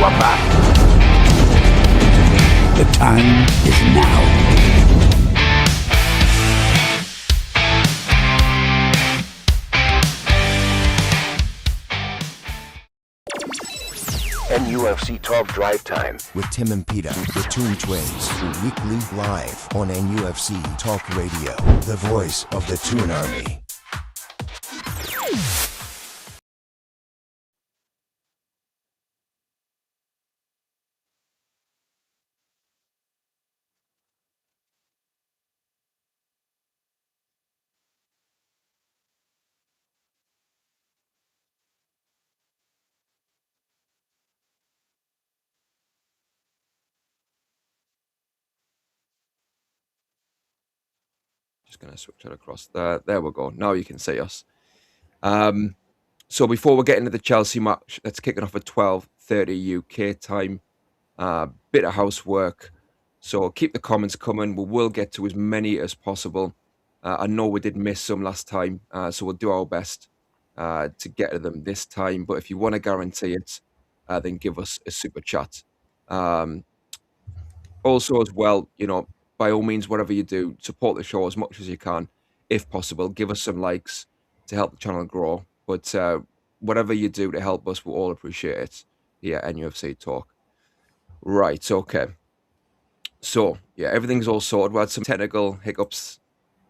are back. The time is now. NUFC Talk Drive Time with Tim and Peter, the Toon Twins, weekly live on NUFC Talk Radio, the voice of the Toon Army. Just going to switch it across there. There we go. Now you can see us. So before we get into the Chelsea match, let's kick it off at 12:30 UK time. Bit of housework. So keep the comments coming. We will get to as many as possible. I know we did miss some last time, so we'll do our best to get to them this time. But if you want to guarantee it, then give us a super chat. Also, as well, by all means, whatever you do, support the show as much as you can, if possible. Give us some likes to help the channel grow. But whatever you do to help us, we'll all appreciate it here at NUFC Talk. Right, okay. So, yeah, everything's all sorted. We had some technical hiccups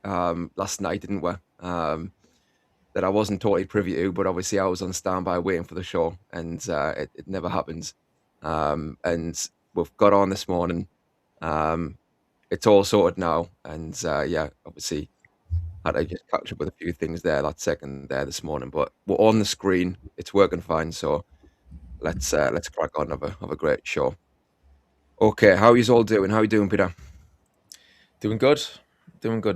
last night, didn't we? That I wasn't totally privy to, but obviously I was on standby waiting for the show, and it never happened. And we've got on this morning. It's all sorted now, and yeah, obviously had to just catch up with a few things there that second there this morning, but we're on the screen. It's working fine, so let's crack on. Have a great show. Okay, how are you all doing? How are you doing, Peter? Doing good,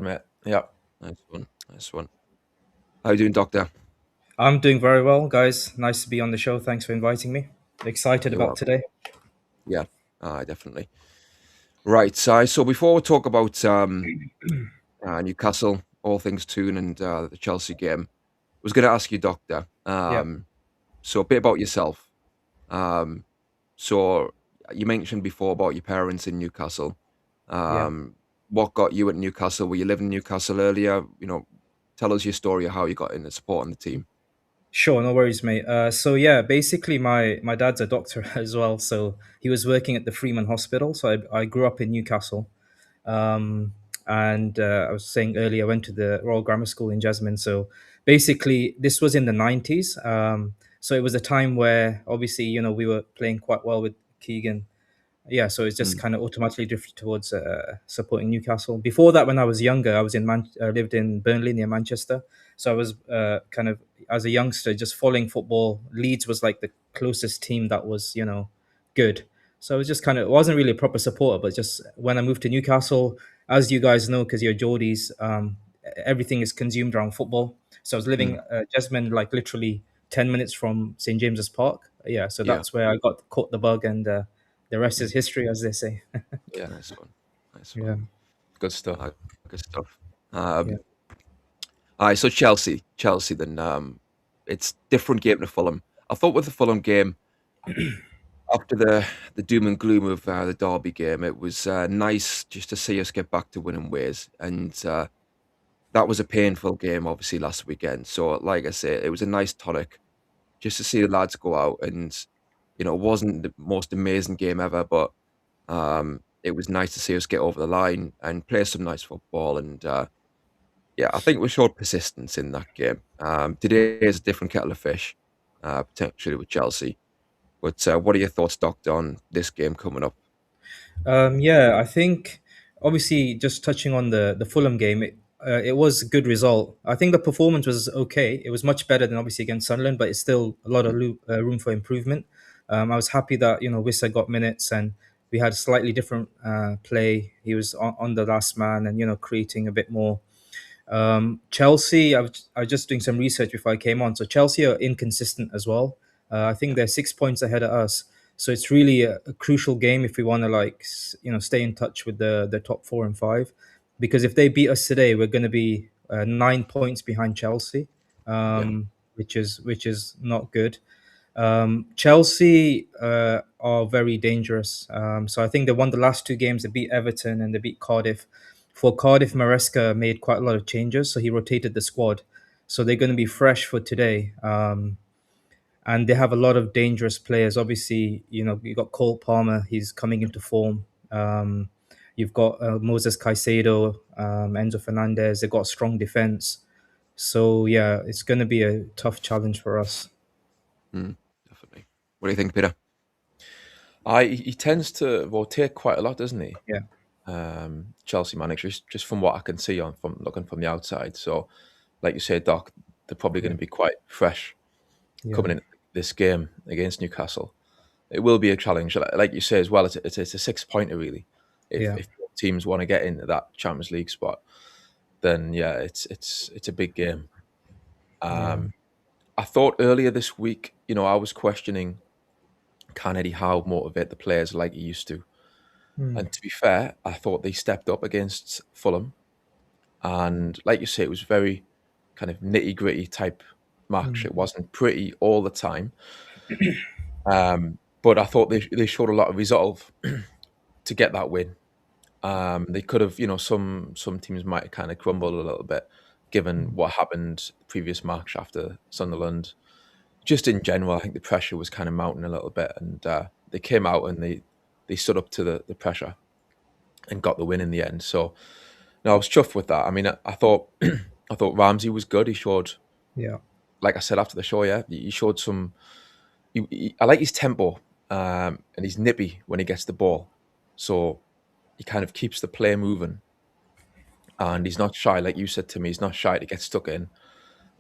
mate. Yeah, nice one. How are you doing, Doctor? I'm doing very well, guys. Nice to be on the show. Thanks for inviting me. Excited about today. Yeah, definitely. Right, so before we talk about Newcastle, all things Toon, and the Chelsea game, I was going to ask you, Doctor, so a bit about yourself. So you mentioned before about your parents in Newcastle. What got you at Newcastle? Were you living in Newcastle earlier? Tell us your story of how you got into supporting the team. Sure, no worries, mate. So yeah, basically my dad's a doctor as well. So he was working at the Freeman Hospital. So I grew up in Newcastle. And I was saying earlier, I went to the Royal Grammar School in Jasmine. So basically this was in the 90s. So it was a time where obviously, we were playing quite well with Keegan. Yeah, so it's just kind of automatically drifted towards supporting Newcastle. Before that, when I was younger, I was lived in Burnley near Manchester. So I was kind of, as a youngster, just following football. Leeds was like the closest team that was, good. So I was just kind of, wasn't really a proper supporter, but just when I moved to Newcastle, as you guys know, because you're Geordies, everything is consumed around football. So I was living Jasmine, like literally 10 minutes from St. James's Park. Yeah, so that's where I caught the bug, and the rest is history, as they say. Yeah, nice one. Yeah. Good stuff. All right, so Chelsea then, it's different game to Fulham. I thought with the Fulham game, after the doom and gloom of the Derby game, it was nice just to see us get back to winning ways. And that was a painful game, obviously, last weekend. So, like I say, it was a nice tonic just to see the lads go out. And, it wasn't the most amazing game ever, but it was nice to see us get over the line and play some nice football. And yeah, I think we showed persistence in that game. Today is a different kettle of fish, potentially with Chelsea. But what are your thoughts, Doctor, on this game coming up? Yeah, I think obviously just touching on the Fulham game, it was a good result. I think the performance was okay. It was much better than obviously against Sunderland, but it's still a lot of room for improvement. I was happy that Wissa got minutes and we had slightly different play. He was on the last man and creating a bit more. Chelsea, I was just doing some research before I came on. So Chelsea are inconsistent as well. I think they're 6 points ahead of us. So it's really a crucial game if we want to stay in touch with the top 4 and 5, because if they beat us today, we're going to be 9 points behind Chelsea, which is not good. Chelsea, are very dangerous. So I think they won the last two games. They beat Everton and they beat Cardiff. For Cardiff, Maresca made quite a lot of changes, so he rotated the squad. So they're going to be fresh for today. And they have a lot of dangerous players. Obviously, you got Cole Palmer. He's coming into form. You've got Moses Caicedo, Enzo Fernandez. They've got strong defense. So yeah, it's going to be a tough challenge for us. Definitely. What do you think, Peter? He tends to rotate quite a lot, doesn't he? Yeah, Chelsea manager, just from what I can see from looking from the outside. So, like you say, Doc, they're probably going to be quite fresh coming into this game against Newcastle. It will be a challenge, like you say as well. It's a 6-pointer really. If teams want to get into that Champions League spot, then yeah, it's a big game. I thought earlier this week, I was questioning, can Eddie Howe motivate the players like he used to? And to be fair, I thought they stepped up against Fulham. And like you say, it was very kind of nitty gritty type match. It wasn't pretty all the time. But I thought they showed a lot of resolve to get that win. They could have, some teams might have kind of crumbled a little bit given what happened the previous match after Sunderland. Just in general, I think the pressure was kind of mounting a little bit, and they came out and they stood up to the pressure and got the win in the end. So no, I was chuffed with that. I mean, I thought I thought Ramsey was good. He showed, yeah, like I said after the show, he showed some. I like his tempo, and he's nippy when he gets the ball. So he kind of keeps the play moving, and he's not shy, like you said to me. He's not shy to get stuck in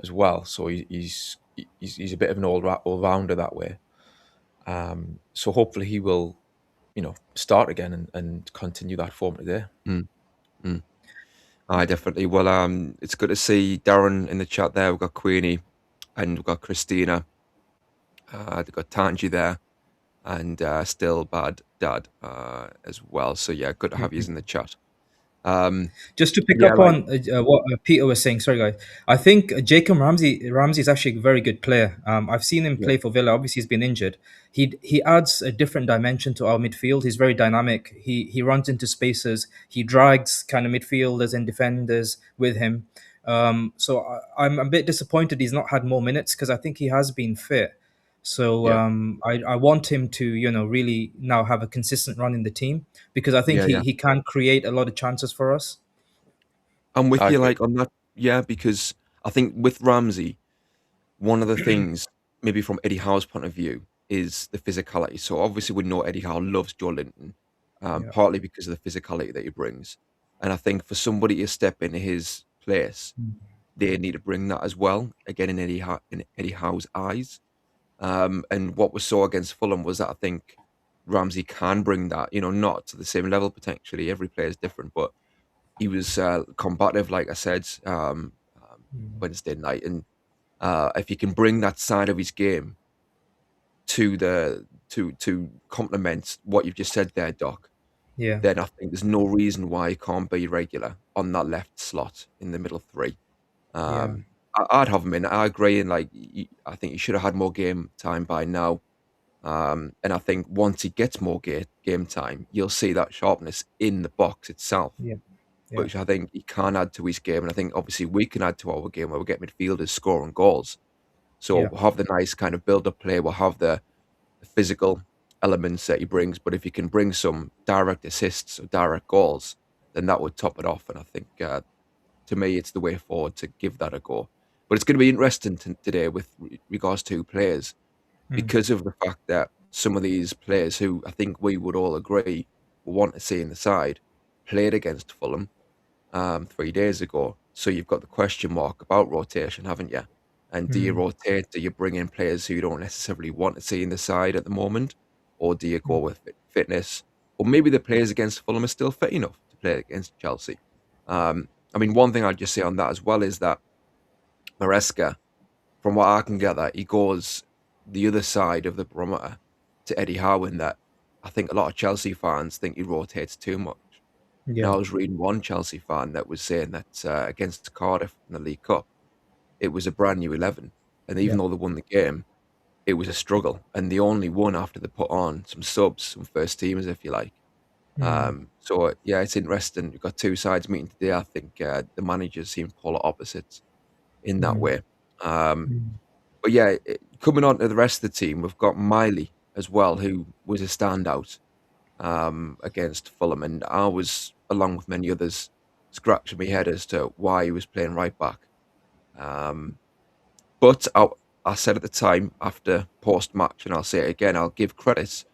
as well. So he's a bit of an all rounder that way. So hopefully he will, start again and continue that form today. I definitely. Well, it's good to see Darren in the chat there. We've got Queenie and we've got Christina. They've got Tanji there and Still Bad Dad as well. So yeah, good to have you in the chat. Just to pick Yeah, up like on what Peter was saying, sorry guys. I think Jacob Ramsey is actually a very good player. I've seen him play for Villa. Obviously, he's been injured. He adds a different dimension to our midfield. He's very dynamic. He runs into spaces. He drags kind of midfielders and defenders with him. So I'm a bit disappointed he's not had more minutes because I think he has been fit. So I want him to, really now have a consistent run in the team because I think yeah. he can create a lot of chances for us. I'm with I you agree. like on that. Yeah, because I think with Ramsey, one of the things, maybe from Eddie Howe's point of view, is the physicality. So obviously we know Eddie Howe loves Joe Linton, partly because of the physicality that he brings. And I think for somebody to step into his place, they need to bring that as well. Again, in Eddie Howe's eyes. And what we saw against Fulham was that I think Ramsey can bring that, not to the same level potentially. Every player is different, but he was combative, like I said, Wednesday night. And if he can bring that side of his game to complement what you've just said there, Doc, Yeah. then I think there's no reason why he can't be regular on that left slot in the middle three. I'd have him in. I agree, and I think he should have had more game time by now. And I think once he gets more game time, you'll see that sharpness in the box itself, Yeah. which I think he can add to his game. And I think obviously we can add to our game where we get midfielders scoring goals. So Yeah. we'll have the nice kind of build-up play. We'll have the physical elements that he brings. But if he can bring some direct assists or direct goals, then that would top it off. And I think, to me, it's the way forward to give that a go. But it's going to be interesting today with regards to players because of the fact that some of these players who I think we would all agree we want to see in the side played against Fulham 3 days ago. So you've got the question mark about rotation, haven't you? And do you rotate? Do you bring in players who you don't necessarily want to see in the side at the moment? Or do you go with fitness? Or maybe the players against Fulham are still fit enough to play against Chelsea. I mean, one thing I'd just say on that as well is that Maresca, from what I can gather, he goes the other side of the barometer to Eddie Howe in that I think a lot of Chelsea fans think he rotates too much. Now, I was reading one Chelsea fan that was saying that against Cardiff in the League Cup, it was a brand new 11. And even though they won the game, it was a struggle, and the only one after they put on some subs, some first teamers, if you like. So yeah, it's interesting. We've got two sides meeting today. I think the managers seem polar opposites in that way. But yeah, coming on to the rest of the team, we've got Miley as well, who was a standout against Fulham, and I was, along with many others, scratching my head as to why he was playing right back. Um, but I said at the time, after post match, and I'll say it again, I'll give credit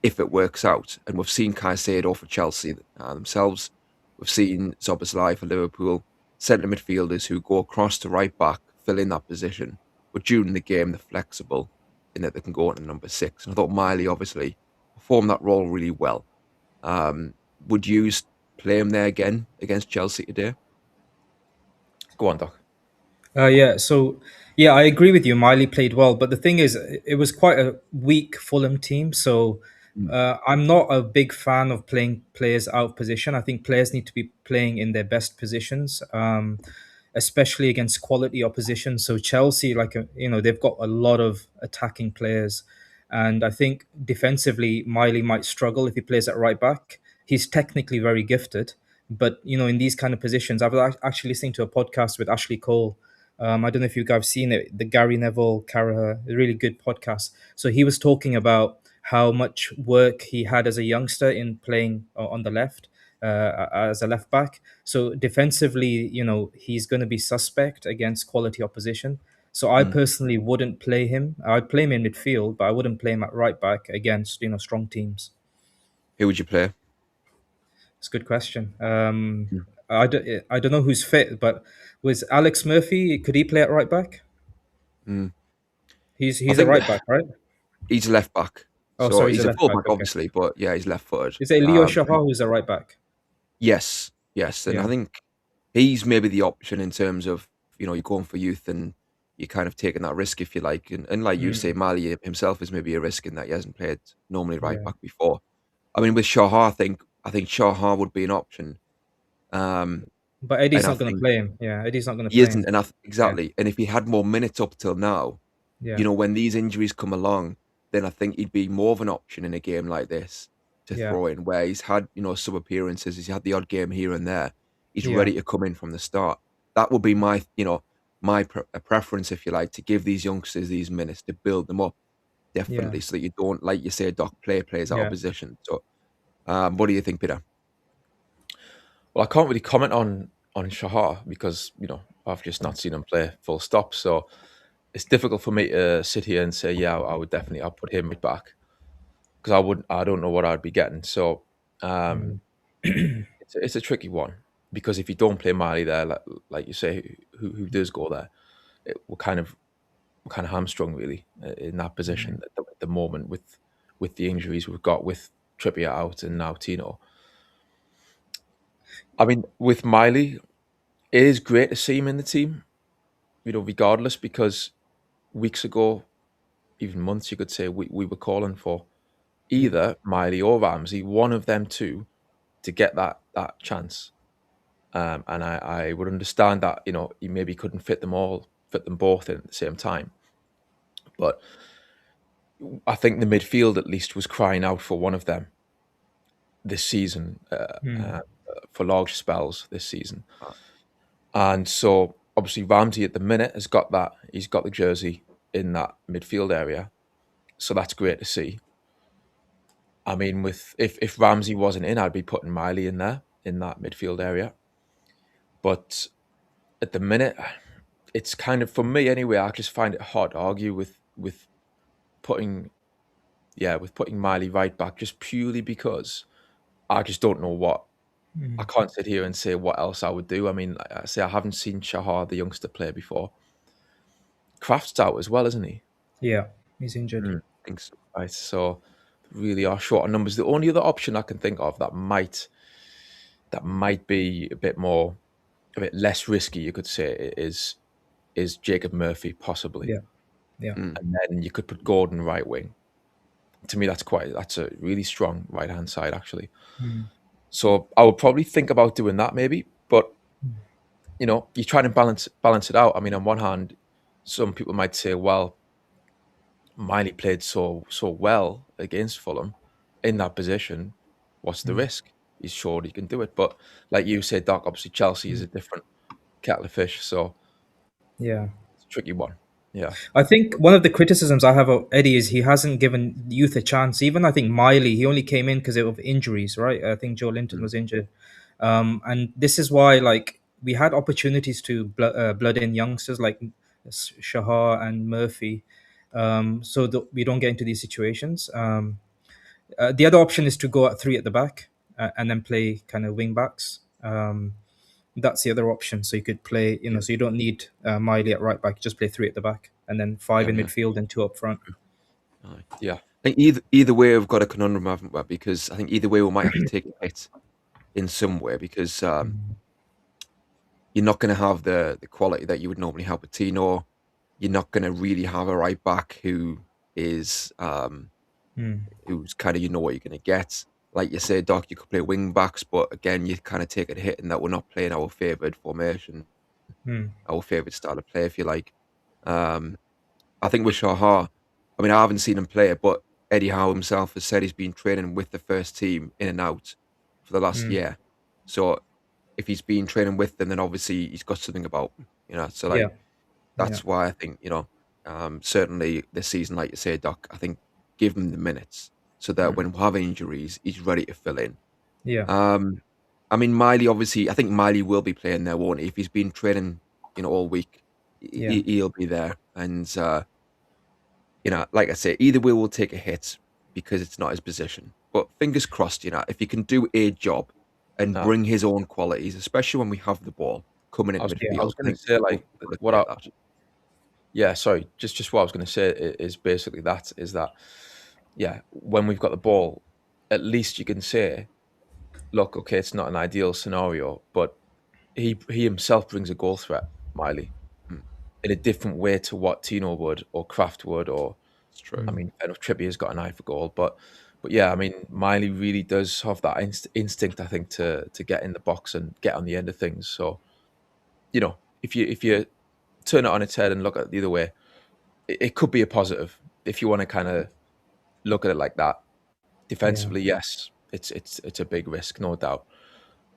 if it works out. And we've seen Caicedo for Chelsea themselves. We've seen Szoboszlai for Liverpool, centre midfielders who go across to right back, fill in that position. But during the game, they're flexible in that they can go into number 6. And I thought Miley obviously performed that role really well. Would you play him there again against Chelsea today? Go on, Doc. Yeah, so yeah, I agree with you. Miley played well, but the thing is, it was quite a weak Fulham team. So Mm, I'm not a big fan of playing players out of position. I think players need to be playing in their best positions, especially against quality opposition. So Chelsea, they've got a lot of attacking players, and I think defensively, Miley might struggle if he plays at right back. He's technically very gifted, but in these kind of positions, I was actually listening to a podcast with Ashley Cole. I don't know if you guys have seen it, the Gary Neville Carragher, a really good podcast. So he was talking about how much work he had as a youngster in playing on the left as a left back. So defensively, he's going to be suspect against quality opposition. So I mm. personally wouldn't play him. I'd play him in midfield, but I wouldn't play him at right back against strong teams. Who would you play? It's a good question. Mm. I don't know who's fit, but was Alex Murphy? Could he play at right back? Mm. He's I he's a think right back, right? he's a left back. Oh, So sorry, he's he's a a left back. fullback, Okay. obviously, but yeah, he's left-footed. Is it Leo Shahar who's a right back? Yes, yes, and I Yeah, think he's maybe the option in terms of you're going for youth and you're kind of taking that risk if you like, and like you say, mm, Mali himself is maybe a risk in that he hasn't played normally right yeah. back before. I mean, with Shahar, I think Shahar would be an option, um, But and Eddie's I not going to think play him. Yeah, Eddie's not going to he play isn't, him. and Yeah, exactly, and if he had more minutes up till now, yeah, when these injuries come along, then I think he'd be more of an option in a game like this to yeah, throw in, where he's had, sub appearances, he's had the odd game here and there. He's yeah, ready to come in from the start. That would be my preference, if you like, to give these youngsters these minutes to build them up, yeah, definitely, so that you don't, like you say, Doc, players out of yeah. position. So, what do you think, Peter? Well, I can't really comment on Shahar because I've just not seen him play full stop. So it's difficult for me to sit here and say, yeah, I'll put him right back because I don't know what I'd be getting. So Mm, it's a tricky one because if you don't play Mali there, like you say, who does go there, we're kind of hamstrung really in that position at the moment with the injuries we've got with Trippier out and now Tino. I mean, with Miley, it is great to see him in the team, regardless, because weeks ago, even months, you could say, we were calling for yeah, either Miley or Ramsey, one of them two, to get that chance. And I would understand that, he maybe couldn't fit them both in at the same time. But I think the midfield at least was crying out for one of them this season, mm, for large spells this season. Uh, And so obviously Ramsey at the minute has got that. He's got the jersey in that midfield area. So that's great to see. I mean, if Ramsey wasn't in, I'd be putting Miley in there in that midfield area. But at the minute, it's kind of, for me anyway, I just find it hard to argue with putting Miley right back just purely because I just don't know what. I mm. can't sit here and say what else I would do. I mean, like I say, I haven't seen Shahar, the youngster, play before. Kraft's out as well, isn't he? Yeah. He's injured. I think so. Right, so really are short on numbers. The only other option I can think of that might be a bit less risky, you could say, is Jacob Murphy possibly, Yeah, yeah, Mm. and then you could put Gordon right wing. To me, that's a really strong right hand side actually. mm, So I would probably think about doing that maybe, but you're trying to balance it out. I mean, on one hand, some people might say, well, Miley played so well against Fulham in that position. What's the risk? He's sure he can do it, but like you said, Doc, obviously Chelsea is a different kettle of fish, so Yeah. it's a tricky one. Yeah. I think one of the criticisms I have of Eddie is he hasn't given youth a chance. Even I think Miley, he only came in because of injuries, right? I think Joe Linton was injured, and this is why like we had opportunities to blood in youngsters like Shahar and Murphy, so that we don't get into these situations. The other option is to go at three at the back and then play kind of wing backs. That's the other option. So you could play, so you don't need Miley at right back. Just play three at the back, and then five Yeah, in yeah. midfield and two up front. Aye. Yeah. I think either way, we've got a conundrum, haven't we? Because I think either way, we might have to take a hit in some way because you're not going to have the quality that you would normally have with Tino. You're not going to really have a right back who is who's kind of what you're going to get. Like you said, Doc, you could play wing backs, but again, you kind of take a hit in that we're not playing our favoured formation, our favourite style of play, if you like. I think with Shahar, I mean, I haven't seen him play it, but Eddie Howe himself has said he's been training with the first team in and out for the last year. So if he's been training with them, then obviously he's got something about him, So Yeah, that's why I think, certainly this season, like you say, Doc, I think give him the minutes so that when we have injuries, he's ready to fill in. yeah, I mean, Miley, obviously, I think Miley will be playing there, won't he? If he's been training, all week, yeah, he'll be there. And, like I say, either way we'll take a hit because it's not his position. But fingers crossed, if he can do a job and No. bring his own qualities, especially when we have the ball coming into midfield. I was going to say, like, sorry, just what I was going to say is basically that, when we've got the ball, at least you can say, look, okay, it's not an ideal scenario, but he himself brings a goal threat, Miley, in a different way to what Tino would or Kraft would, or It's true. I mean, fair enough, Trippier's got an eye for goal, but yeah, I mean, Miley really does have that instinct, I think, to get in the box and get on the end of things. So, if you turn it on its head and look at it the other way, it could be a positive if you want to kind of look at it like that. Defensively, yes, it's a big risk, no doubt,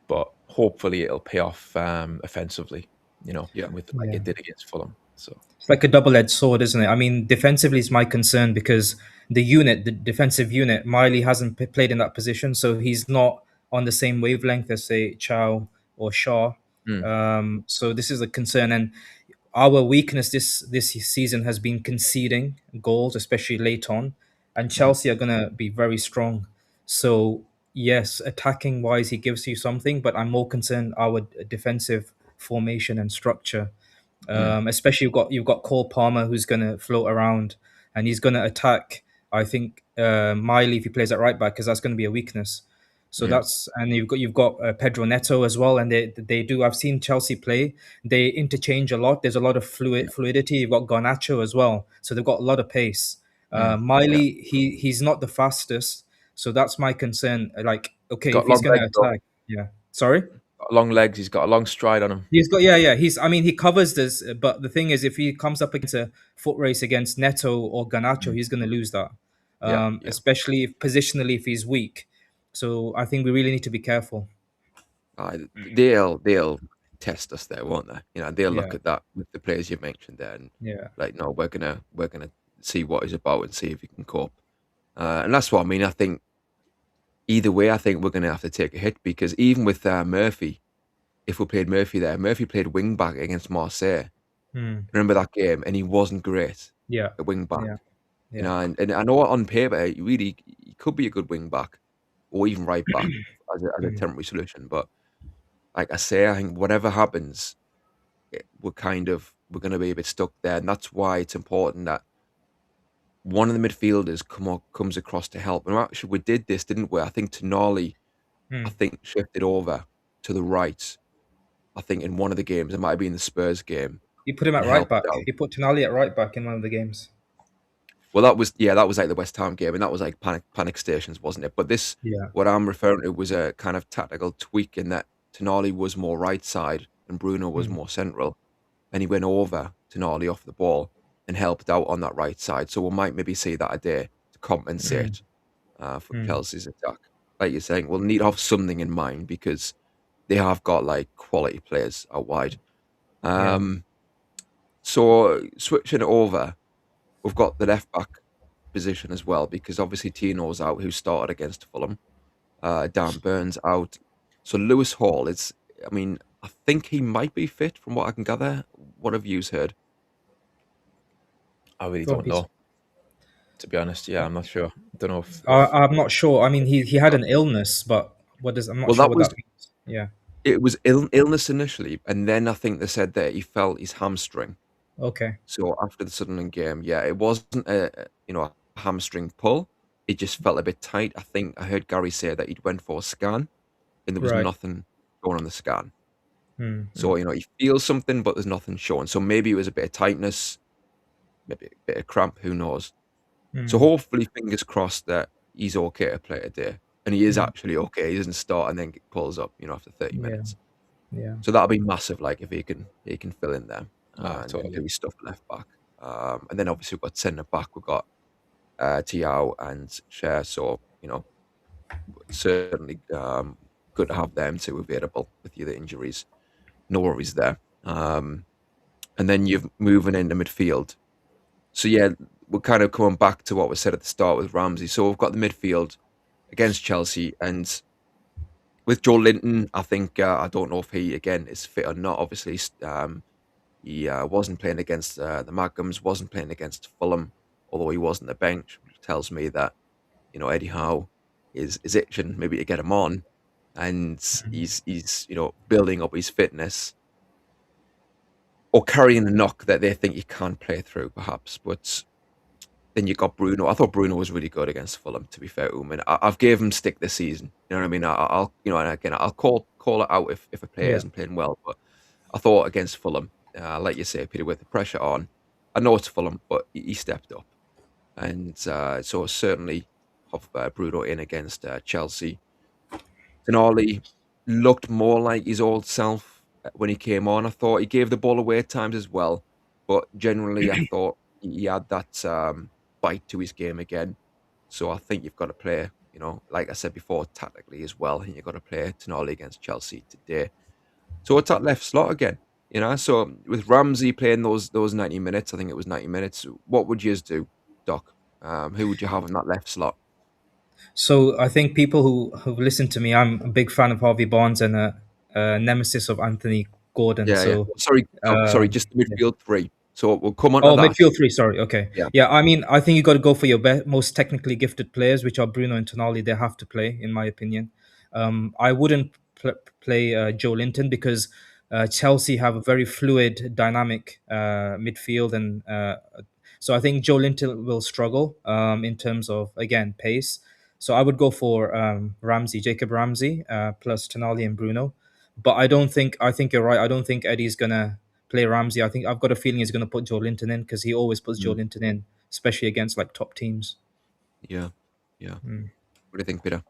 but hopefully it'll pay off offensively. With like it did against Fulham. So it's like a double-edged sword, isn't it? I mean, defensively is my concern because the defensive unit, Miley hasn't played in that position, so he's not on the same wavelength as say Chow or Shaw. So this is a concern, and our weakness this season has been conceding goals, especially late on, and Chelsea are gonna be very strong. So yes, attacking wise, he gives you something, but I'm more concerned our defensive formation and structure. Especially you've got Cole Palmer who's going to float around and he's going to attack. I think Miley if he plays at right back because that's going to be a weakness. So that's and you've got Pedro Neto as well, and they do. I've seen Chelsea play. They interchange a lot. There's a lot of fluidity. You've got Garnacho as well, so they've got a lot of pace. Miley, he's not the fastest, so that's my concern. Like, okay, got if he's long going to legs, though. attack, yeah. Sorry. Got long legs. He's got a long stride on him. He's got yeah. I mean, he covers this, but the thing is, if he comes up against a foot race against Neto or Garnacho, he's going to lose that. Yeah. Especially positionally if he's weak. So I think we really need to be careful. They'll test us there, won't they? They'll look Yeah. at that with the players you've mentioned there, and Yeah. like, no, we're gonna see what he's about and see if he can cope. And that's what I mean. I think either way, I think we're gonna have to take a hit because even with Murphy, if we played Murphy there, Murphy played wing back against Marseille. Remember that game, and he wasn't great Yeah. at wing back. Yeah. And I know on paper he could be a good wing back or even right back as a temporary solution. But like I say, I think whatever happens, we're going to be a bit stuck there, and that's why it's important that one of the midfielders comes across to help. And actually, we did this, didn't we? I think Tonali, I think shifted over to the right. I think in one of the games, it might have been the Spurs game. He put him at and right helped back. out. He put Tonali at right back in one of the games. Well, that was like the West Ham game, and that was like panic stations, wasn't it? But this, Yeah. what I'm referring to, was a kind of tactical tweak in that Tonali was more right side and Bruno was more central, and he went over Tonali off the ball, and helped out on that right side. So we might maybe see that a day to compensate for Mm. Chelsea's attack. Like you're saying, we'll need to have something in mind because they have got like quality players out wide. Yeah. So switching it over, we've got the left back position as well because obviously Tino's out, who started against Fulham. Dan Burns out. So Lewis Hall is, I mean, I think he might be fit from what I can gather. What have you heard? I really Go on, don't please. know, to be honest. Yeah, I'm not sure. I don't know I'm not sure. I mean, he had an illness, but I'm not Well, sure that what was that means. Yeah. it was illness initially, and then I think they said that he felt his hamstring. Okay. So after the Sunderland game, yeah, it wasn't a hamstring pull. It just felt a bit tight. I think I heard Gary say that he'd went for a scan and there was Right. nothing going on the scan. Mm. So, he feels something, but there's nothing showing. So maybe it was a bit of tightness, maybe a bit of cramp, who knows? So Mm. hopefully, fingers crossed that he's okay to play today. And he is Mm. actually okay. He doesn't start and then pulls up, after 30 Yeah. minutes. Yeah. So that'll be massive, like if he can fill in there and do totally. his stuff left back. And then obviously we've got centre back, we've got Tiao and Cher. So, certainly good to have them two available with the other injuries. No worries there. And then you're moving into midfield. So yeah, we're kind of coming back to what was said at the start with Ramsey. So we've got the midfield against Chelsea, and with Joe Linton, I think I don't know if he again is fit or not. Obviously, he wasn't playing against the Magnums, wasn't playing against Fulham, although he was on the bench, which tells me that Eddie Howe is itching maybe to get him on, and he's building up his fitness or carrying a knock that they think he can't play through, perhaps. But then you got Bruno. I thought Bruno was really good against Fulham, to be fair to him. And I've gave him stick this season. You know what I mean? I'll and again, I'll call it out if a player Yeah. isn't playing well. But I thought against Fulham, like you say, Peter, with the pressure on, I know it's Fulham, but he stepped up. And so certainly have Bruno in against Chelsea. Denali looked more like his old self when he came on. I thought he gave the ball away at times as well. But generally, I thought he had that bite to his game again. So I think you've got to play, like I said before, tactically as well. I think you've got to play Tonali against Chelsea today. So it's that left slot again, So with Ramsey playing those 90 minutes, I think it was 90 minutes. What would you do, Doc? Who would you have in that left slot? So I think people who've listened to me, I'm a big fan of Harvey Barnes and a nemesis of Anthony Gordon. Yeah, yeah. So Sorry, Doc, sorry, just the yeah. midfield three. So we'll come on to Oh, that. midfield three. Sorry. Okay. Yeah. Yeah. I mean, I think you got to go for your most technically gifted players, which are Bruno and Tonali. They have to play, in my opinion. I wouldn't play Joe Linton because Chelsea have a very fluid, dynamic midfield, and so I think Joe Linton will struggle in terms of again pace. So I would go for Jacob Ramsey, plus Tonali and Bruno. But I think you're right. I don't think Eddie's gonna play Ramsey. I think I've got a feeling he's gonna put Joe Linton in because he always puts Joe Mm, Linton in, especially against like top teams. yeah, yeah. Mm. What do you think, Peter?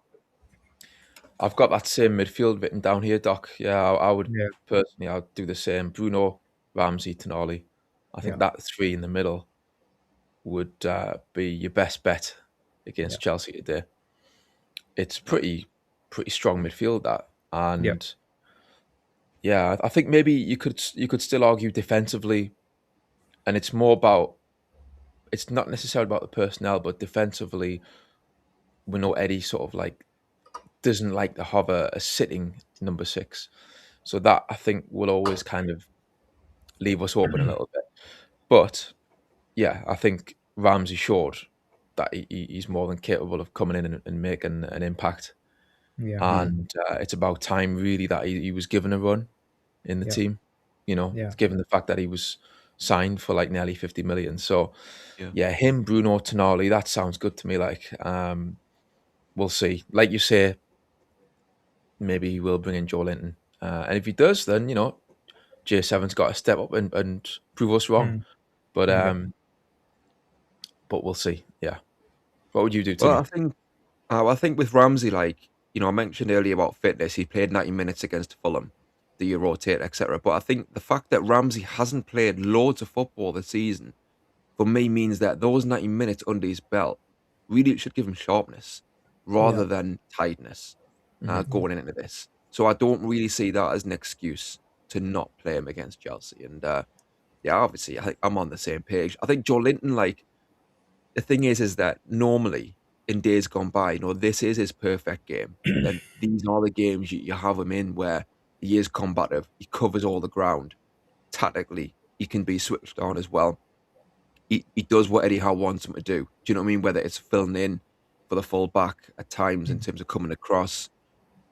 I've got that same midfield written down here, Doc. Yeah, I would Yeah, personally, I'd do the same. Bruno, Ramsey, Tonali. I yeah, think that three in the middle would be your best bet yeah, against Chelsea today. It's pretty strong midfield that, yeah, and yeah, I think maybe you could still argue defensively, and it's more about it's not necessarily about the personnel, but defensively, we know Eddie sort of like doesn't like to have a sitting number six, so that I think will always kind of leave us open a little bit. But yeah, I think Ramsey showed that he's more than capable of coming in and making an impact. yeah, And it's about time, really, that he was given a run in the yeah, team. yeah, Given the fact that he was signed for like nearly 50 million. So Yeah. yeah, him, Bruno, Tonali, that sounds good to me. Like, we'll see. Like you say, maybe he will bring in Joe Linton, and if he does, then J7's got to step up and prove us wrong. mm, But yeah. but we'll see. Yeah. What would you do, Well, Timmy? I think with Ramsey, like I mentioned earlier about fitness, he played 90 minutes against Fulham, the rotate, etc. But I think the fact that Ramsey hasn't played loads of football this season for me means that those 90 minutes under his belt really should give him sharpness Yeah. rather than tiredness Mhm. going into this. So I don't really see that as an excuse to not play him against Chelsea. And yeah, obviously, I think I'm on the same page. I think Joe Linton, like, the thing is that normally in days gone by, this is his perfect game. And these are the games you have him in where he is combative, he covers all the ground. Tactically, he can be switched on as well. He does what Eddie Howe wants him to do. Do you know what I mean? Whether it's filling in for the full back at times in Mm. terms of coming across,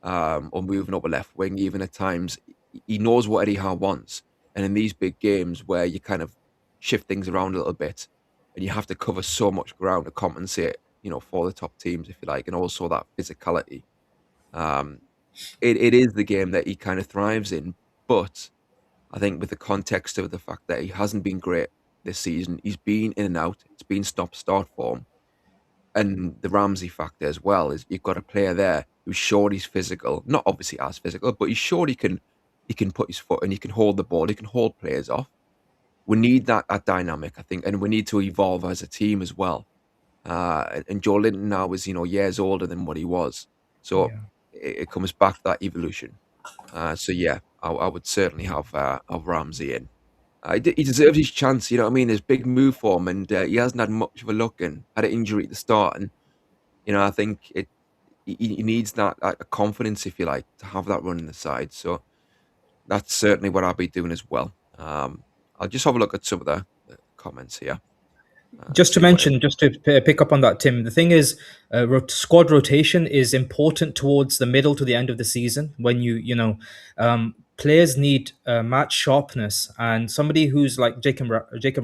or moving up a left wing, even at times. He knows what Eddie Howe wants. And in these big games where you kind of shift things around a little bit and you have to cover so much ground to compensate, for the top teams, if you like, and also that physicality. Um, it is the game that he kind of thrives in. But I think with the context of the fact that he hasn't been great this season, he's been in and out, it's been stop-start form. And the Ramsey factor as well is you've got a player there who's sure he's physical, not obviously as physical, but he's sure he can put his foot and he can hold the ball, he can hold players off. We need that dynamic, I think, and we need to evolve as a team as well. And Joe Linton now is years older than what he was, so Yeah. it comes back to that evolution. So yeah, I would certainly have Ramsey in. He deserves his chance, you know what I mean? There's big move for him, and he hasn't had much of a look and had an injury at the start, and I think he needs that confidence, if you like, to have that run in the side. So that's certainly what I'll be doing as well. I'll just have a look at some of the comments here. Just to See what. mention, just to pick up on that, Tim, the thing is, squad rotation is important towards the middle to the end of the season when players need match sharpness, and somebody who's like Jacob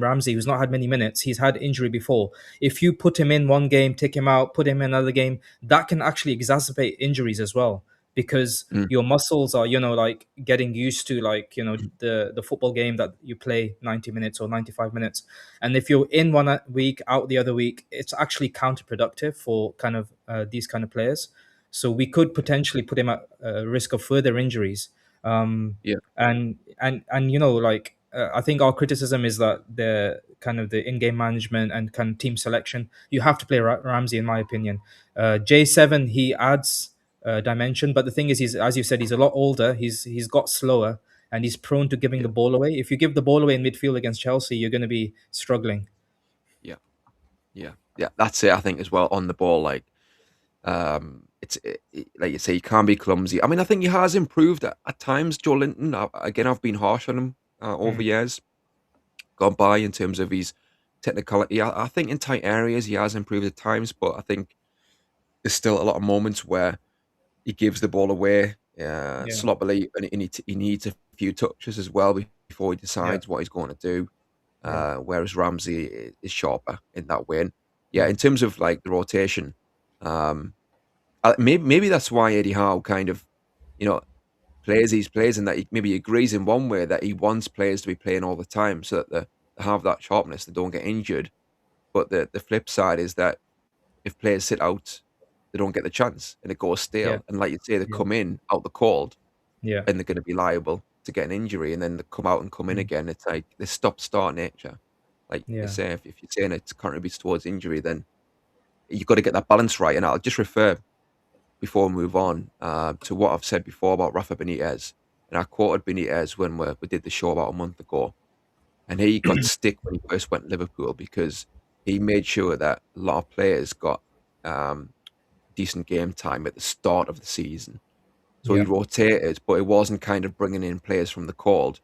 Ramsey, who's not had many minutes, he's had injury before. If you put him in one game, take him out, put him in another game, that can actually exacerbate injuries as well, because Mm, your muscles are like getting used to, like, the football game that you play 90 minutes or 95 minutes. And if you're in one week, out the other week, it's actually counterproductive for kind of these kind of players. So we could potentially put him at risk of further injuries. yeah, And like, I think our criticism is that the kind of the in-game management and kind of team selection, you have to play Ramsey, in my opinion. J7, he adds dimension, but the thing is, he's, as you said, he's a lot older. He's got slower, and he's prone to giving yeah, the ball away. If you give the ball away in midfield against Chelsea, you're going to be struggling. yeah, yeah. That's it. I think as well on the ball, like, like you say, he can be clumsy. I mean, I think he has improved at times. Joe Linton. Again, I've been harsh on him over Mm, years gone by in terms of his technicality. I think in tight areas he has improved at times, but I think there's still a lot of moments where he gives the ball away yeah, sloppily, and he needs a few touches as well before he yeah, decides what he's going to do. yeah. Whereas Ramsey is sharper in that way. And yeah, Mm, in terms of like the rotation, um, maybe that's why Eddie Howe kind of, you know, plays these players, and that he maybe agrees in one way that he wants players to be playing all the time so that they have that sharpness, they don't get injured. But the flip side is that if players sit out, they don't get the chance and it goes yeah, stale. And like you say, they yeah, come in out the cold yeah, and they're going to be liable to get an injury, and then they come out and come in mm, again. It's like this stop-start nature. Like you yeah, say, if you're saying it contributes towards injury, then you've got to get that balance right. And I'll just refer before we move on to what I've said before about Rafa Benitez. And I quoted Benitez when we did the show about a month ago, and he got stick when he first went to Liverpool because he made sure that a lot of players got um, decent game time at the start of the season. So he yeah, rotated, but it wasn't kind of bringing in players from the cold.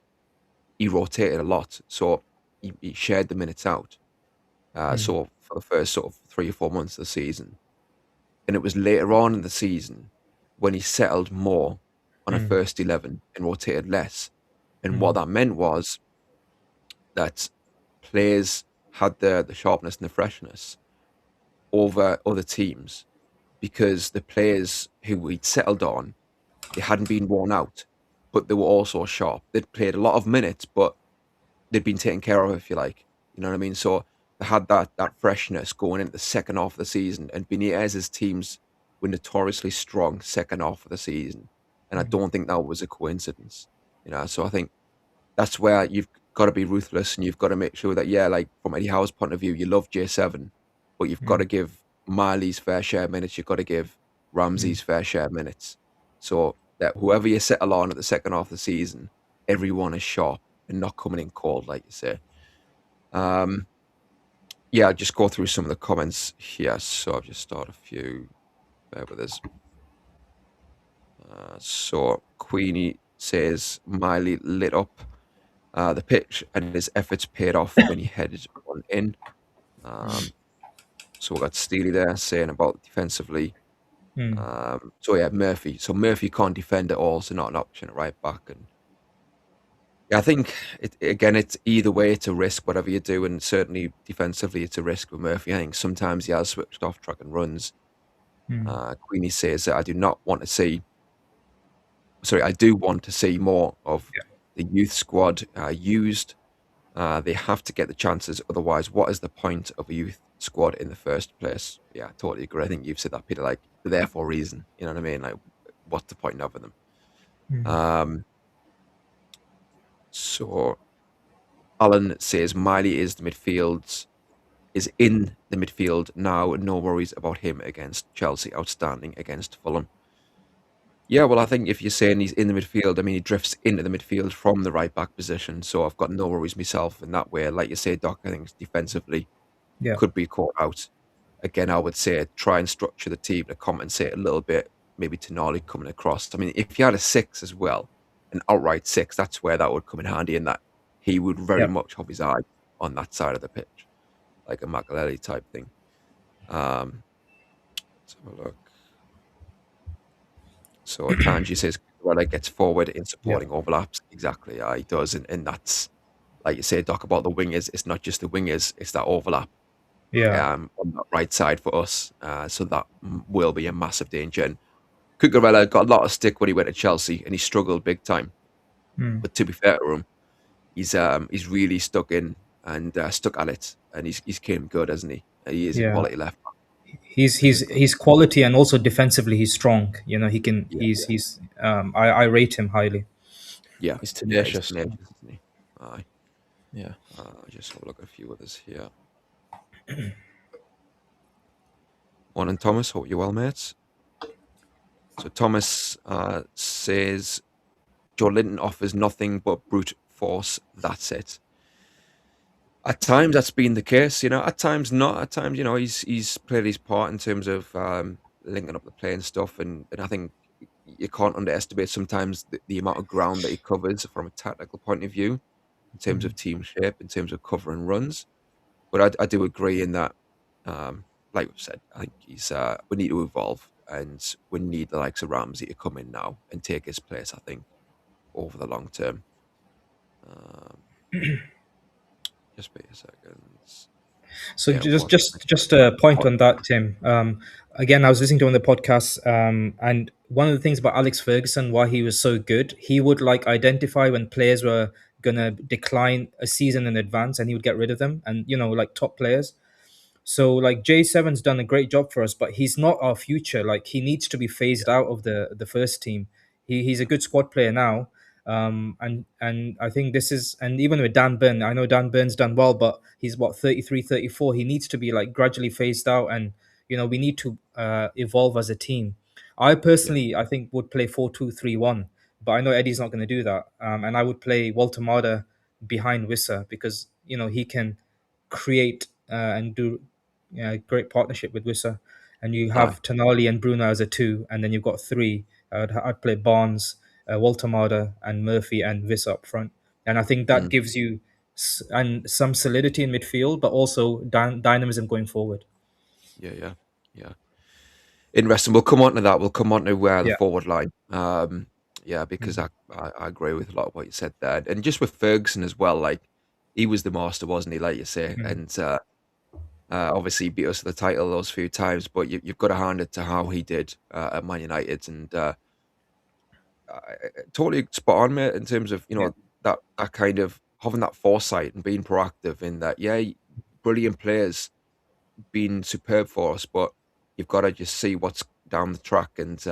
He rotated a lot, so he shared the minutes out. mm, So for the first sort of 3 or 4 months of the season, and it was later on in the season when he settled more on a mm, first 11 and rotated less. And what mm, that meant was that players had the sharpness and the freshness over other teams because the players who we'd settled on, they hadn't been worn out, but they were also sharp. They'd played a lot of minutes, but they'd been taken care of, if you like. You know what I mean? So they had that freshness going into the second half of the season. And Benitez's teams were notoriously strong second half of the season, and I mm, don't think that was a coincidence. So I think that's where you've got to be ruthless, and you've got to make sure that, yeah, like from Eddie Howe's point of view, you love J7, but you've got to give Miley's fair share of minutes. You've got to give Ramsey's fair share of minutes, so that whoever you settle on at the second half of the season, everyone is sharp and not coming in cold, like you say. Yeah, I'll just go through some of the comments here. So I'll just start a few. Bear with us. So Queenie says Miley lit up the pitch and his efforts paid off when he headed one in. So we got Steely there saying about defensively. So yeah, Murphy. So Murphy can't defend at all, so not an option at right back. And yeah, I think it's either way, it's a risk, whatever you do, and certainly defensively, it's a risk with Murphy. I think sometimes he has switched off track and runs. Queenie says that I do want to see more of the youth squad used. They have to get the chances, otherwise, what is the point of a youth squad in the first place? Yeah, I totally agree. I think you've said that, Peter. Like, they're there for a reason. You know what I mean? Like, what's the point of them? So Alan says Miley is in the midfield now. No worries about him against Chelsea. Outstanding against Fulham. Yeah, well, I think if you're saying he's in the midfield, I mean, he drifts into the midfield from the right back position. So I've got no worries myself in that way. Like you say, Doc, I think defensively could be caught out. Again, I would say try and structure the team to compensate a little bit, maybe Tonali coming across. I mean, if you had a 6 as well, an outright 6, that's where that would come in handy, in that he would very much have his eye on that side of the pitch, like a Makelele type thing. Let's have a look. So Tanji says, well, it gets forward in supporting overlaps. Exactly, yeah, he does. And that's, like you say, Doc, about the wingers, it's not just the wingers, it's that overlap on that right side for us. So that will be a massive danger. And Cucurella got a lot of stick when he went to Chelsea, and he struggled big time. But to be fair to him, he's really stuck in and stuck at it, and he's came good, hasn't he? He is a quality left back. He's quality, and also defensively he's strong. You know, he can. I rate him highly. Yeah, He's tenacious. Yeah, he's tenacious, isn't he? Aye. Yeah. Just have a look at a few others here. Morning, Thomas. Hope you're well, mates. So Thomas says Joe Linton offers nothing but brute force. That's it. At times that's been the case, you know. At times not. At times, you know, he's played his part in terms of linking up the play and stuff. And I think you can't underestimate sometimes the amount of ground that he covers from a tactical point of view, in terms of team shape, in terms of covering runs. But I do agree in that, like we've said, I think we need to evolve, and we need the likes of Ramsey to come in now and take his place, I think, over the long term. Just wait a second. So just a point on that, Tim. Again, I was listening to on the podcast, and one of the things about Alex Ferguson, why he was so good, he would like identify when players were gonna decline a season in advance, and he would get rid of them, and you know, like top players. So like J7's done a great job for us, but he's not our future. Like, he needs to be phased out of the first team. He's a good squad player now. And I think this is, and even with Dan Burn, I know Dan Burn's done well, but he's what, 33, 34. He needs to be like gradually phased out, and you know, we need to evolve as a team. I personally, I think, would play 4-2-3-1, but I know Eddie's not going to do that. And I would play Walter Marder behind Wissa, because you know, he can create and do great partnership with Wissa. And you have Tonali and Bruno as a 2, and then you've got 3. I'd play Barnes, Walter Marder, and Murphy and Wissa up front. And I think that gives you some solidity in midfield, but also dynamism going forward. Yeah. Interesting. We'll come on to that. We'll come on to the forward line. Because I agree with a lot of what you said there. And just with Ferguson as well, like, he was the master, wasn't he, like you say? And obviously he beat us to the title those few times, but you've got to hand it to how he did at Man United. And totally spot on, mate, in terms of, you know, that kind of having that foresight and being proactive in that, brilliant players, been superb for us, but you've got to just see what's down the track. And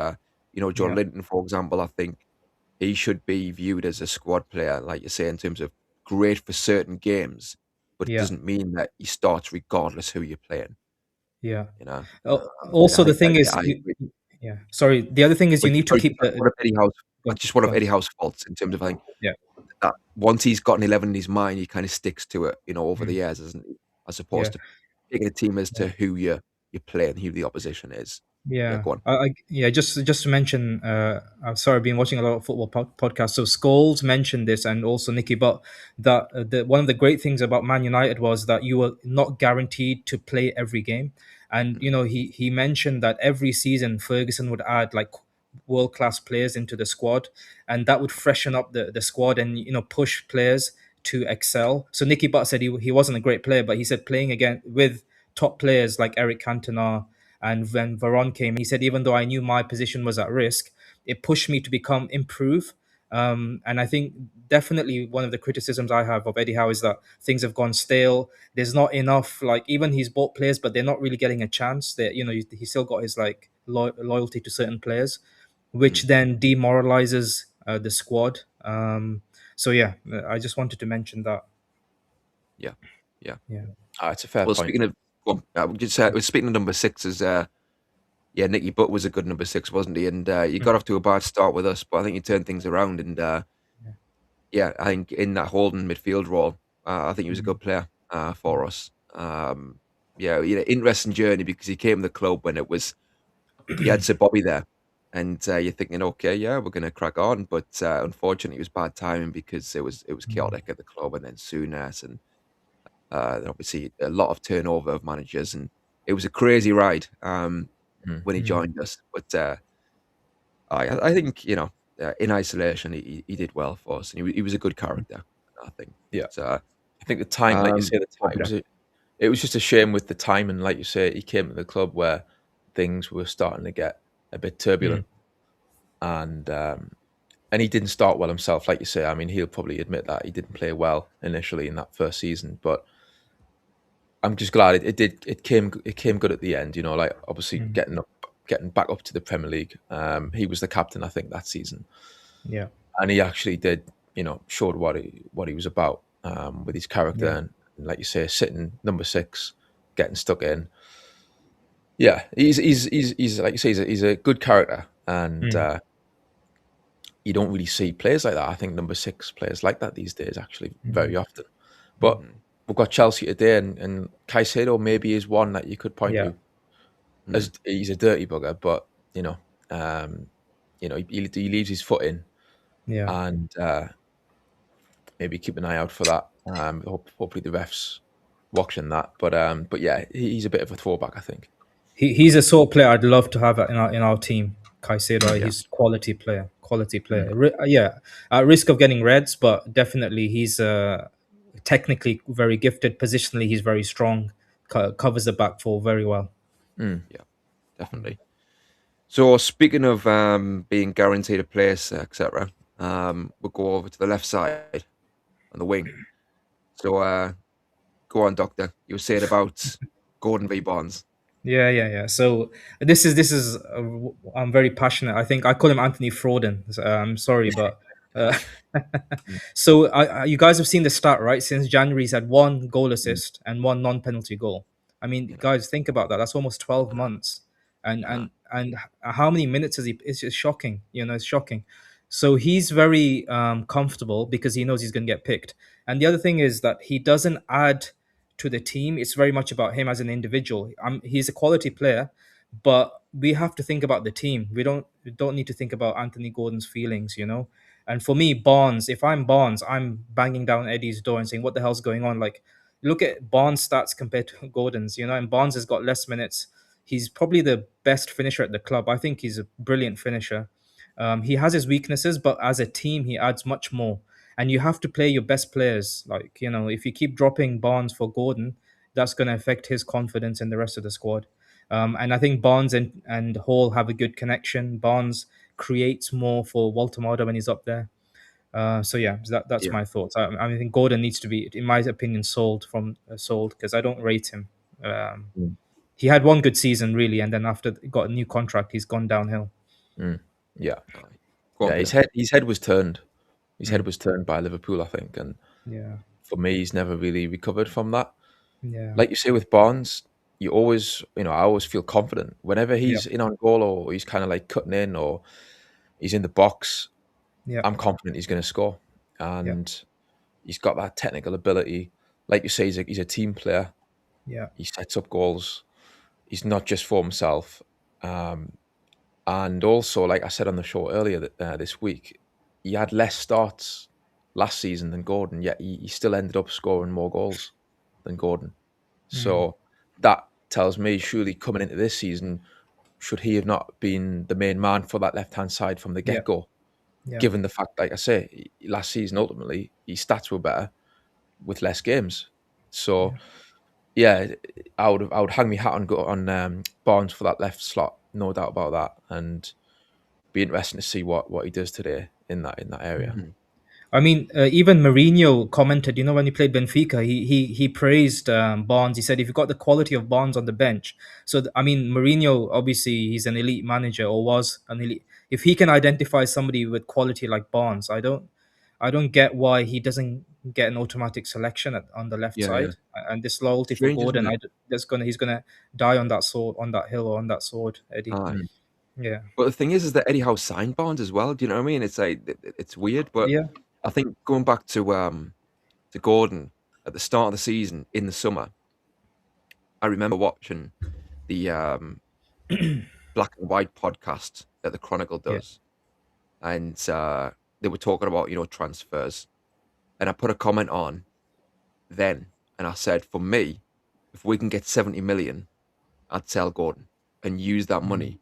you know, Joe Linton, for example, I think he should be viewed as a squad player, like you say, in terms of great for certain games, but it Yeah, doesn't mean that he starts regardless who you're playing. yeah. You know, Also, the I thing is, I agree. yeah. Sorry. The other thing is you But need to sorry, keep just the. one of Eddie Howe's Go on, that's just one go of on. Eddie Howe's faults in terms of, I think, Yeah. that once he's got an 11 in his mind, he kind of sticks to it, over the Mm, years, isn't he? As yeah. opposed to picking a team as to who you're playing, who the opposition is. Yeah, Yeah, go on. yeah. Just to mention, I'm sorry, I've been watching a lot of football podcasts. So Scholes mentioned this, and also Nicky Butt, that one of the great things about Man United was that you were not guaranteed to play every game, and Mm, he mentioned that every season Ferguson would add like world class players into the squad, and that would freshen up the squad and push players to excel. So Nicky Butt said he wasn't a great player, but he said playing again with top players like Eric Cantona. And when Varane came, he said, even though I knew my position was at risk, it pushed me to improve. And I think definitely one of the criticisms I have of Eddie Howe is that things have gone stale. There's not enough, like even he's bought players, but they're not really getting a chance. That he still got his like loyalty to certain players, which mm, then demoralizes the squad. So yeah, I just wanted to mention that. yeah, yeah. Yeah. It's a fair Well, point. speaking of, well, speaking of number sixes, yeah, Nicky Butt was a good number six, wasn't he? And you got off to a bad start with us, but I think you turned things around. And yeah, I think in that holding midfield role, I think he was a good player for us. Yeah, interesting journey because he came to the club when he had Sir Bobby there, and you're thinking, okay, yeah, we're gonna crack on, but unfortunately, it was bad timing because it was chaotic at the club, and then Souness, and then obviously a lot of turnover of managers, and it was a crazy ride Mm. when he Mm. joined us. But I think in isolation, he did well for us, and he was a good character, I think. Yeah, But I think the time, like you say, the well, time it was just a shame with the time, and like you say, he came to the club where things were starting to get a bit Mm. turbulent, and he didn't start well himself, like you say. I mean, he'll probably admit that he didn't play well initially in that first season, but I'm just glad it came good at the end. Like obviously Mm. getting back up to the Premier League. He was the captain, I think, that season, Yeah. and he actually did, showed what he was about with his character, Yeah. and like you say, sitting number six, getting stuck in. Yeah, he's like you say, he's a good character, and Mm. you don't really see players like that. I think number six players like that these days, actually, Mm. very often. But mhm, we've got Chelsea today, and Caicedo maybe is one that you could point Yeah. to mm, as he's a dirty bugger, but um, he leaves his foot in, Yeah. and maybe keep an eye out for that. Hopefully the refs watching that, but yeah, he's a bit of a throwback, I think. He's a sort of player I'd love to have in our team. Caicedo, yeah, he's quality player, quality Mm. player. Yeah, at risk of getting reds, but definitely he's technically very gifted. Positionally, he's very strong. Covers the back four very well. Mm. yeah, definitely. So speaking of being guaranteed a place, etc., we'll go over to the left side on the wing. So go on, Doctor. You were saying about Gordon v Barnes. Yeah. So this is I'm very passionate. I think I call him Anthony Frauden. I'm sorry, but uh, Mm. so you guys have seen the stat, right? Since January, he's had one goal Mm. assist and one non-penalty goal. I mean, Yeah, guys, think about that. That's almost I 12 know, months. And I know. and and how many minutes is he? It's just shocking. It's shocking. So he's very comfortable because he knows he's going to get picked. And the other thing is that he doesn't add to the team. It's very much about him as an individual. He's a quality player, but we have to think about the team. We don't need to think about Anthony Gordon's feelings. And for me, Barnes, if I'm Barnes, I'm banging down Eddie's door and saying, "What the hell's going on?" Like, look at Barnes' stats compared to Gordon's. And Barnes has got less minutes. He's probably the best finisher at the club. I think he's a brilliant finisher. He has his weaknesses, but as a team, he adds much more. And you have to play your best players. Like, if you keep dropping Barnes for Gordon, that's going to affect his confidence in the rest of the squad. And I think Barnes and Hall have a good connection. Barnes creates more for Walter Mardo when he's up there. So yeah, that's Yeah, my thoughts. I think Gordon needs to be, in my opinion, sold because I don't rate him. Um, Mm. he had one good season really, and then after he got a new contract, he's gone downhill. Mm. Yeah, aye. Go on, yeah. His Peter. head was turned. His head Mm, was turned by Liverpool, I think, and Yeah. For me, he's never really recovered from that. Yeah. Like you say with Barnes, you always, I always feel confident whenever Yeah. he's in on goal or he's kind of like cutting in or he's in the box. Yeah. I'm confident he's going to score, Yeah. and he's got that technical ability. Like you say, he's a team player. Yeah. He sets up goals. He's not just for himself. Um, and also, like I said on the show earlier this week, he had less starts last season than Gordon, yet he still ended up scoring more goals than Gordon. Mm. So that tells me, surely coming into this season, should he have not been the main man for that left-hand side from the Yeah. get-go? Yeah. Given the fact, like I say, last season ultimately his stats were better with less games. So Yeah. yeah, I would hang my hat on Barnes for that left slot, no doubt about that, and be interesting to see what he does today in that area. Mhm. I mean, even Mourinho commented. When he played Benfica, he praised Barnes. He said, "If you've got the quality of Barnes on the bench." So I mean, Mourinho obviously he's an elite manager or was an elite. If he can identify somebody with quality like Barnes, I don't get why he doesn't get an automatic selection on the left Yeah, yeah. side. And this loyalty for Strange, isn't Gordon, it? he's gonna die on that sword, on that hill, or on that sword, Eddie. Aye. Mm. Yeah, But the thing is that Eddie Howe signed Barnes as well. Do you know what I mean? It's like it's weird, but yeah, I think going back to Gordon at the start of the season in the summer, I remember watching the Black and White podcast that the Chronicle yeah, does, and they were talking about transfers, and I put a comment on then, and I said, for me, if we can get 70 million, I'd sell Gordon and use that mm, money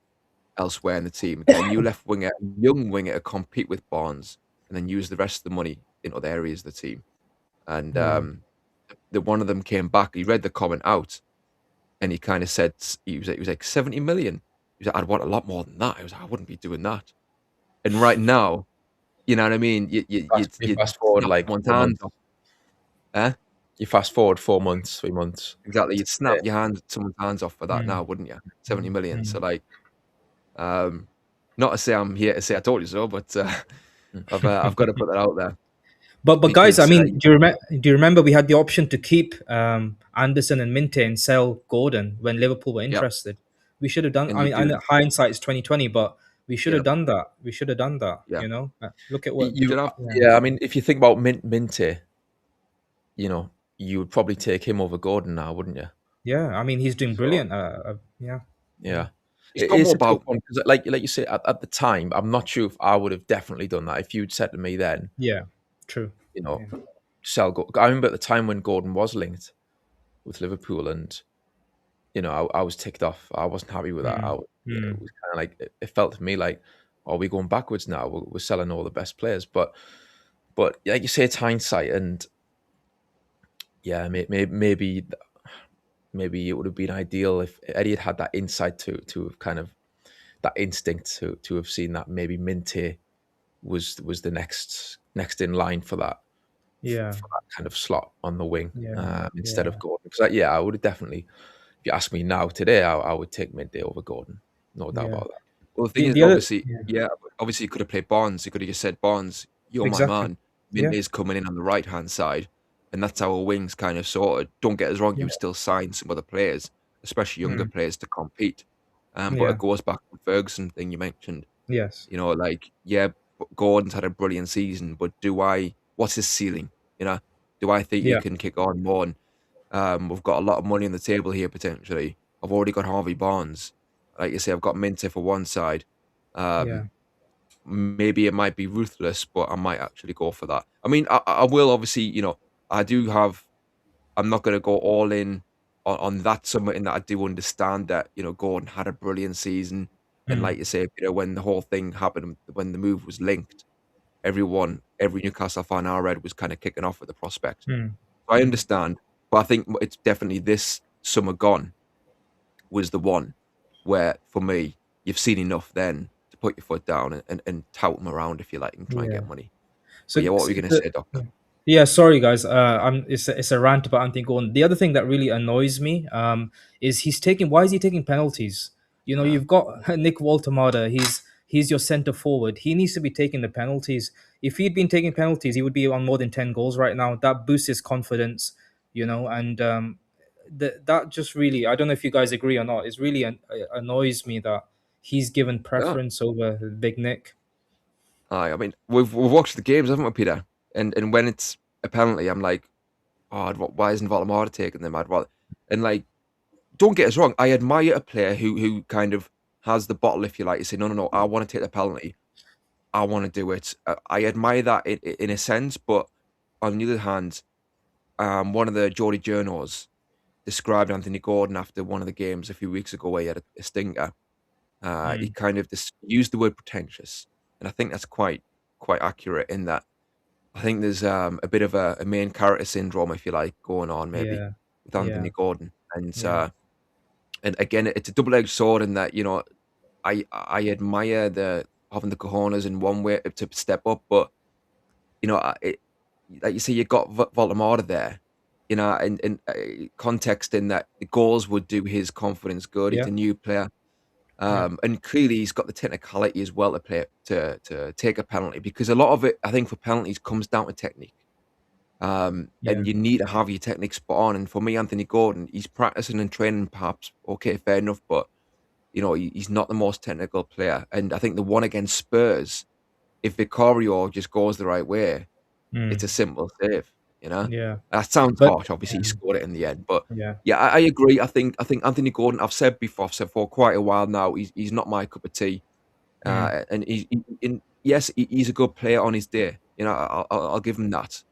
elsewhere in the team. Get a new left winger, a young winger to compete with Barnes, and then use the rest of the money in other areas of the team. And yeah, the one of them came back. He read the comment out, and he kind of said he was like 70 million. He was like, I'd want a lot more than that. I was like, I wouldn't be doing that. And right now, you know what I mean? You You'd fast forward snap like someone's 4 months. hands off. Eh? You fast forward 4 months, 3 months. Exactly. You'd snap Yeah. someone's hands off for that mm, now, wouldn't you? 70 mm, million. So mm. like, um, not to say I'm here to say I told you so, but I've got to put that out there But guys, I because mean, do you remember we had the option to keep Anderson and Minte and sell Gordon when Liverpool were yeah, interested? We should have done. and I you mean, I do, know hindsight is 2020, but we should yeah, have done that. We should have done that. yeah, Look at what. you did have, Yeah, Yeah, I mean, if you think about Minte, you would probably take him over Gordon now, wouldn't you? yeah. I mean, he's doing So brilliant. Yeah, yeah, yeah, it's got it's more a tough about, one because, like you say, at the time, I'm not sure if I would have definitely done that. If you'd said to me then, yeah. True. you know, Yeah, sell. I remember at the time when Gordon was linked with Liverpool, and I was ticked off. I wasn't happy with that. mm, It mm, was kind of like it felt to me like, are we going backwards now? We're selling all the best players, but like you say, it's hindsight, and yeah, maybe it would have been ideal if Eddie had had that insight to have kind of that instinct to have seen that maybe Minte was the next in line for that yeah, for that kind of slot on the wing yeah, instead yeah, of Gordon. Because I would have definitely, if you ask me now today, I would take Minte over Gordon, no doubt yeah. about that. well, the thing is, The other. obviously, Yeah, yeah, obviously you could have played Barnes. You could have just said, Barnes, you're my exactly. man. Yeah, Minde's coming in on the right hand side, and that's our wings kind of sorted. Don't get us wrong, you yeah, would still sign some other players, especially younger mm, players, to compete. But yeah. it goes back to the Ferguson thing you mentioned. Yes. Like, yeah, Gordon's had a brilliant season, but what's his ceiling? You know, do I think he Yeah, can kick on more? And we've got a lot of money on the table here potentially. I've already got Harvey Barnes. Like you say, I've got Minter for one side. yeah, Um, maybe it might be ruthless, but I might actually go for that. I mean, I will obviously, I do have. I'm not going to go all in on that summer, in that I do understand that Gordon had a brilliant season, and mm, like you say, when the whole thing happened, when the move was linked, every Newcastle fan I read was kind of kicking off at the prospect. mm, So I mm. understand, but I think it's definitely this summer gone was the one where, for me, you've seen enough then to put your foot down and tout them around, if you like, and try and Yeah. get money. But So, yeah, what were you going to say, Doctor? yeah, sorry guys. It's a rant about Anthony Gordon. The other thing that really annoys me is why is he taking penalties? Uh, You've got Nick Waltemada. He's your center forward. He needs to be taking the penalties. If he'd been taking penalties, he would be on more than 10 goals right now. That boosts his confidence, and that just really, I don't know if you guys agree or not, it really annoys me that he's given Yeah. preference over Big Nick. I mean, we've watched the games, haven't we, Peter? And when it's a penalty, I'm like, oh, why isn't Voldemort taking them? And like, don't get us wrong, I admire a player who kind of has the bottle, if you like, to say, no, I want to take the penalty. I want to do it. I admire that in a sense, but on the other hand, one of the Geordie journos described Anthony Gordon after one of the games a few weeks ago where he had a stinker. He Mm, kind of used the word pretentious, and I think that's quite accurate in that. I think there's a bit of a main character syndrome, if you like, going on maybe yeah, with yeah, Anthony Gordon, yeah, and again, it's a double-edged sword in that I admire the having the cojones in one way to step up, but like you say, you got Voldemort there, and context in that the goals would do his confidence good. He's yeah, a new player, yeah, and clearly he's got the technicality as well to play to take a penalty because a lot of it, I think, for penalties comes down to technique. yeah, And you need to have your technique spot on. And for me, Anthony Gordon, he's practicing and training, perhaps okay, fair enough, but he's not the most technical player. And I think the one against Spurs, if Vicario just goes the right way, it's a mm, simple save. You know, yeah. that sounds But harsh. Obviously, he scored it in the end, but yeah, yeah, I agree. I think Anthony Gordon. I've said for quite a while now. He's not my cup of tea. mm, And yes, he's a good player on his day. I'll give him that.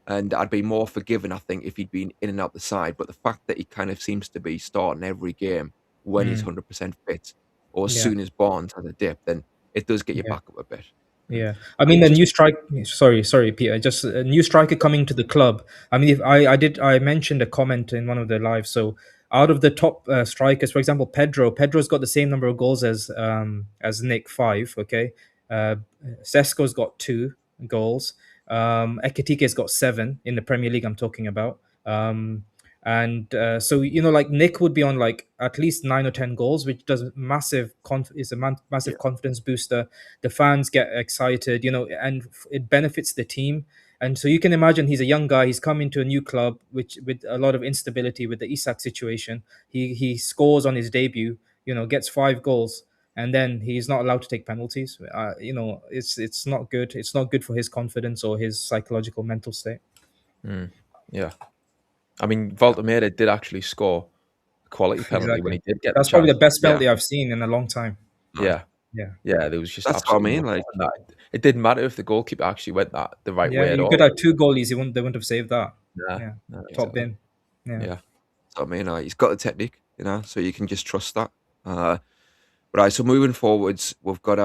And I'd be more forgiving, I think, if he'd been in and out the side. But the fact that he kind of seems to be starting every game when he's mm, 100% fit, or as yeah, soon as Barnes has a dip, then it does get you yeah. back up a bit. And Yeah, I I mean the just, new strike. Sorry, Peter. Just a new striker coming to the club. I mean, if I mentioned a comment in one of the lives. So out of the top strikers, for example, Pedro's got the same number of goals as Nick, 5. Okay, uh, Sesko's got 2 goals. Ekitike's got 7 in the Premier League. I'm talking about. And so like Nick would be on like at least 9 or 10 goals, which does is a yeah, massive confidence booster. The fans get excited, and it benefits the team. And so you can imagine he's a young guy. He's come into a new club, which with a lot of instability with the Isak situation. He scores on his debut, gets 5 goals, and then he's not allowed to take penalties. It's not good. It's not good for his confidence or his psychological mental state. Yeah. I mean, Voltemera did actually score a quality penalty when Exactly. he did get the That's probably chance. the best yeah, penalty I've seen in a long time. aye. Yeah. Yeah. Yeah, there was just That's what I absolutely mean. no Like, stopping that. It didn't matter if the goalkeeper actually went that the right Yeah, way at you could all. have 2 goalies. They wouldn't have saved that. Nah, Yeah. nah, Top exactly. bin. Yeah. Yeah. that's what I mean. He's got the technique, so you can just trust that. Right. So moving forwards, we've got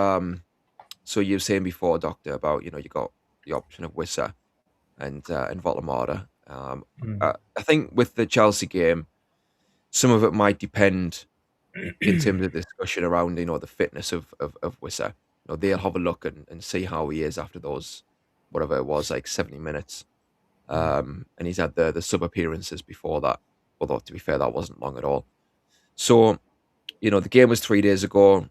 So you were saying before, Doctor, about you got the option of Wissa and Votamata. Mm. I think with the Chelsea game, some of it might depend in terms of the discussion around the fitness of Wissa. They'll have a look and see how he is after those whatever it was, like 70 minutes. And he's had the sub appearances before that. Although to be fair, that wasn't long at all. So the game was 3 days ago.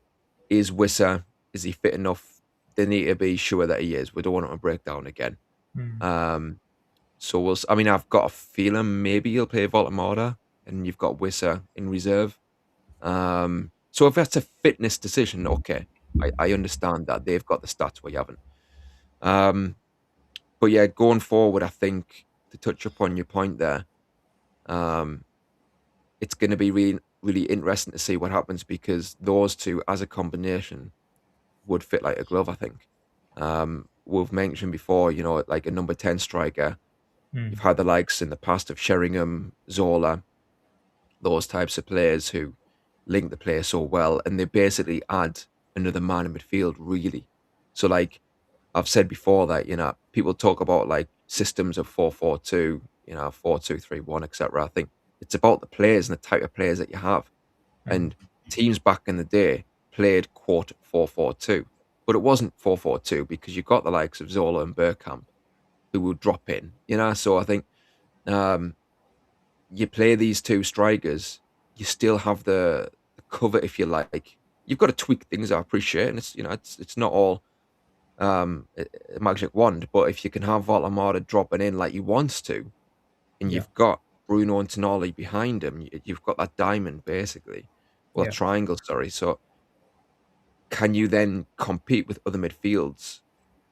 Is Wissa, is he fit enough? They need to be sure that he is. We don't want him to break down again. Mm. Um, so I mean, I've got a feeling maybe he'll play Voltamata, and you've got Wissa in reserve. So if that's a fitness decision, okay, I understand that they've got the stats where you haven't. But yeah, going forward, I think to touch upon your point there, um, it's going to be really, really interesting to see what happens because those two, as a combination, would fit like a glove. I think. We've mentioned before, like a number 10 striker. Mm. You've had the likes in the past of Sheringham, Zola, those types of players who link the play so well, and they basically add another man in midfield, really. So, like I've said before, that people talk about like systems of 4-4-2, 4-2-3-1, etc. I think it's about the players and the type of players that you have. Mm. And teams back in the day played quote 4-4-2, but it wasn't 4-4-2 because you got the likes of Zola and Bergkamp who would drop in. So I think um, you play these two strikers, you still have the cover, if you like, you've got to tweak things. I appreciate, and it's not all a magic wand. But if you can have Voldemort dropping in like he wants to, and Yeah. you've got Bruno and Tonali behind him, you've got that diamond basically, or Yeah. triangle. Sorry. So can you then compete with other midfields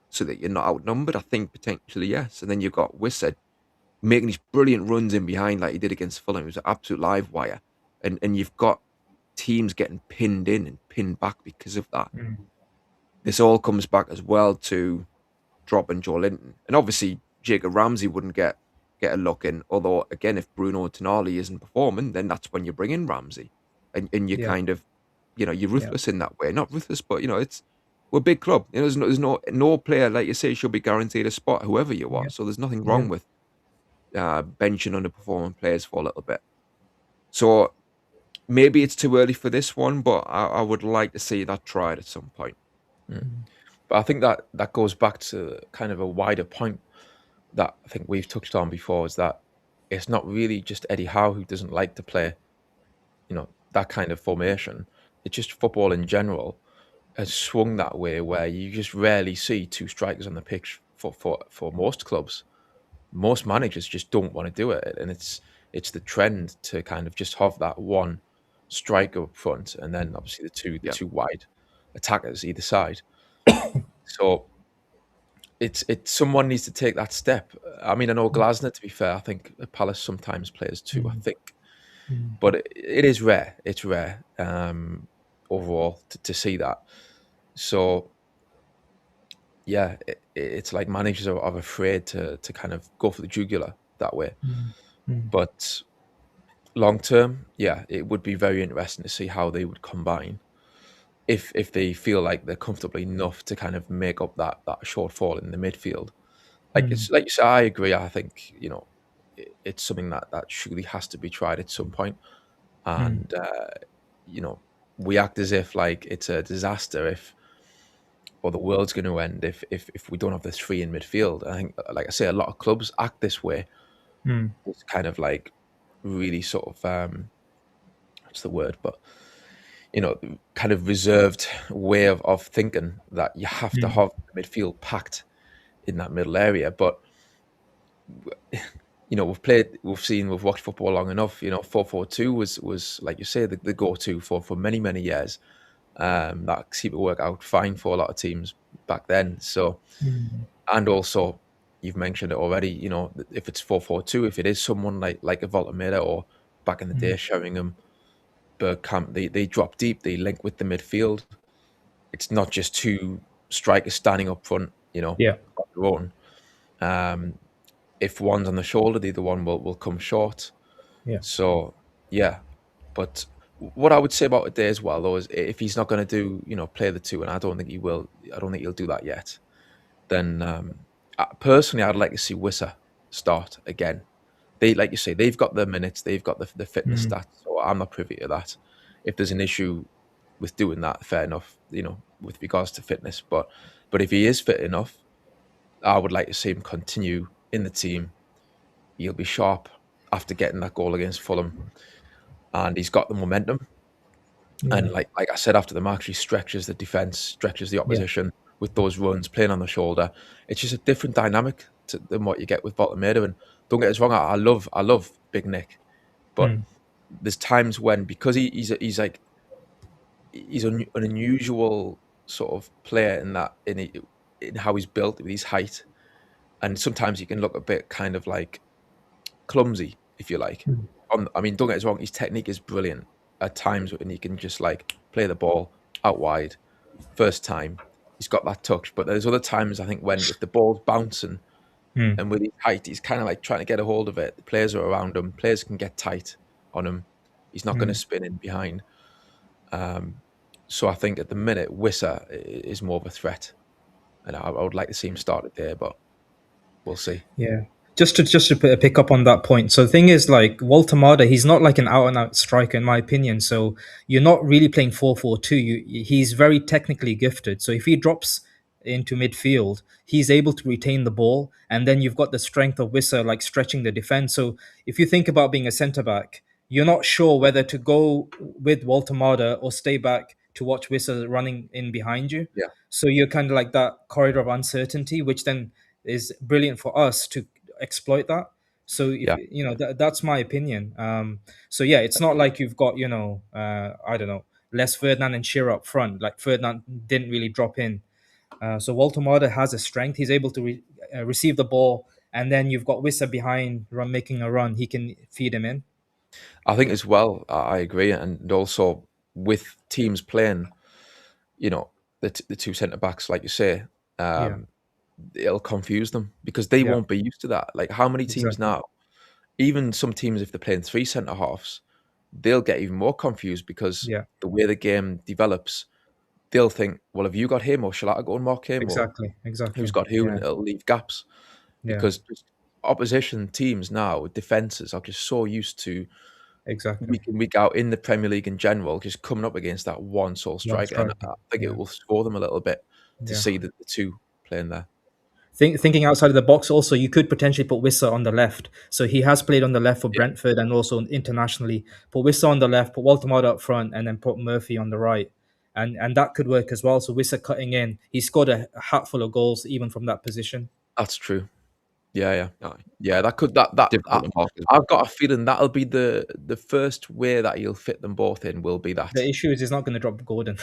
so that you're not outnumbered? I think potentially yes. And then you've got Wissed making these brilliant runs in behind like he did against Fulham. It was an absolute live wire. And you've got teams getting pinned in and pinned back because of that. Mm. This all comes back as well to dropping Joe Linton. And obviously Jacob Ramsey wouldn't get a look in. Although again, if Bruno Tonali isn't performing, then that's when you bring in Ramsey. And you Yeah. kind of, you're ruthless in that way. Not ruthless, but we're a big club. There's no player, like you say, should be guaranteed a spot, whoever you are. Yeah. So there's nothing Yeah. wrong with benching underperforming players for a little bit. So maybe it's too early for this one, but I would like to see that tried at some point. But I think that goes back to kind of a wider point that I think we've touched on before, is that it's not really just Eddie Howe who doesn't like to play, that kind of formation. It's just football in general has swung that way, where you just rarely see two strikers on the pitch for most clubs. Most managers just don't want to do it, and it's the trend to kind of just have that one striker up front, and then obviously the Yeah. two wide attackers either side. So it's someone needs to take that step. I mean, I know Glasner, to be fair, I think Palace sometimes plays too, I think. But it is rare. It's rare overall to see that. So yeah, it's like managers are afraid to kind of go for the jugular that way. But long term, yeah, it would be very interesting to see how they would combine if they feel like they're comfortable enough to kind of make up that shortfall in the midfield. It's like you said, I agree. I think it's something that surely has to be tried at some point. And we act as if like it's a disaster or the world's going to end if we don't have the three in midfield. I think, like I say, a lot of clubs act this way. It's kind of like really sort of what's the word, but kind of reserved way of thinking that you have to have the midfield packed in that middle area. But we've watched football long enough. 4-4-2 was like you say the go-to for many years. That seemed to work out fine for a lot of teams back then. So, and also you've mentioned it already. If it's 4-4-2, if it is someone like a Voltameda or back in the day Sheringham, Bergkamp, they drop deep, they link with the midfield. It's not just two strikers standing up front, on their own. If one's on the shoulder, the other one will come short. Yeah. So yeah, but what I would say about today as well, though, is if he's not going to do, play the two, and I don't think he will. I don't think he'll do that yet. Then personally, I'd like to see Wissa start again. They, like you say, they've got the minutes, they've got the fitness stats. So I'm not privy to that. If there's an issue with doing that, fair enough. With regards to fitness, but if he is fit enough, I would like to see him continue in the team. He'll be sharp after getting that goal against Fulham, and he's got the momentum. And like I said, after the match, he stretches the defense, stretches the opposition with those runs, playing on the shoulder. It's just a different dynamic than what you get with Voltameda. And don't get us wrong, I love Big Nick, but there's times when, because he's an unusual sort of player in how he's built with his height, and sometimes he can look a bit kind of like clumsy, if you like. I mean, don't get us wrong, his technique is brilliant at times, when he can just like play the ball out wide first time. He's got that touch, but there's other times I think when if the ball's bouncing and with his height, he's kind of like trying to get a hold of it. The players are around him. Players can get tight on him. He's not going to spin in behind. So I think at the minute, Wissa is more of a threat, and I would like to see him start it there, but we'll see. Yeah. Just to pick up on that point. So the thing is, like, Voltamada, he's not like an out-and-out striker, in my opinion. So you're not really playing 4-4-2. He's very technically gifted. So if he drops into midfield, he's able to retain the ball. And then you've got the strength of Wissa, like, stretching the defense. So if you think about being a centre-back, you're not sure whether to go with Voltamada or stay back to watch Wissa running in behind you. Yeah. So you're kind of like that corridor of uncertainty, which then is brilliant for us to exploit that. So if Yeah. you know that's my opinion. So yeah, it's not like you've got I don't know, Les Ferdinand and Shearer up front. Like Ferdinand didn't really drop in. So Walter Marder has a strength. He's able to receive the ball, and then you've got Wissa behind, making a run. He can feed him in. I think as well, I agree. And also with teams playing, the two centre backs, like you say, Yeah, it'll confuse them because they yeah, won't be used to that. Like how many teams exactly. now, even some teams, if they're playing three centre halves, they'll get even more confused because Yeah, the way the game develops, they'll think, well, have you got him or shall I go and mark him or who's exactly. got who? And Yeah, it'll leave gaps yeah, because just opposition teams now, defenses are just so used to exactly. week in, week out in the Premier League in general, just coming up against that one sole One striker. And striker. I think Yeah, it will score them a little bit to yeah. see the two playing there. Thinking outside of the box, also you could potentially put Wissa on the left. So he has played on the left for Yeah, Brentford and also internationally. Put Wissa on the left, put Walter Marder up front, and then put Murphy on the right, and that could work as well. So Wissa cutting in, he scored a hatful of goals even from that position. that's true. Yeah. No, Yeah, that could that that difficult to mark as I've got a feeling that'll be the first way that he'll fit them both in will be The that. issue is he's not going to drop Gordon.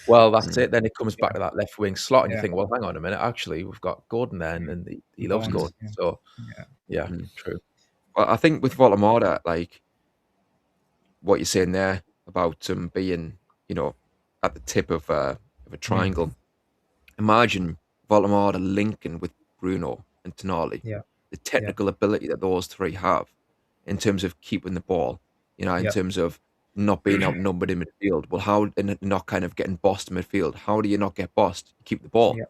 Well, that's well. it. Then it comes back Yeah, to that left wing slot, and you yeah, think, well, hang on a minute. Actually, we've got Gordon there, and he loves Barnes. Gordon. So Yeah, yeah, Mm. true. Well, I think with Volamada, like what you're saying there about being, you know, at the tip of a yeah, triangle. Imagine Volamada linking with Bruno and Tonali. yeah, The yeah, technical ability that those three have in terms of keeping the ball, in yeah, terms of not being outnumbered in midfield. Well, how and not kind of getting bossed in midfield? How do you not get bossed? You keep the ball. yeah.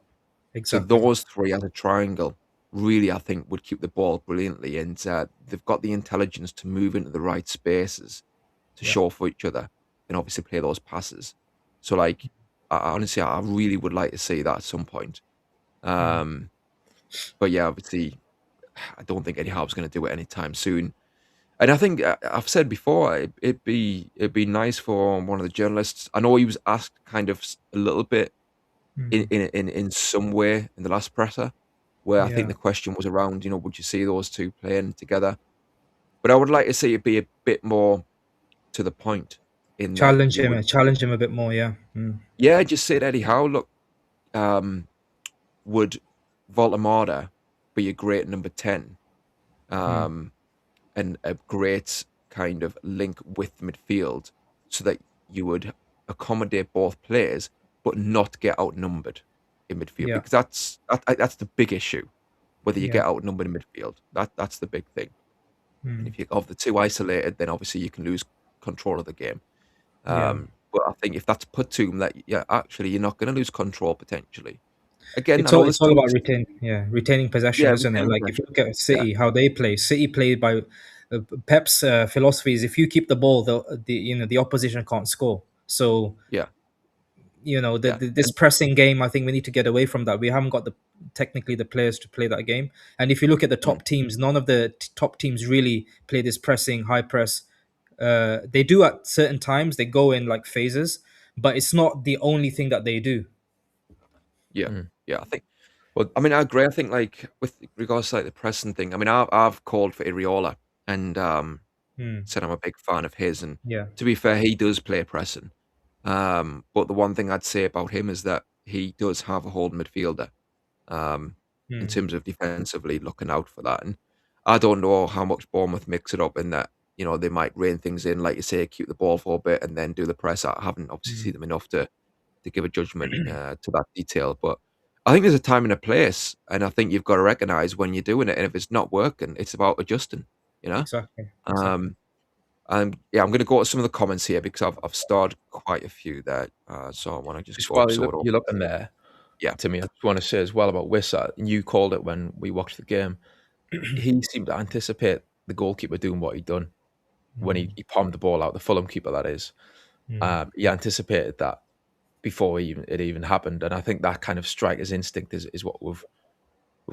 So Exactly. those three as a triangle really, I think, would keep the ball brilliantly, and they've got the intelligence to move into the right spaces to Yeah. show for each other, and obviously play those passes. So, like, honestly, I really would like to see that at some point. Mm. Um, but yeah, obviously, I don't think Eddie Howe's going to do it anytime soon. And I think I've said before, it'd be nice for one of the journalists. I know he was asked kind of a little bit Mm. in some way in the last presser, where I think Yeah. the question was around, would you see those two playing together? But I would like to see it be a bit more to the point in that you would, Challenge him a bit more. Yeah. Mm. yeah, just say to Eddie Howe, look, um, would Voltamada be a great number 10, Mm. um, and a great kind of link with midfield so that you would accommodate both players but not get outnumbered in midfield? Yeah. Because that's the big issue, whether you Yeah. get outnumbered in midfield. That's the big thing. And Mm. if you of the two isolated, then obviously you can lose control of the game. Yeah. But I think if that's put to them, that yeah, actually you're not going to lose control potentially. Again, I know It's there's all two. about retaining possession, Yeah, isn't it? retaining Like if you possession. look at Yeah, City, how they play. City play by Pep's philosophy is if you keep the ball, the opposition can't score. So yeah, yeah, this pressing game, I think we need to get away from that. We haven't got technically the players to play that game. And if you look at the mm, top teams, none of the top teams really play this pressing high press. They do at certain times. They go in like phases, but it's not the only thing that they do. yeah, Mm. yeah. I think. Well, I mean, I agree. I think like with regards to like the pressing thing. I mean, I've called for Iriola and Hmm. said I'm a big fan of his. And Yeah. to be fair, he does play pressing. But the one thing I'd say about him is that he does have a holding midfielder. Um, in Hmm. terms of defensively looking out for that. And I don't know how much Bournemouth mix it up in that, they might rein things in, like you say, keep the ball for a bit and then do the press. I haven't obviously Hmm. seen them enough to give a judgment to that detail. But I think there's a time and a place, and I think you've got to recognize when you're doing it. And if it's not working, it's about adjusting, you know? Exactly. Exactly. Um, and yeah, I'm going to go to some of the comments here because I've starred quite a few there. So I want to just just go while sort of, you're looking there, yeah. to me, I just want to say as well about Wissa, and you called it when we watched the game. He seemed to anticipate the goalkeeper doing what he'd done when Hmm. he palmed the ball out, the Fulham keeper, that is. Hmm. He anticipated that before it even happened. And I think that kind of striker's instinct is what we've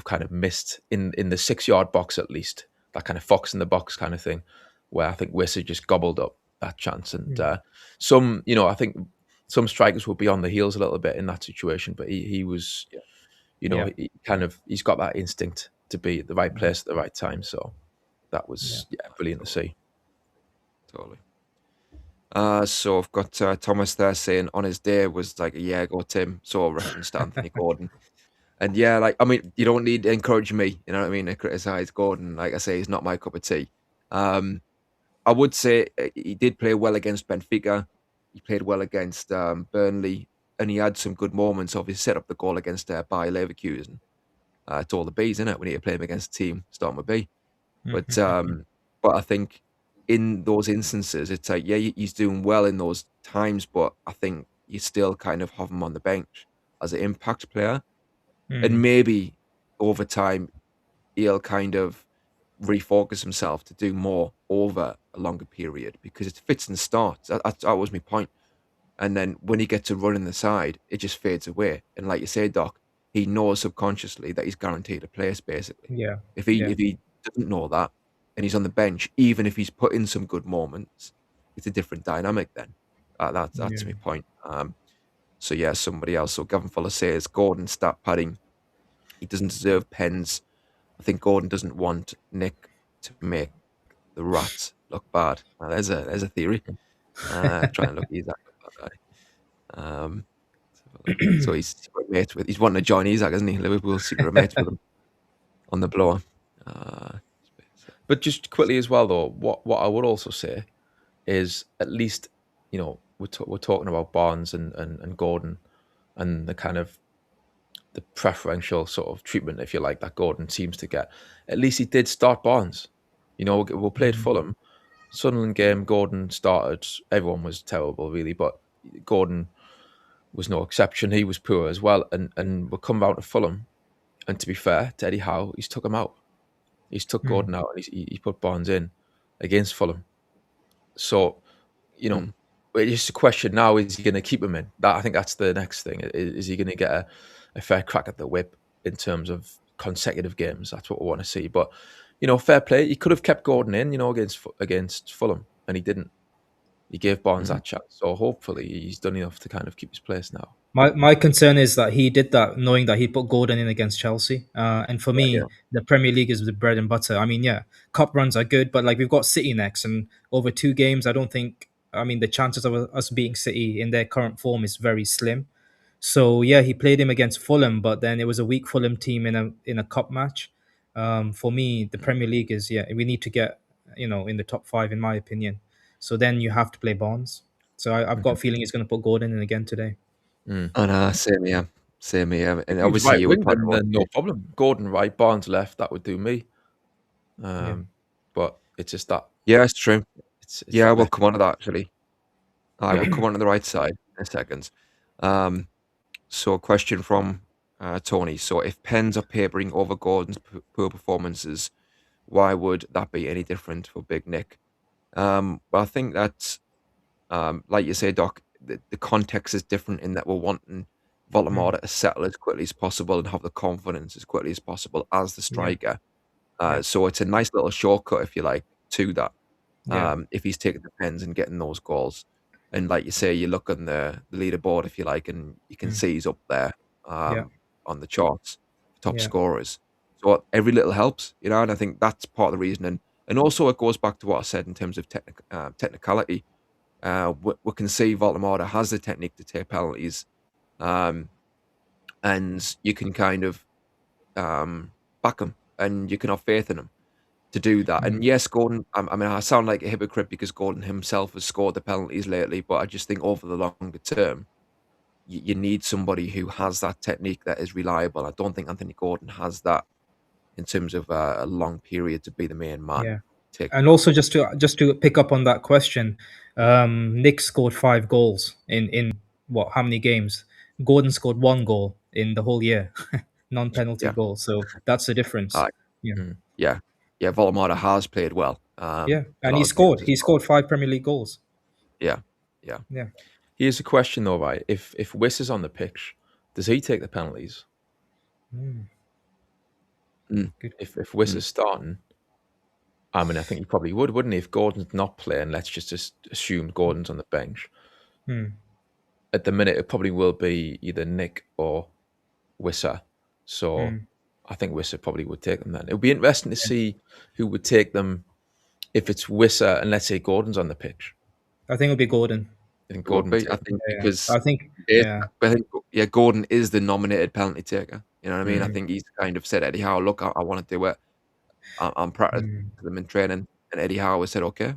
kind of missed in the 6 yard box, at least, that kind of fox in the box kind of thing, where I think Wissa just gobbled up that chance. And Hmm. I think some strikers will be on the heels a little bit in that situation, but he was, you know, Yeah. he's got that instinct to be at the right place at the right time. So that was brilliant to see. Totally. So I've got Thomas there saying on his day was like a year ago, Tim. So I referenced Anthony Gordon. And yeah, like I mean, you don't need to encourage me, you know what I mean, to criticize Gordon. Like I say, he's not my cup of tea. I would say he did play well against Benfica. He played well against Burnley, and he had some good moments. Obviously, set up the goal against Bayer Leverkusen. It's all the B's, isn't it? We need to play him against a team starting with B. But I think in those instances, it's like he's doing well in those times, but I think you still kind of have him on the bench as an impact player, and maybe over time he'll kind of refocus himself to do more over a longer period because it fits and starts. That was my point. And then when he gets a run in the side, it just fades away. And like you say, Doc, he knows subconsciously that he's guaranteed a place. Basically, Yeah. if he doesn't know that and he's on the bench, even if he's put in some good moments, it's a different dynamic. Then that's my point. So yeah, somebody else. So Gavin Fuller says Gordon stat padding. He doesn't deserve pens. I think Gordon doesn't want Nick to make the Rats look bad. Now, there's a theory. Trying to look Isaac up that guy. So he's secret mates with. He's wanting to join Isaac, isn't he? Liverpool secret mates with him on the blower. But just quickly as well, though, what I would also say is at least, you know, we're talking about Barnes and Gordon and the kind of the preferential sort of treatment, if you like, that Gordon seems to get. At least he did start Barnes. You know, we played Fulham. Sunderland game, Gordon started. Everyone was terrible, really, but Gordon was no exception. He was poor as well. And we'll come out to Fulham. And to be fair to Eddie Howe, he's took him out. He's took Gordon out and he put Barnes in against Fulham. So, you know, it's just a question now, is he going to keep him in? I think that's the next thing. Is he going to get a fair crack at the whip in terms of consecutive games? That's what we want to see. But, you know, fair play. He could have kept Gordon in, you know, against Fulham, and he didn't. He gave Barnes that chance. So hopefully he's done enough to kind of keep his place now. My concern is that he did that knowing that he put Gordon in against Chelsea. And for me, the Premier League is the bread and butter. I mean, yeah, cup runs are good, but like we've got City next, and over 2 games, I don't think. I mean, the chances of us beating City in their current form is very slim. So yeah, he played him against Fulham, but then it was a weak Fulham team in a cup match. For me, the Premier League is we need to get in the top 5 in my opinion. So then you have to play Barnes. So I've got a feeling he's going to put Gordon in again today. And same here. And He was obviously right you wing, would probably then no problem. Gordon right, Barnes left, that would do me. But it's just that. Yeah, it's true. It's Yeah, that we'll come on to that actually. I will come on to the right side in a second. So a question from Tony. So if pens are papering over Gordon's poor performances, why would that be any different for Big Nick? Well, I think that's like you say, Doc. The context is different in that we're wanting Voldemort to settle as quickly as possible and have the confidence as quickly as possible as the striker. So it's a nice little shortcut, if you like, to that. If he's taking the pens and getting those goals. And like you say, you look on the leaderboard, if you like, and you can see he's up there on the charts, top scorers. So every little helps, you know, and I think that's part of the reason. And also it goes back to what I said in terms of technicality. We can see Voldemort has the technique to take penalties, and you can kind of back him, and you can have faith in him to do that. And yes, Gordon, I mean, I sound like a hypocrite because Gordon himself has scored the penalties lately, but I just think over the longer term, you need somebody who has that technique that is reliable. I don't think Anthony Gordon has that in terms of a long period to be the main man. Yeah. And also just to pick up on that question, Nick scored 5 goals in what, how many games? Gordon scored 1 goal in the whole year, non-penalty goal. So that's the difference. Yeah, Voldemort has played well. And he scored 5 Premier League goals. Yeah. Here's a question though, right? If Wiss is on the pitch, does he take the penalties? If Wiss is starting, I mean, I think he probably would, wouldn't he? If Gordon's not playing, let's just assume Gordon's on the bench. at the minute, it probably will be either Nick or Wissa. So I think Wissa probably would take them then. It would be interesting to see who would take them if it's Wissa and let's say Gordon's on the pitch. I think it'll be Gordon. I think It would Gordon would be, take I them. think, Yeah, because I think. it, Yeah, I think, yeah, Gordon is the nominated penalty taker. You know what I mean? I mm, think he's kind of said, Eddie Howe, look, I want to do it. I'm proud of mm. them in training, and Eddie Howe has said, okay,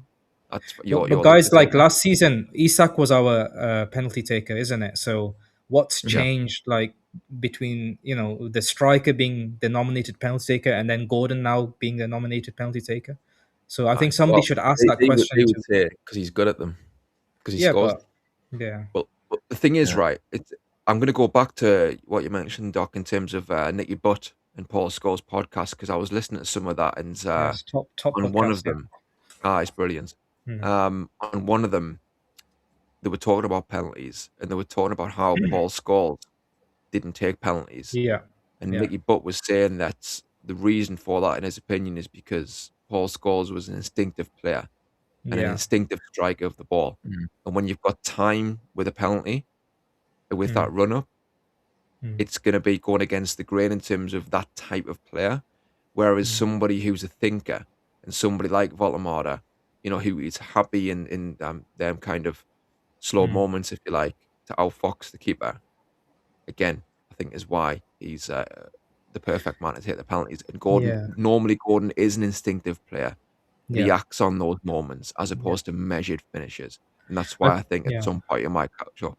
that's But you're allowed to guys, take like that. last season, Isak was our penalty taker, isn't it? So what's Yeah. changed, like between the striker being the nominated penalty taker and then Gordon now being the nominated penalty taker? So I think somebody Well, should ask that they would question to. say because he's good at them because he Yeah, scores. but yeah, But the thing is, Yeah. right, I'm going to go back to what you mentioned, Doc, in terms of Nicky Butt and Paul Scholes' podcast, because I was listening to some of that, and yes, top on one of podcast. Yeah. them, it's brilliant. Mm. On one of them, they were talking about penalties, and they were talking about how Paul Scholes didn't take penalties. Yeah, And yeah, Nicky Butt was saying that the reason for that, in his opinion, is because Paul Scholes was an instinctive player and an yeah, instinctive striker of the ball. Mm. And when you've got time with a penalty, with Mm. that run up, Mm. it's going to be going against the grain in terms of that type of player. Whereas somebody who's a thinker and somebody like Voldemort, who is happy in them kind of slow moments, if you like, to outfox the keeper, again, I think is why he's the perfect man to take the penalties. And yeah, Gordon is an instinctive player that he yeah. acts on those moments as opposed to measured finishes. And that's I, why I think at yeah. some point you might catch up.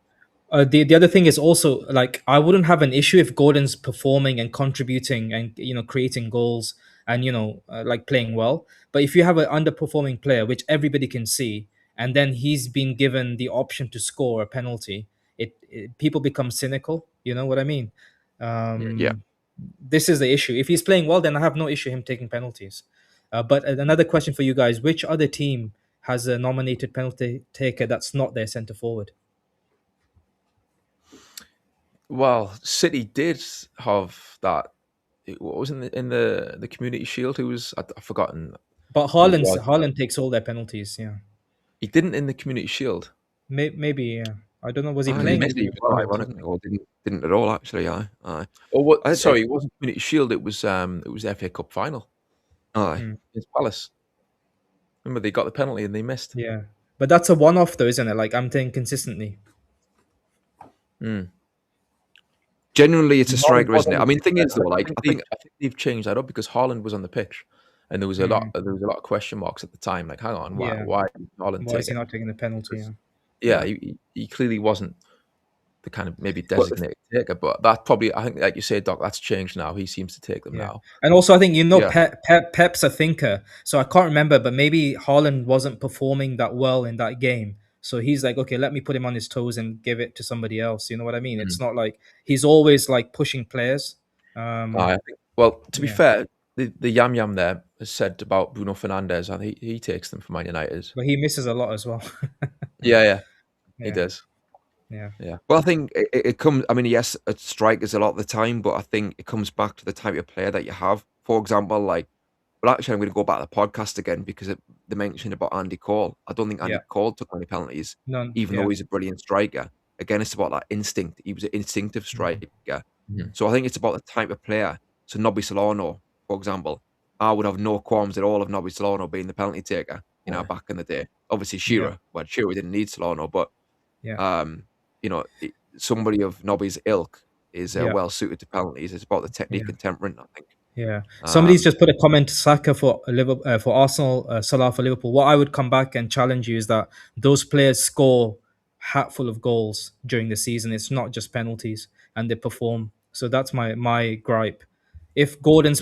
The other thing is also, like, I wouldn't have an issue if Gordon's performing and contributing and creating goals and like playing well. But if you have an underperforming player, which everybody can see, and then he's been given the option to score a penalty, people become cynical. You know what I mean? Yeah. This is the issue. If he's playing well, then I have no issue him taking penalties. But another question for you guys: which other team has a nominated penalty taker that's not their centre forward? Well, City did have that. What was in the Community Shield? Who was I've forgotten But who it was. Haaland takes all their penalties. Yeah, He didn't in the Community Shield. maybe. Yeah, I don't know. Was he He playing? missed it as well, ironically, or didn't at all, actually. Aye. Or what? I- Sorry, it wasn't Community Shield. It was FA Cup final Aye. Mm, against Palace. Remember they got the penalty and they missed. yeah, but that's a one-off, though, isn't it? Like I'm saying consistently. Genuinely, it's a Haaland striker, was isn't it? on I the mean, pitch. thing is though, I like think I think they've changed that up because Haaland was on the pitch, and there was a lot of question marks at the time. Like, hang on, Yeah. why did Haaland Why is take he it? not taking the penalty? Yeah. Yeah, he clearly wasn't the kind of maybe Well, designated taker, but that probably I think like you say, Doc, that's changed now. He seems to take them Yeah, now. and also I think Yeah. Pep's a thinker, so I can't remember, but maybe Haaland wasn't performing that well in that game, so he's like, okay, let me put him on his toes and give it to somebody else. You know what I mean? It's not like he's always like pushing players. I think. Well, to be Yeah. fair, the Yam Yam there has said about Bruno Fernandes, and he takes them for Man United. But he misses a lot as well. Yeah, he Yeah. does. Yeah. Yeah. Well, I think it comes. I mean, yes, it's strikers a lot of the time, but I think it comes back to the type of player that you have. For example, like, well, actually, I'm going to go back to the podcast again because they mentioned about Andy Cole. I don't think Andy Yeah. Cole took any penalties, None. even Yeah. though he's a brilliant striker. Again, it's about that instinct. He was an instinctive striker. Mhm. So I think it's about the type of player. So Nobby Solano, for example, I would have no qualms at all of Nobby Solano being the penalty taker. Back in the day. Obviously, Shearer. Well, Shearer didn't need Solano, but Yeah. somebody of Nobby's ilk is Yeah. well suited to penalties. It's about the technique Yeah. and temperament, I think. Yeah. Somebody's just put a comment: Saka for Liverpool, for Arsenal, Salah for Liverpool. What I would come back and challenge you is that those players score hatful of goals during the season. It's not just penalties, and they perform. So that's my gripe. If Gordon's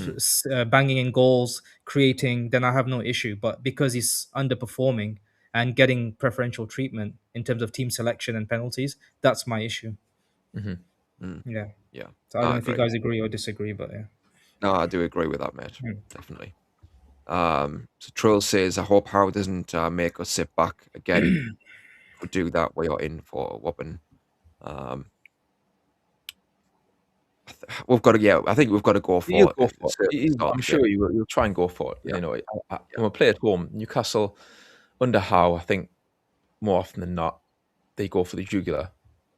banging in goals, creating, then I have no issue. But because he's underperforming and getting preferential treatment in terms of team selection and penalties, that's my issue. Mhm. Yeah. Yeah, So I don't I know if you agree. guys agree or disagree, but yeah. No, I do agree with that, mate. Mm. Definitely. So Troll says, I hope Howe doesn't make us sit back again. If we do that, we are in for a whopping. We've got to, yeah, I think we've got to go for He'll it. go for it. I'm sure he will. He'll try and go for it. Yeah. You know, when we play at home, Newcastle under Howe, I think more often than not they go for the jugular.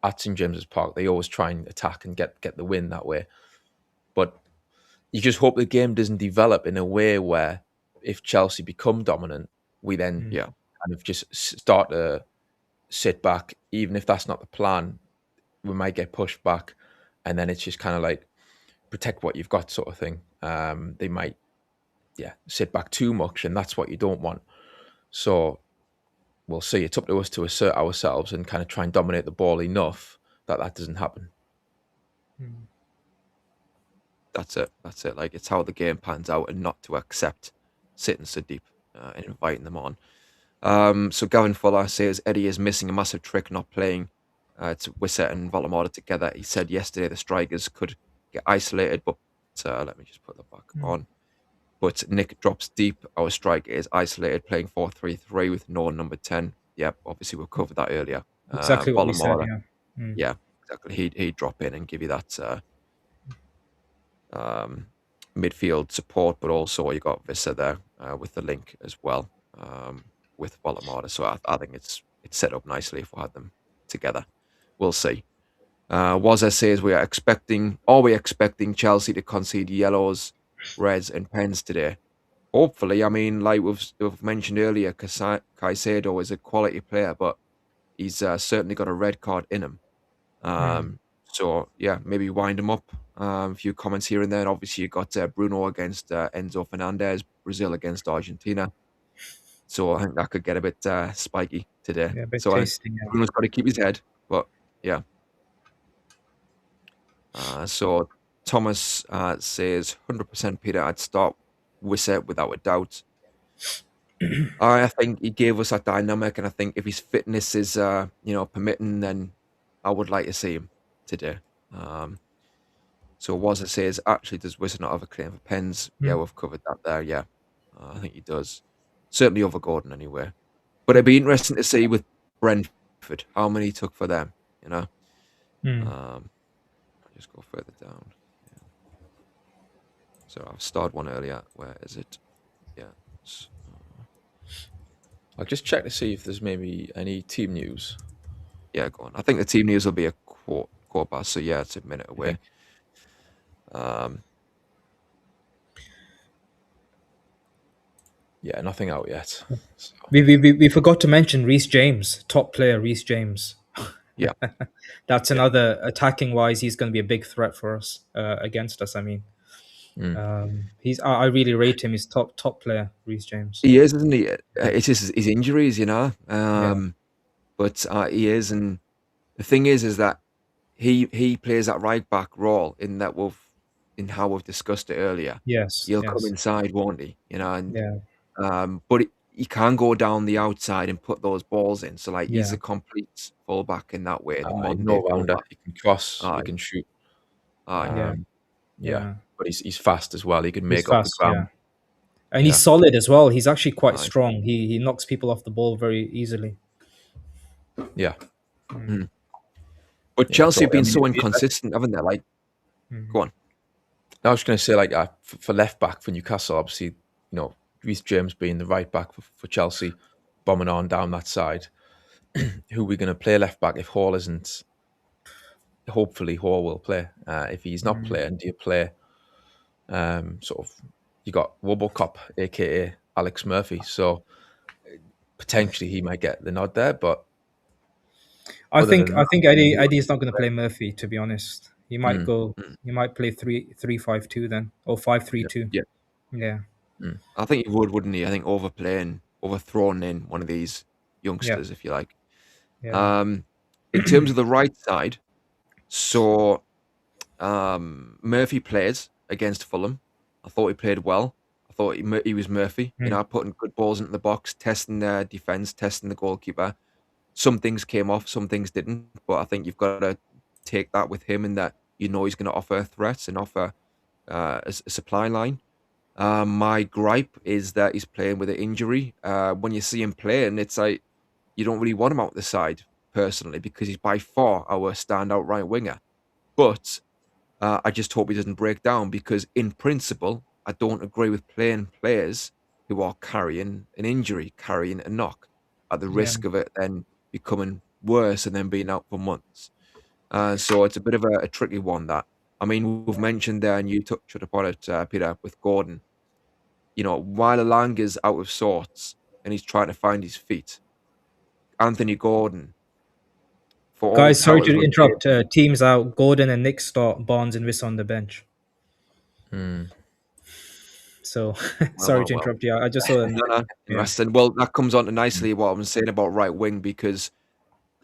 at St James's Park, they always try and attack and get the win that way. But you just hope the game doesn't develop in a way where if Chelsea become dominant, we then Yeah. kind of just start to sit back. Even if that's not the plan, we might get pushed back, and then it's just kind of like protect what you've got sort of thing. They might, sit back too much, and that's what you don't want. So we'll see. It's up to us to assert ourselves and kind of try and dominate the ball enough that doesn't happen. That's it. Like, it's how the game pans out, and not to accept sitting so deep and inviting them on. So Gavin Fuller says Eddie is missing a massive trick not playing to Wissett and Volamada together. He said yesterday the strikers could get isolated, but let me just put that back on. But Nick drops deep. Our striker is isolated, playing 4-3-3 with no number 10. Yep, obviously we've covered that earlier. Exactly what we said. Volamada, Yeah. yeah, exactly. He'd drop in and give you that midfield support, but also you got Vissa there with the link as well with Volamada. So I think it's set up nicely if we had them together. We'll see. Wazza says are we expecting Chelsea to concede yellows, reds, and pens today? Hopefully. I mean, like we've mentioned earlier, Caicedo is a quality player, but he's certainly got a red card in him. So yeah, maybe wind him up. A few comments here and there. And obviously, you got Bruno against Enzo Fernandez, Brazil against Argentina. So I think that could get a bit spiky today. Yeah, a bit So tasty. Yeah. Bruno's got to keep his head, but yeah. So Thomas says 100% Peter. I'd start Wissett without a doubt. I think he gave us that dynamic, and I think if his fitness is permitting, then I would like to see him today. So Wazza says, actually, does Wissett not have a claim for pens? Yeah, we've covered that there. Yeah, I think he does. Certainly over Gordon anyway. But it'd be interesting to see with Brentford how many he took for them. I'll just go further down. Yeah. So I've started one earlier. Where is it? Yeah. I'll just check to see if there's maybe any team news. Yeah, go on. I think the team news will be a quarter past, so yeah, it's a minute away. Yeah, nothing out yet. So. We forgot to mention Reece James, top player Reece James. Yeah. That's another attacking wise. He's going to be a big threat for us against us. I mean, I really rate him. He's top player Reece James. He is, isn't he? It's just his injuries, But he is, and the thing is that he plays that right back role in how we've discussed it earlier. Yes, He'll come inside, won't he? But he can go down the outside and put those balls in. So he's a complete fullback in that way. No rounder. He can cross. He can shoot. Yeah. But he's fast as well. He can make up the ground. And he's solid as well. He's actually quite strong. He knocks people off the ball very easily. Yeah. But Chelsea have been so inconsistent, haven't they? Go on. I was going to say, for left back for Newcastle, obviously, Reece James being the right back for Chelsea, bombing on down that side. Who are we going to play left back if Hall isn't? Hopefully, Hall will play. If he's not playing, do you play? You got Wobblecop, aka Alex Murphy. So potentially he might get the nod there, but I think Eddie's not going to play Murphy. To be honest, he might go. He might play 3-5-2 then, or 5-3-2. Yeah. I think he would, wouldn't he? I think overthrown in one of these youngsters, if you like. Yeah. In terms of the right side, so Murphy plays against Fulham. I thought he played well. I thought he was Murphy, putting good balls into the box, testing their defense, testing the goalkeeper. Some things came off, some things didn't. But I think you've got to take that with him, in that he's going to offer threats and offer a supply line. My gripe is that he's playing with an injury. When you see him playing, it's like you don't really want him out the side personally, because he's by far our standout right winger. But I just hope he doesn't break down, because in principle, I don't agree with playing players who are carrying an injury, carrying a knock, at the risk of it then becoming worse and then being out for months. So it's a bit of a tricky one. That I mean, we've mentioned there, and you touched upon it, Peter, with Gordon. While Alang is out of sorts and he's trying to find his feet, Anthony Gordon, for all the Guys, sorry touts to we've gave, interrupt. Teams out. Gordon and Nick start. Barnes and Wiss on the bench. So well, sorry well, to well. interrupt you. I just saw. No, Yeah. interesting. Well, that comes on to nicely what I was saying about right wing, because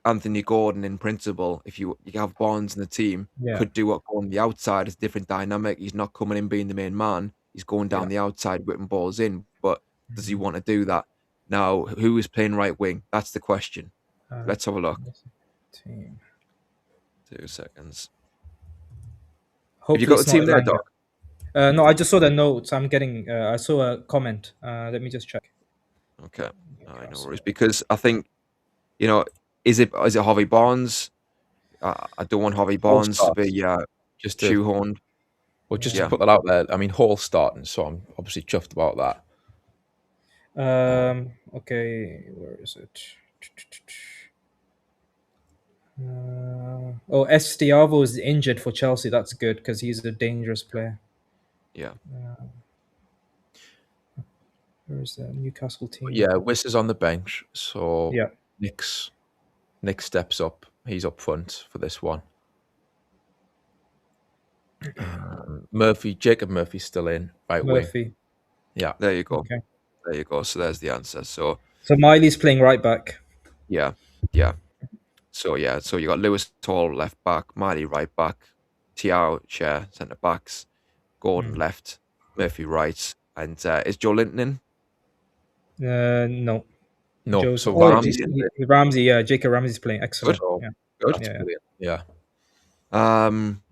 Anthony Gordon, in principle, if you have Barnes in the team, Yeah. could do what on the outside. It's a different dynamic. He's not coming in being the main man. He's going down Yeah. the outside, whipping balls in. But does he want to do that? Now, who is playing right wing? That's the question. Let's have a look. Team. 2 seconds. Have Hopefully you got it's a team not there, Elanga. Doc? No, I just saw the notes. I'm getting. I saw a comment. Let me just check. Okay. All right, no worries. Because I think, is it Harvey Barnes? I don't want Harvey Hall Barnes to starts. be Just to shoehorned. just Yeah. to put that out there. I mean, Hall's starting, so I'm obviously chuffed about that. Okay, where is it? Estiavo is injured for Chelsea. That's good because he's a dangerous player. Yeah. Where is the Newcastle team? Yeah, Wiss is on the bench, so Yeah. Nick steps up. He's up front for this one. Jacob Murphy's still in right wing. Murphy. Yeah, There you go. Okay. There you go. So there's the answer. So So Miley's playing right back. yeah. So you got Lewis Tall left back, Miley right back, Tiao chair centre backs, Gordon left, Murphy right, and is Joe Linton in? No. no, Joe's, so Ramsey. Ramsey. Yeah, Jacob Ramsey's playing excellent. Good. Yeah. Good. that's Yeah. brilliant. Yeah,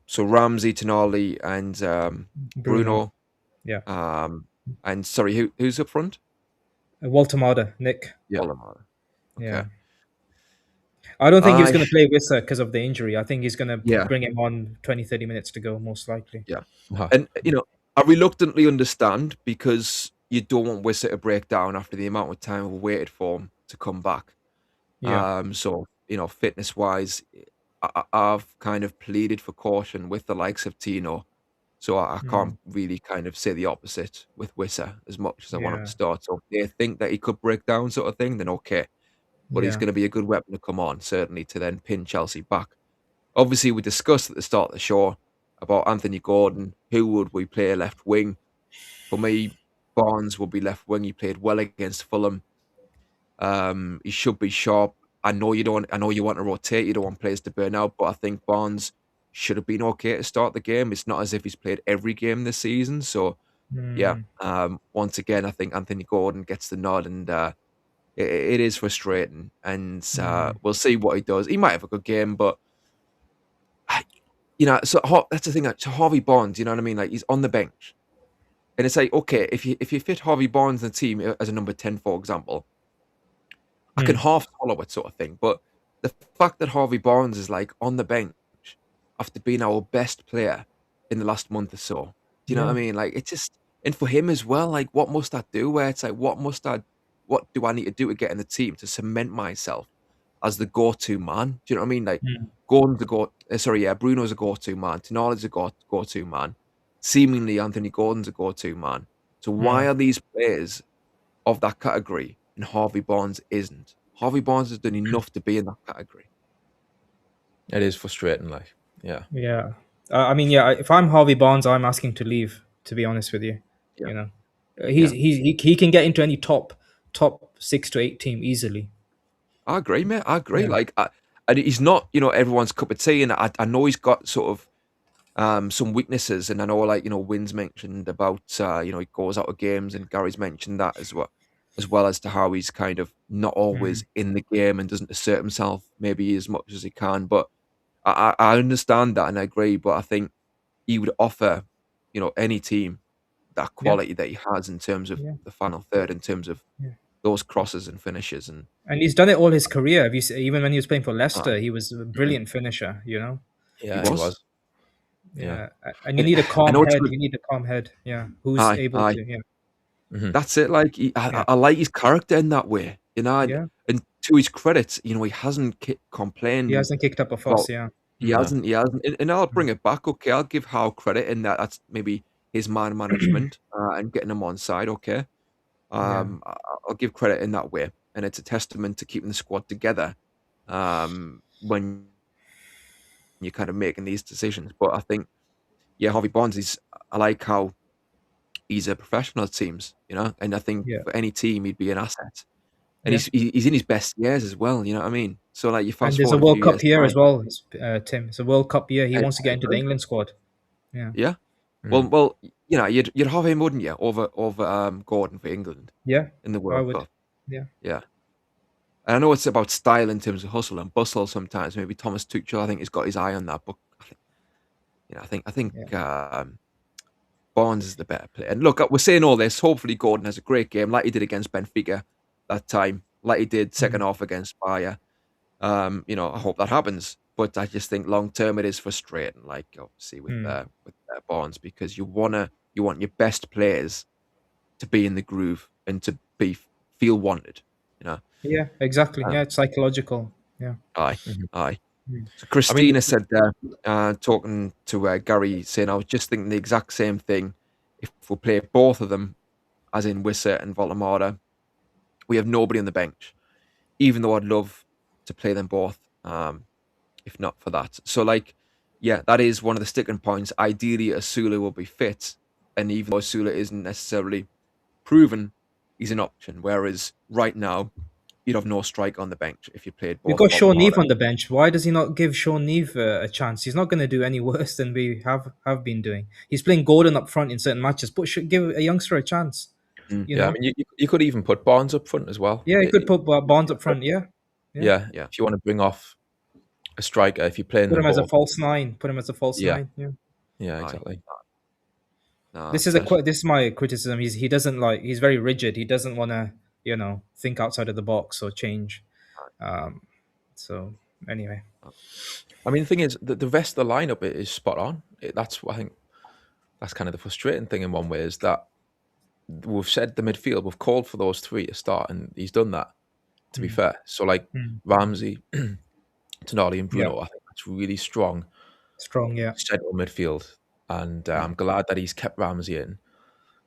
So Ramsey, Tonali, and Bruno. Yeah. And sorry, who's up front? Walter Marder, Nick. Yeah. Volamar. Okay. Yeah. I don't think he was going to play Wissa because of the injury. I think he's going to Yeah. bring him on 20, 30 minutes to go, most likely. Yeah. Uh-huh. And I reluctantly understand, because you don't want Wissa to break down after the amount of time we waited for him to come back. Yeah. So fitness wise, I've kind of pleaded for caution with the likes of Tino. So I can't really kind of say the opposite with Wissa as much as I want him Yeah. to start. So if they think that he could break down, sort of thing, then okay. But he's Yeah. going to be a good weapon to come on, certainly, to then pin Chelsea back. Obviously, we discussed at the start of the show about Anthony Gordon. Who would we play left wing? For me, Barnes would be left wing. He played well against Fulham. He should be sharp. I know you want to rotate. You don't want players to burn out, but I think Barnes should have been okay to start the game. It's not as if he's played every game this season. So yeah, once again, I think Anthony Gordon gets the nod, and it is frustrating. And we'll see what he does. He might have a good game, but so that's the thing. So Harvey Barnes, you know what I mean? Like, he's on the bench, and it's like, okay, if you fit Harvey Barnes in the team as a number 10, for example, I can half follow it, sort of thing. But the fact that Harvey Barnes is like on the bench after being our best player in the last month or so, do you know what I mean? Like, it's just, and for him as well, like, what must I do? Where it's like, what do I need to do to get in the team to cement myself as the go-to man? Do you know what I mean? Like, Bruno's a go-to man. Tonali's a go-to man. Seemingly, Anthony Gordon's a go-to man. So why are these players of that category and Harvey Barnes isn't? Harvey Barnes has done enough to be in that category. It is frustrating, like, yeah. Yeah. I mean, yeah, if I'm Harvey Barnes, I'm asking to leave, to be honest with you. Yeah. You know, he can get into any top 6 to 8 team easily. I agree, mate. I agree. Yeah. Like, and he's not, everyone's cup of tea, and I know he's got sort of some weaknesses, and I know, like, Wynn's mentioned about he goes out of games, and Gary's mentioned that as well as to how he's kind of not always in the game and doesn't assert himself maybe as much as he can. But I understand that, and I agree. But I think he would offer, any team that quality that he has in terms of the final third, in terms of those crosses and finishes, and he's done it all his career. Have you seen, even when he was playing for Leicester, he was a brilliant finisher. You know. Yeah, He he was. was. Yeah. And you need a calm know it's head. good. You need a calm head. Yeah. Who's Aye, able aye. to? Yeah. That's it. Like, I like his character in that way, and Yeah. to his credit, he hasn't complained. He hasn't kicked up a fuss. Yeah. He hasn't, and I'll bring it back. Okay, I'll give Howe credit in that. That's maybe his man management and getting him on side. Okay, Yeah. I'll give credit in that way, and it's a testament to keeping the squad together when you're kind of making these decisions. But I think, yeah, Harvey Barnes is. I like how he's a professional. It seems, and I think Yeah. for any team he'd be an asset. And Yeah. he's in his best years as well. You know what I mean? So like you And fast there's a forward a few World Cup years year time. as well, Tim. It's a World Cup year. He I, wants to I get into the agree. England squad. Yeah. Yeah. Mm. Well, you'd have him, wouldn't you, over Gordon for England Yeah. in the I World would. Cup? Yeah. Yeah. And I know it's about style in terms of hustle and bustle sometimes. Maybe Thomas Tuchel, I think, has got his eye on that. But I think Yeah. Barnes is the better player. And look, we're saying all this. Hopefully, Gordon has a great game, like he did against Benfica that time, like he did second Mm. half against Bayer. I hope that happens. But I just think long term it is frustrating, like obviously with Mm. Barnes, because you want your best players to be in the groove and to feel wanted. You know. Yeah. Exactly. Uh, Yeah. It's psychological. Yeah. aye, Mhm. aye. Mm. So I mean, Christina said there, talking to Gary, saying I was just thinking the exact same thing. If we play both of them, as in Wissa and Voltamata, we have nobody on the bench. Even though I'd love to play them both, if not for that. So, like, yeah, that is one of the sticking points. Ideally, Asula will be fit, and even though Asula isn't necessarily proven, he's an option. Whereas right now, you'd have no strike on the bench if you played We've both got Sean Neve Voltamata. on the bench. Why does he not give Sean Neve a chance? He's not going to do any worse than we have been doing. He's playing Gordon up front in certain matches, but should give a youngster a chance. Mm, You yeah, I know? mean, you could even put Barnes up front as well. Yeah, he could put Barnes up But front. Yeah. Yeah. yeah, yeah, if you want to bring off a striker, if you're playing Put them him as a both, false nine. Put him as a false yeah, nine. Yeah. yeah, aye, exactly. no, This that's is it. this is my criticism. He doesn't like. He's very rigid. He doesn't want to think outside of the box or change. Um. So anyway. I mean, the thing is that the rest of the lineup is spot on. That's what I think. That's kind of the frustrating thing in one way is that we've said the midfield, we've called for those three to start, and he's done that. To be Mm. fair, so like Mm. Ramsey, Tonali, and Yeah. Bruno, I think that's really strong Strong. Yeah. central midfield, and I'm Mm, glad that he's kept Ramsey in.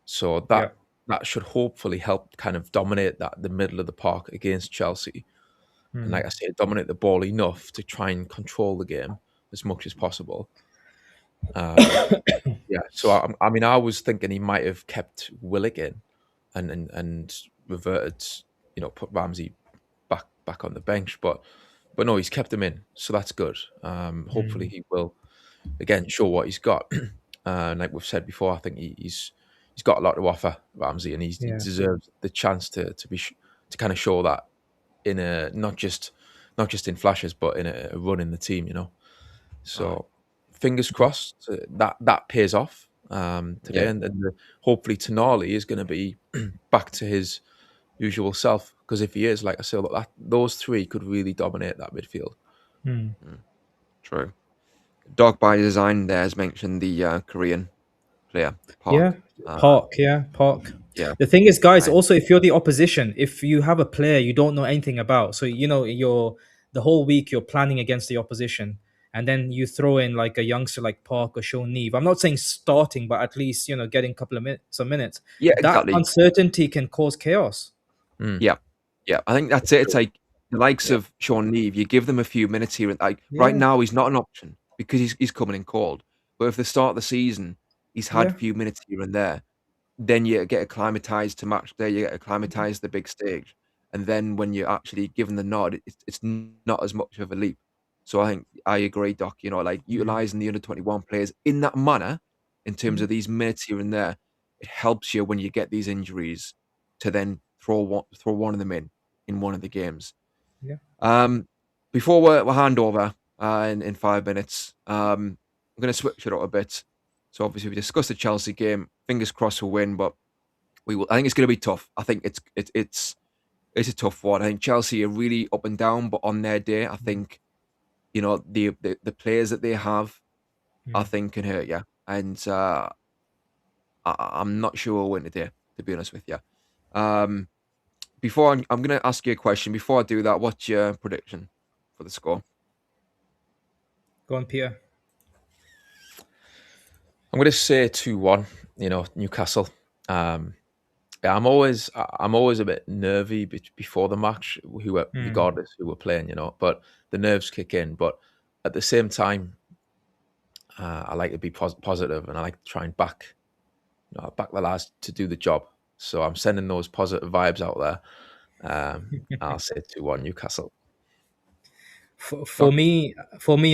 So Yeah. that should hopefully help kind of dominate the middle of the park against Chelsea, and Mm. like I say, dominate the ball enough to try and control the game as much as possible. Yeah, so I mean, I was thinking he might have kept Willock in and reverted, put Ramsey back on the bench, but no, he's kept him in, so that's good. Hopefully, Mm. he will again show what he's got. Like we've said before, I think he's got a lot to offer, Ramsey, and he Yeah. deserves the chance to to kind of show that in a not just in flashes, but in a run in the team. aye, So fingers crossed that pays off today, yeah, and then hopefully Tonali is going to be back to his usual self. Because if he is, like I said, those three could really dominate that midfield. Mm. mm, true. Dog by Design there has mentioned the Korean player Yeah, Park. Park. Yeah, Park. Yeah, The thing is, guys, I, also if you're the opposition, if you have a player you don't know anything about, so you're the whole week you're planning against the opposition, and then you throw in like a youngster like Park or Sean Neve. I'm not saying starting, but at least getting a couple of minutes. yeah, That exactly. uncertainty can cause chaos. Mm, Yeah, yeah. I think that's it. It's true. like the likes Yeah, of Sean Neve. You give them a few minutes here, and like right Yeah, now he's not an option because he's coming in cold. But if the start of the season he's had a yeah, few minutes here and there, then you get acclimatized to match day. You get acclimatized to the big stage, and then when you're actually given the nod, it's not as much of a leap. So I think I agree, Doc. Like mm, utilizing the under 21 players in that manner, in terms mm, of these minutes here and there, it helps you when you get these injuries to then throw one of them in one of the games. yeah, Um, before we hand over in 5 minutes, I'm going to switch it up a bit. So obviously we discussed the Chelsea game. Fingers crossed we'll win, but we will. I think it's going to be tough. I think it's a tough one. I think Chelsea are really up and down, but on their day, I think the players that they have, I mm. think can hurt you. And I'm not sure we'll win today, to be honest with you. Um, before I'm going to ask you a question. Before I do that, what's your prediction for the score? Go on, Peter. I'm going to say 2-1. Newcastle. Yeah, I'm always a bit nervy before the match, regardless who we're playing. But the nerves kick in. But at the same time, I like to be positive, and I like to try and back the lads to do the job. So I'm sending those positive vibes out there. I'll say 2-1 Newcastle. For me,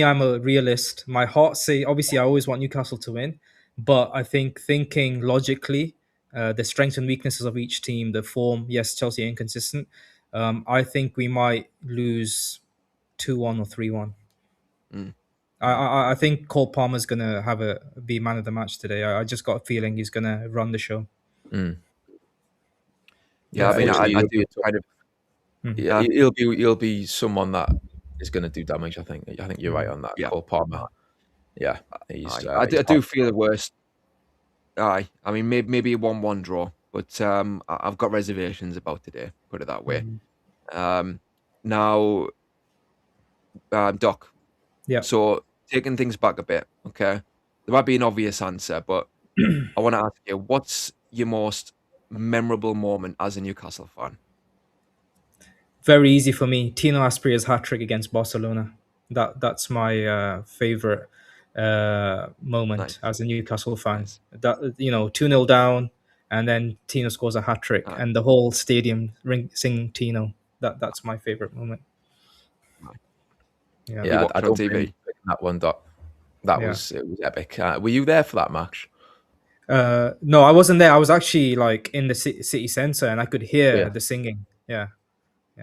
I'm a realist. My heart say obviously I always want Newcastle to win, but I think thinking logically, the strengths and weaknesses of each team, the form. Yes, Chelsea are inconsistent. I think we might lose 2-1 or 3-1. Mm. I think Cole Palmer's gonna be man of the match today. I just got a feeling he's gonna run the show. Mm. Yeah, I mean, I Unfortunately, do kind of. Yeah, he'll be someone that is going to do damage. I think you're right on that. Yeah. Cole Palmer. Yeah, he's. I do feel the worst. Aye, I mean, maybe a 1-1 draw, but I've got reservations about today. Put it that way. Now, Doc. Yeah. So taking things back a bit, okay. There might be an obvious answer, but I want to ask you, what's your most memorable moment as a Newcastle fan? Very easy for me. Tino Aspria's hat trick against Barcelona. That's my favorite moment Nice. as a Newcastle fan. Nice. That 2-0 down, and then Tino scores a hat trick, Aye. and the whole stadium singing Tino. That's my favorite moment. Aye. Yeah. Yeah, watched I on don't TV. think that one. Doc. It was epic. Were you there for that match? No, I wasn't there. I was actually like in the city centre, and I could hear the singing. Yeah.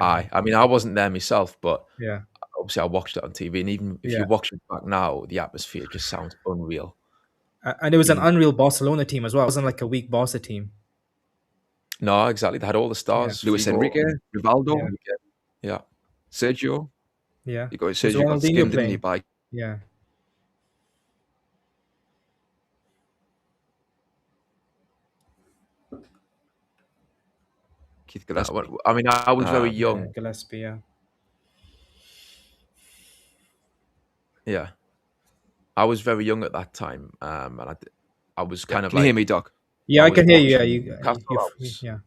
I mean, I wasn't there myself, but Yeah. obviously I watched it on TV, and even if you watch it back now, the atmosphere just sounds unreal. And it was an unreal Barcelona team as well. It wasn't like a weak Barca team. No, exactly. They had all the stars. Luis Figo, Enrique, Rivaldo, Yeah. Sergio. Yeah. You got Was Sergio got Ronaldinho skimmed, didn't he? playing? By Yeah. Keith Gillespie. I mean, I was very young. Yeah, Gillespie, yeah. Yeah. I was very young at that time, and I was kind of Can you like. hear me, Doc? Yeah, I was can hear you. Yeah, watching you, Newcastle. yeah,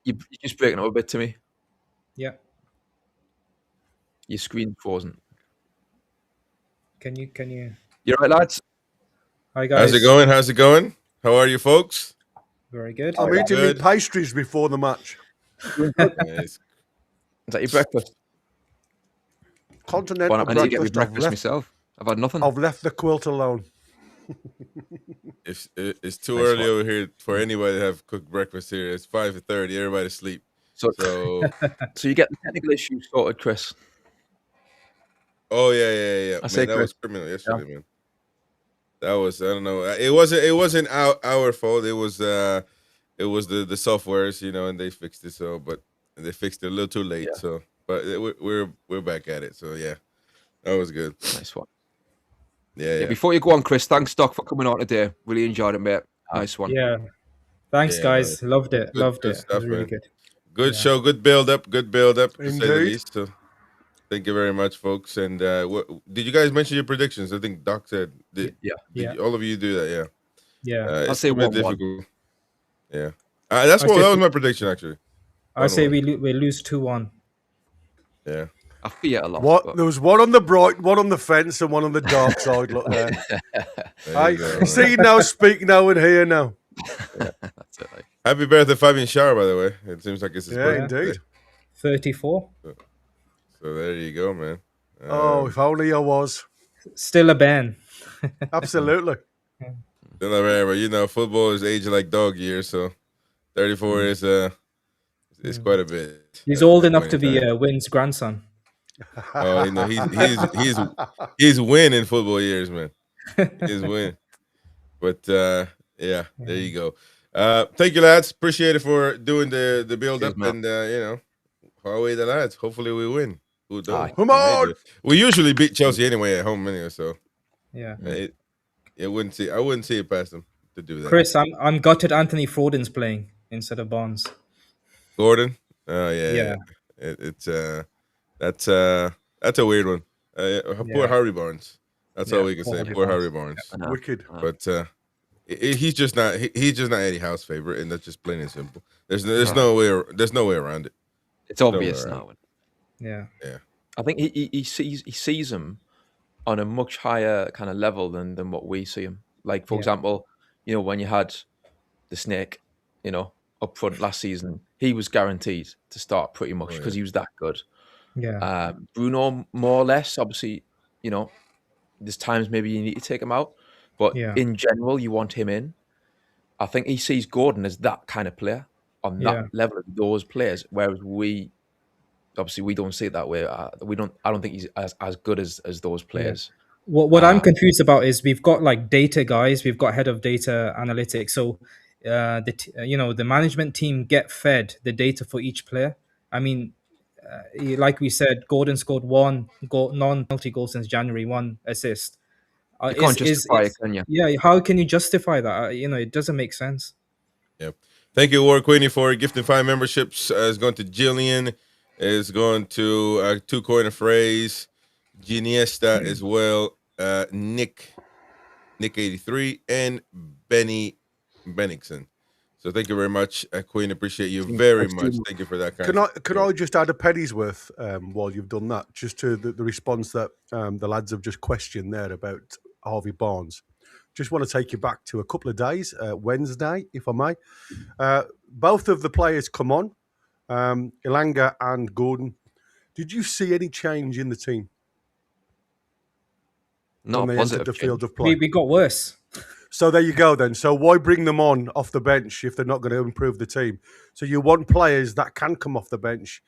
You're just breaking up a bit to me. yeah. Your screen frozen. Can you? You right, lads? Hi guys. How's it going? How are you, folks? Very good. I'm eating my Good. pastries before the match. Nice. Is that your breakfast? Continental I need to get me breakfast. breakfast myself. I've had nothing. I've left the quilt alone. It's too Nice early one. over here for anybody to have cooked breakfast here. It's 5:30. Everybody's asleep. So, So, so you get the technical issues sorted, Chris. oh yeah. I Man, say that Chris. was criminal yesterday, man. That was, I don't know. It wasn't our fault. It was the softwares, and they fixed it. So, but they fixed it a little too late. Yeah. So, but we're back at it. So yeah, that was good. Nice one. Yeah. Before you go on, Chris, thanks, Doc, for coming on today. Really enjoyed it, mate. Nice one. Yeah. Thanks, Yeah, guys. Loved it. good- Loved good it. stuff, it was really man. good. Good show, good build up, to say the Indeed. least. So, thank you very much, folks. And did you guys mention your predictions? I think Doc said. Did Yeah. all of you do that? Yeah. Yeah. I'll It's say a bit 1-1. difficult. Yeah. That was my prediction actually. I say 1-1. we lose 2-1. Yeah. I fear a lot. What? but- There was one on the bright, one on the fence, and one on the dark side. Look there. There you go, man. See now, speak now, and hear now. That's it, like. Happy birthday, Fabian Schär, by the way. It seems like it's his Yeah, birthday. indeed. 34. So there you go, man. Oh, if only I was. Still a ban. Absolutely. Still not rare, but football is aging like dog years, so 34 is quite a bit. He's at old this enough point to in be time. Wynn's grandson. He's win in football years, man. He's win. But yeah, there you go. Thank you, lads. Appreciate it for doing the build up, Cheers, and away the lads. Hopefully we win. Who knows? Aye. Come on! We usually beat Chelsea anyway at home anyway, so Yeah. I wouldn't see it past them to do that. Chris, I'm gutted Anthony Foden's playing instead of Barnes. Gordon. Oh yeah. Yeah. It's that's a weird one. Poor Yeah. Harry Barnes. That's all Yeah. we can Poor say. Harvey Poor Barnes. Harry Barnes. I know. Wicked. I know. But he's just not. He's just not Eddie Howe's favorite, and that's just plain and simple. There's Right. no way. There's no way around it. It's obvious now. Yeah. Yeah. I think he sees him on a much higher kind of level than what we see him. Like, for Yeah. example, when you had the Snake, up front last season, he was guaranteed to start pretty much because he was that good. Yeah. Bruno, more or less, obviously, there's times maybe you need to take him out, but Yeah. in general, you want him in. I think he sees Gordon as that kind of player on Yeah. that level of those players, whereas we don't see it that way. I don't think he's as good as those players. What I'm confused about is we've got like data guys, we've got head of data analytics. So the management team get fed the data for each player. I mean, like we said, Gordon scored one goal, non-penalty goal since January, one assist. You can't justify it, can you? Yeah, how can you justify that? It doesn't make sense. Yep. Thank you, Warwick Queenie, for gifting 5 memberships. It's going to Jillian. It's going to Two Coin a Phrase, Giniesta as well, Nick 83, and Benny Bennington. So thank you very much, Queen. Appreciate you very much. Thank you for that. Can I just add a penny's worth while you've done that, just to the response that the lads have just questioned there about Harvey Barnes. Just want to take you back to a couple of days, Wednesday, if I may. Both of the players come on, Ilanga and Gordon. Did you see any change in the team Not when a they entered positive the change. field of play? We got worse. So there you go then. So why bring them on off the bench if they're not going to improve the team? So you want players that can come off the bench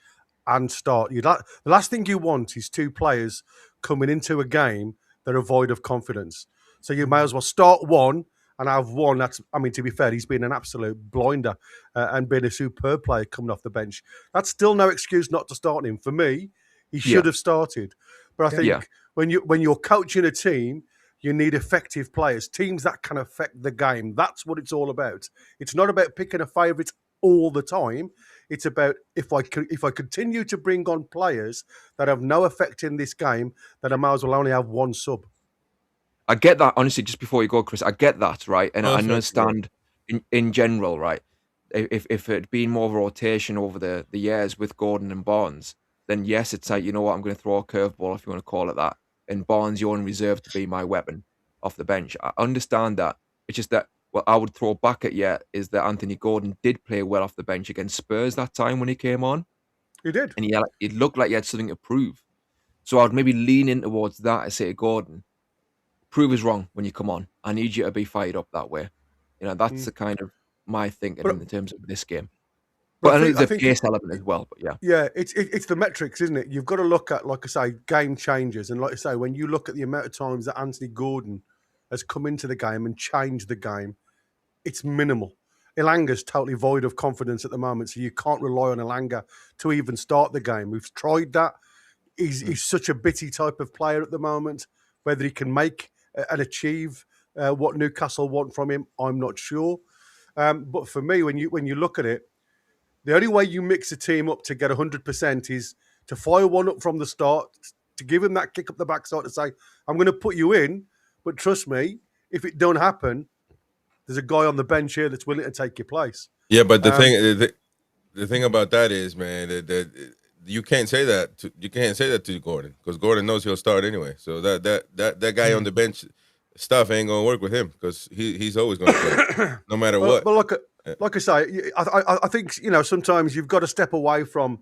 and start. The last thing you want is 2 players coming into a game that are void of confidence. So you may as well start one and have one. To be fair, he's been an absolute blinder and been a superb player coming off the bench. That's still no excuse not to start him. For me, he should have started. But I think when you're coaching a team, you need effective players, teams that can affect the game. That's what it's all about. It's not about picking a favourite all the time. It's about if I continue to bring on players that have no effect in this game, then I might as well only have one sub. I get that, honestly, just before you go, Chris, I get that, right? And I understand in general, right? If it had been more of a rotation over the years with Gordon and Barnes, then yes, it's like, you know what, I'm going to throw a curveball, if you want to call it that. And Barnes, you're on reserve to be my weapon off the bench. I understand that. It's just that what I would throw back at you is that Anthony Gordon did play well off the bench against Spurs that time when he came on. He did. And it looked like he had something to prove. So I would maybe lean in towards that and say to Gordon, prove us wrong when you come on. I need you to be fired up that way. That's the kind of my thinking in terms of this game. But I know there's a pace element as well, but yeah. Yeah, it's the metrics, isn't it? You've got to look at, like I say, game changers. And like I say, when you look at the amount of times that Anthony Gordon has come into the game and changed the game, it's minimal. Ilanga's totally void of confidence at the moment, so you can't rely on Ilanga to even start the game. We've tried that. He's such a bitty type of player at the moment. Whether he can make and achieve what Newcastle want from him, I'm not sure. But for me, when you look at it, the only way you mix a team up to get 100% is to fire one up from the start, to give him that kick up the backside to say, I'm going to put you in, but trust me, if it don't happen, there's a guy on the bench here that's willing to take your place. Yeah, but the thing about that is, man, that you can't say that. You can't say that to Gordon because Gordon knows he'll start anyway. So that guy on the bench stuff ain't gonna work with him because he's always gonna play no matter what. But like I say, I think sometimes you've got to step away from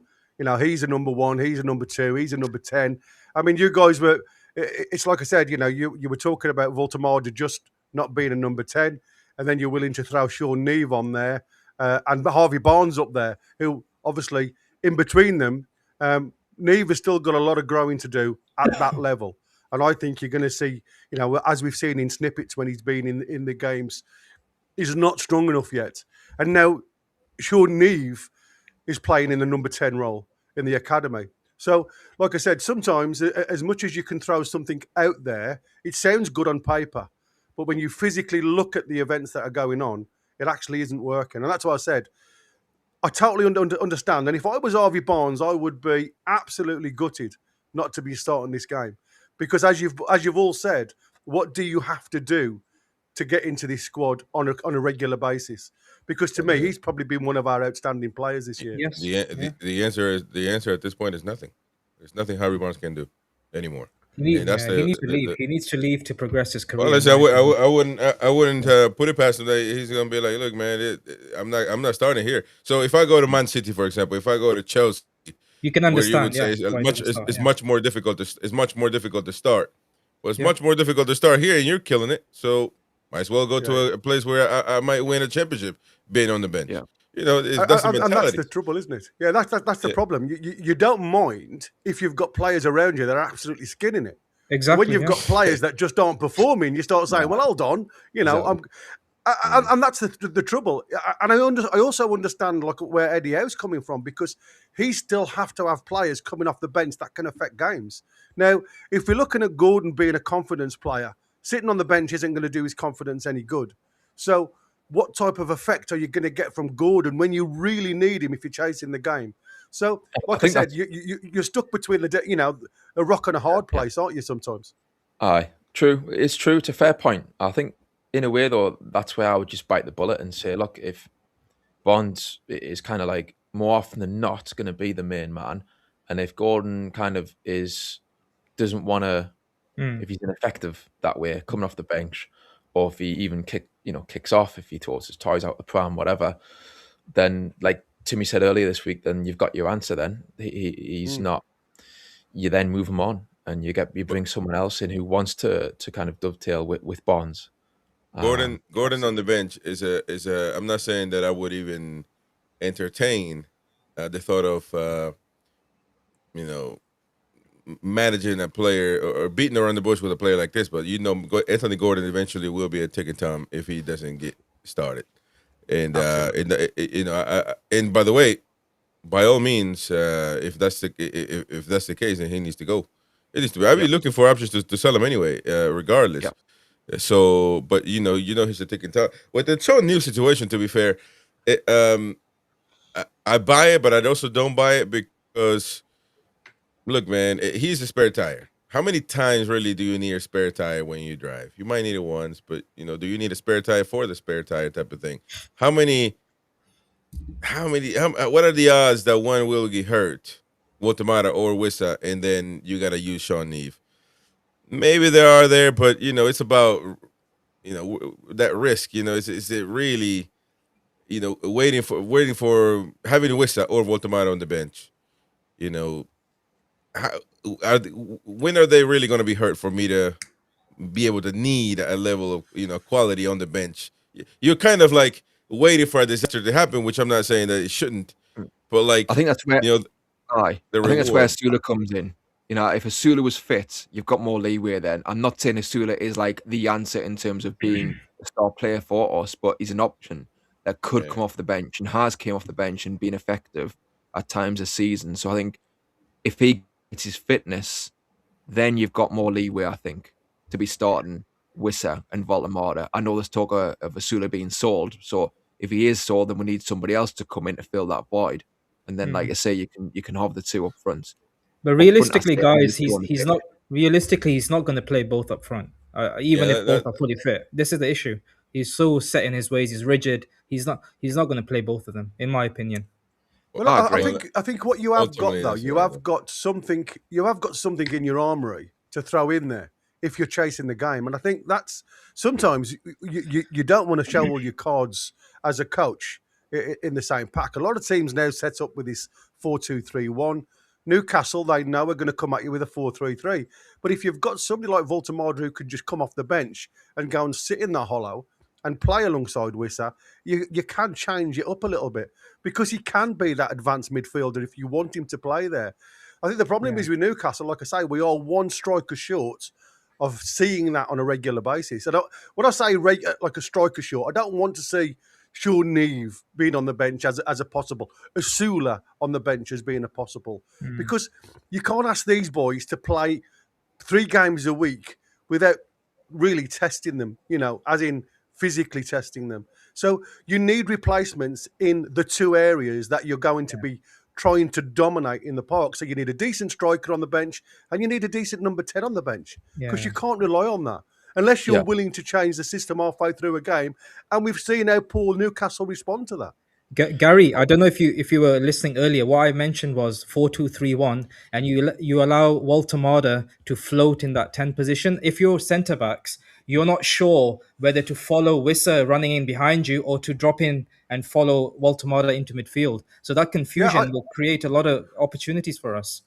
he's a number 1, he's a number 2, he's a number 10. I mean, you guys were. It's like I said, you were talking about Voltemade just not being a number 10, and then you're willing to throw Sean Neve on there and Harvey Barnes up there, who obviously in between them, Neve has still got a lot of growing to do at that level. And I think you're going to see, as we've seen in snippets when he's been in the games, he's not strong enough yet. And now Sean Neve is playing in the number 10 role in the academy. So, like I said, sometimes as much as you can throw something out there, it sounds good on paper. But when you physically look at the events that are going on, it actually isn't working. And that's why I said, I totally understand. And if I was Harvey Barnes, I would be absolutely gutted not to be starting this game. Because as you've all said, what do you have to do to get into this squad on a regular basis? Because to me, he's probably been one of our outstanding players this year. Yes. The answer at this point is nothing. There's nothing Harvey Barnes can do anymore. He And that's needs to leave. He needs to leave to progress his career. well, listen, I wouldn't put it past him that he's gonna be like, look, man, I'm not starting here. So if I go to Man City, for example, if I go to Chelsea, You can where you understand. would say why he doesn't start, it's much more difficult to start. Well, it's Yeah. much more difficult to start here, and you're killing it. So might as well go to Yeah. a place where I might win a championship being on the bench. Yeah. You know, that's the And that's mentality. the trouble, isn't it? Yeah, that's the Yeah. problem. You don't mind if you've got players around you that are absolutely skinning it. Exactly. When you've got players that just aren't performing, you start saying, "Well, hold on, you know." And that's the trouble. And I also understand like where Eddie Howe's coming from, because he still have to have players coming off the bench that can affect games. Now, if we're looking at Gordon being a confidence player, sitting on the bench isn't going to do his confidence any good. So, what type of effect are you going to get from Gordon when you really need him if you're chasing the game? So, like I think said, you're stuck between a rock and a hard place, aren't you? Sometimes. Aye, true. It's true. It's a fair point. I think, in a way, though, that's where I would just bite the bullet and say, look, if Bonds is kind of like more often than not going to be the main man, and if Gordon kind of doesn't want to, if he's ineffective that way, coming off the bench, or if he even kicks off, if he throws his toys out the pram, whatever, then like Timmy said earlier this week, then you've got your answer. Then he's not. You then move him on, and you bring someone else in who wants to kind of dovetail with Bonds. Gordon on the bench is a. I'm not saying that I would even entertain the thought of managing a player or beating around the bush with a player like this, but Anthony Gordon eventually will be a ticking time if he doesn't get started. And and by the way, by all means, if that's the case, then he needs to go. It needs to be. I'd be looking for options to sell him anyway, regardless. Yep. So, but he's a ticking time. With the Toon New situation, to be fair, I buy it, but I also don't buy it because, look, man, he's a spare tire. How many times really do you need a spare tire when you drive? You might need it once, but do you need a spare tire for the spare tire type of thing? What are the odds that one will get hurt, Guatemala or Wissa, and then you got to use Sean Neve? Maybe there are there, but it's about that risk. Is it really waiting for having Wissa or Guatemala on the bench? When are they really going to be hurt for me to be able to need a level of quality on the bench? You're kind of like waiting for a disaster to happen, which I'm not saying that it shouldn't, but like I think that's where I think that's where reward. Sula comes in. If Asula was fit, you've got more leeway then. I'm not saying Asula is like the answer in terms of being a star player for us, but he's an option that could come off the bench and has came off the bench and been effective at times this season. So I think if he gets his fitness, then you've got more leeway, I think, to be starting Wissa and Voltamata. I know there's talk of Asula being sold. So if he is sold, then we need somebody else to come in to fill that void. And then, like I say, you can have the two up front. But realistically, guys, he's not going to play both up front. Even if both are fully fit, this is the issue. He's so set in his ways. He's rigid. He's not going to play both of them, in my opinion. Well, I think what you have got though, you have got something in your armory to throw in there if you're chasing the game, and I think that's sometimes you don't want to show all your cards as a coach in the same pack. A lot of teams now set up with this 4-2-3-1. Newcastle, they know are going to come at you with a 4-3-3. But if you've got somebody like Voltamada who can just come off the bench and go and sit in the hollow and play alongside Wissa, you can change it up a little bit because he can be that advanced midfielder if you want him to play there. I think the problem is with Newcastle, like I say, we are one striker short of seeing that on a regular basis. When I say like a striker short, I don't want to see Sean Neve being on the bench as a possible, Asula on the bench as being a possible, because you can't ask these boys to play 3 games a week without really testing them, as in physically testing them. So you need replacements in the 2 areas that you're going to be trying to dominate in the park. So you need a decent striker on the bench and you need a decent number 10 on the bench because you can't rely on that unless you're willing to change the system halfway through a game. And we've seen how poor Newcastle respond to that. Gary, I don't know if you were listening earlier. What I mentioned was 4-2-3-1, and you allow Walter Marder to float in that 10 position. If you're centre backs, you're not sure whether to follow Wissa running in behind you or to drop in and follow Walter Marder into midfield. So that confusion will create a lot of opportunities for us.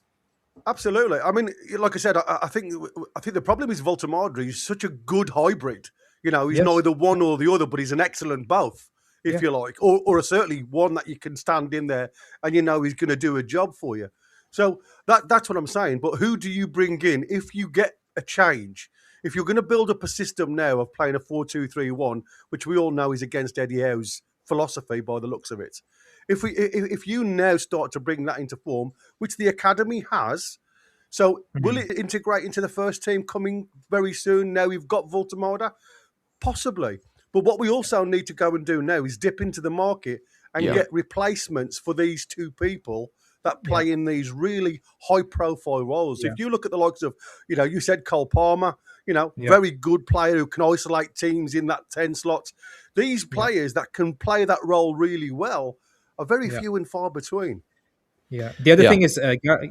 Absolutely. I mean, like I said, I think the problem is Walter Marder. He's such a good hybrid. You know, he's neither one or the other, but he's an excellent both, if you like, or certainly one that you can stand in there and you know he's going to do a job for you. So that's what I'm saying. But who do you bring in if you get a change? If you're going to build up a system now of playing a 4-2-3-1, which we all know is against Eddie Howe's philosophy by the looks of it, if you now start to bring that into form, which the academy has, so will it integrate into the first team coming very soon? Now we've got Walter Marder? Possibly. But what we also need to go and do now is dip into the market and get replacements for these two people that play in these really high-profile roles. If you look at the likes of, you said Cole Palmer, very good player who can isolate teams in that 10 slot. These players that can play that role really well are very few and far between. Yeah. The other thing is,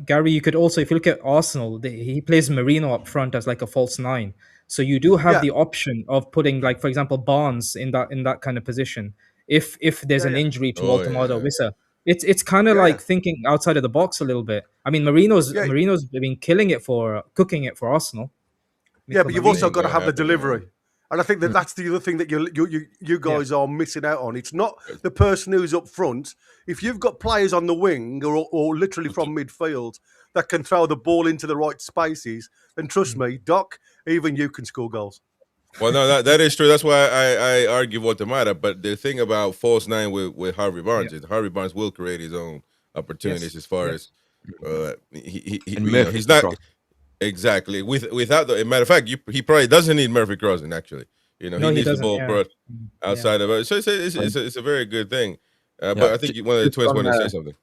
Gary, you could also, if you look at Arsenal, he plays Marino up front as like a false nine. So you do have the option of putting, like, for example, Barnes in that kind of position. If there's an injury to Walter Marder or Wissa, it's kind of like thinking outside of the box a little bit. I mean, Marino's been cooking it for Arsenal. Yeah, but you've also got to have the delivery. And I think that's the other thing that you guys are missing out on. It's not the person who's up front. If you've got players on the wing or literally from midfield that can throw the ball into the right spaces, then trust me, Doc, even you can score goals. Well, no, that is true. That's why I argue Walter Marder. But the thing about false nine with Harvey Barnes is Harvey Barnes will create his own opportunities as far as he's not. Exactly. Without the matter of fact, he probably doesn't need Murphy Crossan. Actually, he needs the ball brought outside of it. So it's a very good thing. But I think one of the twins wanted to say something.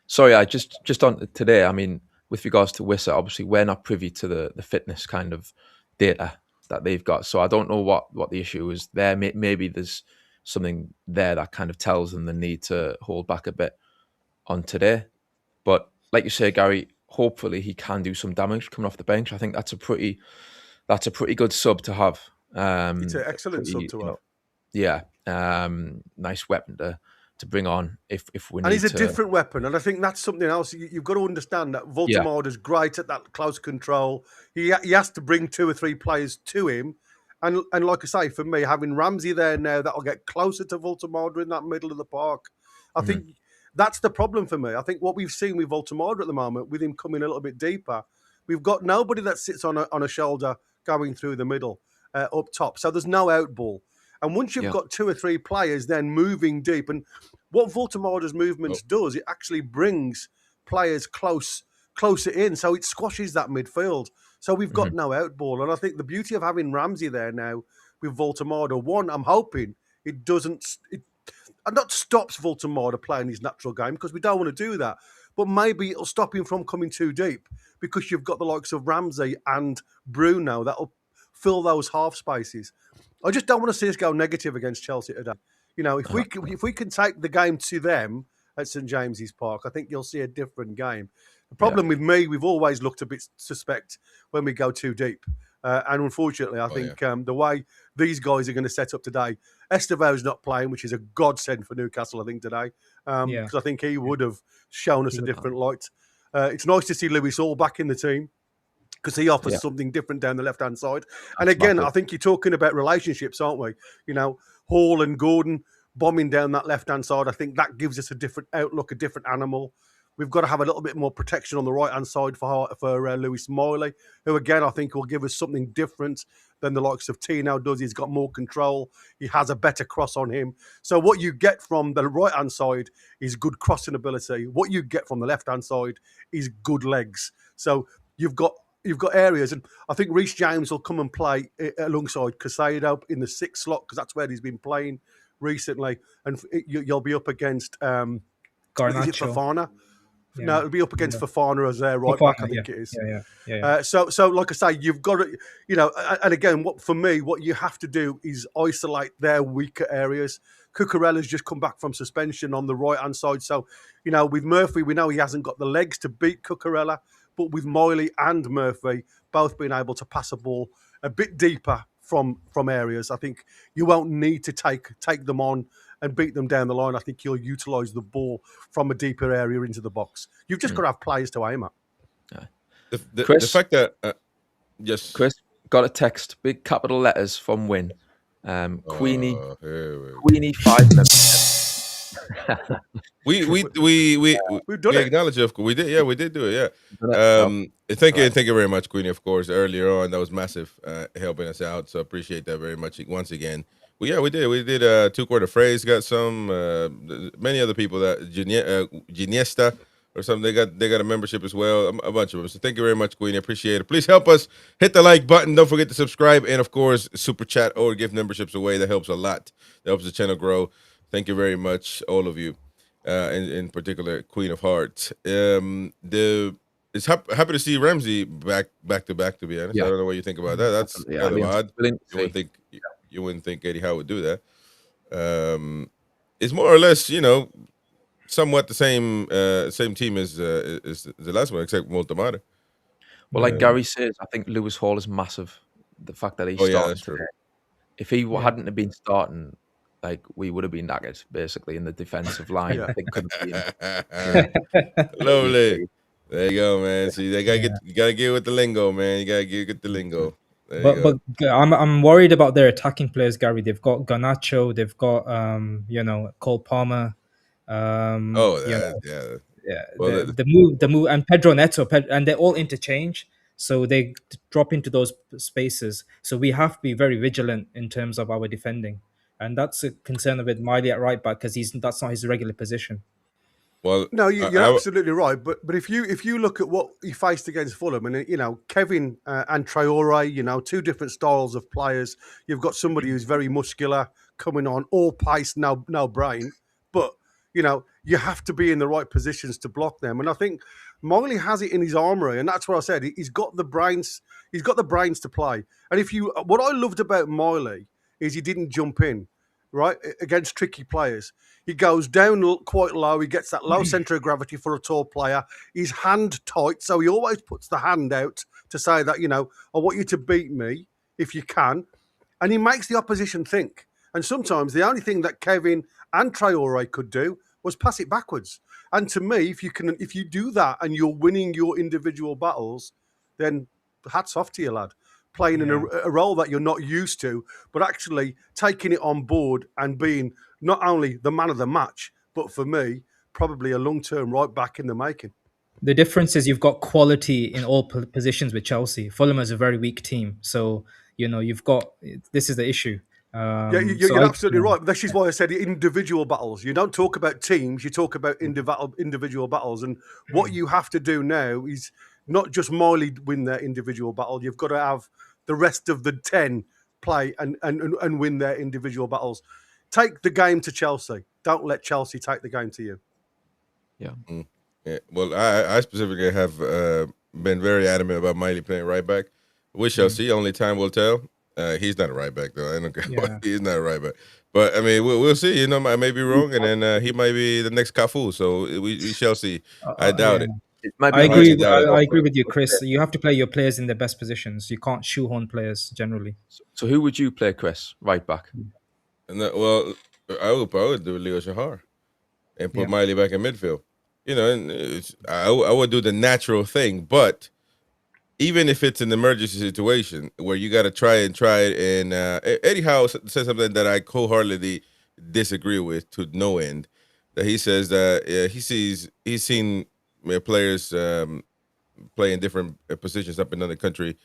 Sorry, I just on today. I mean, with regards to Wissa, obviously we're not privy to the fitness kind of data that they've got. So I don't know what the issue is there. Maybe there's something there that kind of tells them the need to hold back a bit on today. But like you say, Gary, hopefully he can do some damage coming off the bench. I think that's a pretty good sub to have. It's an excellent sub to have. Yeah, nice weapon to bring on if we need. And he's a different weapon, and I think that's something else. You've got to understand that Walter Marder's great at that close control. He has to bring 2 or 3 players to him, and like I say, for me, having Ramsey there now, that'll get closer to Walter Marder in that middle of the park. I think. That's the problem for me. I think what we've seen with Walter Marder at the moment, with him coming a little bit deeper, we've got nobody that sits on a shoulder going through the middle up top. So there's no out ball. And once you've got 2 or 3 players then moving deep, and what Walter Marder's movements does, it actually brings players closer in. So it squashes that midfield. So we've got no out ball. And I think the beauty of having Ramsey there now with Walter Marder, one, I'm hoping it doesn't... And not stops Walter Marder playing his natural game, because we don't want to do that. But maybe it'll stop him from coming too deep, because you've got the likes of Ramsey and Bruno that'll fill those half spaces. I just don't want to see us go negative against Chelsea today. If we can take the game to them at St James's Park, I think you'll see a different game. The problem with me, we've always looked a bit suspect when we go too deep. And unfortunately, I think the way these guys are going to set up today, Estevo's not playing, which is a godsend for Newcastle, I think, today. Because I think he would have shown us a different light. It's nice to see Lewis Hall back in the team, because he offers something different down the left-hand side. And again, I think you're talking about relationships, aren't we? Hall and Gordon bombing down that left-hand side. I think that gives us a different outlook, a different animal. We've got to have a little bit more protection on the right-hand side for Lewis Miley, who, again, I think will give us something different than the likes of Tino does. He's got more control. He has a better cross on him. So what you get from the right-hand side is good crossing ability. What you get from the left-hand side is good legs. So you've got areas, and I think Reece James will come and play alongside Casado in the 6th slot, because that's where he's been playing recently. And you'll be up against Garnacho. Fofana. Yeah. No, it'll be up against Yeah. Fofana as their right Fofana, back, I think it is. Yeah. So like I say, you've got to, and again, what you have to do is isolate their weaker areas. Cucurella's just come back from suspension on the right hand side, so with Murphy, we know he hasn't got the legs to beat Cucurella, but with Miley and Murphy both being able to pass a ball a bit deeper from areas, I think you won't need to take them on and beat them down the line. I think you'll utilise the ball from a deeper area into the box. You've just got to have players to aim at. The Chris? fact that yes, Chris, got a text, big capital letters from Win. Queenie, here we go. Queenie 5 members. We We've done it. acknowledge it. Of course, we did. Yeah, we did do it. Yeah. No. Thank you very much, Queenie. Of course, earlier on that was massive, helping us out. So appreciate that very much once again. Well, yeah, we did. We did 2-quarter phrase. Got some many other people that Giniesta or something. They got a membership as well. A bunch of them. So thank you very much, Queenie. Appreciate it. Please help us hit the like button. Don't forget to subscribe and of course super chat or give memberships away. That helps a lot. That helps the channel grow. Thank you very much, all of you. In particular, Queen of Hearts. It's happy to see Ramsey back to back. To be honest, Yeah. I don't know what you think about that. That's Yeah, kind of odd. brilliant to You wouldn't think Eddie Howe would do that. It's more or less, somewhat the same team as the last one, except Montemare. Well, like Gary says, I think Lewis Hall is massive. The fact that he's starting that's true. today. If he hadn't have been starting, like we would have been knackered basically in the defensive line. Yeah. I think could have been. Lovely. There you go, man. See, you gotta get with the lingo, man. You gotta get the lingo. There you go. But I'm worried about their attacking players, Gary. They've got Garnacho, they've got Cole Palmer. Yeah. Well, The move, and Pedro Neto, and they're all interchange, so they drop into those spaces. So we have to be very vigilant in terms of our defending, and that's a concern with Miley at right back because that's not his regular position. Well, No, you're absolutely right. But if you look at what he faced against Fulham, and Kevin and Traore, two different styles of players. You've got somebody who's very muscular coming on, all pace, no brain. But you have to be in the right positions to block them. And I think Miley has it in his armory, and that's what I said. He's got the brains. He's got the brains to play. And what I loved about Miley is he didn't jump in right against tricky players. He goes down quite low. He gets that low centre of gravity for a tall player. He's hand tight, so he always puts the hand out to say that, I want you to beat me if you can. And he makes the opposition think. And sometimes the only thing that Kevin and Traore could do was pass it backwards. And to me, if you do that and you're winning your individual battles, then hats off to you, lad. Playing in a role that you're not used to, but actually taking it on board and being not only the man of the match, but for me, probably a long-term right back in the making. The difference is you've got quality in all positions with Chelsea. Fulham is a very weak team, so you've got this is the issue. You're absolutely right. This is why I said individual battles. You don't talk about teams; you talk about individual battles. And what you have to do now is not just Miley win their individual battle. You've got to have the rest of the 10 play and win their individual battles. Take the game to Chelsea. Don't let Chelsea take the game to you. Yeah. Yeah. Well, I specifically have been very adamant about Miley playing right back. We shall see. Only time will tell. He's not a right back, though. I don't care. Yeah. He's not a right back. But, I mean, we'll see. I may be wrong, and then he might be the next Cafu. So we shall see. I doubt it. I agree with you, Chris. You have to play your players in their best positions. You can't shoehorn players generally. So who would you play, Chris? Right back. Well, I would do Leo Shahar and put Miley back in midfield. And I would do the natural thing, but even if it's an emergency situation where you got to try it, and Eddie Howe said something that I wholeheartedly disagree with to no end. That he says that he's seen players play in different positions up and down the country,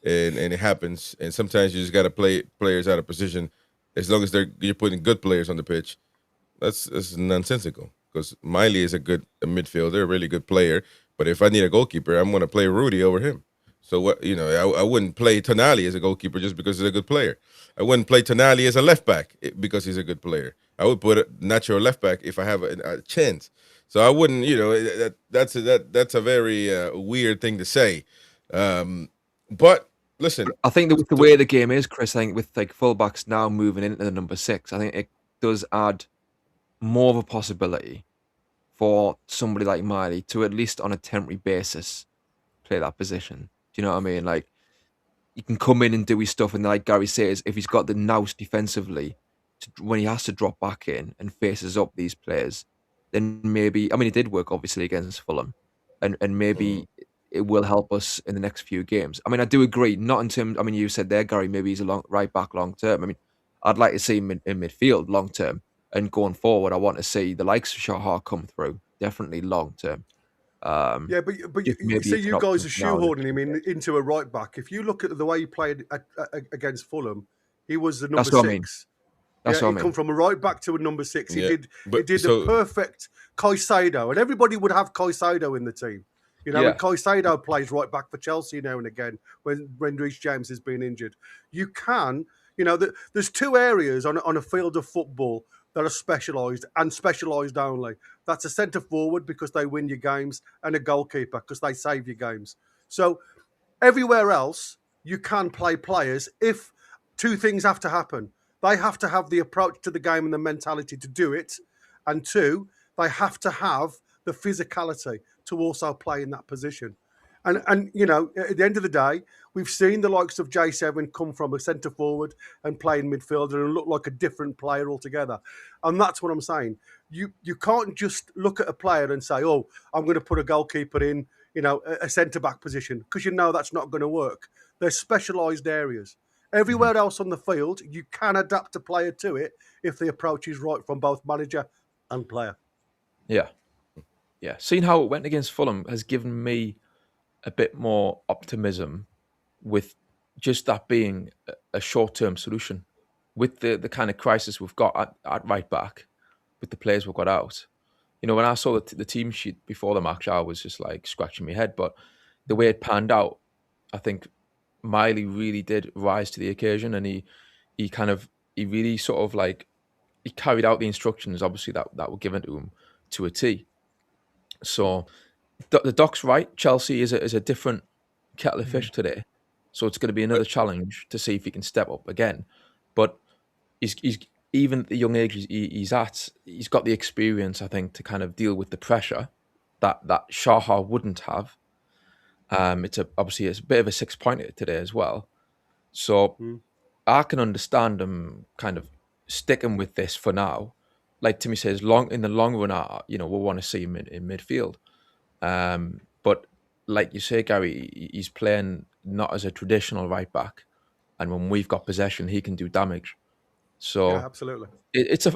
and it happens. And sometimes you just got to play players out of position as long as you're putting good players on the pitch. That's nonsensical. Because Miley is a good midfielder, a really good player. But if I need a goalkeeper, I'm going to play Rudy over him. So what I wouldn't play Tonali as a goalkeeper just because he's a good player. I wouldn't play Tonali as a left back because he's a good player. I would put a natural left back if I have a chance. So I wouldn't, that's a very weird thing to say. But listen, I think with the way the game is, Chris, I think with like fullbacks now moving into the number 6, I think it does add more of a possibility for somebody like Miley to at least on a temporary basis play that position. Do you know what I mean? Like, he can come in and do his stuff, and like Gary says, if he's got the nous defensively, when he has to drop back in and faces up these players, then maybe, I mean, it did work obviously against Fulham, and maybe it will help us in the next few games. I mean, I do agree, not in terms, I mean, you said there, Gary, maybe he's a right back long term. I mean, I'd like to see him in midfield long term, and going forward, I want to see the likes of Shahar come through, definitely long term. Yeah, but you see, you guys are shoehorning him into a right back. If you look at the way he played against Fulham, he was the number 6. What I mean. That's what I mean. He come from a right back to a number 6. He did so, the perfect Caicedo, and everybody would have Caicedo in the team. You know, Yeah. and Caicedo plays right back for Chelsea now and again when Reece James has been injured. You can, there's 2 areas on a field of football that are specialised and specialised only. That's a centre forward because they win your games, and a goalkeeper because they save your games. So everywhere else, you can play players if 2 things have to happen. They have to have the approach to the game and the mentality to do it. And 2, they have to have the physicality to also play in that position. And at the end of the day, we've seen the likes of J7 come from a centre forward and play in midfield and look like a different player altogether. And that's what I'm saying. You can't just look at a player and say, oh, I'm going to put a goalkeeper in, a centre-back position, because that's not going to work. There's specialised areas. Everywhere else on the field, you can adapt a player to it if the approach is right from both manager and player. Yeah. Seeing how it went against Fulham has given me a bit more optimism with just that being a short-term solution with the kind of crisis we've got at right back with the players we've got out. When I saw the team sheet before the match, I was just like scratching my head. But the way it panned out, I think Miley really did rise to the occasion, and he really sort of like, he carried out the instructions, obviously, that were given to him to a T. So the Doc's right. Chelsea is a different kettle of fish today. So it's going to be another challenge to see if he can step up again. But he's even at the young age he's at, he's got the experience, I think, to kind of deal with the pressure that Shahar wouldn't have. It's a bit of a 6-pointer today as well. So I can understand him kind of sticking with this for now. Like Timmy says, in the long run, we'll want to see him in midfield. But like you say, Gary, he's playing not as a traditional right back, and when we've got possession, he can do damage. So yeah, absolutely, it's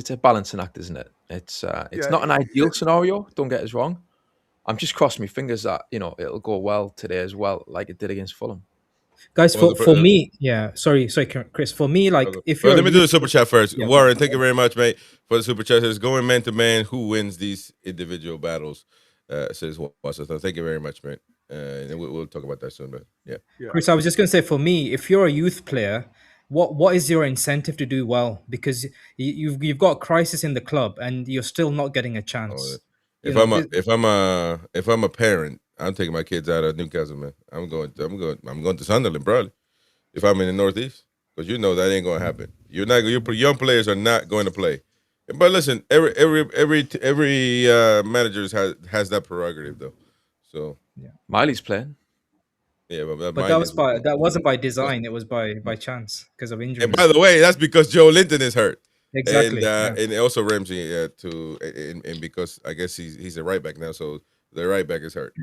a balancing act, isn't it? It's not an ideal scenario. Don't get us wrong. I'm just crossing my fingers that it'll go well today as well, like it did against Fulham. Guys, for me, sorry, Chris. For me, like if you're let me do the super chat first. Yeah. Warren, thank you very much, mate, for the super chat. It's going man to man. Who wins these individual battles? Says Washington. Thank you very much, mate. And we'll talk about that soon. But yeah, Chris, I was just going to say, for me, if you're a youth player, what is your incentive to do well? Because you've got a crisis in the club and you're still not getting a chance. If I'm a parent, I'm taking my kids out of Newcastle, man. I'm going to Sunderland, probably. If I'm in the Northeast, because that ain't going to happen. Your young players are not going to play. But listen, every manager has that prerogative, though. So Miley's playing. Yeah, but that wasn't by design. It was by chance because of injuries. And by the way, that's because Joe Linton is hurt. Exactly, and also Ramsey and because I guess he's a right back now, so the right back is hurt.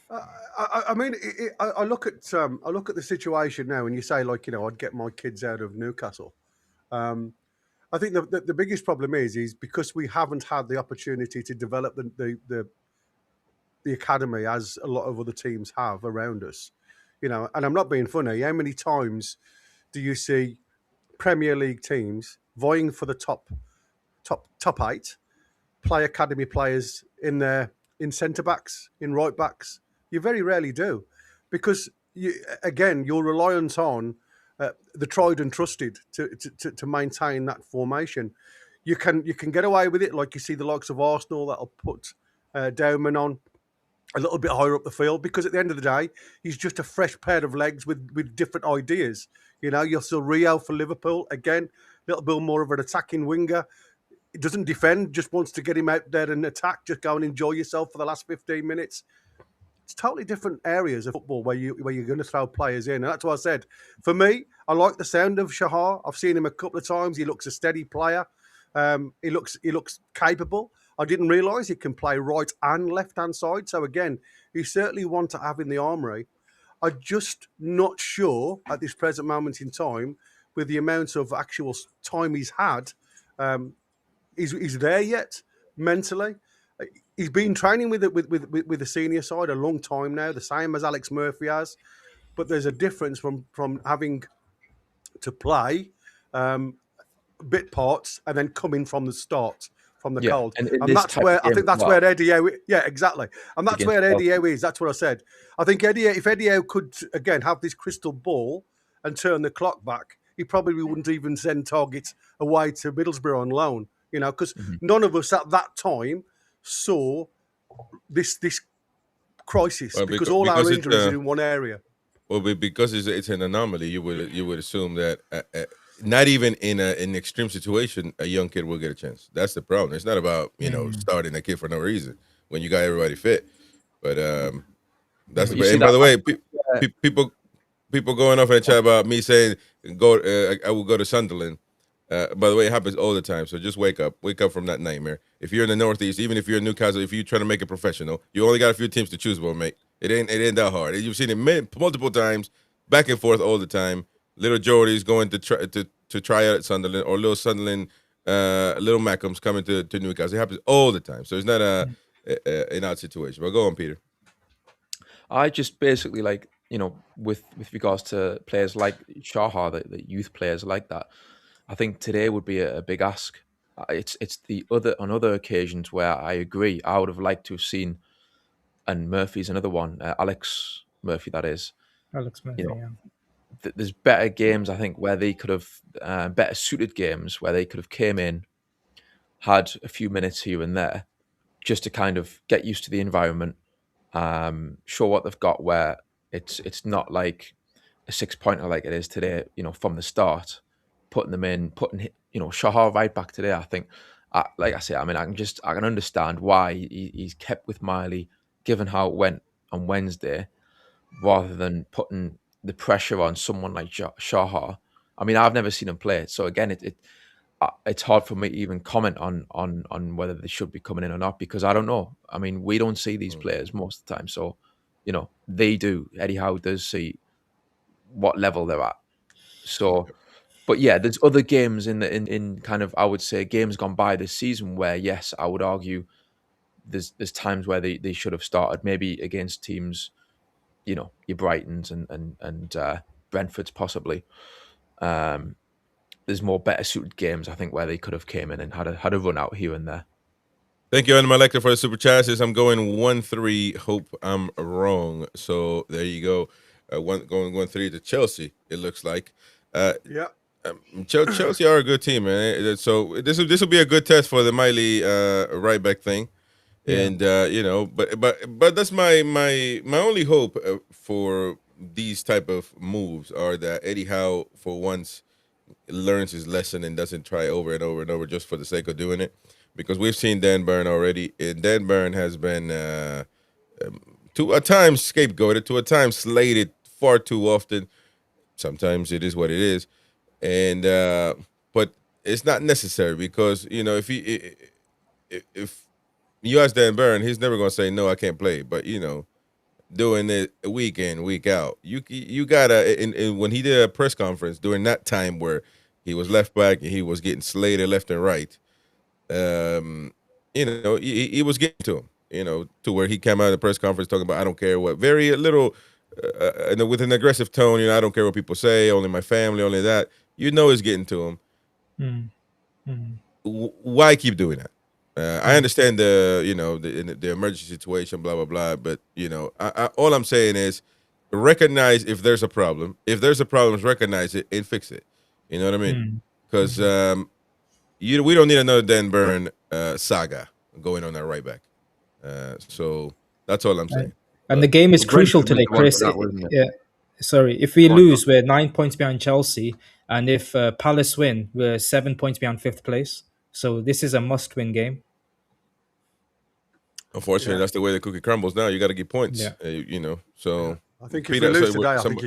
I mean, I look at the situation now, and you say I'd get my kids out of Newcastle. I think the biggest problem is because we haven't had the opportunity to develop the academy as a lot of other teams have around us, and I'm not being funny. How many times do you see Premier League teams vying for the top 8 play academy players in centre backs, in right backs? You very rarely do, because you're reliant on the tried and trusted to maintain that formation. You can get away with it, like you see the likes of Arsenal that'll put Dowman on a little bit higher up the field, because at the end of the day, he's just a fresh pair of legs with different ideas. You know, you'll see Rio for Liverpool again, a little bit more of an attacking winger. He doesn't defend, just wants to get him out there and attack. Just go and enjoy yourself for the last 15 minutes. It's totally different areas of football where you're going to throw players in, and that's what I said. For me, I like the sound of Shahar. I've seen him a couple of times. He looks a steady player. He looks capable. I didn't realise he can play right and left hand side. So again, he's certainly one to have in the armoury. I'm just not sure at this present moment in time, with the amount of actual time he's had, he's there yet mentally. He's been training with the senior side a long time now, the same as Alex Murphy has. But there's a difference from having to play bit parts and then coming from the start, from the cold. And that's where I think that's where Eddie Howe, exactly. And that's where Eddie Howe is. That's what I said. I think if Eddie Howe could again have this crystal ball and turn the clock back, he probably wouldn't even send targets away to Middlesbrough on loan. You know, because none of us at that time saw this crisis, because all our injuries are in one area. Well, because it's an anomaly, you would assume that not even in an extreme situation, a young kid will get a chance. That's the problem. It's not about starting a kid for no reason when you got everybody fit. But that's the. And by the way, people going off in the chat about me saying I will go to Sunderland. By the way, it happens all the time. So just wake up from that nightmare. If you're in the Northeast, even if you're in Newcastle, if you're trying to make it professional, you only got a few teams to choose from, mate. It ain't that hard. You've seen it multiple times, back and forth all the time. Little Geordie's going to try out at Sunderland, or little Sunderland, little Mackems coming to Newcastle. It happens all the time. So it's not an odd situation. But go on, Peter. I just basically with regards to players like Shahar, the youth players like that, I think today would be a big ask. It's on other occasions where I agree. I would have liked to have seen, and Murphy's another one, Alex Murphy, that is. Alex Murphy, There's better games, I think, where they could have, better suited games where they could have came in, had a few minutes here and there, just to kind of get used to the environment, show what they've got, where it's not like a 6-pointer like it is today, from the start. Putting them in, Shahar right back today. I think, like I say, I can understand why he's kept with Miley, given how it went on Wednesday, rather than putting the pressure on someone like Shahar. I mean, I've never seen him play it, so again, it's hard for me to even comment on whether they should be coming in or not, because I don't know. I mean, we don't see these players most of the time, so they do. Eddie Howe does see what level they're at. So. But yeah, there's other games in kind of, I would say, games gone by this season where, yes, I would argue there's times where they should have started, maybe against teams, your Brightons and Brentfords possibly. There's more better suited games, I think, where they could have came in and had a run out here and there. Thank you, Anna Maleka, for the super chats. I'm going 1-3. Hope I'm wrong. So there you go. Going 1-3 to Chelsea, it looks like. Yeah. Chelsea are a good team, man. So this will be a good test for the Miley right back thing, and but that's my only hope for these type of moves are that Eddie Howe for once learns his lesson and doesn't try over and over and over just for the sake of doing it, because we've seen Dan Burn already, and Dan Burn has been to a time scapegoated, to a time slated far too often. Sometimes it is what it is. And but it's not necessary, because if you ask Dan Burn, he's never gonna say no, I can't play. But doing it week in, week out, you gotta. And when he did a press conference during that time where he was left back and he was getting slated left and right, he was getting to him, to where he came out of the press conference talking about I don't care what, very little. With an aggressive tone, I don't care what people say, only my family, only that. It's getting to him. Why keep doing that? I understand the emergency situation, blah blah blah. But all I'm saying is, recognize if there's a problem. If there's a problem, recognize it and fix it. You know what I mean? Because we don't need another Dan Burn saga going on our right back. So that's all I'm saying. And the game is Well, crucial Brentford was today, the one Chris. for that, wasn't it? Yeah. Sorry, if we Go on, lose, we're 9 points behind Chelsea, and if Palace win, we're 7 points behind fifth place. So this is a must-win game. Unfortunately, that's the way the cookie crumbles now. You got to get points. Yeah. You know, so I think if Peter, we lose so today, I some- think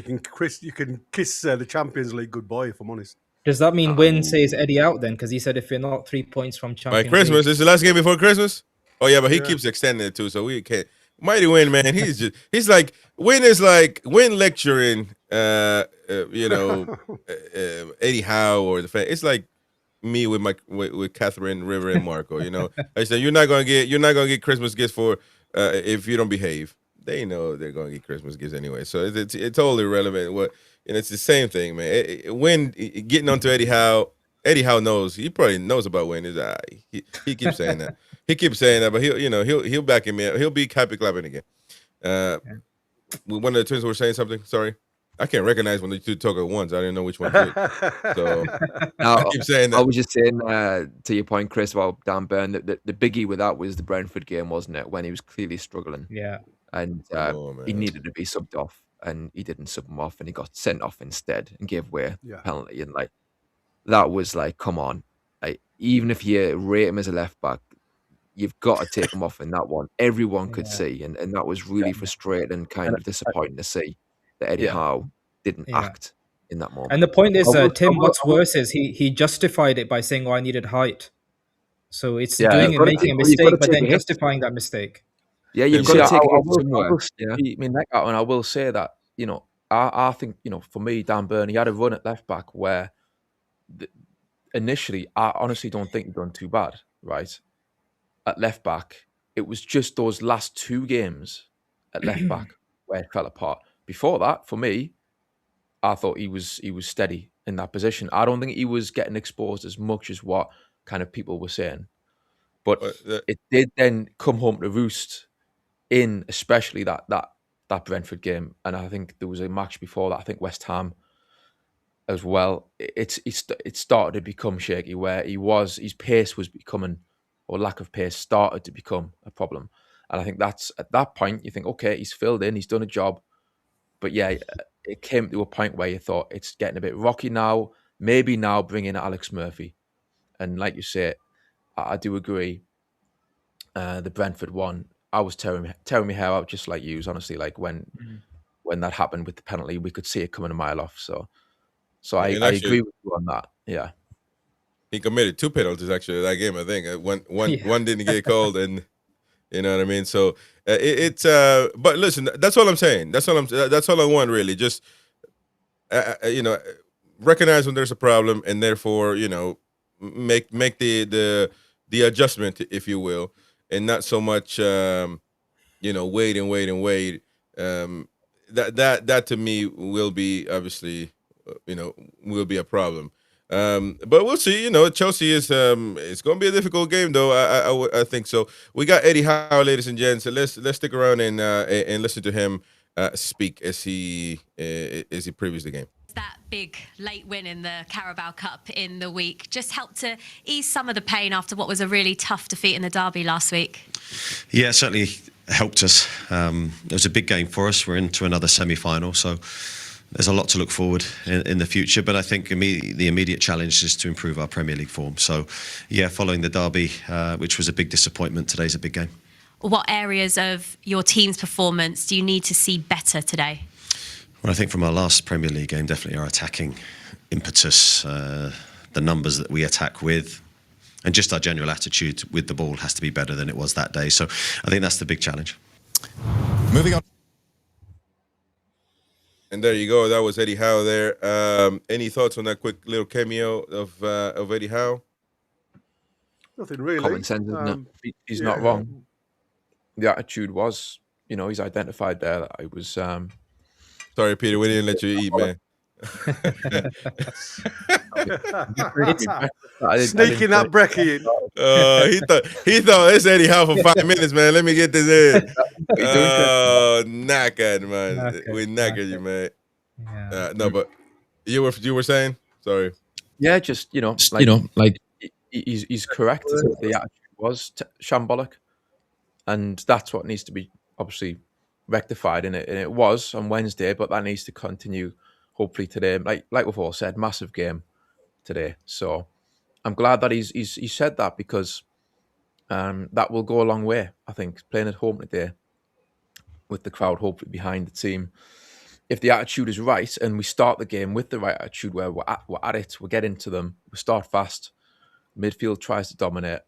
you can kiss the Champions League goodbye. If I'm honest. Does that mean win says Eddie out then? Because he said if we're not 3 points from by Champions Christmas, League. it's the last game before Christmas. Oh yeah, but he keeps extending it too, so we can't. Mighty Win, man. He's like Win is like Win lecturing. Eddie Howe or the fan. It's like me with Catherine, River, and Marco. You know, I said you're not gonna get Christmas gifts for if you don't behave. They know they're gonna get Christmas gifts anyway, so it's totally irrelevant. It's the same thing, man. When getting onto Eddie Howe knows. He probably knows about Win. He keeps saying that. He keeps saying that, but he'll back him in. He'll be happy clapping again. One of the twins were saying something. Sorry, I can't recognize when the two talk at once. I didn't know which one. So I keep saying that. I was just saying to your point, Chris, about Dan Burn. The biggie with that was the Brentford game, wasn't it? When he was clearly struggling. Yeah. And he needed to be subbed off, and he didn't sub him off, and he got sent off instead and gave away a penalty. And that was come on, even if you rate him as a left back, you've got to take him off in that one. Everyone could see, and that was really frustrating and kind of disappointing to see that Eddie Howe didn't act in that moment. And the point is, Tim, what's worse is he justified it by saying, "Oh, I needed height." So it's doing and making a mistake, but then justifying that mistake. Yeah, you've got to take it somewhere. I mean, and I will say that I think for me, Dan Burn, he had a run at left back where initially I honestly don't think he'd done too bad, right? At left back, it was just those last two games at left back where it fell apart. Before that, for me, I thought he was steady in that position. I don't think he was getting exposed as much as what kind of people were saying. But it did then come home to roost in especially that Brentford game. And I think there was a match before that, I think West Ham as well. It started to become shaky where his pace was becoming, or lack of pace started to become a problem. And I think that's at that point you think, okay, he's filled in, he's done a job. But yeah, it came to a point where you thought it's getting a bit rocky now. Maybe now bring in Alex Murphy. And like you say, I do agree. The Brentford one, I was tearing my hair out just like you. Honestly, when that happened with the penalty, we could see it coming a mile off. So I agree with you on that. Yeah. He committed 2 penalties actually that game. I think one didn't get called, and you know what I mean. So but listen, that's all I'm saying. That's all I want really. Just recognize when there's a problem, and therefore make the adjustment, if you will, and not so much wait and wait. That to me will be obviously will be a problem. But we'll see. Chelsea is it's going to be a difficult game, though. I think so. We got Eddie Howe, ladies and gents. So let's stick around and listen to him speak as he previews the game. That big late win in the Carabao Cup in the week just helped to ease some of the pain after what was a really tough defeat in the derby last week. Yeah, it certainly helped us. It was a big game for us. We're into another semi-final, so there's a lot to look forward in the future, but I think the immediate challenge is to improve our Premier League form. So, yeah, following the derby, which was a big disappointment, today's a big game. What areas of your team's performance do you need to see better today? Well, I think from our last Premier League game, definitely our attacking impetus, the numbers that we attack with, and just our general attitude with the ball has to be better than it was that day. So I think that's the big challenge. Moving on. And there you go. That was Eddie Howe there. Any thoughts on that quick little cameo of Eddie Howe? Nothing really. Common sense, isn't it? He's not wrong. The attitude was, he's identified there that I was... Sorry, Peter, we didn't let you eat, man. Sneaking that brekkie in. He thought it's Eddie Howe for 5 minutes, man. Let me get this in. Knackered, man. We knackered you, man. Yeah. No, but you were saying? Sorry. Yeah, just he's correct. The attitude was shambolic, and that's what needs to be obviously rectified. And it was on Wednesday, but that needs to continue. Hopefully today, like we've all said, massive game today. So I'm glad that he's said that, because that will go a long way. I think playing at home today with the crowd hopefully behind the team. If the attitude is right and we start the game with the right attitude, where we're at it, we get into them, we start fast, midfield tries to dominate,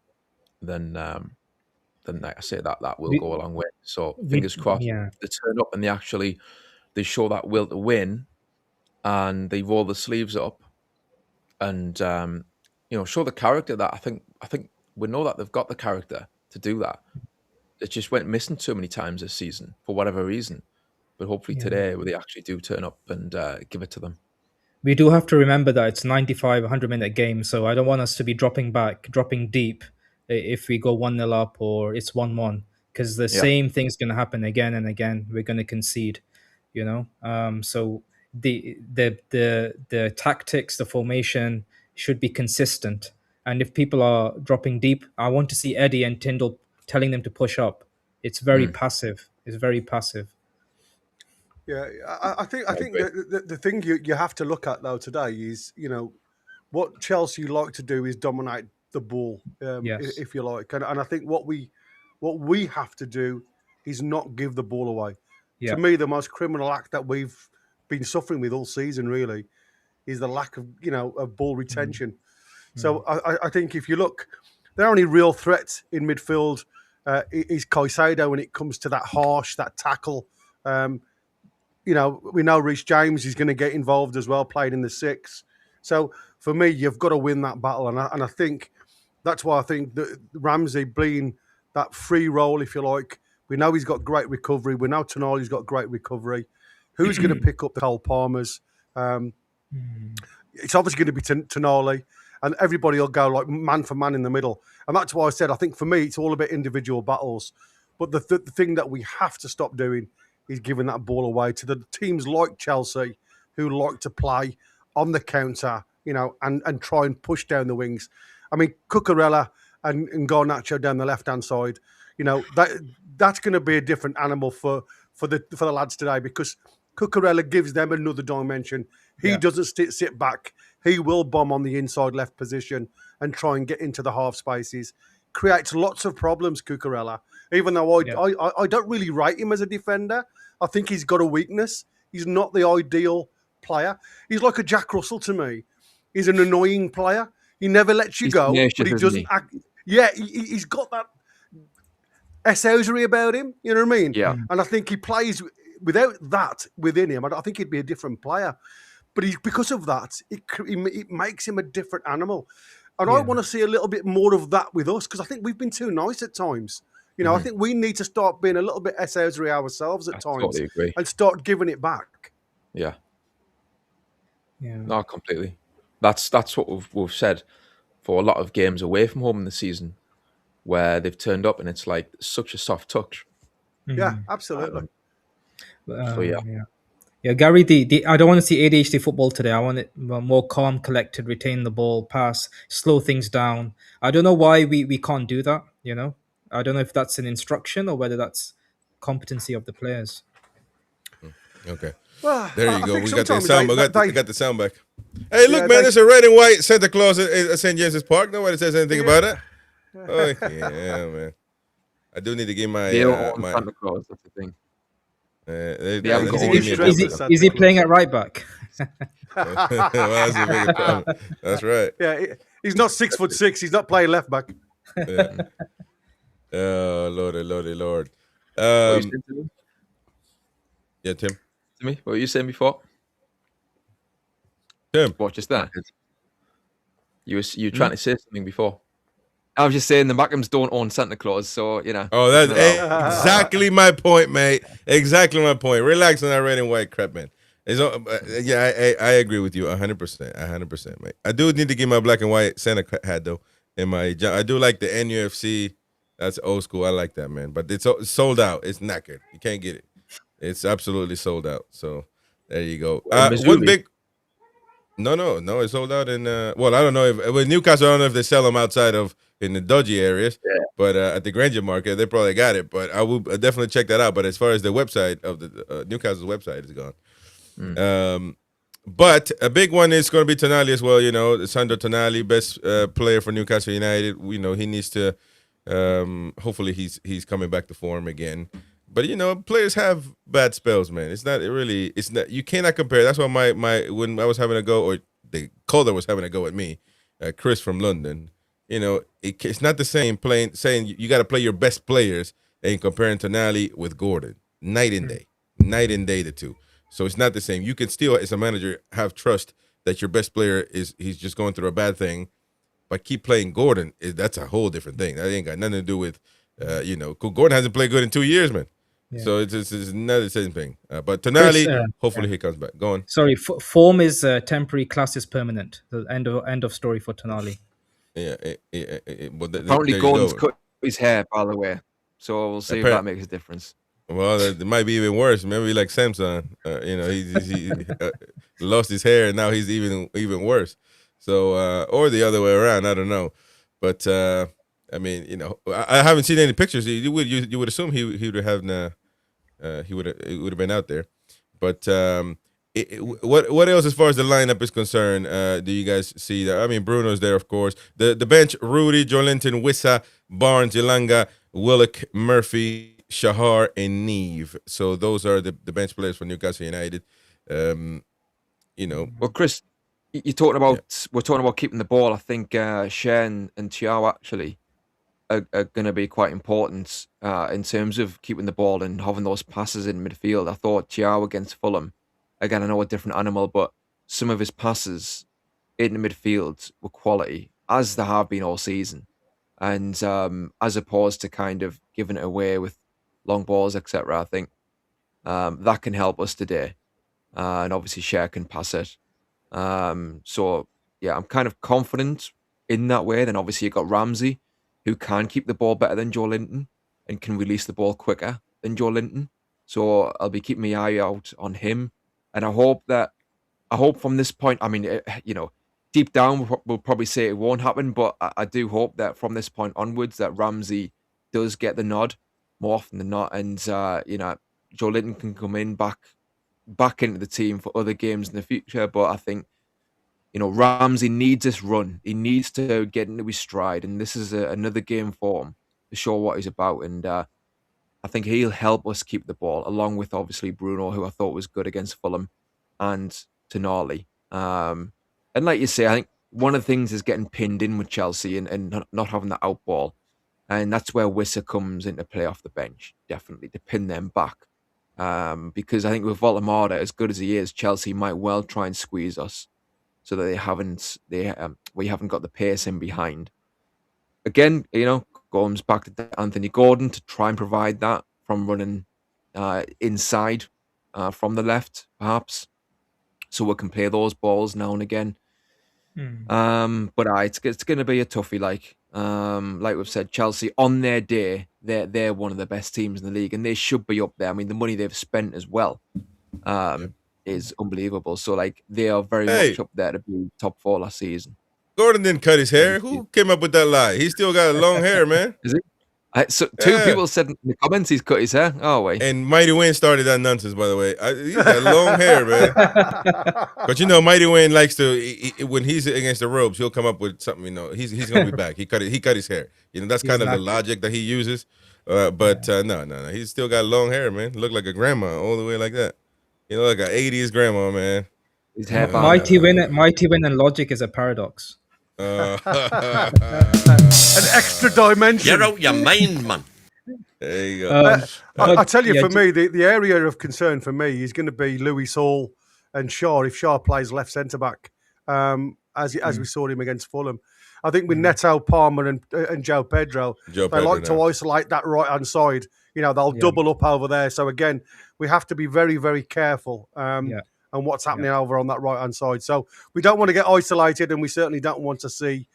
then like I say, that will go a long way. So fingers crossed. Yeah. They turn up and they show that will to win, and they roll the sleeves up, and show the character that I think we know that they've got the character to do that. It just went missing too many times this season for whatever reason. But hopefully today, they actually do turn up and give it to them. We do have to remember that it's 95, 100-minute game, so I don't want us to be dropping deep if we go 1-0 up or it's 1-1, because the same thing's going to happen again and again. We're going to concede, So the tactics, the formation should be consistent. And if people are dropping deep, I want to see Eddie and Tyndall telling them to push up. It's very passive. It's very passive. Yeah, I think the thing you have to look at though today is, what Chelsea like to do is dominate the ball, if you like, and I think what we have to do is not give the ball away. Yeah. To me, the most criminal act that we've been suffering with all season really is the lack of of ball retention. So I think if you look, their only real threat in midfield is Caicedo when it comes to that tackle. We know Reece James is going to get involved as well, playing in the 6. So for me, you've got to win that battle, and I think that's why I think that Ramsey being that free role, if you like. We know he's got great recovery. We know Tonali's got great recovery. Who's going to pick up the Cole Palmers? It's obviously going to be Tonali, and everybody will go like man for man in the middle. And that's why I said I think for me it's all about individual battles. But the thing that we have to stop doing is giving that ball away to the teams like Chelsea, who like to play on the counter, and try and push down the wings. I mean, Cucurella and Garnacho down the left-hand side, that's going to be a different animal for the lads today, because Cucurella gives them another dimension. He doesn't sit back. He will bomb on the inside left position and try and get into the half spaces. Creates lots of problems, Cucurella. Even though I don't really rate him as a defender. I think he's got a weakness. He's not the ideal player. He's like a Jack Russell to me. He's an annoying player. He never lets you go, but he doesn't act. Yeah, he's got that essousery about him. You know what I mean? Yeah. And I think he plays without that within him. I think he'd be a different player. But because of that, it makes him a different animal. And I want to see a little bit more of that with us, because I think we've been too nice at times. I think we need to start being a little bit essousery ourselves at times, totally agree. and start giving it back. Yeah. Yeah. No, completely. That's what we've said for a lot of games away from home in the season, where they've turned up and it's like such a soft touch. Yeah, absolutely. Yeah, Gary, I don't want to see ADHD football today. I want it more calm, collected, retain the ball, pass, slow things down. I don't know why we can't do that, I don't know if that's an instruction or whether that's competency of the players. Okay. Well, There you go. think We got the sometimes sound. they- We got the sound back. Hey, look, Yeah, man! It's a red and white Santa Claus at St. James's Park. Nobody says anything about it. Oh, yeah, man. I do need to give my They don't own my. Santa Claus. That's the thing. They They haven't need got to all give me a the bit stress. of- Is he playing at right back? Well, that's a bigger problem. That's right. Yeah, he's not 6'6". He's not playing left back. Yeah. Oh, Lord. What were you saying to me? Yeah, Tim. What were you saying before? Tim. What, just that? You were trying to say something before. I was just saying the Mackhams don't own Santa Claus, so Oh, that's exactly my point, mate. Exactly my point. Relax on that red and white crap, man. Yeah, I agree with you 100%. 100%, mate. I do need to get my black and white Santa hat though. I do like the NUFC. That's old school. I like that, man. But it's sold out. It's knackered. You can't get it. It's absolutely sold out. So there you go. One big. No. It's sold out in. Well, I don't know if with Newcastle. I don't know if they sell them outside of in the dodgy areas. Yeah. But at the Granger Market, they probably got it. But I will definitely check that out. But as far as the website of the Newcastle's website is gone. But a big one is going to be Tonali as well. You know, Sandro Tonali, best player for Newcastle United. We know he needs to. Hopefully, he's coming back to form again. But you know, players have bad spells, man. It's not really. It's not. You cannot compare. That's why my when I was having a go, or the caller was having a go at me, Chris from London. You know, it's not the same saying you got to play your best players and comparing Tonali with Gordon. Night and day, the two. So it's not the same. You can still, as a manager, have trust that your best player he's just going through a bad thing, but keep playing Gordon. That's a whole different thing. That ain't got nothing to do with, Gordon hasn't played good in 2 years, man. Yeah. So it's not the same thing. But Tonali, hopefully he comes back. Go on. Sorry, form is temporary, class is permanent. The end of story for Tonali. Yeah. Apparently Gordon's cut his hair, by the way. So we'll see if that makes a difference. Well, it might be even worse. Maybe like Samson, he lost his hair and now he's even worse. So, or the other way around, I don't know. But I mean, you know, I haven't seen any pictures. You would assume he would have it would have been out there. But what else as far as the lineup is concerned? Do you guys see that? I mean, Bruno's there, of course. The bench: Rudy, Joelinton, Wissa, Barnes, Ilanga, Willock, Murphy, Shahar, and Neve. So those are the bench players for Newcastle United. Well, Chris, we're talking about keeping the ball. I think Shen and Thiaw actually are going to be quite important in terms of keeping the ball and having those passes in midfield. I thought Thiaw against Fulham, again, I know a different animal, but some of his passes in the midfield were quality, as they have been all season. And as opposed to kind of giving it away with long balls, etc., I think that can help us today. And obviously, Cher can pass it. So, yeah, I'm kind of confident in that way. Then obviously, you've got Ramsey, who can keep the ball better than Joelinton and can release the ball quicker than Joelinton. So I'll be keeping my eye out on him. And I hope from this point, I mean, deep down, we'll probably say it won't happen, but I do hope that from this point onwards, that Ramsey does get the nod more often than not. And, Joelinton can come in back into the team for other games in the future. But I think, Ramsey needs this run. He needs to get into his stride. And this is another game for him to show what he's about. And I think he'll help us keep the ball, along with, obviously, Bruno, who I thought was good against Fulham, and Tonali. And like you say, I think one of the things is getting pinned in with Chelsea and not having the out ball. And that's where Wissa comes into play off the bench, definitely, to pin them back. Because I think with Volamada, as good as he is, Chelsea might well try and squeeze us so that we haven't got the pace in behind. Again, goes back to Anthony Gordon to try and provide that from running inside from the left, perhaps, so we can play those balls now and again. But it's going to be a toughie. Like we've said, Chelsea on their day, they're one of the best teams in the league, and they should be up there. I mean, the money they've spent as well is unbelievable. So they are very much up there to be top 4 last season. Gordon didn't cut his hair. Who came up with that lie? He still got long hair, man. Is it? So two people said in the comments he's cut his hair. Oh, wait. And Mighty Wayne started that nonsense, by the way. He's got long hair, man. But Mighty Wayne likes to, when he's against the ropes, he'll come up with something. He's going to be back. He cut his hair. That's kind of the logic that he uses. But no. He's still got long hair, man. Look like a grandma all the way like that. Like an 80s grandma, man. His hair Mighty Win and logic is a paradox. An extra dimension. You're out your mind, man. There you go. I tell you, for me, the area of concern for me is going to be Louis Hall and Shaw if Shaw plays left centre back, as we saw him against Fulham. I think with Neto, Palmer, and Joe Pedro, they like to isolate that right hand side. They'll double up over there. So again, we have to be very, very careful. and what's happening over on that right-hand side. So we don't want to get isolated, and we certainly don't want to see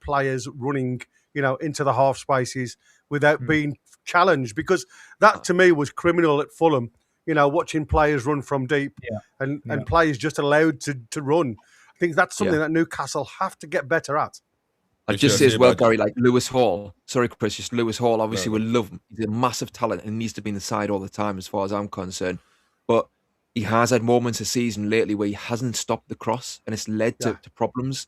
players running, into the half spaces without being challenged, because that to me was criminal at Fulham. Watching players run from deep and players just allowed to run. I think that's something that Newcastle have to get better at. I'd just say as well, Gary, like Lewis Hall. Sorry, Chris, just Lewis Hall. Obviously, we love him. He's a massive talent and needs to be in the side all the time, as far as I'm concerned. But he has had moments this season lately where he hasn't stopped the cross, and it's led to problems.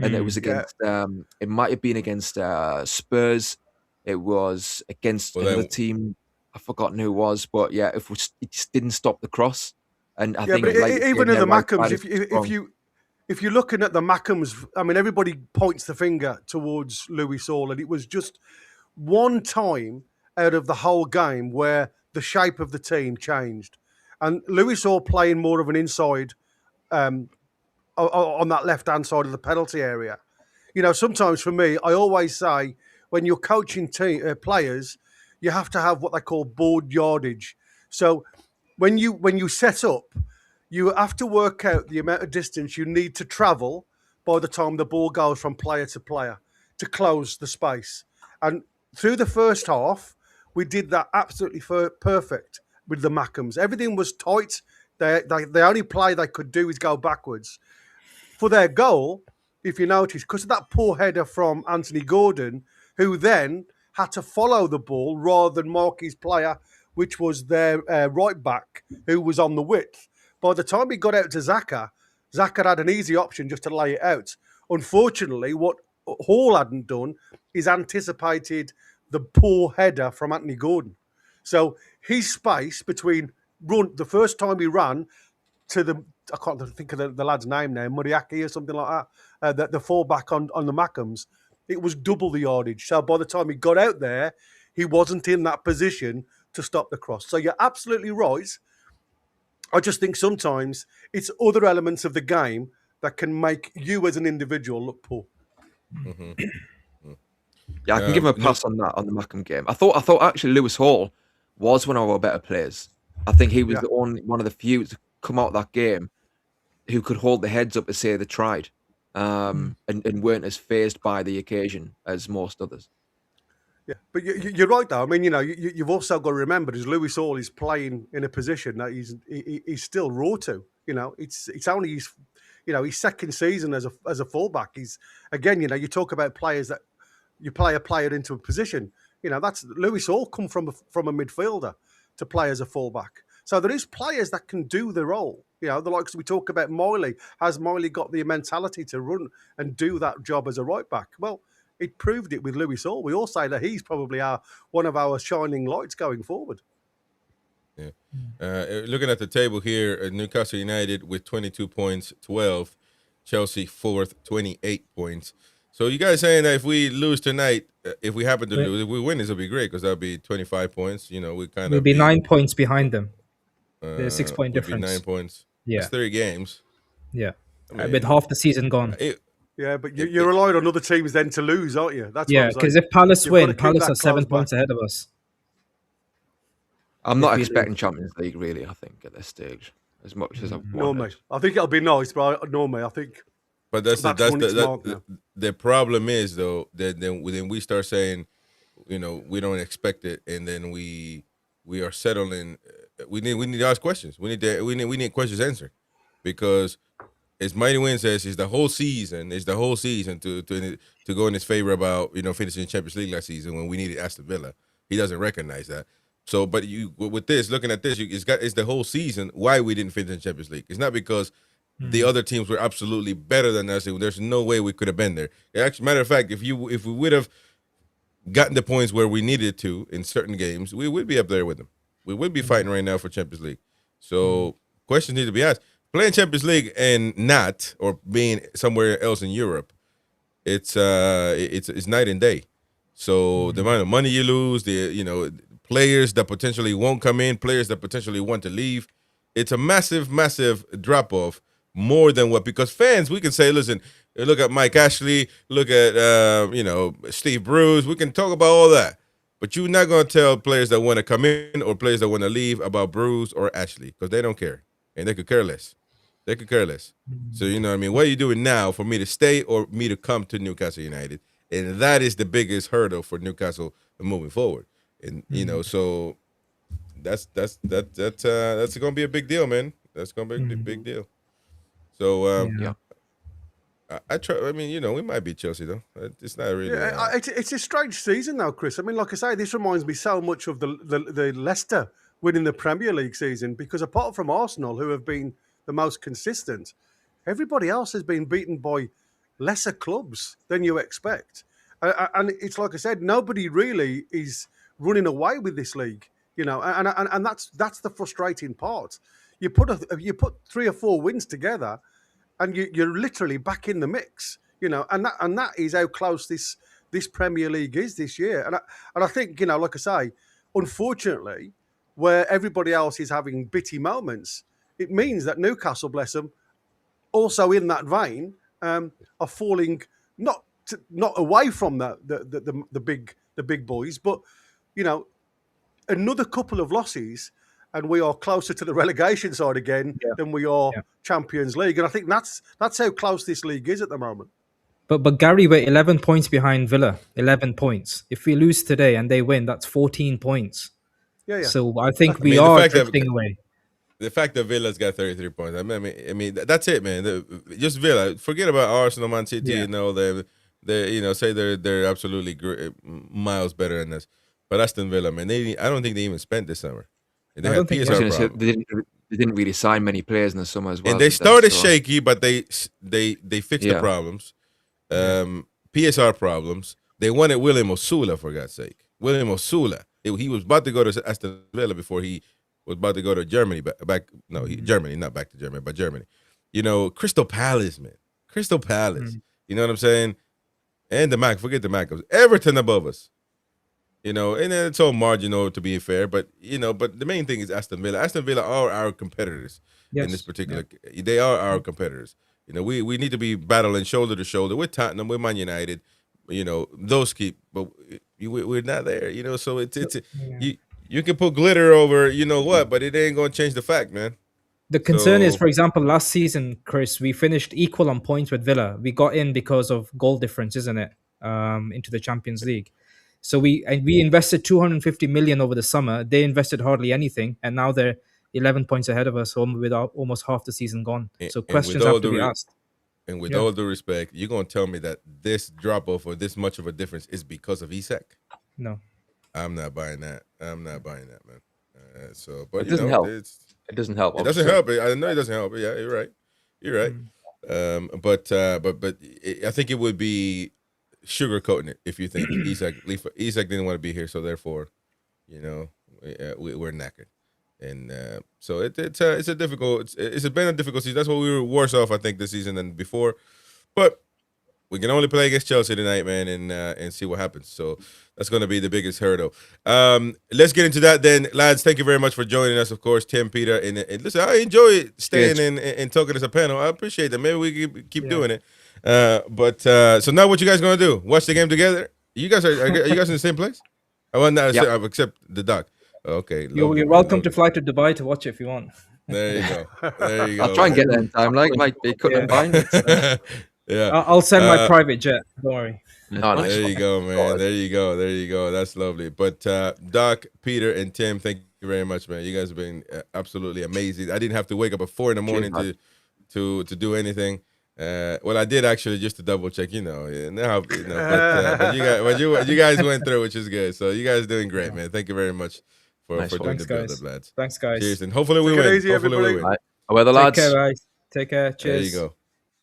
And it was against, it might have been against Spurs. It was against another team. I've forgotten who it was, but yeah, it just didn't stop the cross. And I think, but like, even in the Mackems, if you're looking at the Mackems, I mean, everybody points the finger towards Lewis Hall, and it was just one time out of the whole game where the shape of the team changed, and Lewis Hall playing more of an inside on that left-hand side of the penalty area. Sometimes for me, I always say when you're coaching players, you have to have what they call board yardage. So when you set up, you have to work out the amount of distance you need to travel by the time the ball goes from player to player to close the space. And through the first half, we did that absolutely perfect with the Mackems. Everything was tight. The only play they could do is go backwards. For their goal, if you notice, because of that poor header from Anthony Gordon, who then had to follow the ball rather than mark his player, which was their right back, who was on the width. By the time he got out to Xhaka had an easy option just to lay it out. Unfortunately, what Hall hadn't done is anticipated the poor header from Anthony Gordon. So his space between the first time he ran to I can't think of the lad's name now, Muriaki or something like that, the fullback on the Mackems, it was double the yardage. So by the time he got out there, he wasn't in that position to stop the cross. So you're absolutely right. I just think sometimes it's other elements of the game that can make you as an individual look poor. Yeah, I can give him a pass on that, on the Mackem game. I thought actually Lewis Hall was one of our better players. I think he was the only one of the few to come out of that game who could hold the heads up to say they tried, and weren't as fazed by the occasion as most others. Yeah, but you're right though. I mean, you've also got to remember, as Lewis Hall is playing in a position that he's still raw to. It's only his second season as a fullback. He's again, you talk about players that you play a player into a position. That's Lewis Hall come from a midfielder to play as a fullback. So there is players that can do the role. The likes we talk about Miley. Has Miley got the mentality to run and do that job as a right back? Well, it proved it with Lewis Hall. We all say that he's probably one of our shining lights going forward. Yeah. Looking at the table here, Newcastle United with 22 points, 12. Chelsea 4th, 28 points. So you guys saying that if we lose tonight, if we happen to lose, if we win, this will be great because that'll be 25 points. We'll be 9 points behind them. There's a 6-point difference. 9 points. Yeah. It's 3 games. Yeah. With half the season gone. Yeah, but you're relying on other teams then to lose, aren't you? That's because if Palace win, Palace are 7 points ahead of us. I'm not expecting Champions League, really, I think, at this stage, as much as I want. Normally. I think it'll be nice, but I think... But that's the problem is, though, that then we start saying, we don't expect it, and then we are settling. We need to ask questions. We need questions answered, because as Mighty Win says, it's the whole season to go in his favor about finishing Champions League last season when we needed Aston Villa. He doesn't recognize that. So, but with this, looking at this, it's the whole season why we didn't finish in Champions League. It's not because the other teams were absolutely better than us. There's no way we could have been there. Actually, matter of fact, if we would have gotten the points where we needed to in certain games, we would be up there with them. We would be fighting right now for Champions League. So questions need to be asked. Playing Champions League and not, or being somewhere else in Europe, it's night and day. So the amount of money you lose, players that potentially won't come in, players that potentially want to leave, it's a massive, massive drop off. More than what, because fans, we can say, listen, look at Mike Ashley, look at Steve Bruce. We can talk about all that, but you're not going to tell players that want to come in or players that want to leave about Bruce or Ashley, because they don't care and they could care less. They could care less. So, you know what I mean? What are you doing now for me to stay or me to come to Newcastle United? And that is the biggest hurdle for Newcastle moving forward. And, you know, so that's going to be a big deal, man. That's going to be a big deal. So, I try. I mean, you know, we might beat Chelsea though. It's not really. Yeah, it's a strange season now, Chris. I mean, like I say, this reminds me so much of the Leicester winning the Premier League season, because apart from Arsenal, who have been the most consistent, everybody else has been beaten by lesser clubs than you expect. And it's like I said, nobody really is running away with this league, you know, and that's the frustrating part. You put 3 or 4 wins together, and you're literally back in the mix, you know, and that is how close this Premier League is this year. And I think, you know, like I say, unfortunately, where everybody else is having bitty moments, it means that Newcastle, bless them, also in that vein, are falling not away from the big boys, but, you know, another couple of losses, and we are closer to the relegation side again than we are Champions League. And I think that's how close this league is at the moment. But Gary, we're 11 points behind Villa. 11 points. If we lose today and they win, that's 14 points. Yeah. So I think we are drifting away. The fact that Villa's got 33 points, I mean, that's it, man. Just Villa. Forget about Arsenal, Man City, you know, they you know, say they're absolutely miles better than us. But Aston Villa, man, I don't think they even spent this summer. They had PSR problems. They didn't really sign many players in the summer as well. And they started shaky, but they fixed the problems. PSR problems. They wanted William Osula, for God's sake. William Osula. He was about to go to Aston Villa before he was about to go to Germany. Germany, not back to Germany, but Germany. You know, Crystal Palace, man. Crystal Palace. You know what I'm saying? And forget the Maccas. Everton above us. You know, and it's all marginal, to be fair, but the main thing is Aston Villa. Aston Villa are our competitors in this particular. They are our competitors. You know, we need to be battling shoulder to shoulder with Tottenham, with Man United. You know, those but we're not there. You know, so you can put glitter over, you know what, but it ain't gonna change the fact, man. The concern is, for example, last season, Chris, we finished equal on points with Villa. We got in because of goal difference, isn't it? Into the Champions League. So we invested 250 million over the summer. They invested hardly anything, and now they're 11 points ahead of us, with almost half the season gone. So questions have to be asked. And with all due respect, you're gonna tell me that this drop off or this much of a difference is because of Isak? No, I'm not buying that. Man. But it doesn't help. It doesn't help. It doesn't help. I know it doesn't help. Yeah, you're right. You're right. But I think it would be sugarcoating it if you think Isak didn't want to be here, so therefore, you know, we're knackered, and so it's a difficult. It's been a difficult season. That's why we were worse off, I think, this season than before. But we can only play against Chelsea tonight, man, and see what happens. So that's going to be the biggest hurdle. Let's get into that then, lads. Thank you very much for joining us, of course, Tim, Peter, and listen. I enjoy staying and talking as a panel. I appreciate that. Maybe we can keep doing it. So now what you guys gonna do? Watch the game together? You guys are you guys in the same place? I want that except the doc. Okay. You're welcome to fly to Dubai to watch it if you want. There you go. There you go. I'll try and get there in time. Like might be couldn't find it. Yeah. I'll send my private jet. Don't worry. There you go, man. There you go. That's lovely. But Doc, Peter, and Tim, thank you very much, man. You guys have been absolutely amazing. I didn't have to wake up at 4 a.m. to do anything. Well, I did actually, just to double check, but you guys went through, which is good. So you guys doing great, man. Thank you very much for doing the build-up, lads. Thanks, guys. Cheers, and hopefully we win. Hopefully we win. Away the lads. Take care, guys. Take care. Cheers.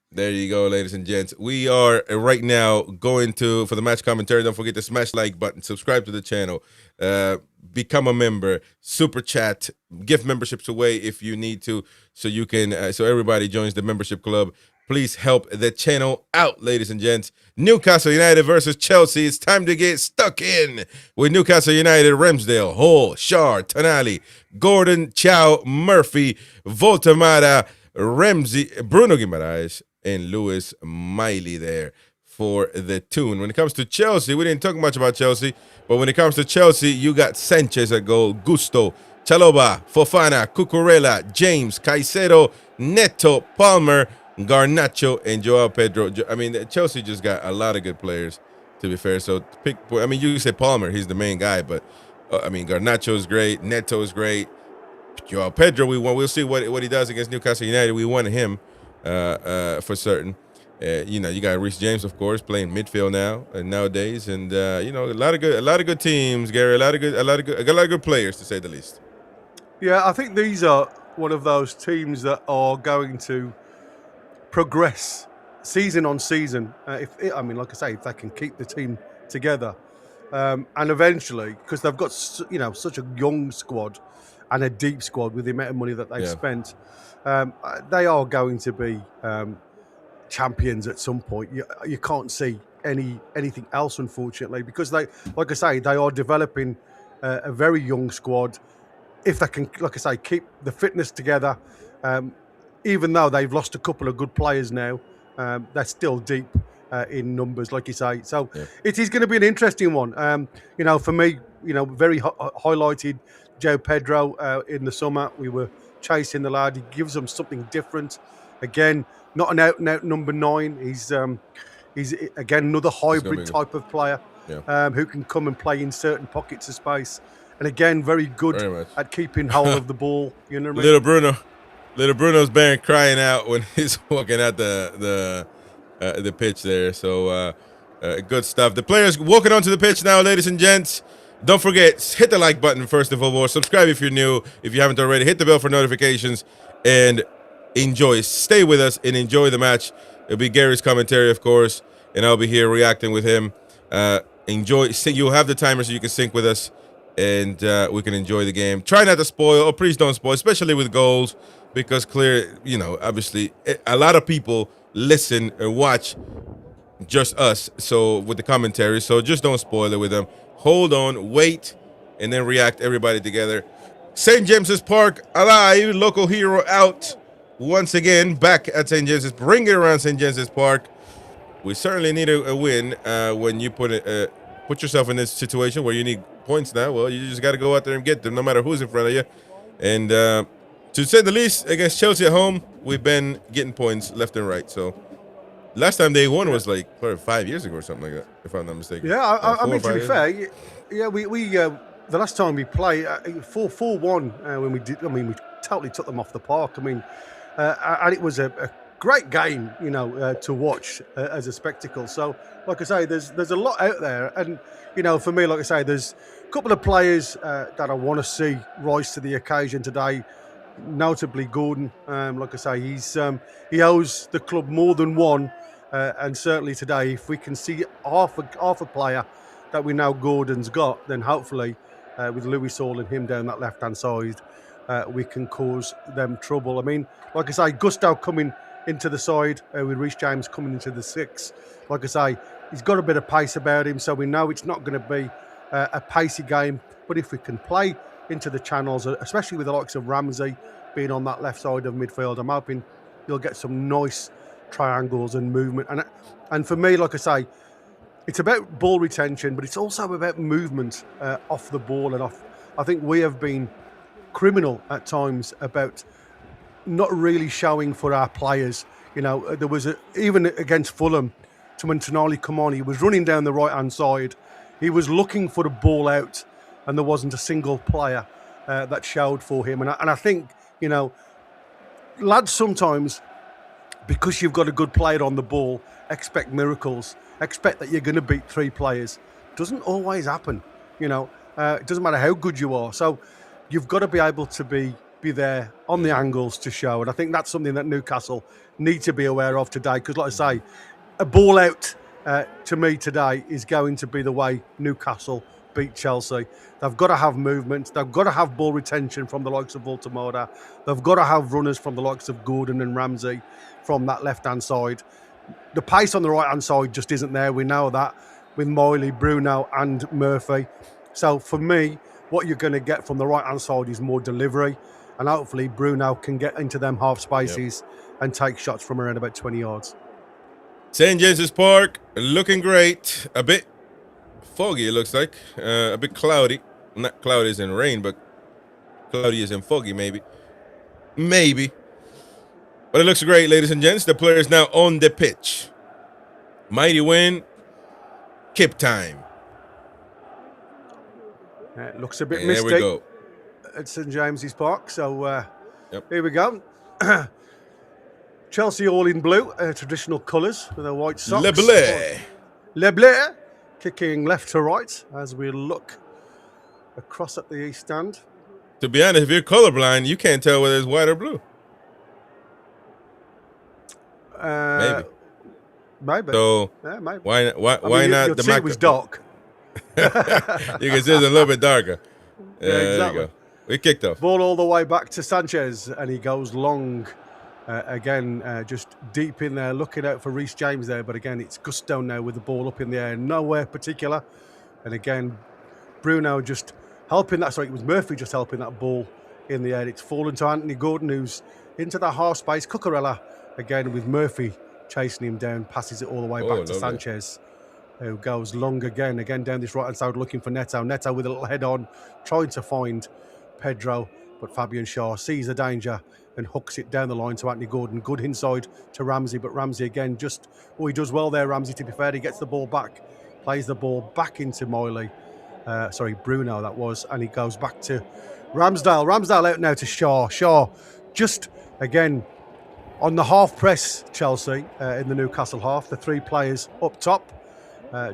There you go, ladies and gents. We are right now going for the match commentary. Don't forget to smash like button, subscribe to the channel, become a member, super chat, gift memberships away if you need to, so you can, so everybody joins the membership club. Please help the channel out, ladies and gents. Newcastle United versus Chelsea. It's time to get stuck in with Newcastle United, Ramsdale, Hall, Shar, Tonali, Gordon, Chow, Murphy, Voltamada, Ramsey, Bruno Guimaraes, and Lewis Miley there for the Toon. When it comes to Chelsea, we didn't talk much about Chelsea, but when it comes to Chelsea, you got Sanchez at goal, Gusto, Chaloba, Fofana, Cucurella, James, Caicedo, Neto, Palmer, Garnacho, and Joao Pedro. I mean, Chelsea just got a lot of good players, to be fair. So, you say Palmer, he's the main guy, but Garnacho is great, Neto is great. Joao Pedro, we won. We'll see what he does against Newcastle United. We won him for certain. You got Reece James, of course, playing midfield nowadays, and a lot of good teams, Gary. A lot of good players, to say the least. Yeah, I think these are one of those teams that are going to progress season on season. Like I say, if they can keep the team together, and eventually, because they've got such a young squad and a deep squad with the amount of money that they've spent, they are going to be champions at some point. You can't see anything else, unfortunately, because they are developing a very young squad. If they can, like I say, keep the fitness together, even though they've lost a couple of good players now, they're still deep in numbers, like you say. So it is going to be an interesting one. For me, very highlighted Joe Pedro in the summer. We were chasing the lad. He gives them something different. Again, not an out-and-out number 9. He's again another hybrid type of player who can come and play in certain pockets of space. And again, very good at keeping hold of the ball. You know what I mean? Little Bruno's crying out when he's walking out the pitch there. So good stuff. The players walking onto the pitch now, ladies and gents. Don't forget, hit the like button first of all. Subscribe if you're new. If you haven't already, hit the bell for notifications and enjoy. Stay with us and enjoy the match. It'll be Gary's commentary, of course, and I'll be here reacting with him. Enjoy. You'll have the timer so you can sync with us, and we can enjoy the game. Try not to spoil, or please don't spoil, especially with goals, because obviously, a lot of people listen and watch just us, so with the commentary, so just don't spoil it with them. Hold on, wait, and then react everybody together. St. James's Park alive, local hero out once again, back at St. James's. Bring it around St. James's Park. We certainly need a win when you put yourself in this situation where you need points now. Well, you just got to go out there and get them, no matter who's in front of you. And to say the least, against Chelsea at home, we've been getting points left and right. So last time they won was probably 5 years ago or something like that, if I'm not mistaken. Yeah, I mean, to be fair, we the last time we played 4-1 when we did. I mean, we totally took them off the park. I mean, and it was a great game, to watch as a spectacle. So, like I say, there's a lot out there, and for me, like I say, there's a couple of players that I want to see rise to the occasion today. Notably, Gordon. Like I say, he owes the club more than one, and certainly today, if we can see half a player that we know Gordon's got, then hopefully, with Lewis Hall and him down that left-hand side, we can cause them trouble. I mean, like I say, Gusto coming into the side, with Reece James coming into the 6. Like I say, he's got a bit of pace about him, so we know it's not going to be a pacey game. But if we can play into the channels, especially with the likes of Ramsey being on that left side of midfield, I'm hoping you'll get some nice triangles and movement. And for me, like I say, it's about ball retention, but it's also about movement off the ball and off. I think we have been criminal at times about not really showing for our players. There was even against Fulham, when Tonali come on, he was running down the right-hand side. He was looking for the ball out, and there wasn't a single player that showed for him. And I think, lads sometimes, because you've got a good player on the ball, expect miracles. Expect that you're going to beat 3 players. Doesn't always happen. It doesn't matter how good you are. So you've got to be able to be there on the angles to show. And I think that's something that Newcastle need to be aware of today. Because like I say, a ball out to me today is going to be the way Newcastle beat Chelsea. They've got to have movement. They've got to have ball retention from the likes of Voltemada. They've got to have runners from the likes of Gordon and Ramsey from that left-hand side. The pace on the right-hand side just isn't there. We know that with Miley, Bruno and Murphy. So for me, what you're going to get from the right-hand side is more delivery. And hopefully Bruno can get into them half spaces and take shots from around about 20 yards. St. James's Park, looking great. A bit foggy, it looks like. A bit cloudy. Not cloudy as in rain, but cloudy as in foggy, maybe. Maybe. But it looks great, ladies and gents. The player is now on the pitch. Mighty win. Kip time. It looks a bit And misty there we go. at St James's Park. So Yep. here we go. Chelsea all in blue, traditional colours with their white socks. Le Bleu. Le Bleu, kicking left to right as we look across at the east stand. To be honest, if you're colorblind, you can't tell whether it's white or blue. Maybe. Maybe. So Yeah, maybe. why I mean, not your the tea Mac? was dark. You can see it's a little bit darker. Yeah, There exactly. you go. We kicked off. Ball all the way back to Sanchez, and he goes long. Again, just deep in there, looking out for Reece James there. But again, it's Gusto now with the ball up in the air, nowhere particular. And again, Bruno just helping that. Sorry, it was Murphy just helping that ball in the air. It's fallen to Anthony Gordon, who's into that half space. Cucurella again with Murphy chasing him down, passes it all the way back to lovely. Sanchez, who goes long again down this right-hand side looking for Neto. Neto with a little head on, trying to find Pedro, but Fabian Shaw sees the danger and hooks it down the line to Anthony Gordon. Good inside to Ramsey, but Ramsey again just, he does well there, Ramsey, to be fair. He gets the ball back, plays the ball back into Miley. Bruno that was, and he goes back to Ramsdale. Ramsdale out now to Shaw. Shaw just, again, on the half press, Chelsea, in the Newcastle half, the three players up top,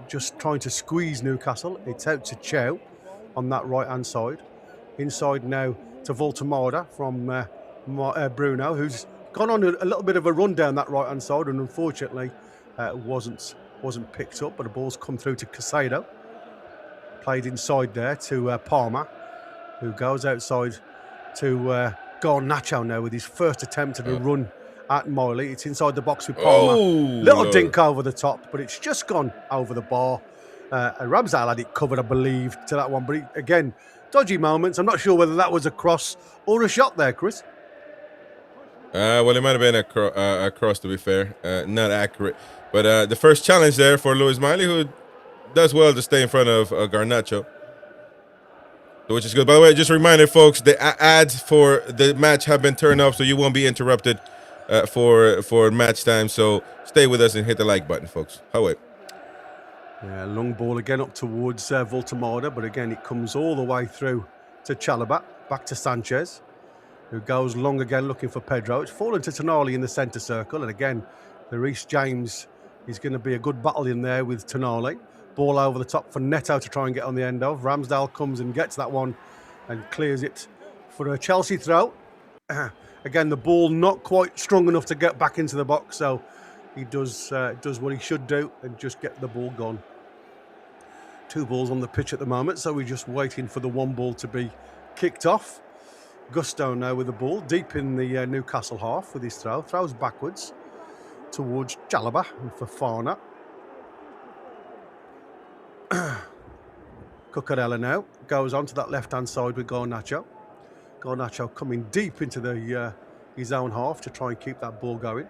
just trying to squeeze Newcastle. It's out to Chow on that right-hand side. Inside now to Voltemada from Bruno, who's gone on a little bit of a run down that right-hand side, and unfortunately wasn't picked up, but the ball's come through to Casado. Played inside there to Palmer, who goes outside to Garnacho now with his first attempt at a run at Miley. It's inside the box with Palmer. Little dink over the top, but it's just gone over the bar. And Ramsdale had it covered, I believe, to that one. But again, dodgy moments. I'm not sure whether that was a cross or a shot there, Chris. Well, it might have been a cross, to be fair. Not accurate. But the first challenge there for Lewis Miley, who does well to stay in front of Garnacho, which is good. By the way, just a reminder, folks, the ads for the match have been turned off, so you won't be interrupted for match time. So stay with us and hit the like button, folks. Oh, wait. Yeah, long ball again up towards Voltemada, but again, it comes all the way through to Chalobah, back to Sanchez, who goes long again looking for Pedro. It's fallen to Tonali in the centre circle, and again, the Reece James is going to be a good battle in there with Tonali. Ball over the top for Neto to try and get on the end of. Ramsdale comes and gets that one and clears it for a Chelsea throw. Again, the ball not quite strong enough to get back into the box, so he does what he should do and just get the ball gone. 2 balls on the pitch at the moment, so we're just waiting for the 1 ball to be kicked off. Gusto now with the ball, deep in the Newcastle half with his throw. Throws backwards towards Chalobah and Fofana. Cucurella now goes onto that left-hand side with Garnacho. Garnacho coming deep into the his own half to try and keep that ball going.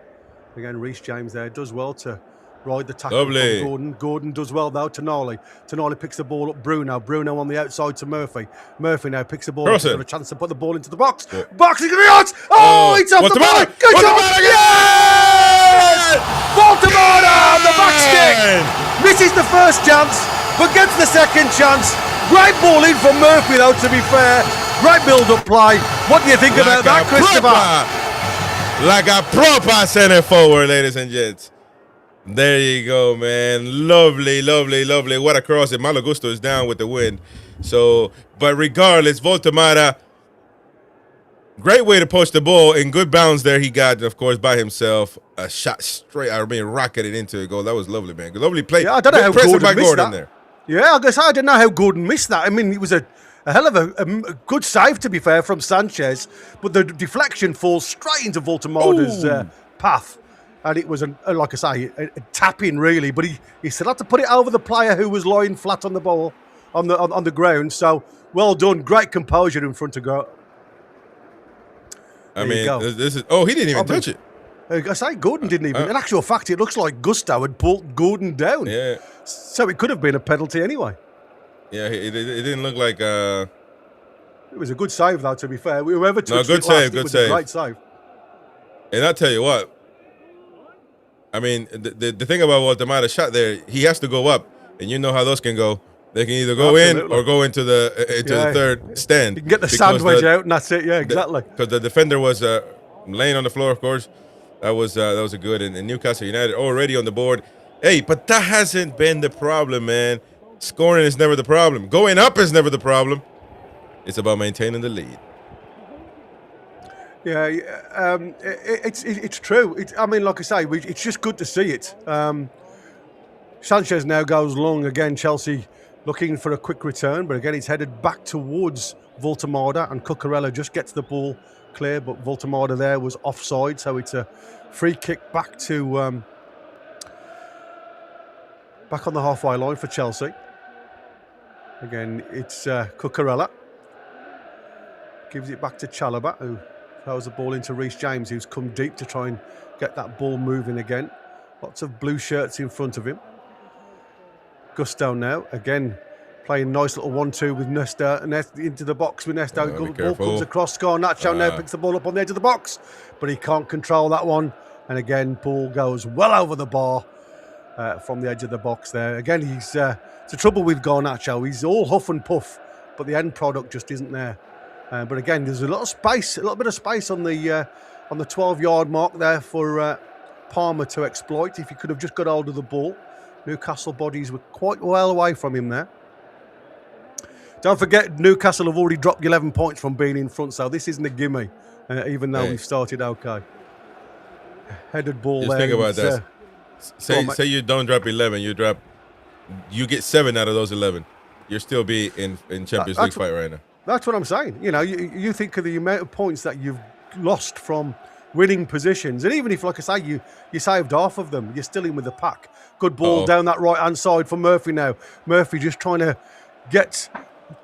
Again, Reece James there does well to ride the tackle from Gordon. Gordon does well though. Tonali picks the ball up. Bruno on the outside to Murphy. Murphy now picks the ball up. He's got a chance to put the ball into the box. Yeah. Box is going to be out. Oh, it's off the ball. Good shot. Yes! Voltemada on the back stick. Misses the first chance, but gets the second chance. Great ball in from Murphy though, to be fair. Great build-up play. What do you think about that, Christopher? Like a proper centre forward, ladies and gents. There you go, man. Lovely, lovely, lovely. What a cross. And Malo Gusto is down with the win. So, but regardless, Voltemada, great way to push the ball. In good bounds there he got, of course, by himself. A shot straight, rocketed into a goal. That was lovely, man. Lovely play. Yeah, I don't know how Gordon missed that. There. Yeah, I guess I don't know how Gordon missed that. I mean, it was a hell of a good save, to be fair, from Sanchez, but the deflection falls straight into Voltemada's path. And it was, like I say, a tap-in, really. But he still had to put it over the player who was lying flat on the ball, on the ground. So, well done. Great composure in front of goal. I mean, this is... Oh, he didn't even touch it. I say Gordon didn't even... In actual fact, it looks like Gusto had pulled Gordon down. Yeah. So it could have been a penalty anyway. Yeah, it didn't look like... It was a good save, though, to be fair. Whoever touched good it save, last, good it was save. a great save. And I'll tell you what. I mean, the thing about Guatemala shot there, he has to go up. And you know how those can go. They can either go in or go into the third stand. You can get the sandwich out, and that's it. Yeah, exactly. Because the defender was laying on the floor, of course. That was a good. And Newcastle United already on the board. Hey, but that hasn't been the problem, man. Scoring is never the problem. Going up is never the problem. It's about maintaining the lead. Yeah, it's true. I mean, like I say, it's just good to see it. Sanchez now goes long again. Chelsea looking for a quick return, but again, it's headed back towards Voltemada, and Cucurella just gets the ball clear, but Voltemada there was offside, so it's a free kick back to back on the halfway line for Chelsea. Again, it's Cucurella. Gives it back to Chalobah, who throws the ball into Reece James, who's come deep to try and get that ball moving again. Lots of blue shirts in front of him. Gusto now, again, playing nice little 1-2 with Nesta into the box with Nesta. Ball comes across, Garnacho now picks the ball up on the edge of the box, but he can't control that one. And again, ball goes well over the bar from the edge of the box there. Again, it's the trouble with Garnacho. He's all huff and puff, but the end product just isn't there. But again, there's a little bit of space on the 12-yard mark there for Palmer to exploit. If he could have just got hold of the ball. Newcastle bodies were quite well away from him there. Don't forget, Newcastle have already dropped 11 points from being in front, so this isn't a gimme, even though we've started okay. Headed ball Just there. Think about that. Say you don't drop 11, you get 7 out of those 11. You'll still be in Champions League fight right now. That's what I'm saying. You know, you think of the amount of points that you've lost from winning positions, and even if, like I say, you saved half of them, you're still in with the pack. Good ball down that right-hand side for Murphy now. Murphy just trying to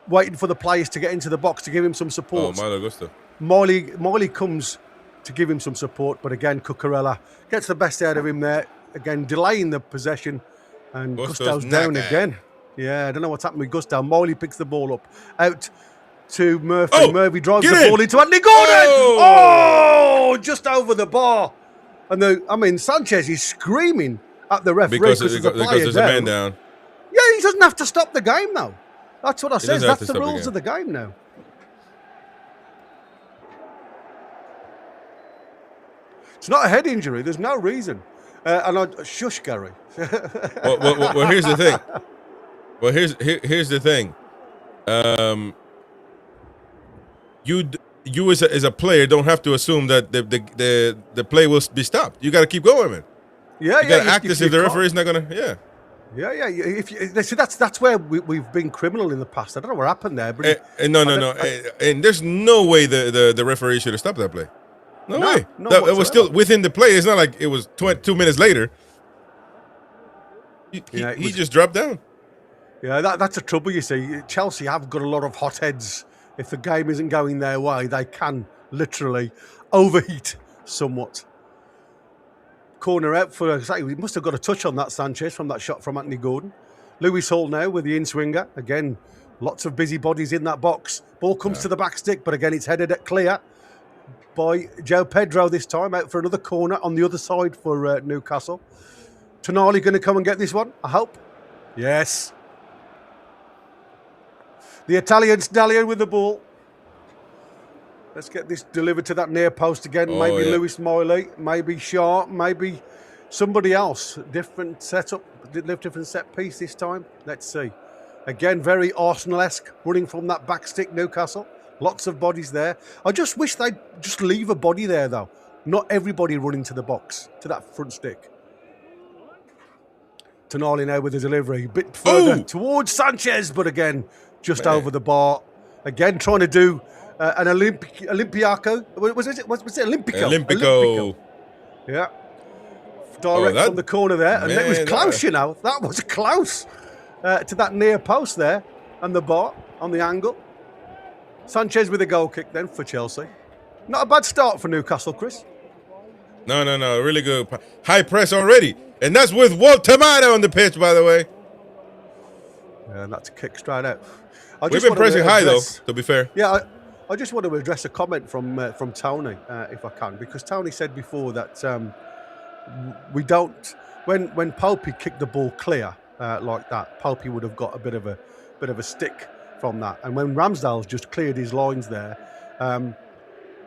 waiting for the players to get into the box to give him some support. Milo Gusto. Miley comes to give him some support, but again, Cucurella gets the best out of him there. Again, delaying the possession, and Gusto's down again. Yeah, I don't know what's happened with Gusto. Miley picks the ball up. Out to Murphy. Murphy drives the ball into Anthony Gordon. Oh, just over the bar. And Sanchez is screaming at the referee because there's a man down. Yeah, he doesn't have to stop the game now. That's what I said. That's the rules of the game now. It's not a head injury. There's no reason. Shush, Gary. Well, here's the thing. Well, here's the thing. You as a player don't have to assume that the play will be stopped. You got to keep going, man. Yeah, you got to act as if the referee's not gonna. Yeah. Yeah. See, that's where we've been criminal in the past. I don't know what happened there, but no. And there's no way the referee should have stopped that play. No way. It was still within the play. It's not like it was 2 minutes later. He just dropped down. Yeah, that's a trouble. You see, Chelsea have got a lot of hotheads. If the game isn't going their way, they can literally overheat somewhat. Corner out for, we must have got a touch on that Sanchez from that shot from Anthony Gordon. Lewis Hall now with the in-swinger. Again, lots of busy bodies in that box. Ball comes to the back stick, but again, it's headed at clear by Joe Pedro this time, out for another corner on the other side for Newcastle. Tonali going to come and get this one, I hope. Yes. The Italian stallion with the ball. Let's get this delivered to that near post again. Maybe Lewis Miley, maybe Shaw, maybe somebody else. Different setup, different set piece this time. Let's see. Again, very Arsenal-esque, running from that back stick, Newcastle. Lots of bodies there. I just wish they'd just leave a body there, though. Not everybody running to the box, to that front stick. Tonali now with the delivery. A bit further towards Sanchez, but again, just over the bar. Again, trying to do an Olympiaco. Was it Olympico? Olympico. Yeah. Direct from the corner there. And it was close, you know. That was close to that near post there. And the bar on the angle. Sanchez with a goal kick then for Chelsea. Not a bad start for Newcastle, Chris. No. Really good. High press already. And that's with Waltemada on the pitch, by the way. Yeah, and that's a kick straight out. We've been pressing high, though, to be fair. Yeah, I just want to address a comment from Tony, if I can, because Tony said before that we don't. When Popey kicked the ball clear like that, Popey would have got a bit of a stick from that. And when Ramsdale's just cleared his lines there,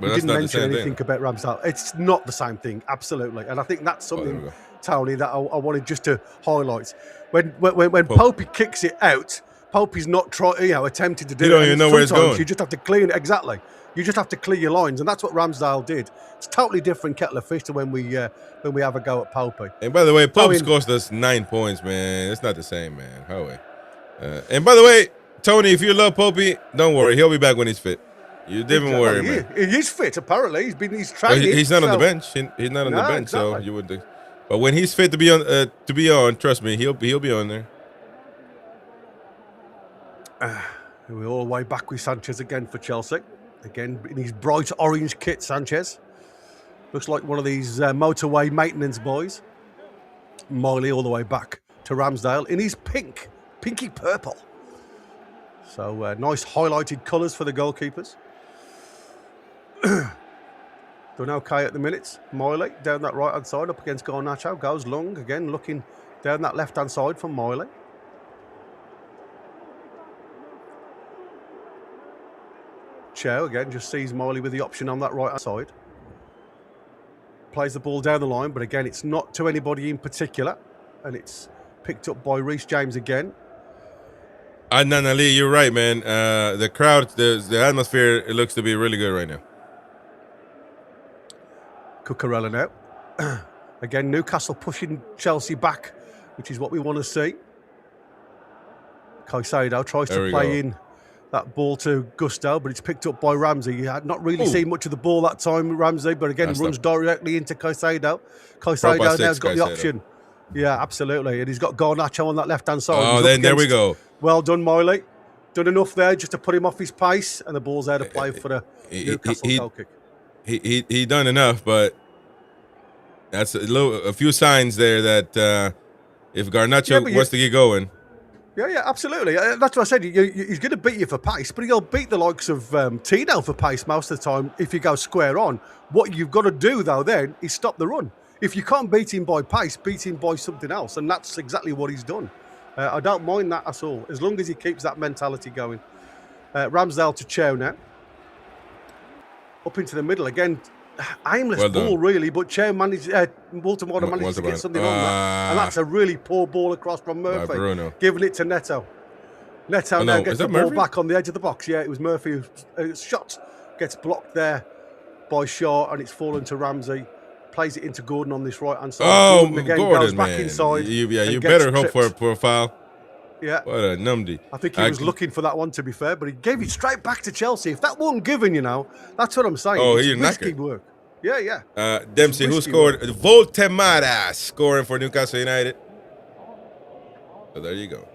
we didn't mention anything about Ramsdale. It's not the same thing, absolutely. And I think that's something, Tony, that I wanted just to highlight. When Popey kicks it out, Popey's not attempting to do it. You don't even know where it's going. You just have to clean it. Exactly. You just have to clear your lines, and that's what Ramsdale did. It's totally different kettle of fish to when we have a go at Popey. And by the way, Popey's cost us 9 points, man. It's not the same, man. Howie. And by the way, Tony, if you love Popey, don't worry. He'll be back when he's fit. You didn't worry, man. He is fit, apparently. He's training. He's not on the bench. He's not on the bench, so you would. But when he's fit to be on, trust me, he'll be on there. We're all the way back with Sanchez again for Chelsea. Again, in his bright orange kit, Sanchez. Looks like one of these motorway maintenance boys. Miley all the way back to Ramsdale in his pinky purple. So nice highlighted colours for the goalkeepers. Doing okay at the minute. Miley down that right-hand side up against Garnacho. Goes long again, looking down that left-hand side from Miley. Chow again just sees Miley with the option on that right-hand side. Plays the ball down the line, but again, it's not to anybody in particular. And it's picked up by Reece James again. Adnan Ali, you're right, man. The crowd, the atmosphere, it looks to be really good right now. Cucurella now. Again, Newcastle pushing Chelsea back, which is what we want to see. Caicedo tries to play in that ball to Gusto, but it's picked up by Ramsey. He had not really seen much of the ball that time, Ramsey, but again, runs directly into Caicedo. Caicedo now's got the option. Yeah, absolutely. And he's got Garnacho on that left-hand side. Oh, then there we go. Well done, Miley. Done enough there just to put him off his pace, and the ball's out of play for the Newcastle goal kick. He done enough, but that's a few signs there that if Garnacho wants to get going. Yeah, absolutely. That's what I said. He's going to beat you for pace, but he'll beat the likes of Tino for pace most of the time if you go square on. What you've got to do, though, then, is stop the run. If you can't beat him by pace, beat him by something else, and that's exactly what he's done. I don't mind that at all, as long as he keeps that mentality going. Ramsdale to Chow now. Up into the middle again. Aimless ball, really, but Chow managed, Baltimore managed to get something on that. And that's a really poor ball across from Murphy. Giving it to Neto. Neto now gets the ball back on the edge of the box. Yeah, it was Murphy whose shot gets blocked there by Shaw, and it's fallen to Ramsey. Plays it into Gordon on this right-hand side. Oh, Gordon again Gordon, goes back man. inside. You better hope for a profile. Yeah. What a numbty. I think he was looking for that one, to be fair, but he gave it straight back to Chelsea. If that wasn't given, that's what I'm saying. Oh, it's he's risky work. Yeah. Dempsey, who scored? Voltemada scoring for Newcastle United. So there you go.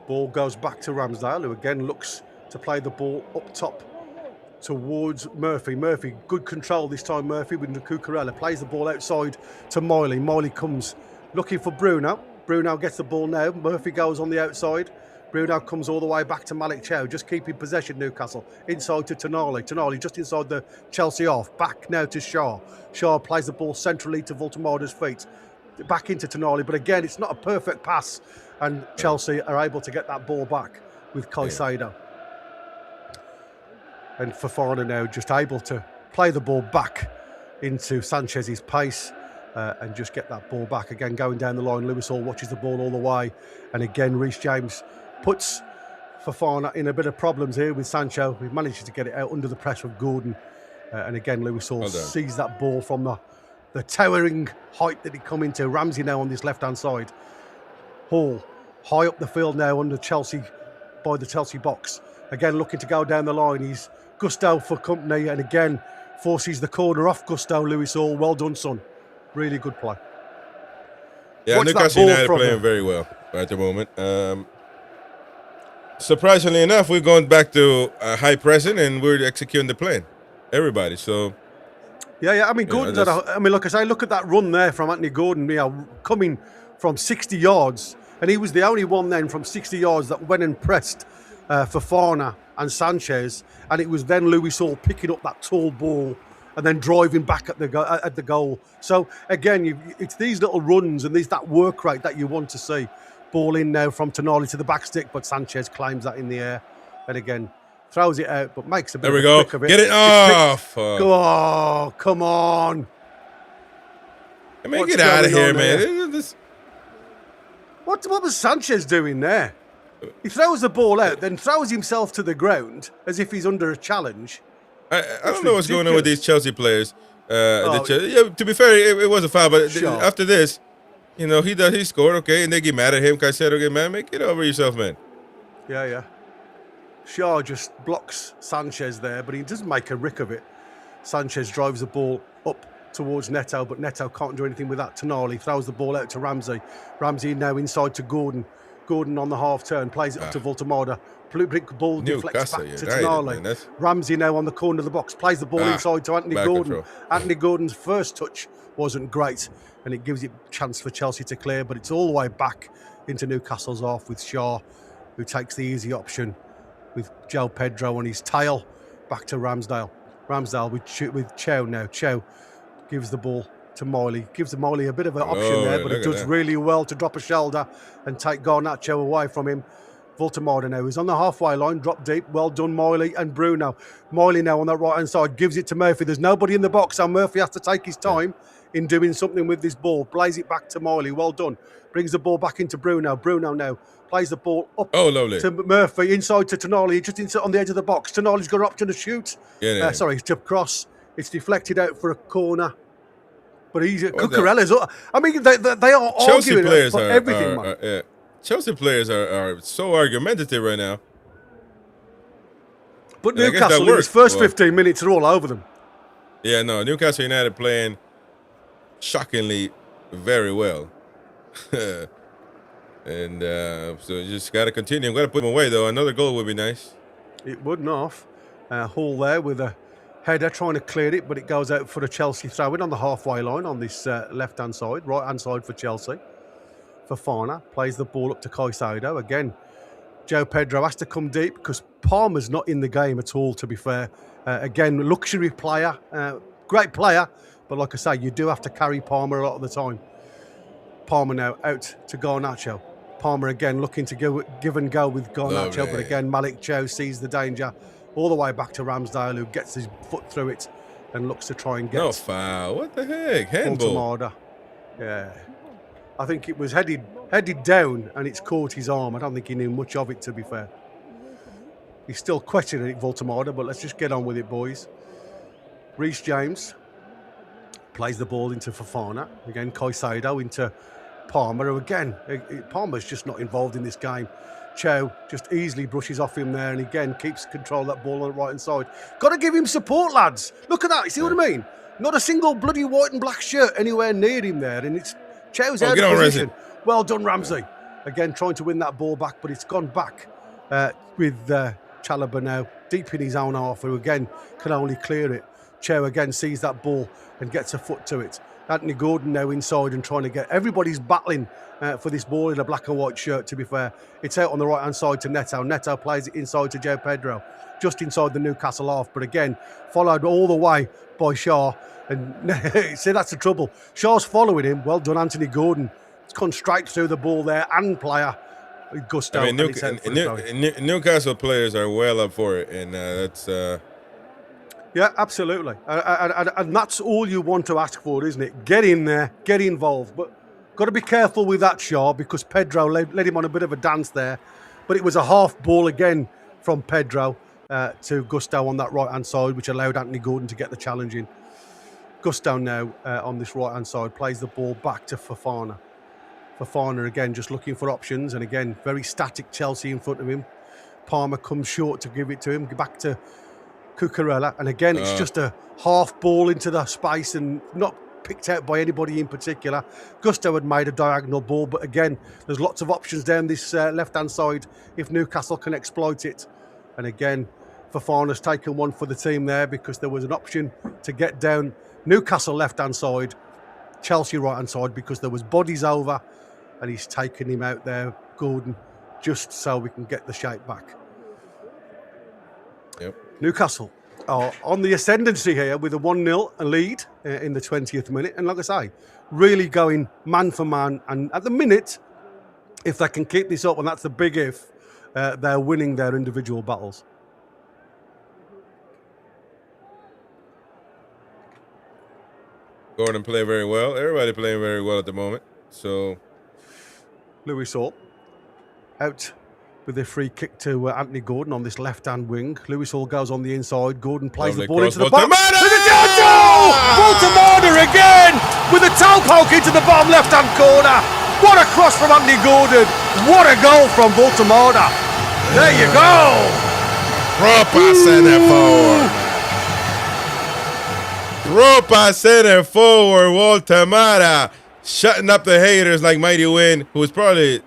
Ball goes back to Ramsdale, who again looks to play the ball up top towards Murphy. Murphy, good control this time, Murphy, with Cucurella. Plays the ball outside to Miley. Miley comes looking for Bruno. Bruno gets the ball now. Murphy goes on the outside. Bruno comes all the way back to Malik Chow, just keeping possession, Newcastle. Inside to Tonali. Tonali just inside the Chelsea half. Back now to Shaw. Shaw plays the ball centrally to Voltemoda's feet. Back into Tonali, but again, it's not a perfect pass. And Chelsea are able to get that ball back with Caicedo. And Fofana now just able to play the ball back into Sanchez's pace and just get that ball back. Again, going down the line, Lewis Hall watches the ball all the way. And again, Reece James puts Fofana in a bit of problems here with Sancho. He manages to get it out under the pressure of Gordon. And again, Lewis Hall sees that ball from the towering height that he come into. Ramsey now on this left-hand side. Hall high up the field now under Chelsea, by the Chelsea box. Again, looking to go down the line. He's Gusto for company, and again forces the corner off Gusto. Lewis Hall, well done, son. Really good play. Yeah, Newcastle United playing very well at the moment. Surprisingly enough, we're going back to high pressing, and we're executing the plan. Everybody, so. Yeah. I mean, Gordon's like I say, look at that run there from Anthony Gordon. Coming from 60 yards, and he was the only one then from 60 yards that went and pressed Fofana and Sanchez, and it was then Louis Hall picking up that tall ball and then driving back at the goal. So again, it's these little runs and that work rate that you want to see. Ball in now from Tonali to the back stick, but Sanchez claims that in the air, and again throws it out, but makes a bit of a trick of it. Get it off! Oh, come on! I mean, get out of here, man. What was Sanchez doing there? He throws the ball out, then throws himself to the ground as if he's under a challenge. I don't know what's going on with these Chelsea players. To be fair, it was a foul, but after this, he scored, okay, and they get mad at him. Caicedo get mad, man, get over yourself, man. Yeah. Shaw just blocks Sanchez there, but he doesn't make a rick of it. Sanchez drives the ball up towards Neto, but Neto can't do anything with that. Tonali throws the ball out to Ramsey. Ramsey now inside to Gordon. Gordon on the half turn, plays it up to Voltemada. Ball deflects back to Tonali. Ramsey now on the corner of the box, plays the ball inside to Anthony Gordon. Control. Anthony Gordon's first touch wasn't great, and it gives it a chance for Chelsea to clear, but it's all the way back into Newcastle's half with Shaw, who takes the easy option with Joe Pedro on his tail. Back to Ramsdale. Ramsdale with Chow now. Chow gives the ball to Miley. Gives Miley a bit of an option there, but it does really well to drop a shoulder and take Garnacho away from him. Voltemada now is on the halfway line, drop deep. Well done, Miley and Bruno. Miley now on that right-hand side gives it to Murphy. There's nobody in the box, so Murphy has to take his time in doing something with this ball. Plays it back to Miley. Well done. Brings the ball back into Bruno. Bruno now plays the ball up to Murphy, inside to Tonali, just on the edge of the box. Tonali's got an option to shoot. To cross. It's deflected out for a corner. But Cucurella's. I mean, they are Chelsea arguing players for everything, Chelsea players are so argumentative right now. But Newcastle, in his first 15 minutes, are all over them. Yeah, no, Newcastle United playing shockingly very well. And so you just got to continue. Got to put them away, though. Another goal would be nice. It wouldn't off. Hall there with a header trying to clear it, but it goes out for a Chelsea throw-in on the halfway line on this left-hand side, right-hand side for Chelsea. Fofana plays the ball up to Caicedo. Again, Joe Pedro has to come deep because Palmer's not in the game at all, to be fair. Again, luxury player, great player, but like I say, you do have to carry Palmer a lot of the time. Palmer now out to Garnacho. Palmer again looking to give and go with Garnacho, but again, Malik Chow sees the danger all the way back to Ramsdale, who gets his foot through it and looks to try and get... No foul. What the heck? Handball. Yeah. I think it was headed down and it's caught his arm. I don't think he knew much of it, to be fair. He's still questioning it, Voltemada, but let's just get on with it, boys. Reece James plays the ball into Fofana. Again, Caicedo into Palmer, who again, Palmer's just not involved in this game. Chow just easily brushes off him there and again keeps control of that ball on the right-hand side. Got to give him support, lads. Look at that. You see what I mean? Not a single bloody white and black shirt anywhere near him there, and it's Chow's out of position. Well done, Ramsey. Again, trying to win that ball back, but it's gone back with Chalobah now, deep in his own half, who again can only clear it. Chow again sees that ball and gets a foot to it. Anthony Gordon now inside and trying to get... Everybody's battling for this ball in a black and white shirt, to be fair. It's out on the right-hand side to Neto. Neto plays it inside to Joe Pedro, just inside the Newcastle half, but again, followed all the way by Shaw. And see, that's the trouble. Shaw's following him. Well done, Anthony Gordon. It's gone straight through the ball there and player with gusto. I mean, Newcastle players are well up for it, and that's... Yeah, absolutely. And that's all you want to ask for, isn't it? Get in there, get involved. But got to be careful with that, Shaw, because Pedro led him on a bit of a dance there. But it was a half ball again from Pedro to Gusto on that right-hand side, which allowed Anthony Gordon to get the challenge in. Gusto now on this right-hand side plays the ball back to Fofana. Fofana again just looking for options, and again very static Chelsea in front of him. Palmer comes short to give it to him, back to Cucurella, and again it's just a half ball into the space and not picked out by anybody in particular. Gusto had made a diagonal ball, but again there's lots of options down this left-hand side if Newcastle can exploit it. And again Fofana's taken one for the team there because there was an option to get down Newcastle left-hand side, Chelsea right-hand side, because there was bodies over, and he's taken him out there, Gordon, just so we can get the shape back. Newcastle are on the ascendancy here with a 1-0 lead in the 20th minute. And like I say, really going man for man. And at the minute, if they can keep this up, and that's the big if, they're winning their individual battles. Gordon playing very well. Everybody playing very well at the moment. So Lewis Hall out with a free kick to Anthony Gordon on this left-hand wing. Lewis Hall goes on the inside. Gordon plays the ball into the bottom. Voltemada again with a toe poke into the bottom left-hand corner. What a cross from Anthony Gordon. What a goal from Voltemada. There you go. Proper center forward. Proper center forward, Voltemada. Shutting up the haters like Mighty Win, who was probably,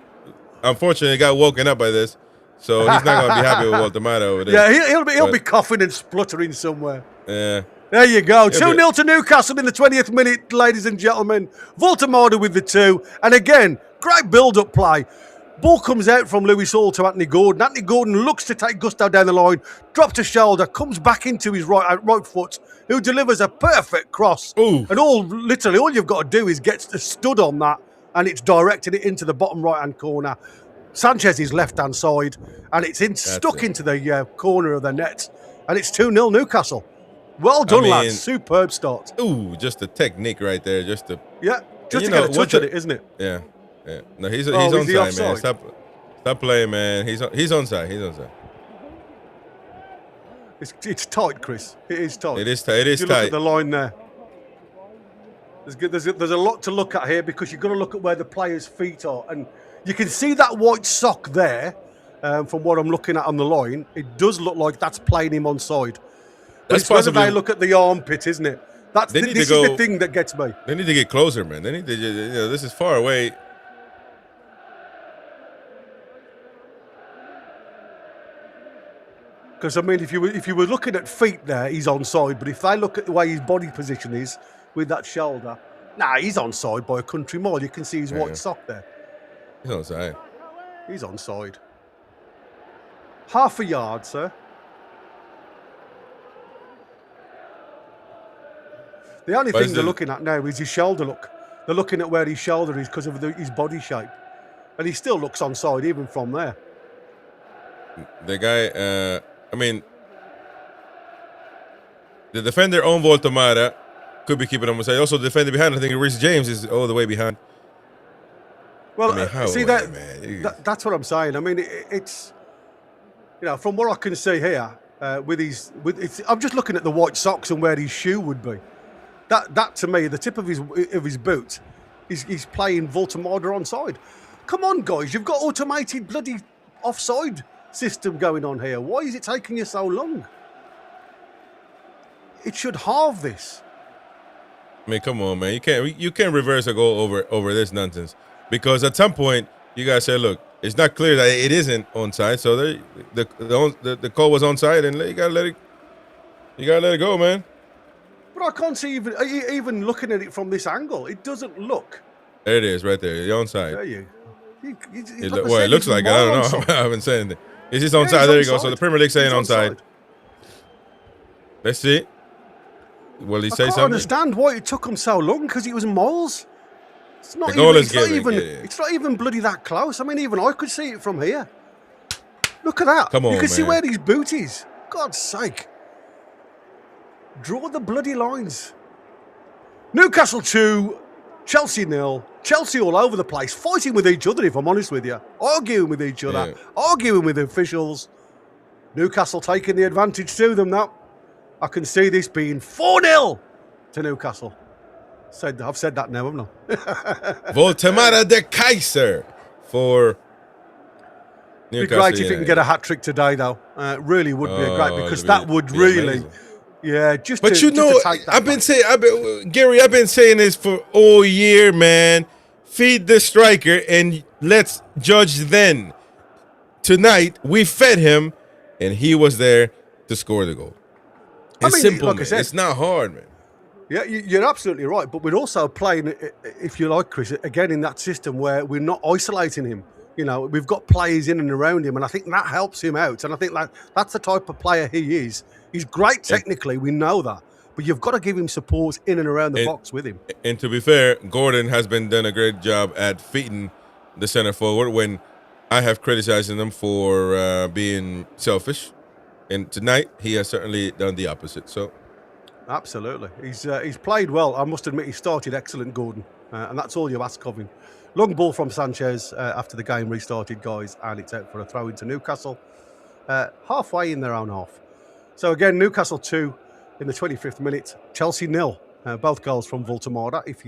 unfortunately, got woken up by this. So he's not going to be happy with Voltemada over there. Yeah, he'll be coughing and spluttering somewhere. Yeah. There you go. 2-0 to Newcastle in the 20th minute, ladies and gentlemen. Voltemada with the 2. And again, great build-up play. Ball comes out from Lewis Hall to Anthony Gordon. Anthony Gordon looks to take gusto down the line, drops a shoulder, comes back into his right foot, who delivers a perfect cross. Ooh. And literally all you've got to do is get stood on that, and it's directed it into the bottom right-hand corner. Sanchez's left-hand side, and it's stuck into the corner of the net. And it's 2-0 Newcastle. Well done, lads. Superb start. Ooh, just the technique right there. Just to get a touch at it, isn't it? Yeah. Yeah. No, he's onside, man. Stop playing, man. He's onside. He's onside. It's tight, Chris. It is tight. It is tight. It is you tight. Look at the line there. There's a lot to look at here because you've got to look at where the players' feet are, and you can see that white sock there. From what I'm looking at on the line, it does look like that's playing him onside. But it's whether they look at the armpit, isn't it? This is the thing that gets me. They need to get closer, man. They need to. This is far away. Because I mean, if you were looking at feet there, he's onside. But if they look at the way his body position is with that shoulder, he's onside by a country mile. You can see his white sock there. He's onside. He's onside. Half a yard, sir. The only thing they're looking at now is his shoulder look. They're looking at where his shoulder is because of his body shape. And he still looks onside even from there. The guy, the defender on Voltemada could be keeping him aside. Also, the defender behind, I think Reece James is all the way behind. Well, that's what I'm saying. I mean, it's, from what I can see here, I'm just looking at the white socks and where his shoe would be. That to me, the tip of his boot, he's playing Voltemada onside. Come on, guys, you've got automated bloody offside system going on here. Why is it taking you so long? It should halve this. I mean, come on, man. You can't reverse a goal over this nonsense, because at some point you gotta say, look, it's not clear that it isn't onside. So the call was onside, and you gotta let it go, man. But I can't see even looking at it from this angle. It doesn't look. There it is, right there. You're onside. There you. It looks like it. I don't know. I haven't said anything. Is this onside? There you go. So the Premier League saying onside. Let's see. Will he say something? I can't understand why it took him so long, because it was miles. It's not even bloody that close. I mean, even I could see it from here. Look at that. Come on, you can see man. where his boot is. God's sake. Draw the bloody lines. Newcastle 2, Chelsea 0. Chelsea all over the place, fighting with each other, if I'm honest with you. Arguing with each other, arguing with the officials. Newcastle taking the advantage to them now. I can see this being 4-0 to Newcastle. I've said that now, haven't I? Voltemada de Kaiser for Newcastle. It'd be great if you can get a hat-trick today, though. It really would be great, because that would really... Amazing. Yeah, But I've been saying this for all year, man. Feed the striker and let's judge then. Tonight, we fed him, and he was there to score the goal. It's simple, like I said, it's not hard, man. Yeah, you're absolutely right. But we're also playing, if you like, Chris, again in that system where we're not isolating him. You know, we've got players in and around him, and I think that helps him out. And I think that's the type of player he is. He's great technically, we know that. But you've got to give him support in and around the box with him. And to be fair, Gordon has been done a great job at feeding the center forward when I have criticized him for being selfish. And tonight, he has certainly done the opposite. So, absolutely. He's played well. I must admit, he started excellent, Gordon. And that's all you ask of him. Long ball from Sanchez after the game restarted, guys. And it's out for a throw into Newcastle. Halfway in their own half. So again, Newcastle 2 in the 25th minute. Chelsea 0. Both goals from Voltemada. If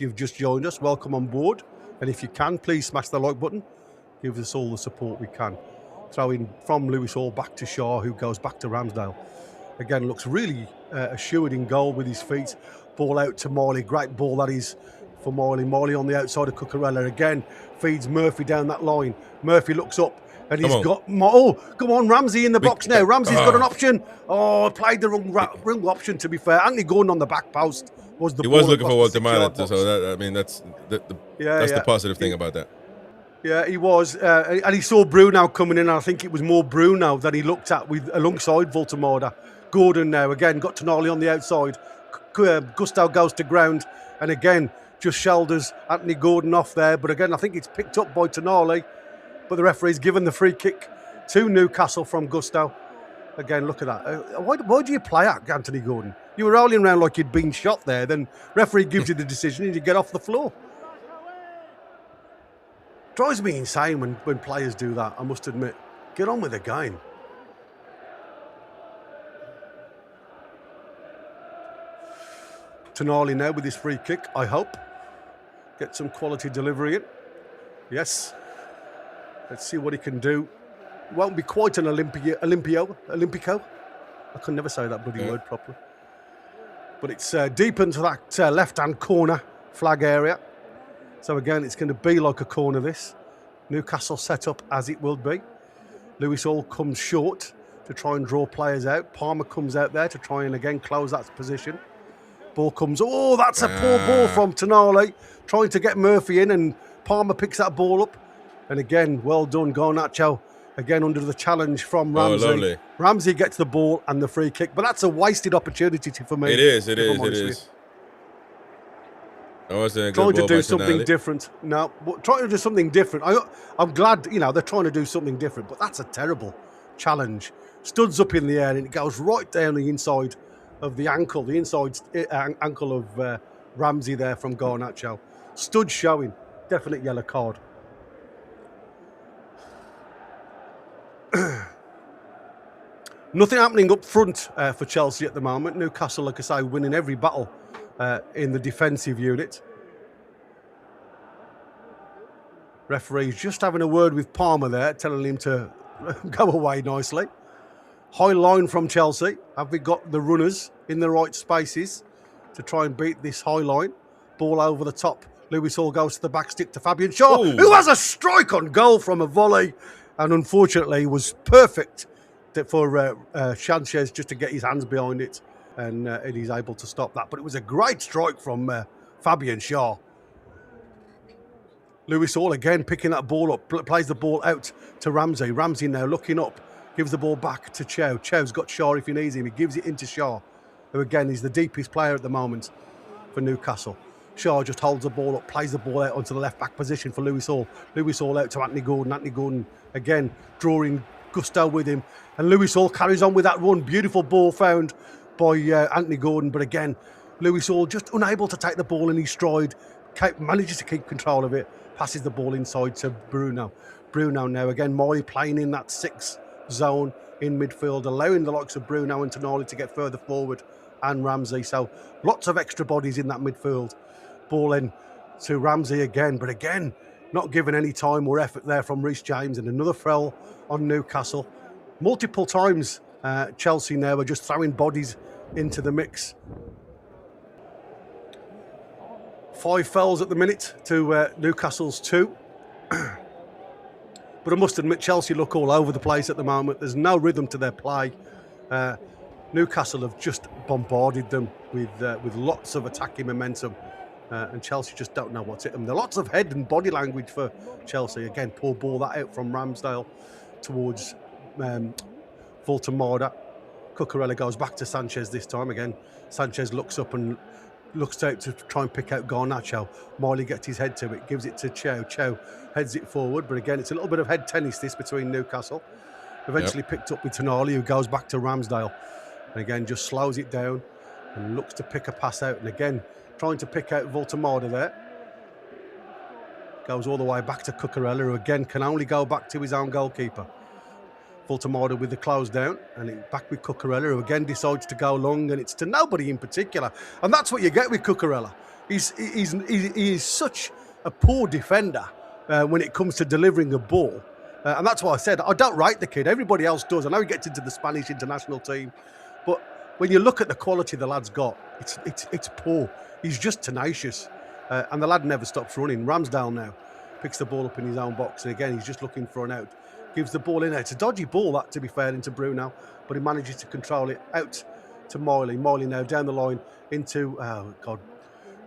you've just joined us, welcome on board. And if you can, please smash the like button. Give us all the support we can. Throw in from Lewis Hall back to Shaw, who goes back to Ramsdale. Again, looks really assured in goal with his feet. Ball out to Marley. Great ball that is for Marley. Marley on the outside of Cucurella. Again, feeds Murphy down that line. Murphy looks up. And he's got... Oh, come on, Ramsey in the box now. Ramsey's got an option. Oh, played the wrong option, to be fair. Anthony Gordon on the back post was the ball. He was looking for Walter, so that's the positive thing about that. Yeah, he was. And he saw Bruno coming in, and I think it was more Bruno that he looked at alongside Voltemada. Gordon now, again, got Tonali on the outside. Gusto goes to ground, and again, just shoulders Anthony Gordon off there. But again, I think it's picked up by Tonali. But the referee's given the free kick to Newcastle from Gusto. Again, look at that. Why do you play at Anthony Gordon? You were rolling around like you'd been shot there. Then referee gives you the decision and you get off the floor. Drives me insane when players do that, I must admit. Get on with the game. Tonali now with his free kick, I hope. Get some quality delivery in. Yes. Let's see what he can do. Won't be quite an Olympico. I can never say that bloody word properly. But it's deep into that left-hand corner flag area. So again, it's going to be like a corner this. Newcastle set up as it will be. Lewis Hall comes short to try and draw players out. Palmer comes out there to try and again close that position. Ball comes. Oh, that's a poor ball from Tonali. Trying to get Murphy in, and Palmer picks that ball up. And again, well done, Garnacho. Again, under the challenge from Ramsey. Oh, lovely. Ramsey gets the ball and the free kick. But that's a wasted opportunity for me. It is. Trying to do something different. No, trying to do something different. I'm glad, they're trying to do something different. But that's a terrible challenge. Studs up in the air and it goes right down the inside of the ankle. The inside ankle of Ramsey there from Garnacho. Stud showing. Definite yellow card. Nothing happening up front for Chelsea at the moment. Newcastle, like I say, winning every battle in the defensive unit. Referee's just having a word with Palmer there, telling him to go away nicely. High line from Chelsea. Have we got the runners in the right spaces to try and beat this high line? Ball over the top. Lewis Hall goes to the back stick to Fabian Shaw, who has a strike on goal from a volley. And unfortunately, was perfect for Sanchez just to get his hands behind it. And he's able to stop that. But it was a great strike from Fabian Shaw. Lewis Hall again picking that ball up. Plays the ball out to Ramsey. Ramsey now looking up. Gives the ball back to Chow. Chow's got Shaw if he needs him. He gives it into Shaw, who again is the deepest player at the moment for Newcastle. Shaw just holds the ball up, plays the ball out onto the left-back position for Lewis Hall. Lewis Hall out to Anthony Gordon. Anthony Gordon, again, drawing Gusto with him. And Lewis Hall carries on with that run. Beautiful ball found by Anthony Gordon. But again, Lewis Hall just unable to take the ball in his stride. Manages to keep control of it. Passes the ball inside to Bruno. Bruno now, again, Morley playing in that 6 zone in midfield, allowing the likes of Bruno and Tonali to get further forward, and Ramsey. So lots of extra bodies in that midfield. Ball in to Ramsey again, but again, not given any time or effort there from Reece James, and another foul on Newcastle. Multiple times Chelsea now are just throwing bodies into the mix. 5 fouls at the minute to Newcastle's 2. But I must admit, Chelsea look all over the place at the moment. There's no rhythm to their play. Newcastle have just bombarded them with lots of attacking momentum. And Chelsea just don't know what's hit them. There are lots of head and body language for Chelsea. Again, poor ball that out from Ramsdale towards Voltemada. Cucurella goes back to Sanchez this time. Again, Sanchez looks up and looks out to try and pick out Garnacho. Miley gets his head to it, gives it to Chow. Chow heads it forward, but again, it's a little bit of head tennis this between Newcastle. Eventually picked up with Tonali, who goes back to Ramsdale. And again, just slows it down and looks to pick a pass out. And again, trying to pick out Voltemada there. Goes all the way back to Cucurella, who again can only go back to his own goalkeeper. Voltemada with the close down, and back with Cucurella, who again decides to go long, and it's to nobody in particular. And that's what you get with Cucurella. He is such a poor defender when it comes to delivering a ball. And that's why I said I don't rate the kid. Everybody else does. I know he gets into the Spanish international team, but when you look at the quality the lad's got, it's poor. He's just tenacious, and the lad never stops running. Ramsdale now picks the ball up in his own box, and again, he's just looking for an out. Gives the ball in there. It's a dodgy ball, that, to be fair, into Bruno, but he manages to control it out to Miley. Miley now down the line into,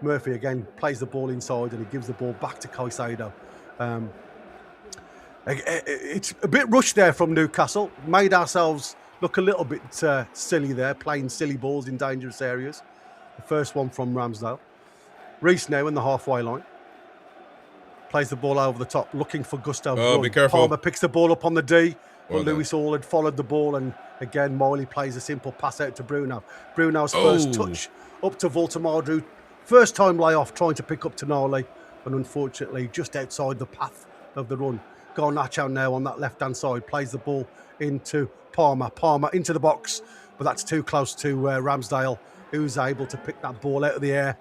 Murphy again plays the ball inside, and he gives the ball back to Caicedo. It's a bit rushed there from Newcastle. Made ourselves look a little bit silly there, playing silly balls in dangerous areas. The first one from Ramsdale. Reece now in the halfway line. Plays the ball over the top, looking for Gustav. Oh, be careful. Palmer picks the ball up on the D. Well but Lewis Hall had followed the ball, and again, Miley plays a simple pass out to Bruno. Bruno's first touch up to Voltemada. First time layoff, trying to pick up Tonali, and unfortunately, just outside the path of the run. Garnacho now on that left-hand side, plays the ball into Palmer. Palmer into the box, but that's too close to Ramsdale, who's able to pick that ball out of the air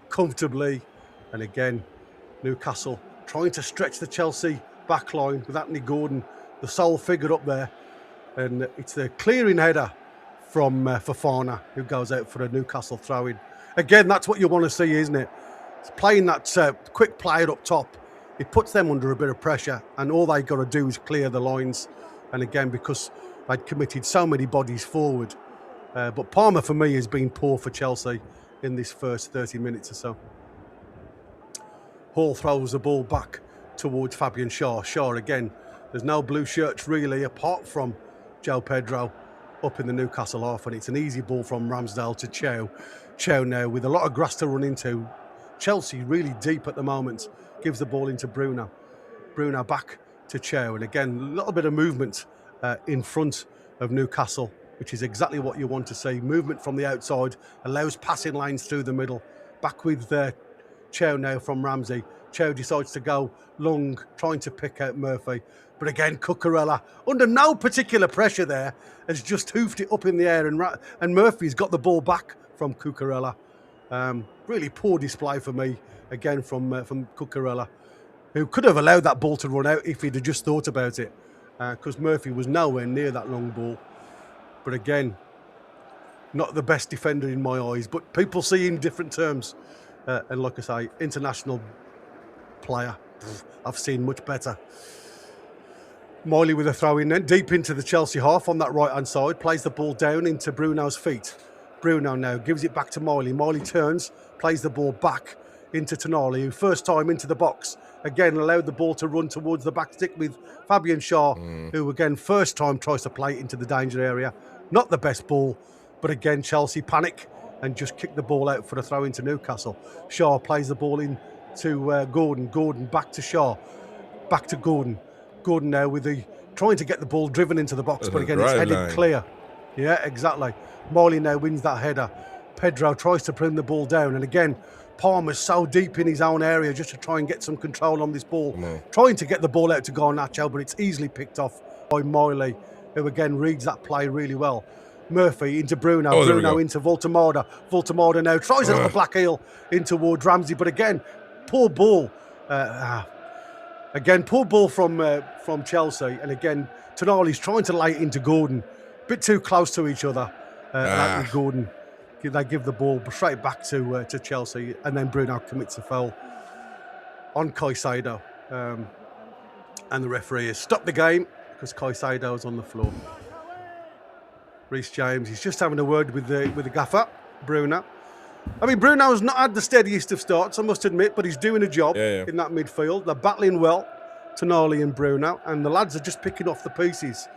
comfortably. And again, Newcastle trying to stretch the Chelsea back line with Anthony Gordon, the sole figure up there. And it's the clearing header from Fofana, who goes out for a Newcastle throw-in. Again, that's what you want to see, isn't it? It's playing that quick player up top. It puts them under a bit of pressure, and all they've got to do is clear the lines. And again, because they'd committed so many bodies forward. But Palmer, for me, has been poor for Chelsea in this first 30 minutes or so. Hall throws the ball back towards Fabian Schär. Schär again. There's no blue shirts really, apart from João Pedro up in the Newcastle half, and it's an easy ball from Ramsdale to Chow. Chow now with a lot of grass to run into. Chelsea really deep at the moment. Gives the ball into Bruno. Bruno back to Chow, and again, a little bit of movement in front of Newcastle, which is exactly what you want to see. Movement from the outside, allows passing lanes through the middle. Back with Chow now from Ramsey. Chow decides to go long, trying to pick out Murphy. But again, Cucurella, under no particular pressure there, has just hoofed it up in the air, and Murphy's got the ball back from Cucurella. Really poor display for me, again, from Cucurella, who could have allowed that ball to run out if he'd have just thought about it, because Murphy was nowhere near that long ball. But again, not the best defender in my eyes, but people see in different terms. And like I say, international player, I've seen much better. Miley with a throw in then, deep into the Chelsea half on that right-hand side, plays the ball down into Bruno's feet. Bruno now gives it back to Miley. Miley turns, plays the ball back into Tonali, who first time into the box, again allowed the ball to run towards the back stick with Fabian Schär, who again first time tries to play it into the danger area. Not the best ball, but again Chelsea panic and just kick the ball out for a throw into Newcastle. Schär plays the ball in to Gordon. Gordon back to Schär. Back to Gordon. Gordon now with trying to get the ball driven into the box, but again it's headed clear. Yeah, exactly. Miley now wins that header. Pedro tries to bring the ball down, and again Palmer's so deep in his own area just to try and get some control on this ball. Trying to get the ball out to Garnacho, but it's easily picked off by Miley, who again reads that play really well. Murphy into Bruno. Bruno into Voltemada. Voltemada now tries a little black heel in towards Ramsey, but again, poor ball. Again, poor ball from Chelsea, and again, Tonali's trying to lay it into Gordon. A bit too close to each other. Like Gordon, they give the ball straight back to Chelsea, and then Bruno commits a foul on Caicedo. And the referee has stopped the game because Caicedo is on the floor. Reece James, he's just having a word with the gaffer, Bruno. I mean, Bruno's not had the steadiest of starts, I must admit, but he's doing a job in that midfield. They're battling well, Tonali and Bruno, and the lads are just picking off the pieces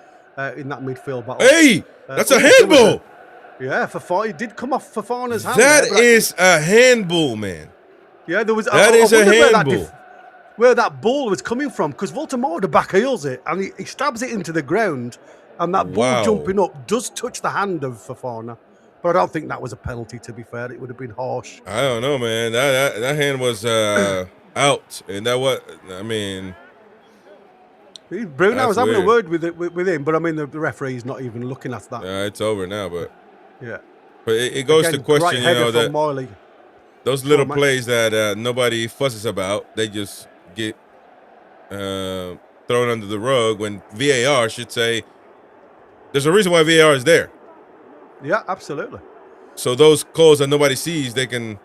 in that midfield battle. Hey, that's a handball. Yeah, Fofana. It did come off Fofana's hand. That is a handball, man. Yeah, there was. That is a handball. Where that ball was coming from, because Voltamora back heels it, and he stabs it into the ground, and that ball jumping up does touch the hand of Fofana. But I don't think that was a penalty, to be fair. It would have been harsh. I don't know, man. That hand was out. And that was, I mean... Bruno was having a word with him, but I mean, the referee's not even looking at that. It's over now, but... Yeah. But it goes to question, that Miley. Those little plays that nobody fusses about, they just get thrown under the rug when VAR should say, there's a reason why VAR is there. Yeah, absolutely. So those calls that nobody sees, they can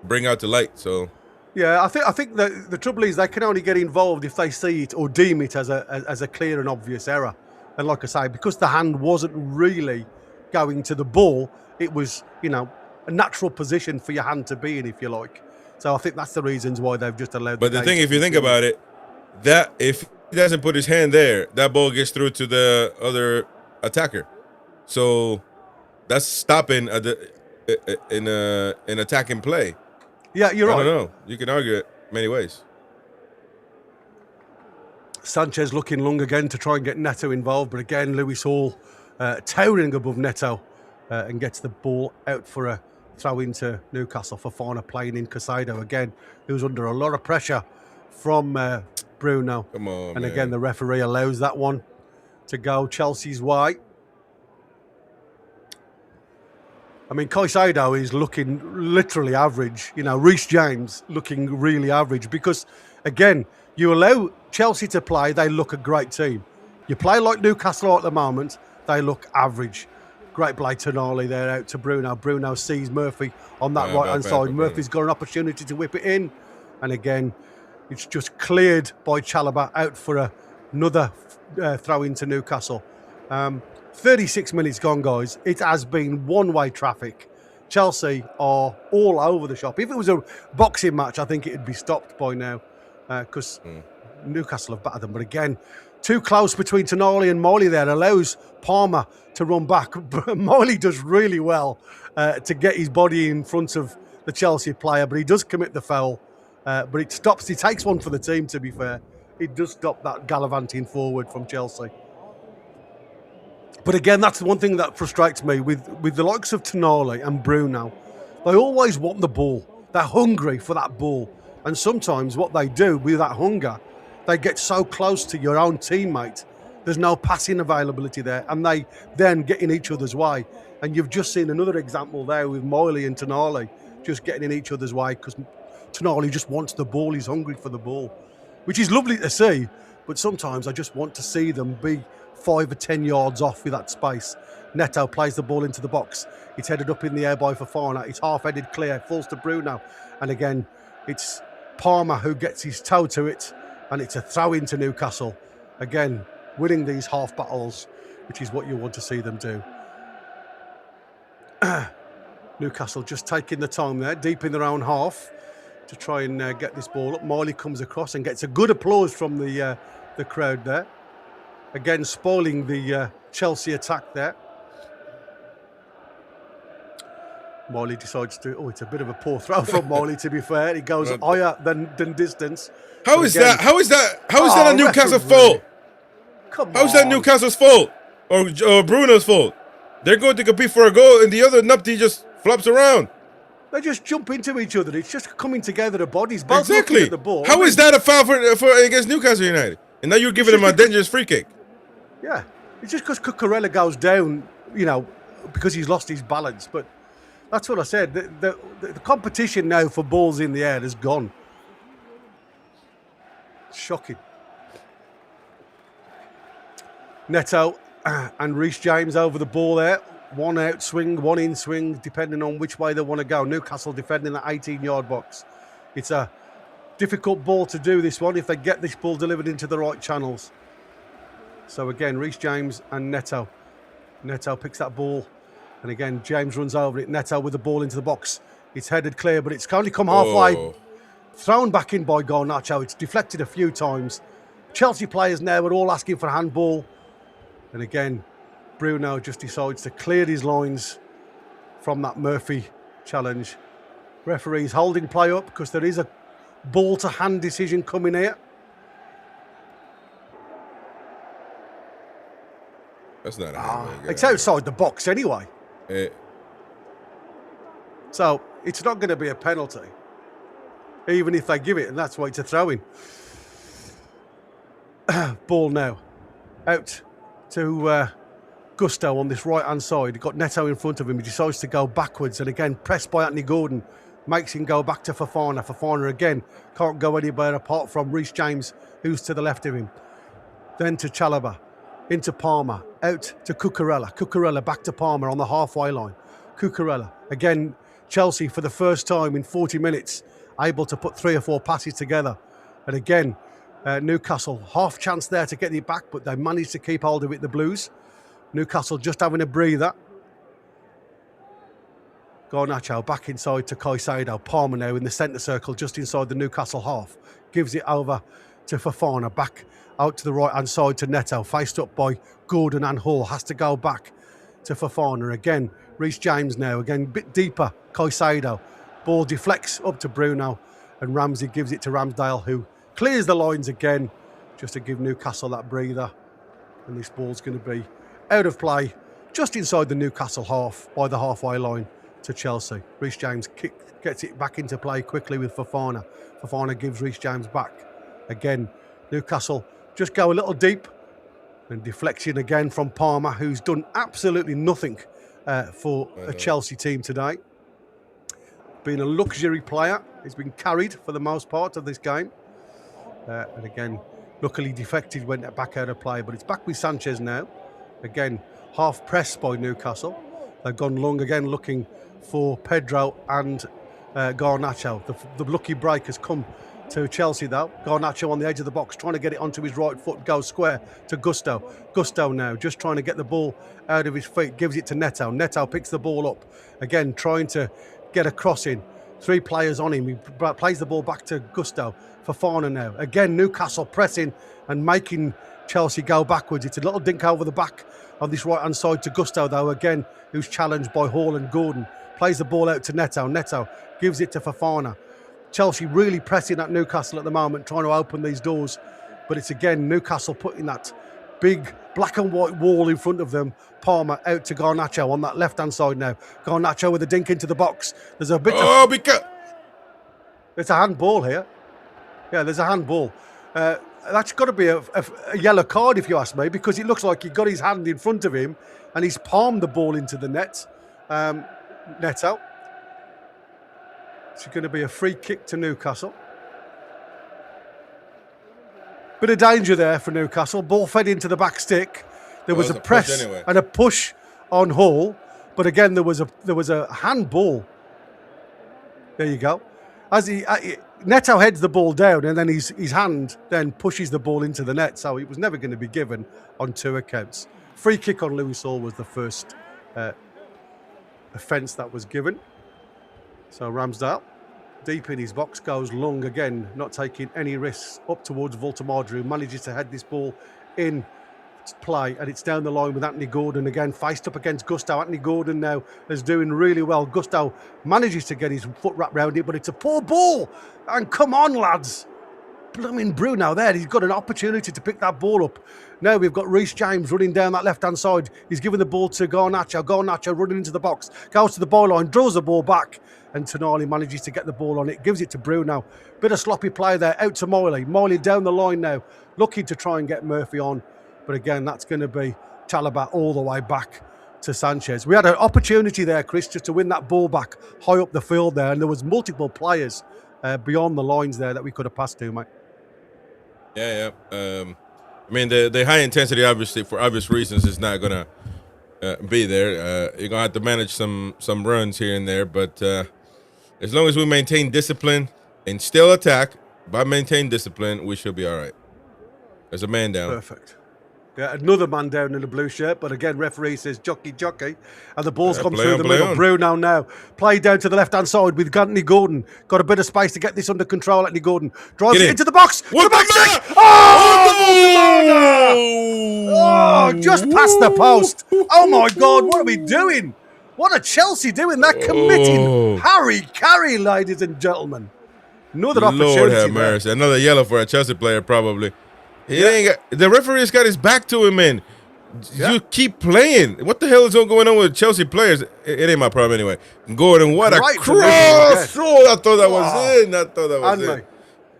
bring out the light. So yeah, I think the trouble is they can only get involved if they see it or deem it as a clear and obvious error. And like I say, because the hand wasn't really going to the ball, it was, a natural position for your hand to be in, if you like. So I think that's the reasons why they've just allowed. But the thing, if you think about it, that if he doesn't put his hand there, that ball gets through to the other attacker. So that's stopping an attacking play. Yeah, you're right. I don't know. You can argue it many ways. Sanchez looking long again to try and get Neto involved, but again, Lewis Hall towering above Neto and gets the ball out for a throw into Newcastle. Fofana playing in Casado again, who's under a lot of pressure from Bruno. Come on, and man. Again, the referee allows that one to go Chelsea's way. I mean, Caicedo is looking literally average. Reece James looking really average because, again, you allow Chelsea to play, they look a great team. You play like Newcastle at the moment, they look average. Great play, Tonali there out to Bruno. Bruno sees Murphy on that right-hand side. Murphy's got an opportunity to whip it in. And again, it's just cleared by Chalobah out for another throw into Newcastle. 36 minutes gone, guys. It has been one-way traffic. Chelsea are all over the shop. If it was a boxing match, I think it'd be stopped by now because Newcastle have battered them. But again, too close between Tonali and Miley there. Allows Palmer to run back. Miley does really well to get his body in front of the Chelsea player, but he does commit the foul. But it stops. He takes one for the team, to be fair. It does stop that gallivanting forward from Chelsea. But again, that's the one thing that frustrates me with the likes of Tonali and Bruno. They always want the ball. They're hungry for that ball. And sometimes what they do with that hunger, they get so close to your own teammate, there's no passing availability there, and they then get in each other's way. And you've just seen another example there with Miley and Tonali just getting in each other's way because Tonali just wants the ball. He's hungry for the ball, which is lovely to see. But sometimes I just want to see them be 5 or 10 yards off with that space. Neto plays the ball into the box. It's headed up in the air by Fofana. It's half-headed clear, falls to Bruno. And again, it's Palmer who gets his toe to it, and it's a throw into Newcastle. Again, winning these half battles, which is what you want to see them do. Newcastle just taking the time there, deep in their own half, to try and get this ball up. Miley comes across and gets a good applause from the crowd there. Again, spoiling the Chelsea attack there. Miley decides to... Oh, it's a bit of a poor throw from Miley, to be fair. He goes higher than distance. How is that a Newcastle fault? How is that Newcastle's fault? Or Bruno's fault? They're going to compete for a goal and the other nupty just flops around. They just jump into each other. It's just coming together, the bodies. Both exactly. looking at the ball. How is that a foul for against Newcastle United? And now you're giving them a dangerous free kick. Yeah. It's just because Cucurella goes down, because he's lost his balance. But that's what I said. The competition now for balls in the air has gone. Shocking. Neto and Reece James over the ball there. One out swing, one in swing, depending on which way they want to go. Newcastle defending that 18-yard box. It's a difficult ball to do, this one, if they get this ball delivered into the right channels. So again, Reece James and Neto. Neto picks that ball And again, James runs over it. Neto with the ball into the box. It's headed clear, but it's only come halfway. Oh. Thrown back in by Garnacho. It's deflected a few times. Chelsea players now are all asking for a handball. And again, Bruno just decides to clear his lines from that Murphy challenge. Referee's holding play up because there is a ball to hand decision coming here. That's not a handball. It's outside the box anyway. Eh. So it's not going to be a penalty, even if they give it, and that's why it's a throw-in. Ball now out to Gusto on this right-hand side. Got Neto in front of him. He decides to go backwards, and again, pressed by Anthony Gordon, makes him go back to Fofana. Fofana again can't go anywhere apart from Reece James, who's to the left of him. Then to Chalobah, into Palmer, out to Cucurella. Cucurella back to Palmer on the halfway line. Cucurella, again, Chelsea for the first time in 40 minutes, able to put 3 or 4 passes together. And again, Newcastle, half chance there to get it back, but they managed to keep hold of it, the Blues. Newcastle just having a breather. Garnacho back inside to Caicedo. Palmer now in the centre circle, just inside the Newcastle half. Gives it over to Fofana, back out to the right-hand side to Neto, faced up by Gordon and Hall. Has to go back to Fofana again. Reece James now, again, a bit deeper. Caicedo. Ball deflects up to Bruno, and Ramsey gives it to Ramsdale, who clears the lines again, just to give Newcastle that breather. And this ball's going to be out of play, just inside the Newcastle half, by the halfway line to Chelsea. Reece James gets it back into play quickly with Fofana. Fofana gives Reece James back. Again, Newcastle just go a little deep, and deflection again from Palmer, who's done absolutely nothing for a Chelsea team today. Being a luxury player, he's been carried for the most part of this game. And again, luckily defected, went back out of play, but it's back with Sanchez now. Again, half pressed by Newcastle. They've gone long again, looking for Pedro and Garnacho. The lucky break has come to Chelsea though. Garnacho on the edge of the box, trying to get it onto his right foot, goes square to Gusto. Gusto now just trying to get the ball out of his feet, gives it to Neto. Neto picks the ball up, again trying to get a cross in. 3 players on him. He plays the ball back to Gusto. Fofana now. Again, Newcastle pressing and making Chelsea go backwards. It's a little dink over the back of this right-hand side to Gusto, though, again, who's challenged by Hall and Gordon. Plays the ball out to Neto. Neto gives it to Fofana. Chelsea really pressing at Newcastle at the moment, trying to open these doors. But it's again Newcastle putting that big black and white wall in front of them. Palmer out to Garnacho on that left-hand side now. Garnacho with a dink into the box. There's a bit There's a handball here. Yeah, there's a handball. That's got to be a yellow card if you ask me, because it looks like he got his hand in front of him and he's palmed the ball into the net. Neto. It's going to be a free kick to Newcastle. Bit of danger there for Newcastle. Ball fed into the back stick. There was a press anyway, and a push on Hall, but again there was a handball. There you go. As Neto heads the ball down, and then his hand then pushes the ball into the net. So it was never going to be given on 2 accounts. Free kick on Lewis Hall was the first offence that was given. So Ramsdale, deep in his box, goes long again, not taking any risks, up towards Voltemade, who manages to head this ball in play, and it's down the line with Anthony Gordon again, faced up against Gusto. Anthony Gordon now is doing really well. Gusto manages to get his foot wrapped around it, but it's a poor ball. And come on, lads. Blooming Bruno there. He's got an opportunity to pick that ball up. Now we've got Reece James running down that left-hand side. He's giving the ball to Garnacho. Garnacho running into the box. Goes to the byline, draws the ball back, and Tonali manages to get the ball on it. Gives it to Bruno. Bit of sloppy play there. Out to Miley. Miley down the line now, looking to try and get Murphy on. But again, that's going to be Chalobah all the way back to Sanchez. We had an opportunity there, Chris, just to win that ball back high up the field there, and there was multiple players beyond the lines there that we could have passed to, mate. Yeah. I mean, the high intensity, obviously, for obvious reasons, is not going to be there. You're going to have to manage some runs here and there, but as long as we maintain discipline and still attack, but maintain discipline, we should be all right. There's a man down. Perfect. Yeah, another man down in the blue shirt, but again, referee says jockey, and the ball's come play through on, the play middle. on. Bruno now play down to the left hand side with Anthony Gordon. Got a bit of space to get this under control. Anthony Gordon drives Get it in. into the box. What The back the stick! man? Oh, just past the post. Oh my God, what are we doing? What are Chelsea doing? They're committing Harry Carey, ladies and gentlemen. Another opportunity. Lord have there. mercy. Another yellow for a Chelsea player, probably. He ain't got, the referee's got his back to him, man. Yeah. You keep playing. What the hell is going on with Chelsea players? It ain't my problem anyway. Gordon, what Great a delivery cross! again. Oh, I thought that was in. I thought that was And in. mate,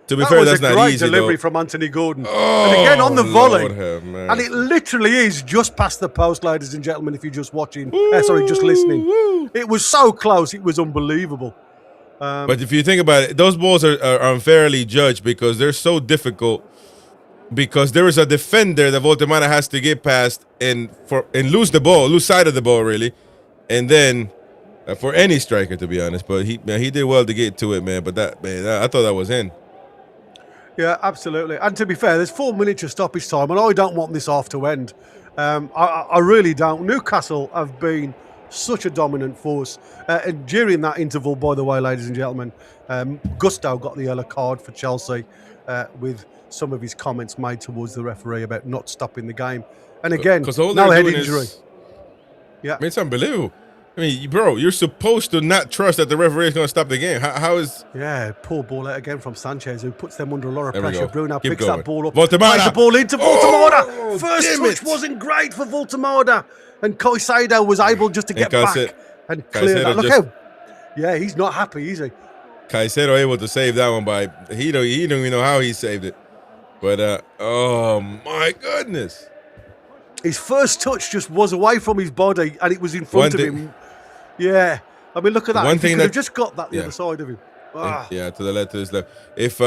To be that fair, was that's a not great easy, delivery though. from Anthony Gordon. and again on the volley. Lord have mercy. And it literally is just past the post, ladies and gentlemen, if you're just watching. Just listening. It was so close, it was unbelievable. But if you think about it, those balls are unfairly judged because they're so difficult. Because there is a defender that Voltemara has to get past and lose the ball, lose sight of the ball, really. And then for any striker, to be honest, but he did well to get to it, man. But I thought that was in. Yeah, absolutely. And to be fair, there's 4 minutes of stoppage time, and I don't want this half to end. I really don't. Newcastle have been such a dominant force. And during that interval, by the way, ladies and gentlemen, Gusto got the yellow card for Chelsea with some of his comments made towards the referee about not stopping the game. And again, no head injury. Yeah, I mean, it's unbelievable. I mean, bro, you're supposed to not trust that the referee is going to stop the game. How is... Yeah, poor ball out again from Sanchez, who puts them under a lot of There we pressure. go. Bruno Keep picks going. that ball up. Voltemada. Plays the ball into Voltemada. Oh, First damn touch it. wasn't great for Voltemada. And Caicedo was able just to get back and clear Caicedo that. Look just- how... Yeah, he's not happy, is he? Caicedo able to save that one by... He don't even know how he saved it. But, oh, my goodness. His first touch just was away from his body and it was in front of him. Yeah. I mean, look at that. One If he thing could have that- just got that the yeah. other side of him. Ah. Yeah, to the left, to his left. If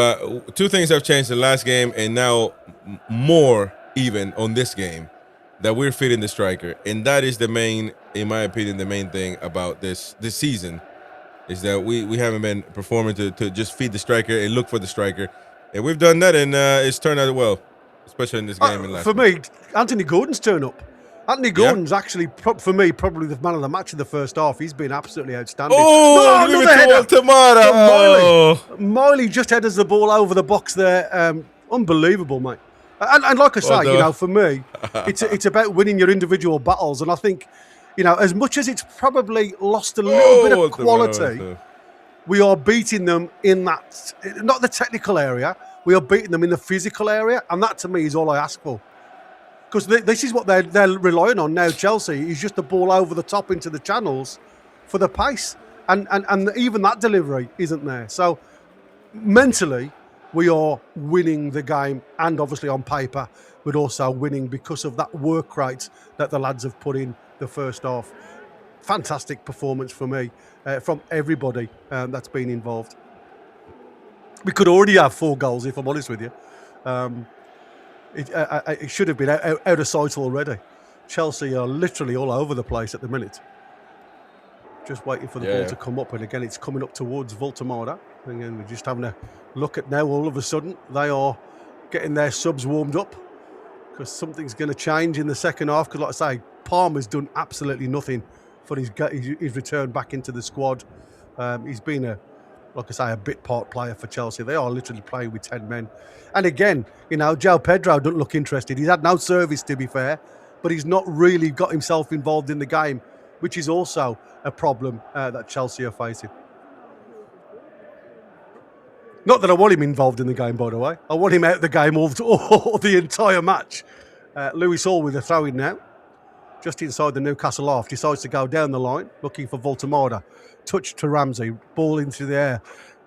two things have changed in the last game and now more even on this game, that we're feeding the striker. And that is the main, in my opinion, the main thing about this season is that we haven't been performing to just feed the striker and look for the striker. And we've done that, and it's turned out well, especially in this game. And last For game. me, Anthony Gordon's turn up. Anthony Gordon's actually, for me, probably the man of the match in the first half. He's been absolutely outstanding. Oh, give it to Voltemada. Miley just headers the ball over the box there. Unbelievable, mate. And like I say, Well done. for me, it's about winning your individual battles. And I think, as much as it's probably lost a little bit of quality, we are beating them in that, not the technical area, we are beating them in the physical area. And that, to me, is all I ask for. Because this is what they're relying on now, Chelsea, is just the ball over the top into the channels for the pace. And even that delivery isn't there. So, mentally, we are winning the game, and obviously on paper, but also winning because of that work rate that the lads have put in the first half. Fantastic performance for me, from everybody that's been involved. We could already have 4 goals, if I'm honest with you. It should have been out of sight already. Chelsea are literally all over the place at the minute. Just waiting for the ball to come up, and again, it's coming up towards Voltemada. And again, we're just having a look at now. All of a sudden, they are getting their subs warmed up because something's going to change in the second half. Because, like I say, Palmer's done absolutely nothing for his return back into the squad. He's been a bit part player for Chelsea. They are literally playing with 10 men. And again, João Pedro doesn't look interested. He's had no service, to be fair, but he's not really got himself involved in the game, which is also a problem that Chelsea are facing. Not that I want him involved in the game, by the way. I want him out of the game all the entire match. Lewis Hall with a throw-in now. Just inside the Newcastle half. Decides to go down the line, looking for Voltemada. Touch to Ramsey. Ball into the air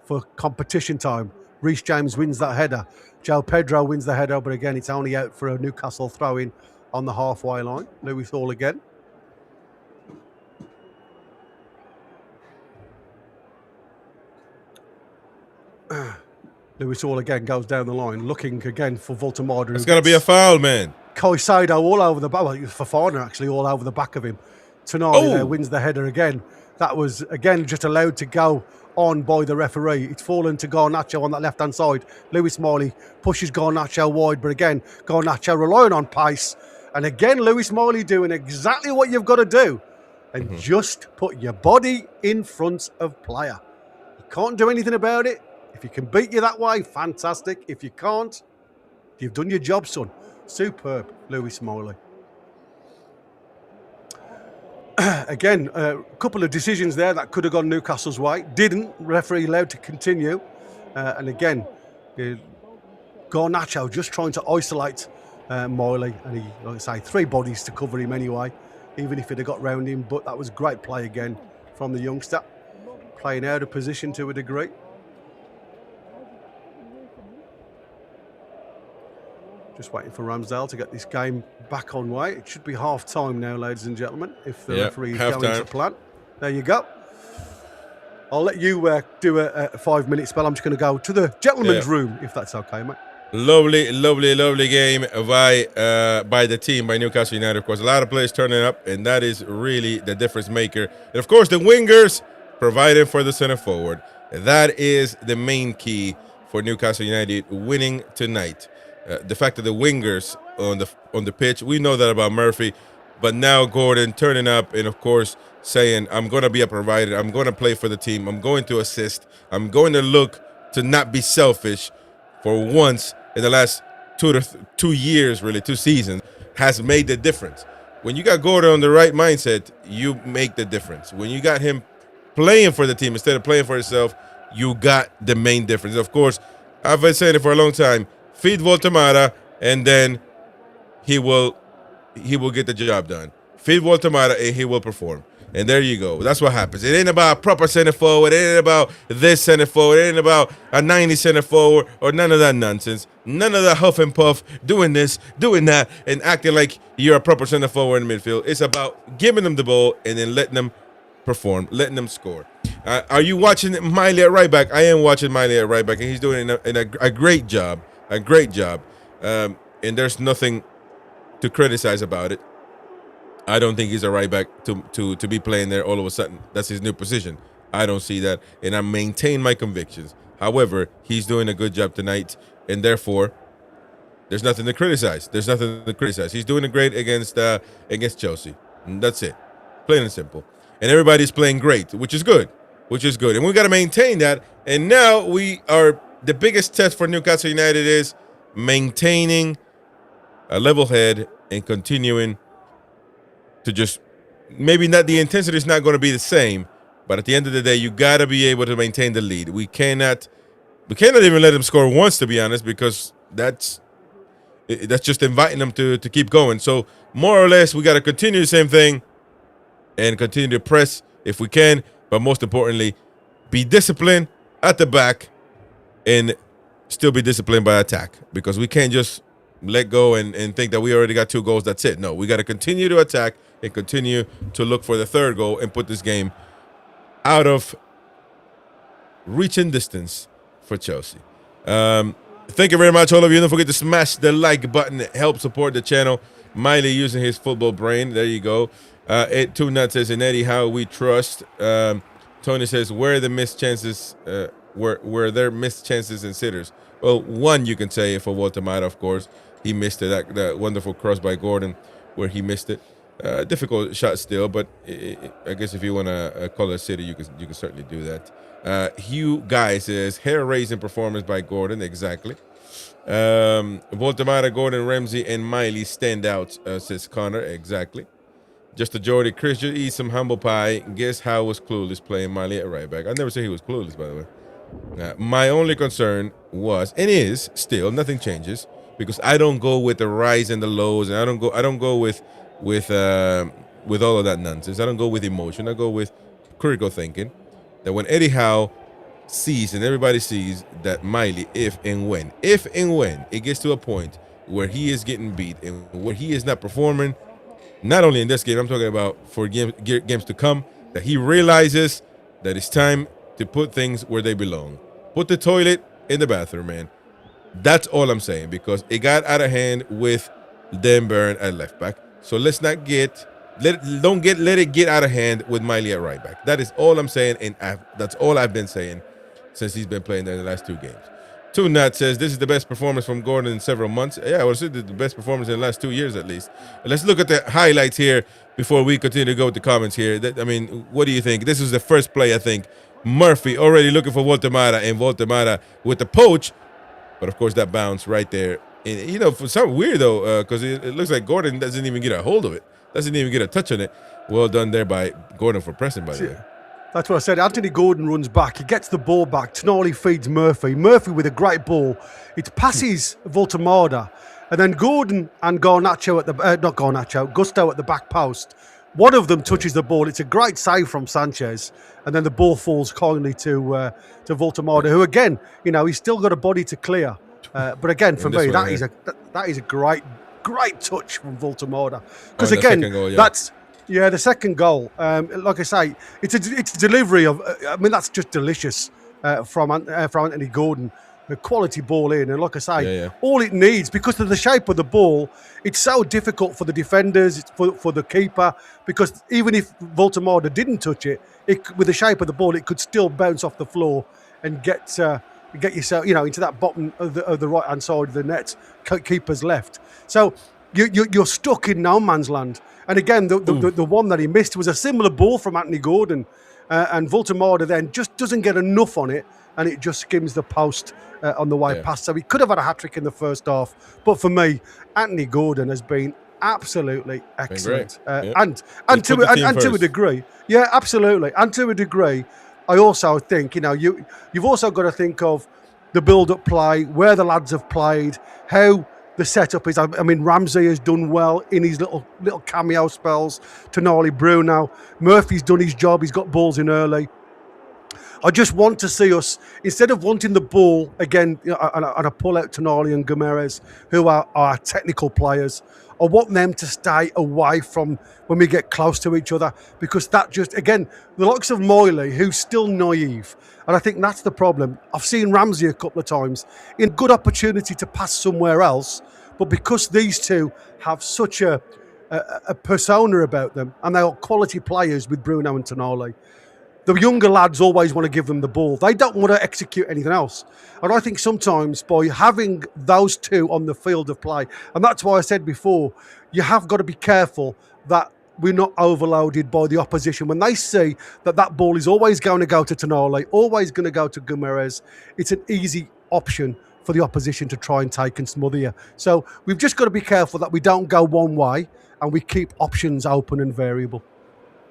for competition time. Reece James wins that header. João Pedro wins the header, but again, it's only out for a Newcastle throw-in on the halfway line. Lewis Hall again. Lewis Hall again goes down the line, looking again for Voltemada. It's going to be a foul, man. Caicedo all over the back. Well, Fofana actually all over the back of him. Tonali there wins the header again. That was, again, just allowed to go on by the referee. It's fallen to Garnacho on that left-hand side. Lewis Miley pushes Garnacho wide, but again, Garnacho relying on pace. And again, Lewis Miley doing exactly what you've got to do and just put your body in front of player. You can't do anything about it. If you can beat you that way, fantastic. If you can't, you've done your job, son. Superb, Lewis Miley. Again, a couple of decisions there that could have gone Newcastle's way. Didn't. Referee allowed to continue. And again, Garnacho just trying to isolate Miley. And he, like I say, 3 bodies to cover him anyway, even if he'd have got round him. But that was great play again from the youngster. Playing out of position to a degree. Just waiting for Ramsdale to get this game back on way. It should be half time now, ladies and gentlemen, if the referee is going to plan. There you go. I'll let you do a 5-minute spell. I'm just going to go to the gentleman's room, if that's okay, mate. Lovely, lovely, lovely game by the team, by Newcastle United. Of course, a lot of players turning up, and that is really the difference maker. And of course, the wingers providing for the center forward. That is the main key for Newcastle United winning tonight. The fact that the wingers on the pitch, we know that about Murphy, but now Gordon turning up and, of course, saying, I'm going to be a provider. I'm going to play for the team. I'm going to assist. I'm going to look to not be selfish for once in the last 2 years, really, 2 seasons, has made the difference. When you got Gordon on the right mindset, you make the difference. When you got him playing for the team instead of playing for himself, you got the main difference. Of course, I've been saying it for a long time. Feed Voltemata, and then he will get the job done. Feed Voltemata, and he will perform. And there you go. That's what happens. It ain't about proper center forward. It ain't about this center forward. It ain't about a 90 center forward or none of that nonsense. None of that huff and puff, doing this, doing that, and acting like you're a proper center forward in midfield. It's about giving them the ball and then letting them perform, letting them score. Are you watching Miley at right back? I am watching Miley at right back, and he's doing a great job. A great job. And there's nothing to criticize about it. I don't think he's a right back to be playing there all of a sudden. That's his new position. I don't see that, and I maintain my convictions. However, he's doing a good job tonight, and therefore, there's nothing to criticize. There's nothing to criticize. He's doing great against Chelsea. And that's it. Plain and simple. And everybody's playing great, which is good. And we got to maintain that. And now the biggest test for Newcastle United is maintaining a level head and continuing to just, maybe not, the intensity is not going to be the same, but at the end of the day, you got to be able to maintain the lead. We cannot even let them score once, to be honest, because that's just inviting them to keep going. So more or less, we got to continue the same thing and continue to press if we can, but most importantly, be disciplined at the back and still be disciplined by attack, because we can't just let go and think that we already got 2 goals, that's it. No, we got to continue to attack and continue to look for the 3rd goal and put this game out of reach and distance for Chelsea. Thank you very much, all of you. Don't forget to smash the like button. Help support the channel. Miley using his football brain. There you go. Toon Nut says, in Eddie Howe we trust. Tony says, where are the missed chances? Were there missed chances and sitters? Well, one you can say for Voltemata, of course. He missed it. That wonderful cross by Gordon where he missed it. Difficult shot still, but I guess if you want to call it a sitter, you can certainly do that. Hugh Guy says, hair-raising performance by Gordon. Exactly. Voltemata, Gordon, Ramsey, and Miley stand out, says Connor. Exactly. Just a Jordy. Chris, just eat some humble pie. Guess how was clueless playing Miley at right back. I never said he was clueless, by the way. My only concern was, and is still, nothing changes, because I don't go with the rise and the lows, and I don't go with all of that nonsense. I don't go with emotion. I go with critical thinking. That when Eddie Howe sees, and everybody sees, that Miley, if and when it gets to a point where he is getting beat and where he is not performing, not only in this game, I'm talking about for games to come, that he realizes that it's time to put things where they belong. Put the toilet in the bathroom, man. That's all I'm saying, because it got out of hand with Dan Burn at left back. So let's not let it get out of hand with Miley at right back. That is all I'm saying, and that's all I've been saying since he's been playing there in the last 2 games. Toon says this is the best performance from Gordon in several months. Yeah, I would say the best performance in the last 2 years at least. Let's look at the highlights here before we continue to go with the comments here. I mean, what do you think? This is the first play, I think. Murphy already looking for Voltemara, and Voltemara with the poach. But, of course, that bounce right there. And, you know, for some weird, though, because it looks like Gordon doesn't even get a hold of it. Doesn't even get a touch on it. Well done there by Gordon for pressing, by the way. That's what I said. Anthony Gordon runs back. He gets the ball back. Tonali feeds Murphy. Murphy with a great ball. It passes Voltemada. And then Gordon and Garnacho not Garnacho, Gusto at the back post. One of them touches the ball. It's a great save from Sanchez. And then the ball falls kindly to Voltemada, who, again, you know, he's still got a body to clear. But again, for me, that is a great touch from Voltemada. Because, again, that's... Yeah, the second goal, like I say, it's a delivery of. I mean, that's just delicious from Anthony Gordon. The quality ball in, and like I say, all it needs, because of the shape of the ball, it's so difficult for the defenders, for the keeper, because even if Voltemada didn't touch it, with the shape of the ball, it could still bounce off the floor and get yourself, you know, into that bottom of the right hand side of the net, keeper's left. So you're stuck in no man's land. And again, the one that he missed was a similar ball from Anthony Gordon. And Voltemada then just doesn't get enough on it, and it just skims the post on the way past. So he could have had a hat-trick in the first half. But for me, Anthony Gordon has been absolutely excellent. And to a degree. Yeah, absolutely. And to a degree, I also think, you know, you've also got to think of the build-up play, where the lads have played, how the setup is. I mean, Ramsey has done well in his little cameo spells. Tonali, Bruno, Murphy's done his job. He's got balls in early. I just want to see us, instead of wanting the ball again, you know, and I pull out Tonali and Gomeres, who are our technical players. I want them to stay away from when we get close to each other, because that just, again, the likes of Miley, who's still naive, and I think that's the problem. I've seen Ramsey a couple of times in good opportunity to pass somewhere else, but because these two have such a persona about them, and they are quality players with Bruno and Tonali, the younger lads always want to give them the ball. They don't want to execute anything else. And I think sometimes by having those two on the field of play, and that's why I said before, you have got to be careful that we're not overloaded by the opposition. When they see that ball is always going to go to Tonali, always going to go to Gomeres, it's an easy option for the opposition to try and take and smother you. So we've just got to be careful that we don't go one way and we keep options open and variable.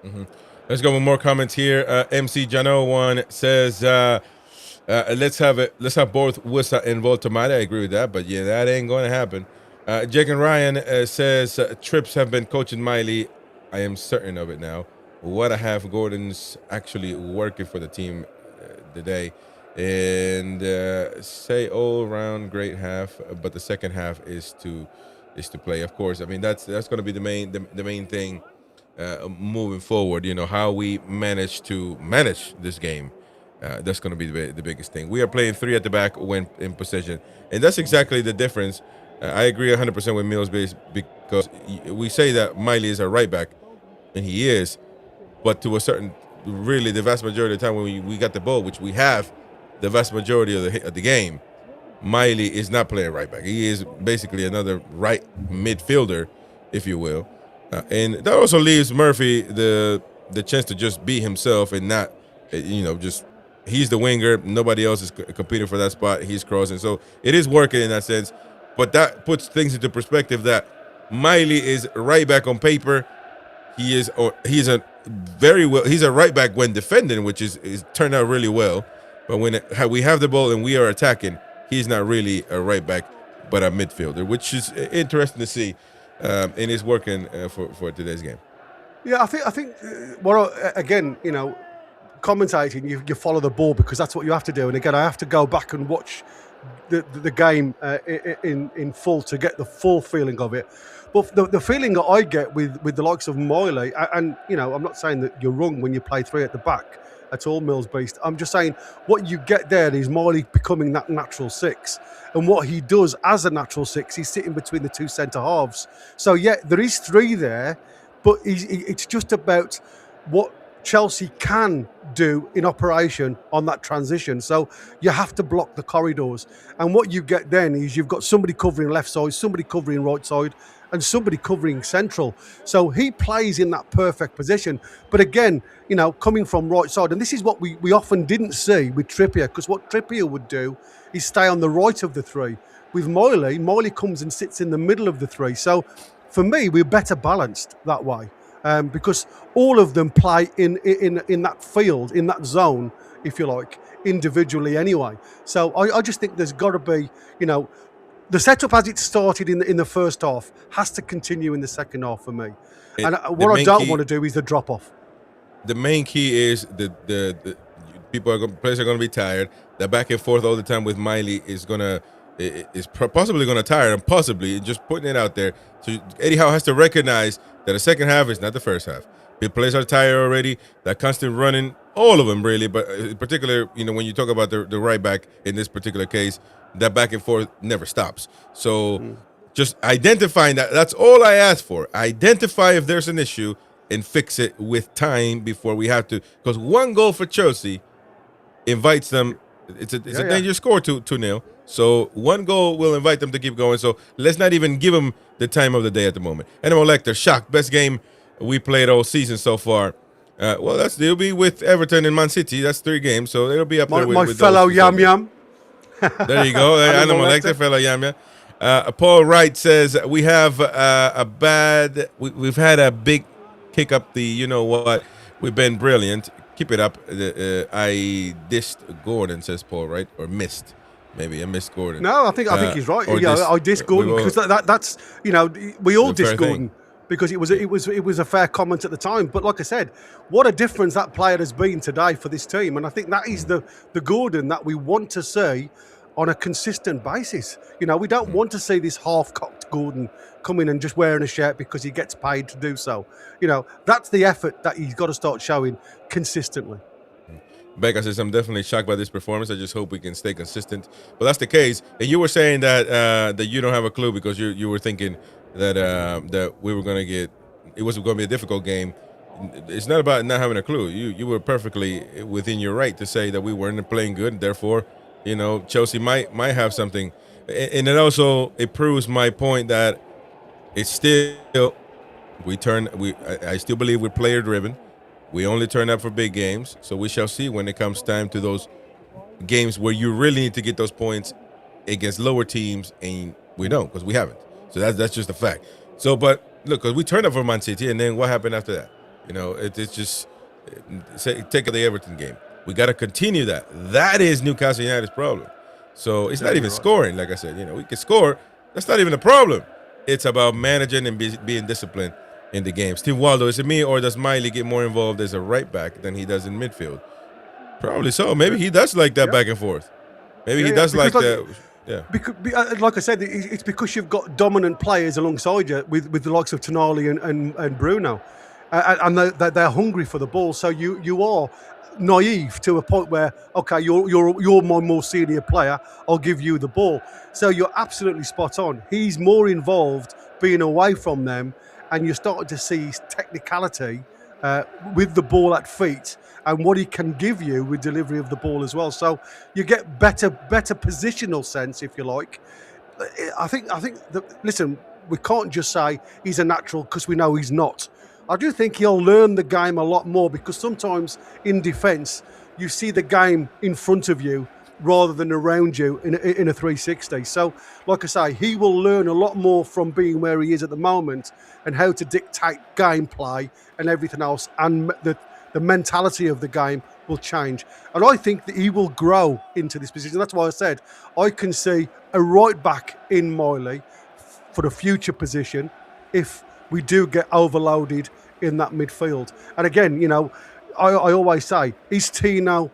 Mm-hmm. Let's go with more comments here. MC Jano one says, let's have both Wissa and Voltemada. I agree with that, but yeah, that ain't going to happen. Jake and Ryan says, Trips have been coaching Miley. I am certain of it now. What a half. Gordon's actually working for the team today. And say all around great half, but the second half is to play. Of course, I mean that's going to be the main thing moving forward. You know, how we manage this game. That's going to be the biggest thing. We are playing 3 at the back when in possession, and that's exactly the difference. I agree 100% with Mills because we say that Miley is a right back, and he is, but to a certain, really the vast majority of the time when we got the ball, which we have the vast majority of the game, Miley is not playing right back. He is basically another right midfielder, if you will. And that also leaves Murphy the chance to just be himself and not, you know, just he's the winger. Nobody else is competing for that spot. He's crossing. So it is working in that sense. But that puts things into perspective that Miley is right back on paper. He's a right back when defending, which is turned out really well. But when we have the ball and we are attacking, he's not really a right back, but a midfielder, which is interesting to see. And it's working for today's game. Yeah, I think. Well, again, you know, commentating, you follow the ball because that's what you have to do. And again, I have to go back and watch the game in full to get the full feeling of it. But the feeling that I get with the likes of Miley, and you know, I'm not saying that you're wrong when you play 3 at the back. That's all Mills based. I'm just saying what you get there is Miley becoming that natural 6. And what he does as a natural 6, he's sitting between the 2 centre halves. So yeah, there is 3 there, but it's just about what Chelsea can do in operation on that transition. So you have to block the corridors. And what you get then is you've got somebody covering left side, somebody covering right side, and somebody covering central. So he plays in that perfect position. But again, you know, coming from right side, and this is what we often didn't see with Trippier, because what Trippier would do is stay on the right of the three. With Miley comes and sits in the middle of the three. So for me, we're better balanced that way. Because all of them play in that field, in that zone, if you like, individually anyway. So I just think there's got to be, you know, the setup as it started in the first half has to continue in the second half for me. And what I don't want to do is the drop off. The main key is the players are going to be tired. The back and forth all the time with Miley is possibly going to tire them, possibly, just putting it out there. So Eddie Howe has to recognize that the second half is not the first half. The players are tired already. That constant running, all of them really, but in particular, you know, when you talk about the right back in this particular case, that back and forth never stops. So just identifying that's all I ask for. Identify if there's an issue and fix it with time before we have to. Because one goal for Chelsea invites them. It's a dangerous score, 2-0. So one goal will invite them to keep going. So let's not even give them the time of the day at the moment. Animal Lecter, shocked. Best game we played all season so far. Well, it'll be with Everton and Man City. That's 3 games. So it'll be up there with my fellow Yam Yam. There you go. Animal Lecter, fellow Yam Yam. Paul Wright says we have we've had a big kick up you know what, we've been brilliant. Keep it up. I dissed Gordon, says Paul Wright, or missed. Maybe I missed Gordon. No, I think he's right. I dissed Gordon because that's, you know, we all dissed Gordon because it was a fair comment at the time. But like I said, what a difference that player has been today for this team, and I think that is the Gordon that we want to see on a consistent basis. You know, we don't want to see this half-cocked Gordon come in and just wearing a shirt because he gets paid to do so. You know, that's the effort that he's got to start showing consistently. Becca says, I'm definitely shocked by this performance. I just hope we can stay consistent. But that's the case. And you were saying that you don't have a clue because you were thinking that we were going to get – it was going to be a difficult game. It's not about not having a clue. You were perfectly within your right to say that we weren't playing good, and therefore, you know, Chelsea might have something. And it proves my point that it's still – I still believe we're player-driven. We only turn up for big games, so we shall see when it comes time to those games where you really need to get those points against lower teams, and we don't because we haven't. So that's just a fact. So, but look, because we turned up for Man City, and then what happened after that? You know, it's just take the Everton game. We got to continue that. That is Newcastle United's problem. So it's not even scoring, like I said. You know, we can score. That's not even a problem. It's about managing and being disciplined in the game. Steve Waldo, is it me or does Miley get more involved as a right back than he does in midfield? Probably so. Maybe he does like that back and forth. Maybe he does like that. Yeah. Because, like I said, it's because you've got dominant players alongside you with the likes of Tonali and Bruno, and they're hungry for the ball. So you are naive to a point where, okay, you're my more senior player. I'll give you the ball. So you're absolutely spot on. He's more involved being away from them. And you're starting to see his technicality with the ball at feet and what he can give you with delivery of the ball as well. So you get better positional sense, if you like. I think that, listen, we can't just say he's a natural because we know he's not. I do think he'll learn the game a lot more because sometimes in defence you see the game in front of you rather than around you in a 360. So, like I say, he will learn a lot more from being where he is at the moment and how to dictate gameplay and everything else. And the mentality of the game will change. And I think that he will grow into this position. That's why I said I can see a right back in Miley for the future position if we do get overloaded in that midfield. And again, you know, I always say, is Tino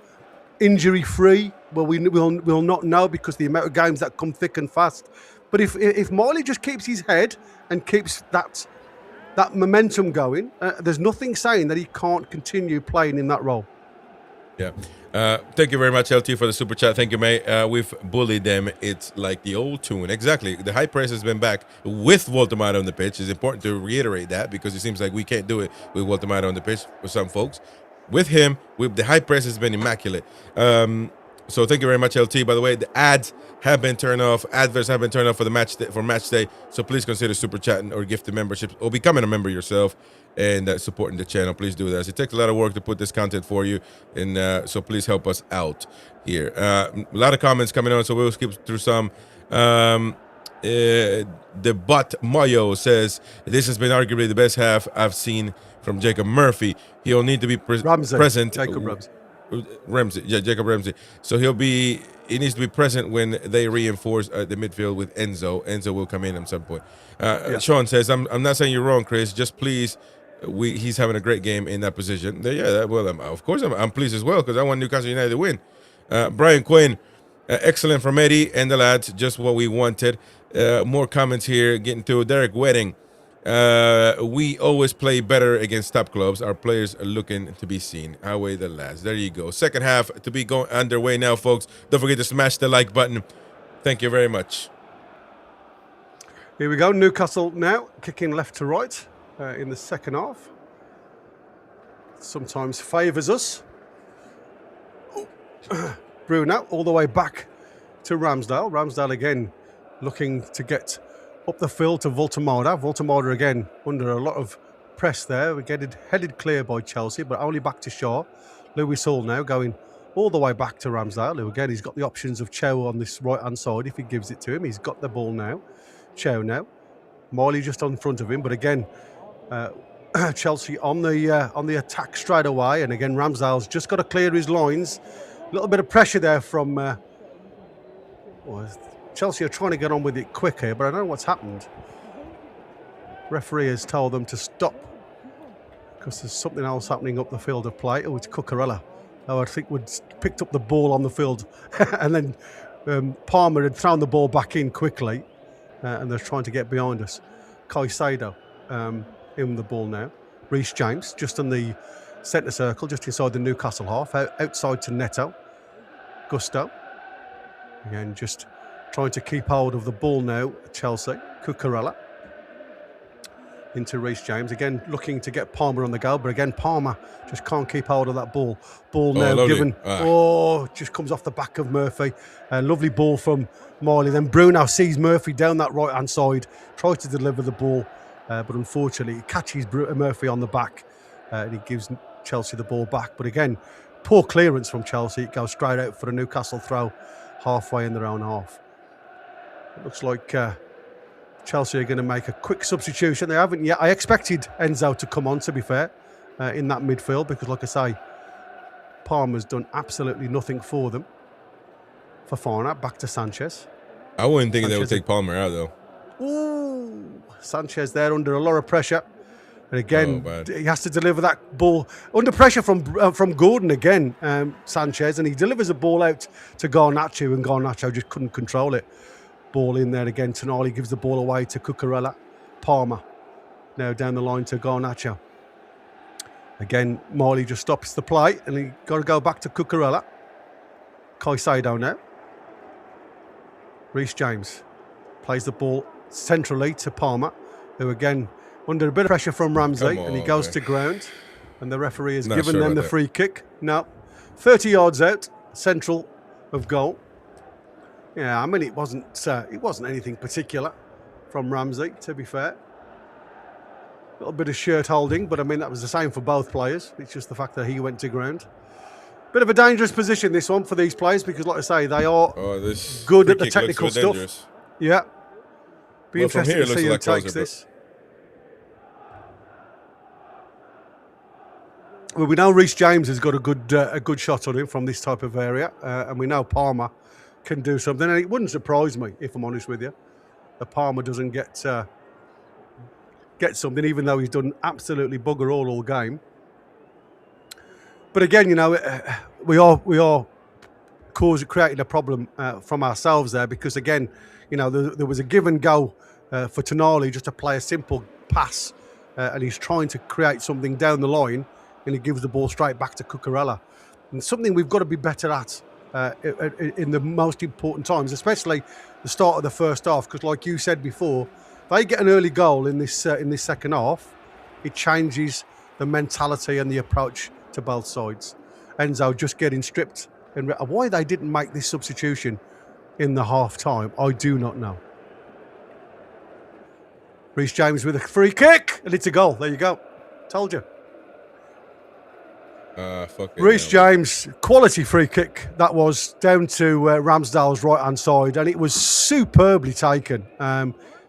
injury-free? Well, we'll not know because the amount of games that come thick and fast. But if Miley just keeps his head and keeps that momentum going, there's nothing saying that he can't continue playing in that role. Yeah. Thank you very much, LT, for the super chat. Thank you, mate. We've bullied them. It's like the old tune. Exactly. The high press has been back with Walter Mato on the pitch. It's important to reiterate that because it seems like we can't do it with Walter Mato on the pitch for some folks. with him, with the high press has been immaculate. So thank you very much, LT. By the way, the ads have been turned off. Adverts have been turned off for the match day. So please consider super chatting or gifting memberships or becoming a member yourself and supporting the channel. Please do that. It takes a lot of work to put this content for you, and so please help us out here. A lot of comments coming on, so we'll skip through some. The Butt Mayo says this has been arguably the best half I've seen from Jacob Murphy. He'll need to be present. Jacob Ramsey. So he needs to be present when they reinforce the midfield with Enzo. Enzo will come in at some point. Sean says, I'm not saying you're wrong, Chris. Just please, he's having a great game in that position. Of course I'm pleased as well because I want Newcastle United to win. Brian Quinn, excellent from Eddie and the lads, just what we wanted. More comments here, getting to Derek Wedding. We always play better against top clubs. Our players are looking to be seen. Away the lads. There you go. Second half to be going underway now, folks. Don't forget to smash the like button. Thank you very much. Here we go. Newcastle now kicking left to right in the second half. Sometimes favours us. Bruno all the way back to Ramsdale. Ramsdale again looking to get up the field to Voltemada. Voltemada again under a lot of press there. We get it headed clear by Chelsea, but only back to Shaw. Lewis Hall now going all the way back to Ramsdale, who again, he's got the options of Chow on this right-hand side if he gives it to him. He's got the ball now. Chow now. Miley just on front of him, but again, Chelsea on the attack straight away. And again, Ramsdale's just got to clear his lines. A little bit of pressure there from... Chelsea are trying to get on with it quick here, but I don't know what's happened. Referee has told them to stop because there's something else happening up the field of play. Oh, it's Cucurella, who I think picked up the ball on the field and then Palmer had thrown the ball back in quickly and they're trying to get behind us. Caicedo in the ball now. Reece James just in the centre circle, just inside the Newcastle half, outside to Neto. Gusto. Again, just trying to keep hold of the ball now, Chelsea. Cucurella into Reece James. Again, looking to get Palmer on the go, but again, Palmer just can't keep hold of that ball. Ball now given. Just comes off the back of Murphy. Lovely ball from Marley. Then Bruno sees Murphy down that right-hand side, tries to deliver the ball, but unfortunately, he catches Murphy on the back and he gives Chelsea the ball back. But again, poor clearance from Chelsea. It goes straight out for a Newcastle throw halfway in their own half. It looks like Chelsea are going to make a quick substitution. They haven't yet. I expected Enzo to come on, to be fair, in that midfield because, like I say, Palmer's done absolutely nothing for them. Fofana back to Sanchez. I wouldn't think they would take Palmer out, though. Ooh, Sanchez there under a lot of pressure. And again, he has to deliver that ball under pressure from Gordon again, Sanchez, and he delivers a ball out to Garnacho, and Garnacho just couldn't control it. Ball in there again. Tonali gives the ball away to Cucurella. Palmer now down the line to Garnacho. Again, Marley just stops the play and he got to go back to Cucurella. Caicedo now. Reece James plays the ball centrally to Palmer, who again under a bit of pressure from Ramsey, and he goes to ground, and the referee has given them the free kick. No, 30 yards out, central of goal. Yeah, I mean, it wasn't anything particular from Ramsey, to be fair. A little bit of shirt holding, but I mean, that was the same for both players. It's just the fact that he went to ground. Bit of a dangerous position, this one, for these players, because like I say, they are good at the technical stuff. Dangerous. Yeah. Be interesting to see who takes this. Well, we know Reece James has got a good shot on him from this type of area, and we know Palmer can do something, and it wouldn't surprise me, if I'm honest with you, that Palmer doesn't get something, even though he's done absolutely bugger all game. But again, you know, we are creating a problem from ourselves there, because again, you know, there was a give and go for Tonali just to play a simple pass, and he's trying to create something down the line, and he gives the ball straight back to Cucurella. And something we've got to be better at in the most important times, especially the start of the first half, because like you said before, they get an early goal in this second half, it changes the mentality and the approach to both sides. Enzo just getting stripped. And why they didn't make this substitution in the half time, I do not know. Reece James with a free kick, and it's a goal. There you go. Told you. Reece James, quality free kick. That was down to Ramsdale's right-hand side, and it was superbly taken.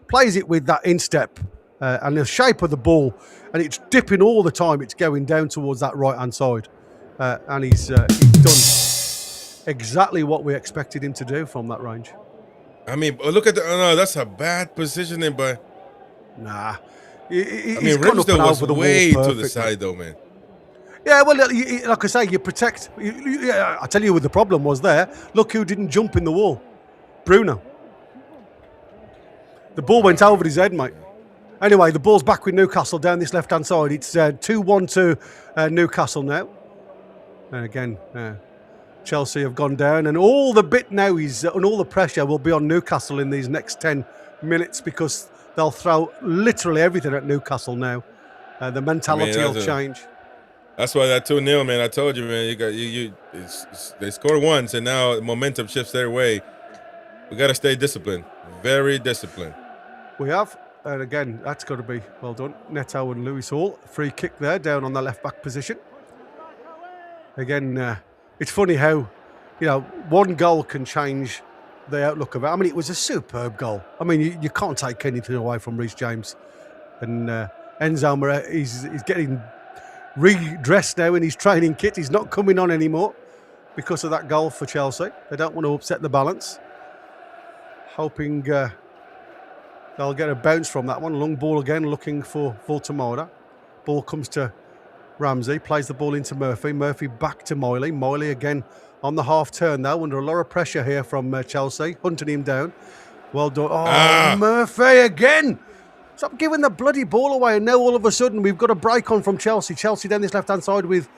Plays it with that instep and the shape of the ball, and it's dipping all the time. It's going down towards that right-hand side, and he's done exactly what we expected him to do from that range. I mean, look at no, that's a bad positioning, but nah. I mean, Ramsdale was way to the side, though, man. Yeah, well, like I say, you protect. I tell you what the problem was there. Look who didn't jump in the wall. Bruno. The ball went over his head, mate. Anyway, the ball's back with Newcastle down this left-hand side. It's 2-1 to Newcastle now. And again, Chelsea have gone down. And all the bit now is, and all the pressure will be on Newcastle in these next 10 minutes because they'll throw literally everything at Newcastle now. The mentality will change. That's why that 2-0, man. I told you, man. They scored once, and now momentum shifts their way. We got to stay disciplined, very disciplined. We have, and again, that's got to be well done. Neto and Lewis Hall, free kick there, down on the left back position. Again, it's funny how, one goal can change the outlook of it. I mean, it was a superb goal. I mean, you can't take anything away from Reece James, and Enzo, he's getting redressed now in his training kit. He's not coming on anymore because of that goal for Chelsea. They don't want to upset the balance. Hoping they'll get a bounce from that one. Long ball again, looking for Tamada. Ball comes to Ramsey, plays the ball into Murphy. Murphy back to Miley. Miley again on the half turn though, under a lot of pressure here from Chelsea, hunting him down. Well done. Oh, Murphy again. Stop giving the bloody ball away, and now all of a sudden we've got a break on from Chelsea. Chelsea down this left-hand side with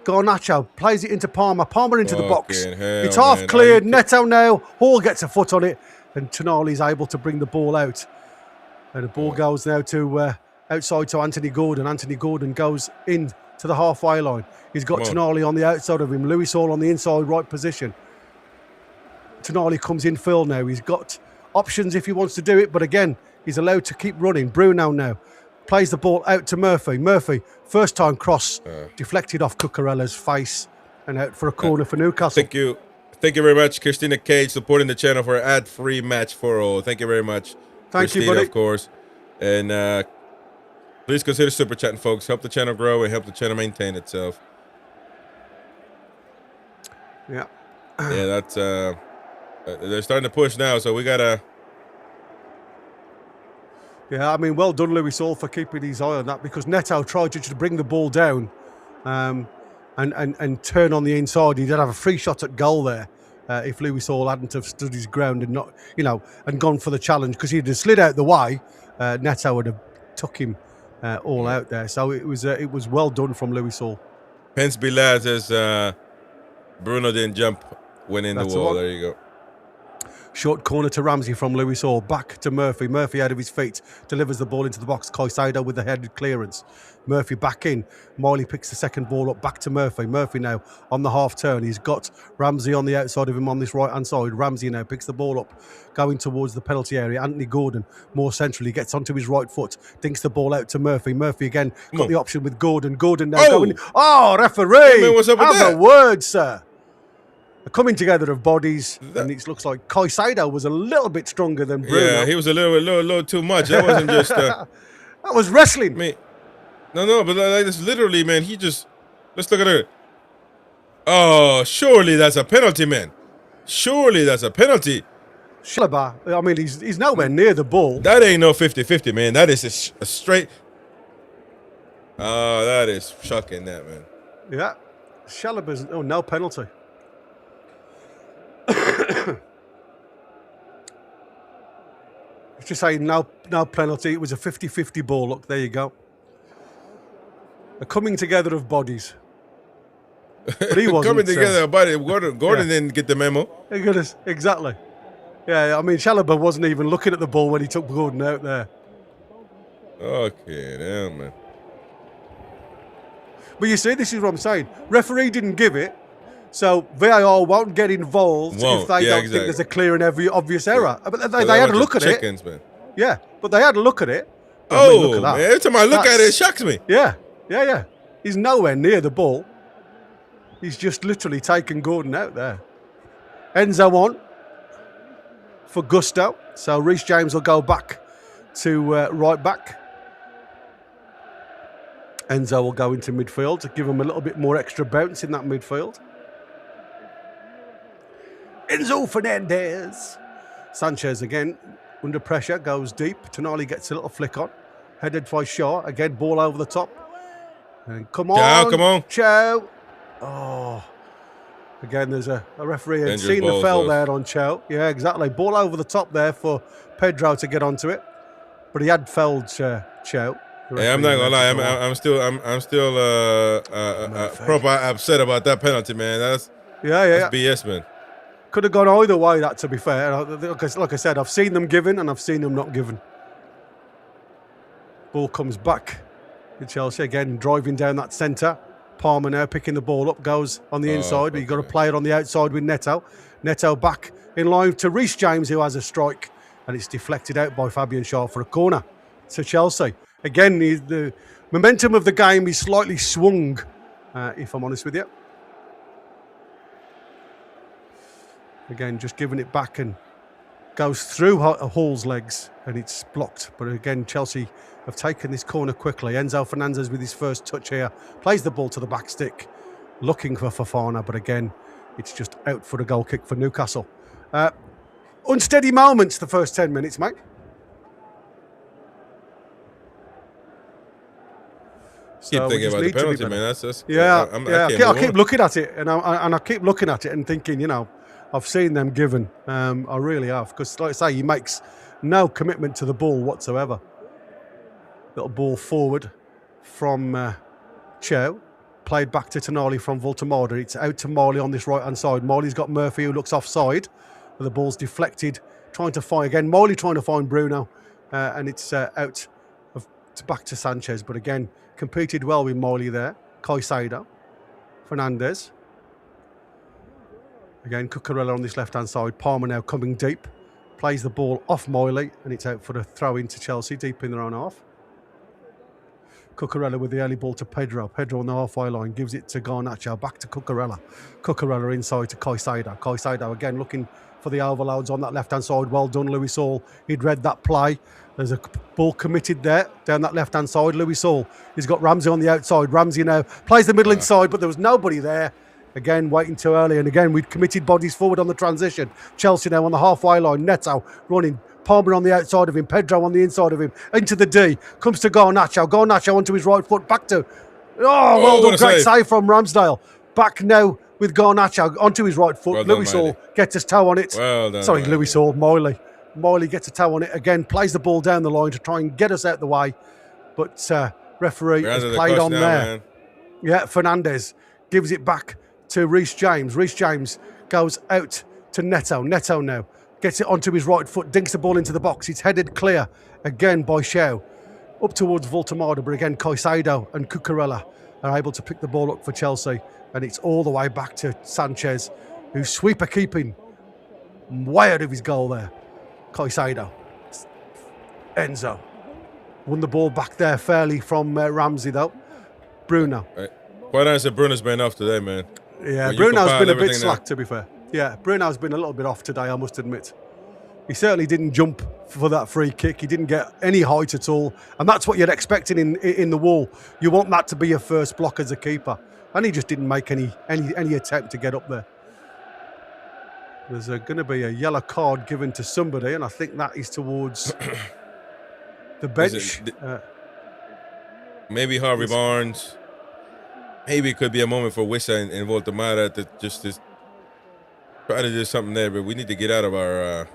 Garnacho. Plays it into Palmer. Palmer into the box. It's half cleared. Neto now. Hall gets a foot on it, and Tonali's able to bring the ball out. And the ball goes now to outside to Anthony Gordon. Anthony Gordon goes in to the halfway line. He's got Tonali on the outside of him. Lewis Hall on the inside right position. Tonali comes in field now. He's got options if he wants to do it, but again, he's allowed to keep running. Bruno now plays the ball out to Murphy. Murphy, first time cross, deflected off Cucurella's face and out for a corner for Newcastle. Thank you. Thank you very much, Christina Cage, supporting the channel for ad-free match for all. Thank you very much. Thank Christina, you, buddy. of course. And please consider super chatting, folks. Help the channel grow and help the channel maintain itself. Yeah. Yeah, that's they're starting to push now, so we gotta. Yeah, I mean, well done, Lewis Hall, for keeping his eye on that, because Neto tried to bring the ball down and turn on the inside. He did have a free shot at goal there if Lewis Hall hadn't have stood his ground and not, and gone for the challenge, because he'd have slid out the way. Neto would have took him all out there. So it was well done from Lewis Hall. Pence Bilal says Bruno didn't jump, went in the wall. There you go. Short corner to Ramsey from Lewis Hall. Back to Murphy. Murphy out of his feet. Delivers the ball into the box. Caicedo with the headed clearance. Murphy back in. Miley picks the second ball up. Back to Murphy. Murphy now on the half turn. He's got Ramsey on the outside of him on this right-hand side. Ramsey now picks the ball up. Going towards the penalty area. Anthony Gordon more centrally. Gets onto his right foot. Dinks the ball out to Murphy. Murphy again got the option with Gordon. Gordon now going. Oh, referee. Hey, man, what's up with Have that? a word, sir. A coming together of bodies, and it looks like Caicedo was a little bit stronger than Bruno. Yeah, he was a little too much. That wasn't just. That was wrestling. No, but like this literally, man. Let's look at it. Oh, surely that's a penalty, man. Surely that's a penalty. Chalobah, I mean, he's nowhere near the ball. That ain't no 50-50, man. That is a straight. Oh, that is shocking, that, man. Yeah, Chalobah's no penalty. Just saying, no penalty. It was a 50-50 ball. Look, there you go. A coming together of bodies. But he wasn't coming together of bodies. Gordon didn't get the memo. Exactly. Yeah, I mean, Chalobah wasn't even looking at the ball when he took Gordon out there. Okay, damn, man. But you see, this is what I'm saying. Referee didn't give it, so VAR won't get involved if they don't think there's a clear and obvious error. But they had a look at it. Man. Yeah, but they had a look at it. Look at that. Man, every time I look at it, it shocks me. Yeah. He's nowhere near the ball. He's just literally taken Gordon out there. Enzo on for Gusto. So Reece James will go back to right back. Enzo will go into midfield to give him a little bit more extra bounce in that midfield. Enzo Fernandez. Sanchez again under pressure, goes deep. Tonali gets a little flick on. Headed by Shaw. Again, ball over the top. And come on. Chow. Oh. Again, there's a referee had Dangerous seen the foul those. there on Chow. Yeah, exactly. Ball over the top there for Pedro to get onto it. But he had fouled Chow. Hey, I'm not gonna lie. I'm still proper upset about that penalty, man. That's BS, man. Could have gone either way. That, to be fair, like I said, I've seen them given and I've seen them not given. Ball comes back to Chelsea again, driving down that centre. Palmer now picking the ball up, goes on the inside, but you've got to play it on the outside with Neto. Neto back in line to Reece James, who has a strike, and it's deflected out by Fabian Schär for a corner to Chelsea. Again, the momentum of the game is slightly swung, if I'm honest with you. Again, just giving it back and goes through Hall's legs, and it's blocked. But again, Chelsea have taken this corner quickly. Enzo Fernandez with his first touch here. Plays the ball to the back stick. Looking for Fofana, but again, it's just out for the goal kick for Newcastle. Unsteady moments the first 10 minutes, mate. Keep thinking about the penalty, man. I keep looking at it, and I keep looking at it and thinking, I've seen them given. I really have, because like I say, he makes no commitment to the ball whatsoever. Little ball forward from Chow. Played back to Tonali from Voltemada. It's out to Marley on this right-hand side. Marley's got Murphy, who looks offside. The ball's deflected. Trying to find again. Marley trying to find Bruno. And it's out back to Sanchez. But again, competed well with Marley there. Caicedo. Fernandez. Again, Cucurella on this left-hand side. Palmer now coming deep. Plays the ball off Miley. And it's out for the throw into Chelsea, deep in their own half. Cucurella with the early ball to Pedro. Pedro on the halfway line gives it to Garnacho. Back to Cucurella. Cucurella inside to Caicedo. Caicedo again looking for the overloads on that left-hand side. Well done, Louis Hall. He'd read that play. There's a ball committed there down that left-hand side. Louis Hall. He's got Ramsey on the outside. Ramsey now plays the middle inside, but there was nobody there. Again, waiting too early. And again, we'd committed bodies forward on the transition. Chelsea now on the halfway line. Neto running. Palmer on the outside of him, Pedro on the inside of him, into the D, comes to Garnacho. Garnacho onto his right foot, back to, well done, great save from Ramsdale. Back now with Garnacho onto his right foot. Louis Hall gets his toe on it. Well done, Sorry, Louis Hall, Miley. Miley gets a toe on it again, plays the ball down the line to try and get us out the way. But referee has played on there. Man. Yeah, Fernandez gives it back to Reece James. Reece James goes out to Neto. Neto now. Gets it onto his right foot, dinks the ball into the box. It's headed clear again by Shaw. Up towards Voltemada, but again Caicedo and Cucurella are able to pick the ball up for Chelsea. And it's all the way back to Sanchez, who's sweeper keeping way out of his goal there. Caicedo. Enzo. Won the ball back there fairly from Ramsey though. Bruno. Right. Quite honestly, Bruno's been off today, man. Yeah, Bruno's been a bit slack, to be fair. Yeah, Bruno's been a little bit off today, I must admit. He certainly didn't jump for that free kick. He didn't get any height at all. And that's what you'd expect in the wall. You want that to be your first block as a keeper. And he just didn't make any attempt to get up there. There's going to be a yellow card given to somebody, and I think that is towards the bench. Maybe Harvey Barnes. Maybe it could be a moment for Wissa and Voltemada to just try to do something there, but we need to get out of our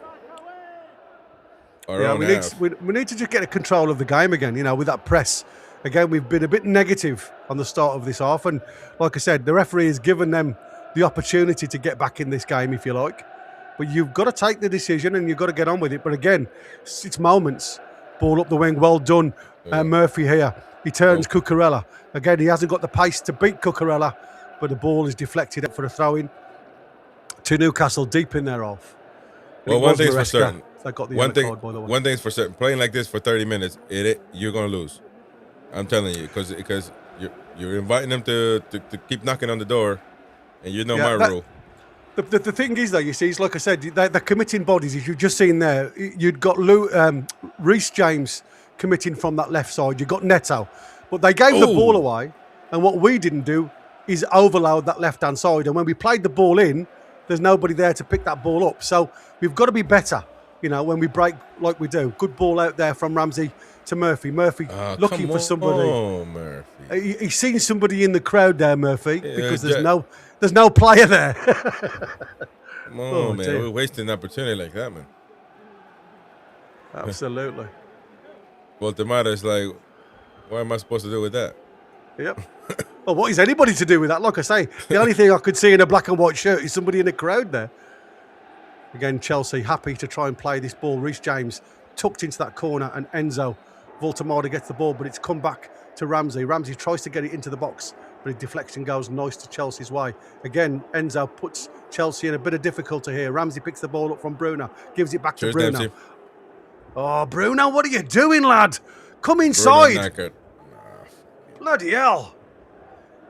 own half. We need to just get a control of the game again, with that press. Again, we've been a bit negative on the start of this half, and like I said, the referee has given them the opportunity to get back in this game, if you like. But you've got to take the decision and you've got to get on with it. But again, it's moments. Ball up the wing, well done. Murphy here. He turns Cucurella. Again, he hasn't got the pace to beat Cucurella, but the ball is deflected up for a throw-in to Newcastle, deep in their off. Well, one thing's for certain. They got the One yellow card, by the way. One thing's for certain. Playing like this for 30 minutes, you're going to lose. I'm telling you, because you're inviting them to keep knocking on the door, and you know my rule. The thing is, though, you see, it's like I said, they're committing bodies. If you've just seen there, you'd got Reece James committing from that left side. You've got Neto. But they gave the ball away, and what we didn't do is overload that left-hand side. And when we played the ball in, there's nobody there to pick that ball up. So we've got to be better, when we break like we do. Good ball out there from Ramsey to Murphy. Murphy looking for somebody. Oh, Murphy. He's seen somebody in the crowd there, Murphy, because there's no player there. Come on, man. We're wasting an opportunity like that, man. Absolutely. Well, the matter is like, what am I supposed to do with that? Yep. Well, what is anybody to do with that? Like I say, the only thing I could see in a black and white shirt is somebody in the crowd there. Again, Chelsea happy to try and play this ball. Reece James tucked into that corner, and Enzo Voltamada gets the ball, but it's come back to Ramsey. Ramsey tries to get it into the box, but his deflection goes nice to Chelsea's way. Again, Enzo puts Chelsea in a bit of difficulty here. Ramsey picks the ball up from Bruno, gives it back to Bruno. Dempsey. Oh, Bruno, what are you doing, lad? Come inside. Bloody hell.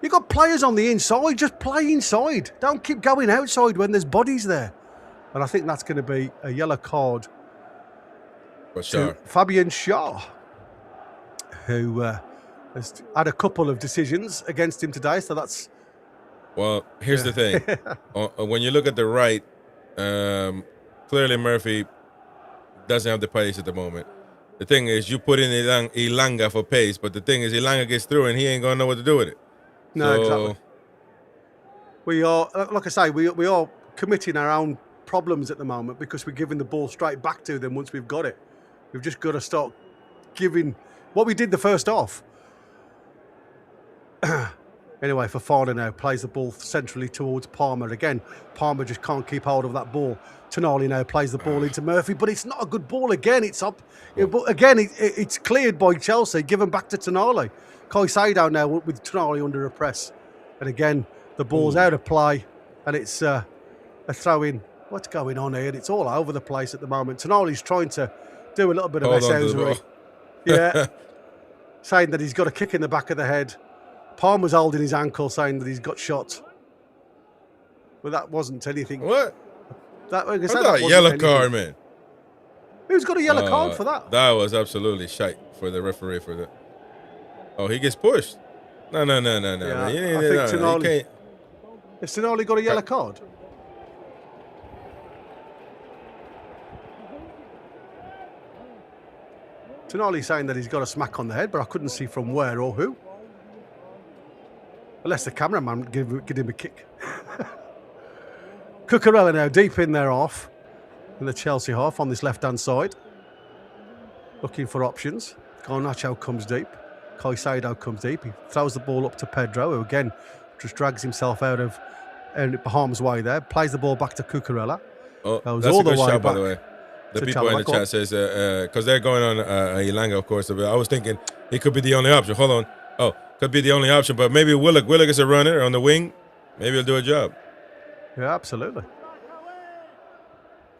You got players on the inside, just play inside. Don't keep going outside when there's bodies there. And I think that's going to be a yellow card to Fabian Shaw, who has had a couple of decisions against him today. So that's... Well, here's the thing. When you look at the right, clearly Murphy doesn't have the pace at the moment. The thing is, you put in Ilanga for pace, but the thing is, Ilanga gets through and he ain't going to know what to do with it. No, exactly. We are, like I say, we are committing our own problems at the moment because we're giving the ball straight back to them once we've got it. We've just got to start giving what we did the first half. Anyway, Fofana now plays the ball centrally towards Palmer. Again, Palmer just can't keep hold of that ball. Tonali now plays the ball into Murphy, but it's not a good ball again. It's up. But again, it's cleared by Chelsea, given back to Tonali. Caicedo now with Tonali under a press. And again, the ball's out of play, and it's a throw-in. What's going on here? It's all over the place at the moment. Tonali's trying to do a little bit of S-housery. Yeah. Saying that he's got a kick in the back of the head. Palmer's holding his ankle, saying that he's got shot. Well, that wasn't anything. What? That yellow card, man. Who's got a yellow card for that? That was absolutely shite for the referee for that. Oh, he gets pushed. No. Yeah, I think Tonali. Has Tonali got a yellow card? Tonali's saying that he's got a smack on the head, but I couldn't see from where or who. Unless the cameraman give him a kick. Cucurella now deep in their half, in the Chelsea half on this left-hand side. Looking for options. Garnacho comes deep. Caicedo comes deep. He throws the ball up to Pedro, who again just drags himself out of harm's way there. Plays the ball back to Cucurella. Oh, that's all a good shot, by the way. The people in the chat says, because they're going on Ilanga, of course. I was thinking he could be the only option. Hold on. Oh, could be the only option, but maybe Willock is a runner on the wing. Maybe he'll do a job. Yeah, absolutely.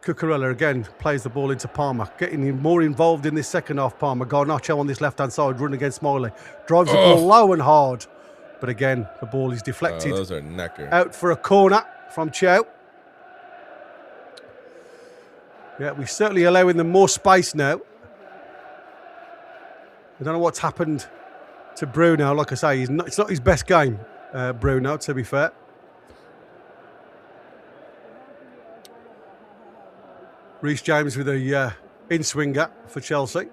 Cucurella again plays the ball into Palmer, getting more involved in this second half. Palmer, Garnacho on this left-hand side, running against Smiley. Drives the ball low and hard. But again, the ball is deflected. Those are knacker. Out for a corner from Chow. Yeah, we're certainly allowing them more space now. I don't know what's happened to Bruno. Like I say, it's not his best game, Bruno, to be fair. Reece James with a in-swinger for Chelsea.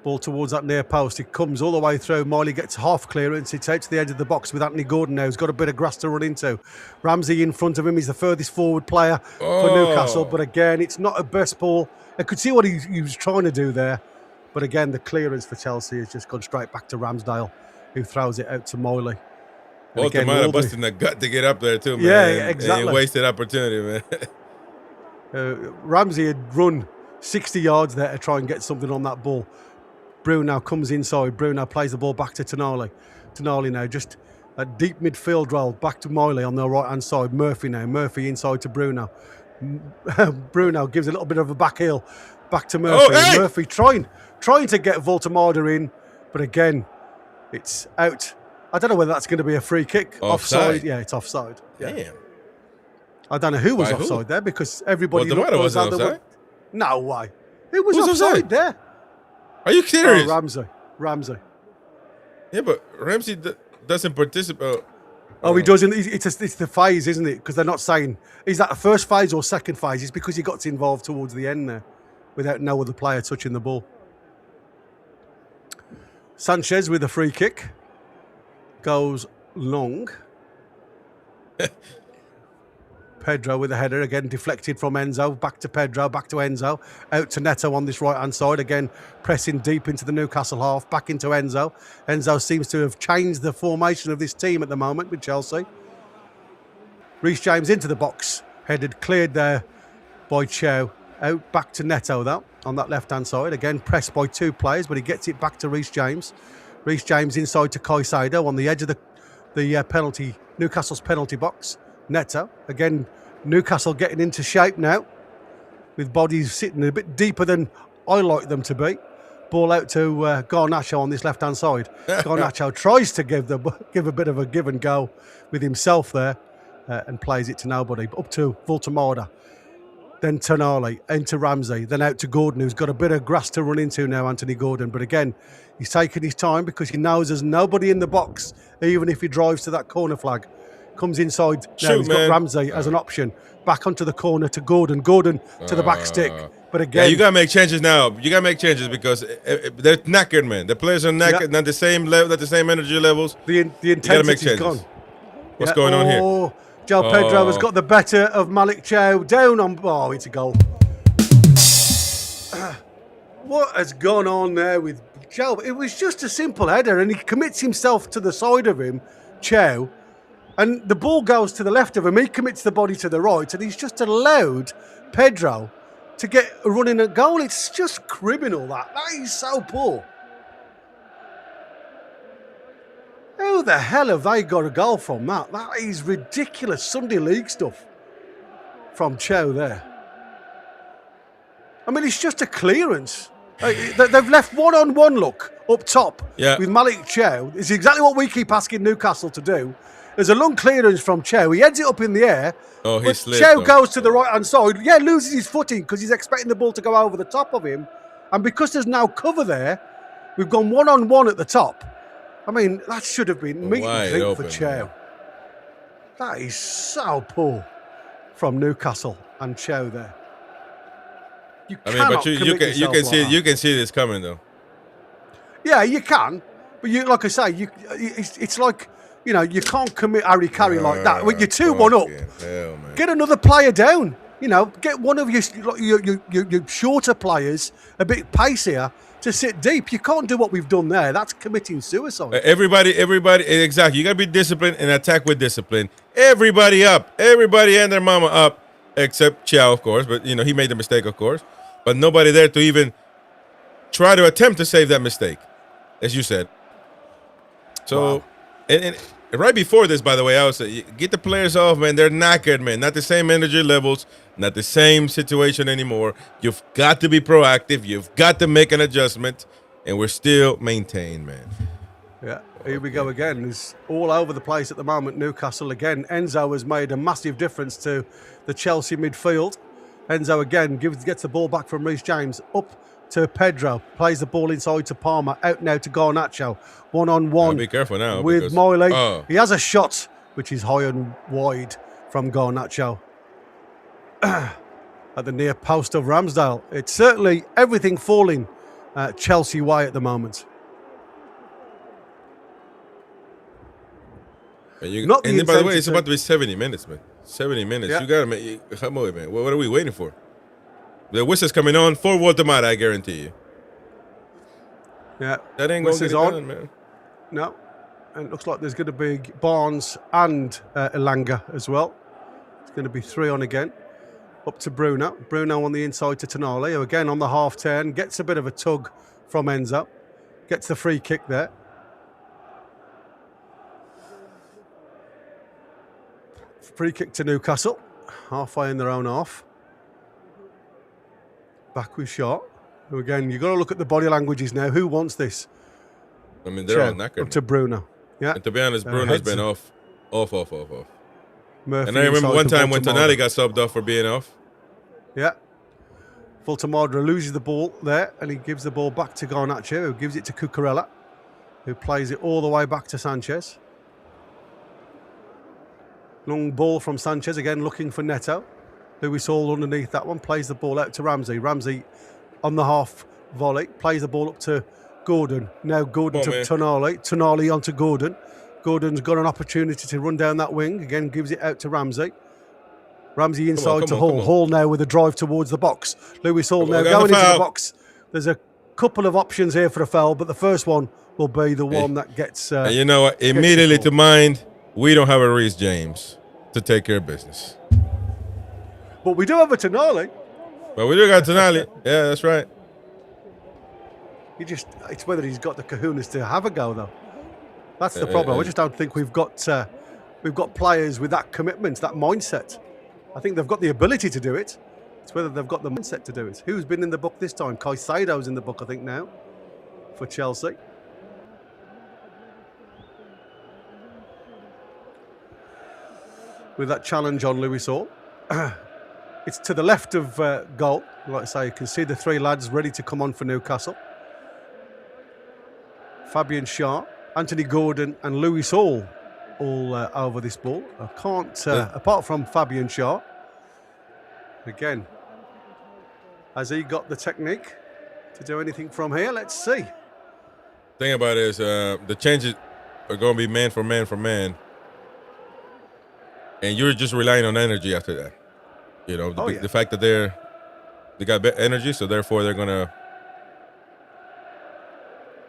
Ball towards that near post. He comes all the way through. Miley gets half clearance. It's out to the edge of the box with Anthony Gordon now. He's got a bit of grass to run into. Ramsey in front of him. He's the furthest forward player for Newcastle. But again, it's not a best ball. I could see what he was trying to do there. But again, the clearance for Chelsea has just gone straight back to Ramsdale, who throws it out to Miley. Baltimore busting the gut to get up there too, man. Yeah, exactly. And wasted opportunity, man. Ramsey had run 60 yards there to try and get something on that ball. Bruno comes inside. Bruno plays the ball back to Tonali. Tonali now just a deep midfield roll back to Miley on the right-hand side. Murphy now. Murphy inside to Bruno. Bruno gives a little bit of a back heel back to Murphy. Oh, hey! Murphy trying to get Voltemada in, but again, it's out. I don't know whether that's going to be a free kick. Offside. Yeah, it's offside. Yeah. Damn. I don't know who was By who? offside there because everybody Voltemada wasn't offside? No way. Who was Who's offside offside? there? Are you serious? Oh, Ramsey. Yeah, but Ramsey doesn't participate. Oh, he doesn't. It's the phase, isn't it? Because they're not saying, is that the first phase or second phase? It's because he got involved towards the end there without no other player touching the ball. Sanchez with a free kick. Goes long. Pedro with a header, again deflected from Enzo. Back to Pedro, back to Enzo. Out to Neto on this right-hand side. Again, pressing deep into the Newcastle half. Back into Enzo. Enzo seems to have changed the formation of this team at the moment with Chelsea. Reece James into the box. Headed, cleared there by Chow. Out back to Neto, though, on that left-hand side. Again, pressed by two players, but he gets it back to Reece James. Reece James inside to Caicedo on the edge of the Newcastle's penalty box. Neto, again, Newcastle getting into shape now, with bodies sitting a bit deeper than I like them to be. Ball out to Garnacho on this left-hand side. Garnacho tries to give a bit of a give and go with himself there, and plays it to nobody. Up to Voltemada, then Tonali, into Ramsey, then out to Gordon, who's got a bit of grass to run into now, Anthony Gordon. But again, he's taking his time because he knows there's nobody in the box, even if he drives to that corner flag. Comes inside. Now he's got Ramsey as an option. Back onto the corner to Gordon. Gordon to the back stick. But again, yeah, you gotta make changes now. You gotta make changes because they're knackered, man. The players are knackered, not the same level, not the same energy levels. The intensity's gone. What's going on here? Joe Pedro has got the better of Malik Chow. Down on. Oh, it's a goal. What has gone on there with Chow? It was just a simple header, and he commits himself to the side of him, Chow. And the ball goes to the left of him. He commits the body to the right, and he's just allowed Pedro to get a running at goal. It's just criminal, that. That is so poor. How the hell have they got a goal from that? That is ridiculous Sunday League stuff from Chow there. I mean, it's just a clearance. They've left one-on-one look up top with Malik Chow. It's exactly what we keep asking Newcastle to do. There's a long clearance from Chow. He heads it up in the air. Oh, he slipped. Chow goes to the right-hand side. Yeah, loses his footing because he's expecting the ball to go over the top of him. And because there's now cover there, we've gone one-on-one at the top. I mean, that should have been meat and drink for Chow. That is so poor from Newcastle and Chow there. You can see this coming though. Yeah, you can, but like I say, it's like, you know, you can't commit Harry Carey like that. When you're 2-1 up, get another player down. You know, get one of your shorter players, a bit pacier, to sit deep. You can't do what we've done there. That's committing suicide. Everybody, exactly. You got to be disciplined and attack with discipline. Everybody up. Everybody and their mama up, except Chow, of course. But, you know, he made the mistake, of course. But nobody there to even try to attempt to save that mistake, as you said. So, wow. and right before this, by the way, I was saying, get the players off, man. They're knackered, man. Not the same energy levels, not the same situation anymore. You've got to be proactive. You've got to make an adjustment, and we're still maintained, man. Yeah, here we go again. It's all over the place at the moment, Newcastle again. Enzo has made a massive difference to the Chelsea midfield. Enzo again gets the ball back from Reece James, up to Pedro, plays the ball inside to Palmer, out now to Garnacho, one-on-one. Be careful now with Miley. He has a shot, which is high and wide from Garnacho at the near post of Ramsdale. It's certainly everything falling Chelsea way at the moment. By the way, it's about to be 70 minutes, man. 70 minutes. Yeah. You got to make. Come on, man. What are we waiting for? The whistle's coming on for Voltemada, I guarantee you. Yeah. That ain't going to get it done, man. No. And it looks like there's going to be Barnes and Elanga as well. It's going to be 3 on again. Up to Bruno. Bruno on the inside to Tonali, who again on the half turn gets a bit of a tug from Enzo. Gets the free kick there. Free kick to Newcastle. Halfway in their own half. Back with Shaw. Who again, you've got to look at the body languages now. Who wants this? I mean, they're all knackered. Up to Bruno. Yeah. And to be honest, Bruno's been off. Murphy And I remember inside one to time when Voltamada. Tonali got subbed off for being off. Yeah. Voltamada loses the ball there, and he gives the ball back to Garnacho, who gives it to Cucurella, who plays it all the way back to Sanchez. Long ball from Sanchez, again looking for Neto. Lewis Hall underneath that one, plays the ball out to Ramsey. Ramsey on the half volley, plays the ball up to Gordon. Now Gordon to Tonali. Tonali onto Gordon. Gordon's got an opportunity to run down that wing. Again, gives it out to Ramsey. Ramsey inside to Hall. Hall now with a drive towards the box. Lewis Hall now going into the box. There's a couple of options here for a foul, but the first one will be the one that gets... and you know what? Immediately to mind, we don't have a Reece James to take care of business. But we do have a Tonali. But we do got Tonali. Yeah, that's right. It's whether he's got the kahunas to have a go, though. That's the problem. I just don't think we've got players with that commitment, that mindset. I think they've got the ability to do it. It's whether they've got the mindset to do it. Who's been in the book this time? Caicedo's in the book, I think, now, for Chelsea. With that challenge on Lewis Hall. It's to the left of goal. Like I say, you can see the three lads ready to come on for Newcastle. Fabian Schär, Anthony Gordon and Lewis Hall all over this ball. I can't, apart from Fabian Schär. Again, has he got the technique to do anything from here? Let's see. Thing about it is the changes are going to be man for man for man. And you're just relying on energy after that. You know, the fact that they got energy, so therefore they're going to...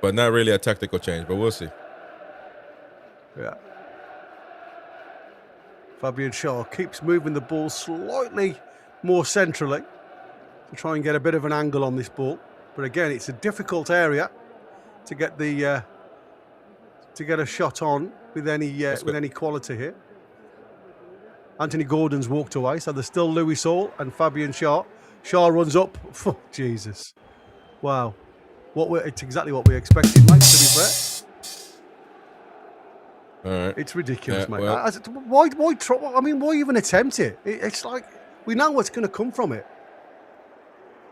But not really a tactical change, but we'll see. Yeah. Fabian Schär keeps moving the ball slightly more centrally to try and get a bit of an angle on this ball. But again, it's a difficult area to get the to get a shot on with any quality here. Anthony Gordon's walked away, so there's still Lewis Hall and Fabian Schär. Schär runs up. Oh, Jesus. Wow. It's exactly what we expected, mate, to be fair. All right. It's ridiculous, mate. Well, Why try? I mean, why even attempt it? It's like we know what's going to come from it.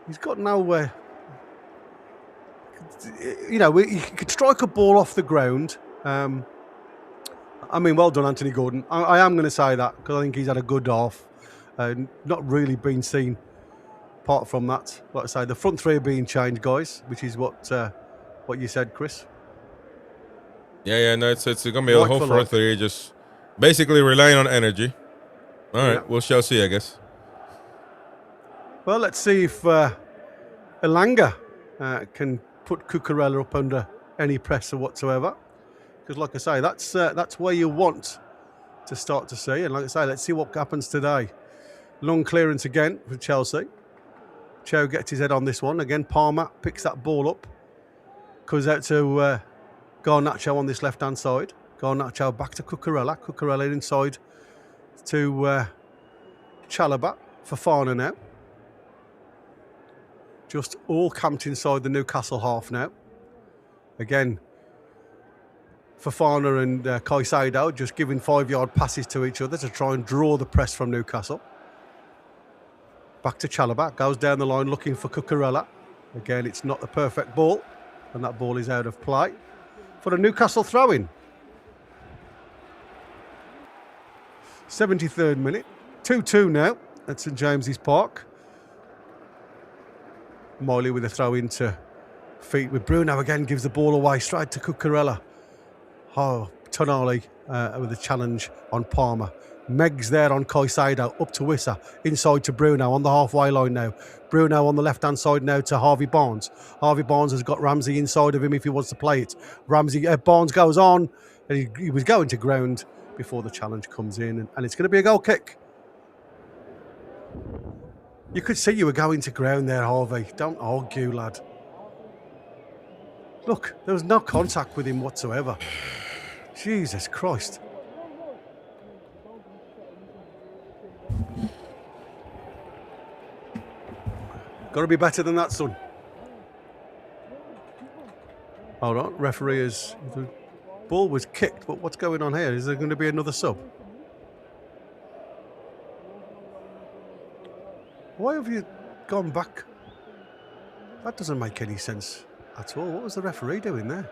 He's got no... he could strike a ball off the ground. I mean, well done, Anthony Gordon. I am going to say that because I think he's had a good half. Not really been seen apart from that. Like I say, the front three are being changed, guys, which is what you said, Chris. Yeah, no, it's going to be a whole front three, just basically relying on energy. All right, we shall see, I guess. Well, let's see if Elanga can put Cucurella up under any pressure whatsoever. Because, like I say, that's where you want to start to see. And like I say, let's see what happens today. Long clearance again for Chelsea. Cho gets his head on this one. Again, Palmer picks that ball up. Goes out to Garnacho on this left-hand side. Garnacho back to Cucurella. Cucurella inside to Chalobah. Fofana now. Just all camped inside the Newcastle half now. Again, Fofana and Caicedo just giving 5-yard passes to each other to try and draw the press from Newcastle. Back to Chalobah, goes down the line looking for Cucurella. Again, it's not the perfect ball, and that ball is out of play for a Newcastle throw-in. 73rd minute, 2-2 now at St James's Park. Miley with a throw-in to feet with Bruno again, gives the ball away straight to Cucurella. Oh, Tonali with a challenge on Palmer. Meg's there on Caicedo, up to Wissa, inside to Bruno on the halfway line now. Bruno on the left-hand side now to Harvey Barnes. Harvey Barnes has got Ramsey inside of him if he wants to play it. Barnes goes on, and he was going to ground before the challenge comes in, and it's going to be a goal kick. You could see you were going to ground there, Harvey. Don't argue, lad. Look, there was no contact with him whatsoever. Jesus Christ. Got to be better than that, son. Hold on, referee is... The ball was kicked, but what's going on here? Is there going to be another sub? Why have you gone back? That doesn't make any sense at all. What was the referee doing there?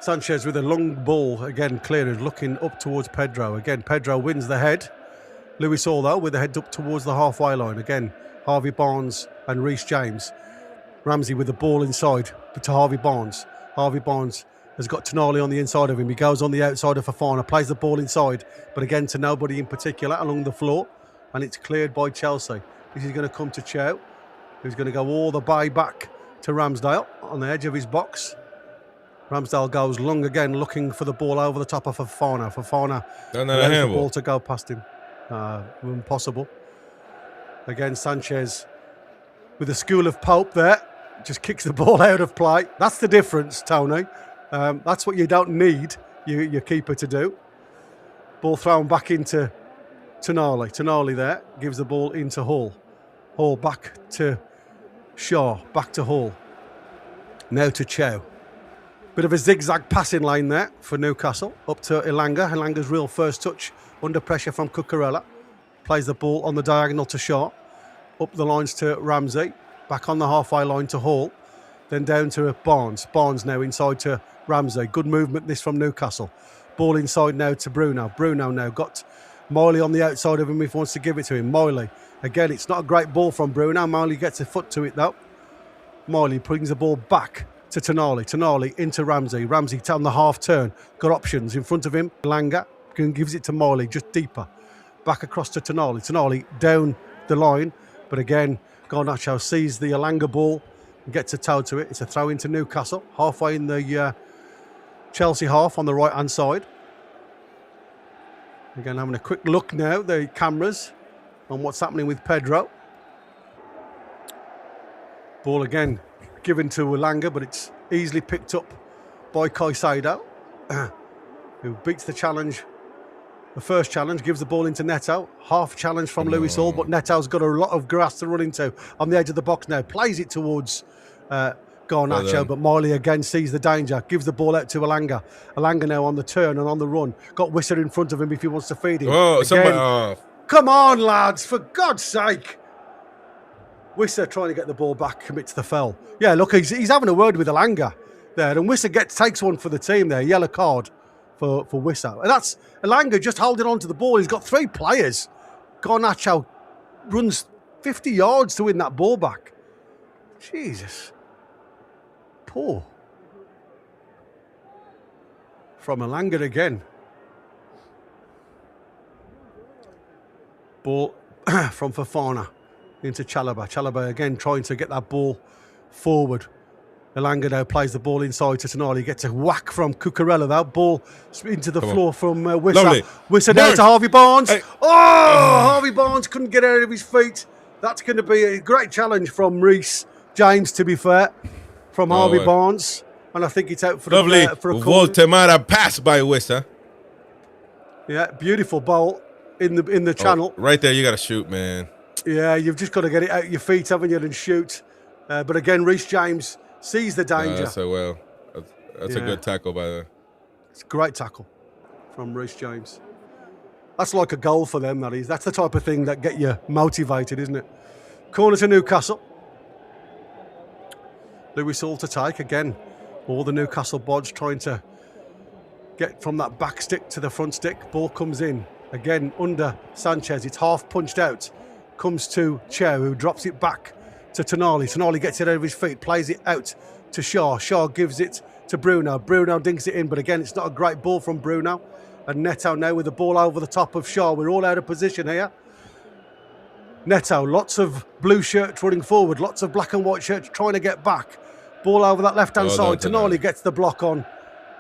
Sanchez with a long ball, again cleared, looking up towards Pedro. Again, Pedro wins the head. Lewis Hall, though, with the head up towards the halfway line. Again, Harvey Barnes and Reece James. Ramsey with the ball inside to Harvey Barnes. Harvey Barnes has got Tonali on the inside of him. He goes on the outside of Fofana, plays the ball inside, but again to nobody in particular along the floor. And it's cleared by Chelsea. This is going to come to Chow, who's going to go all the way back to Ramsdale on the edge of his box. Ramsdale goes long again, looking for the ball over the top of Fofana. Fofana allows the ball to go past him. Impossible. Again, Sanchez with the school of Pope there, just kicks the ball out of play. That's the difference, Tony. That's what you don't need your keeper to do. Ball thrown back into Tonali. Tonali there gives the ball into Hall. Hall back to Shaw. Back to Hall. Now to Chow. Bit of a zigzag passing lane there for Newcastle. Up to Elanga. Elanga's real first touch under pressure from Cucurella. Plays the ball on the diagonal to Shaw. Up the lines to Ramsey. Back on the halfway line to Hall. Then down to Barnes. Barnes now inside to Ramsey. Good movement this from Newcastle. Ball inside now to Bruno. Bruno now got Miley on the outside of him if he wants to give it to him. Miley. Again, it's not a great ball from Bruno. Miley gets a foot to it though. Miley brings the ball back to Tonali. Tonali into Ramsey. Ramsey on the half turn. Got options in front of him. Elanga gives it to Miley just deeper. Back across to Tonali. Tonali down the line. But again, Garnacho sees the Elanga ball and gets a toe to it. It's a throw into Newcastle. Halfway in the Chelsea half on the right-hand side. Again, having a quick look now, the cameras, on what's happening with Pedro. Ball again given to Elanga, but it's easily picked up by Caicedo, who beats the challenge. The first challenge, gives the ball into Neto. Half challenge from Lewis Hall, but Neto's got a lot of grass to run into on the edge of the box now. Plays it towards Garnacho, but Miley again sees the danger. Gives the ball out to Elanga. Elanga now on the turn and on the run. Got Wisser in front of him if he wants to feed him. Oh, again, come on, lads, for God's sake. Wisser trying to get the ball back, commit to the foul. Yeah, look, he's having a word with Elanga there, and Wisser takes one for the team there. Yellow card for Wisser. And that's Elanga just holding on to the ball. He's got three players. Garnacho runs 50 yards to win that ball back. Jesus. Poor. From Elanga again. Ball from Fofana into Chalobah. Chalobah again trying to get that ball forward. Elanga now plays the ball inside to Tonali. Gets a whack from Cucurella. That ball into the floor from Wisser. Lovely. Wisser down to Harvey Barnes. Hey. Harvey Barnes couldn't get out of his feet. That's going to be a great challenge from Reece James, to be fair, from Harvey Barnes. And I think it's out for lovely for a Voltemara pass by Wisser. Yeah, beautiful ball in the channel. Right there, you got to shoot, man. Yeah, you've just got to get it out your feet, haven't you, and shoot. But again, Reece James sees the danger. That's a good tackle by the. It's a great tackle from Reece James. That's like a goal for them, that is. That's the type of thing that get you motivated, isn't it? Corner to Newcastle. Lewis Hall to take again. All the Newcastle bods trying to get from that back stick to the front stick. Ball comes in again under Sanchez. It's half punched out. Comes to Chow, who drops it back to Tonali. Tonali gets it out of his feet, plays it out to Shaw. Shaw gives it to Bruno. Bruno dinks it in, but again, it's not a great ball from Bruno. And Neto now with the ball over the top of Shaw. We're all out of position here. Neto, lots of blue shirts running forward, lots of black and white shirts trying to get back. Ball over that left-hand side. Tonali gets the block on,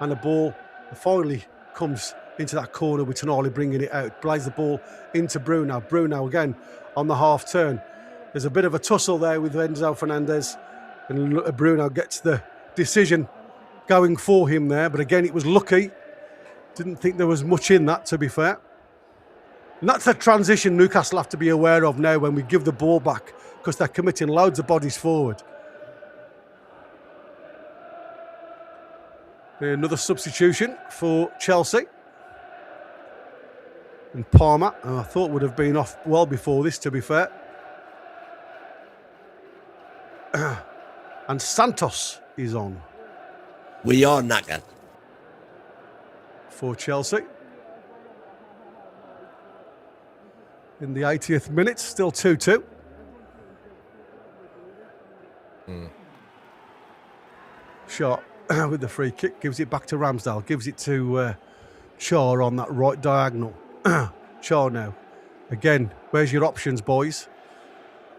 and the ball finally comes into that corner with Toon Army bringing it out. Plays the ball into Bruno. Bruno again on the half turn. There's a bit of a tussle there with Enzo Fernandez, and Bruno gets the decision going for him there. But again, it was lucky. Didn't think there was much in that, to be fair. And that's a transition Newcastle have to be aware of now when we give the ball back, because they're committing loads of bodies forward. Another substitution for Chelsea. And Palmer, I thought would have been off well before this, to be fair. And Santos is on. We are knackered. For Chelsea. In the 80th minute, still 2-2. Shaw with the free kick, gives it back to Ramsdale, gives it to Shaw on that right diagonal. Shaw now. Again, where's your options, boys?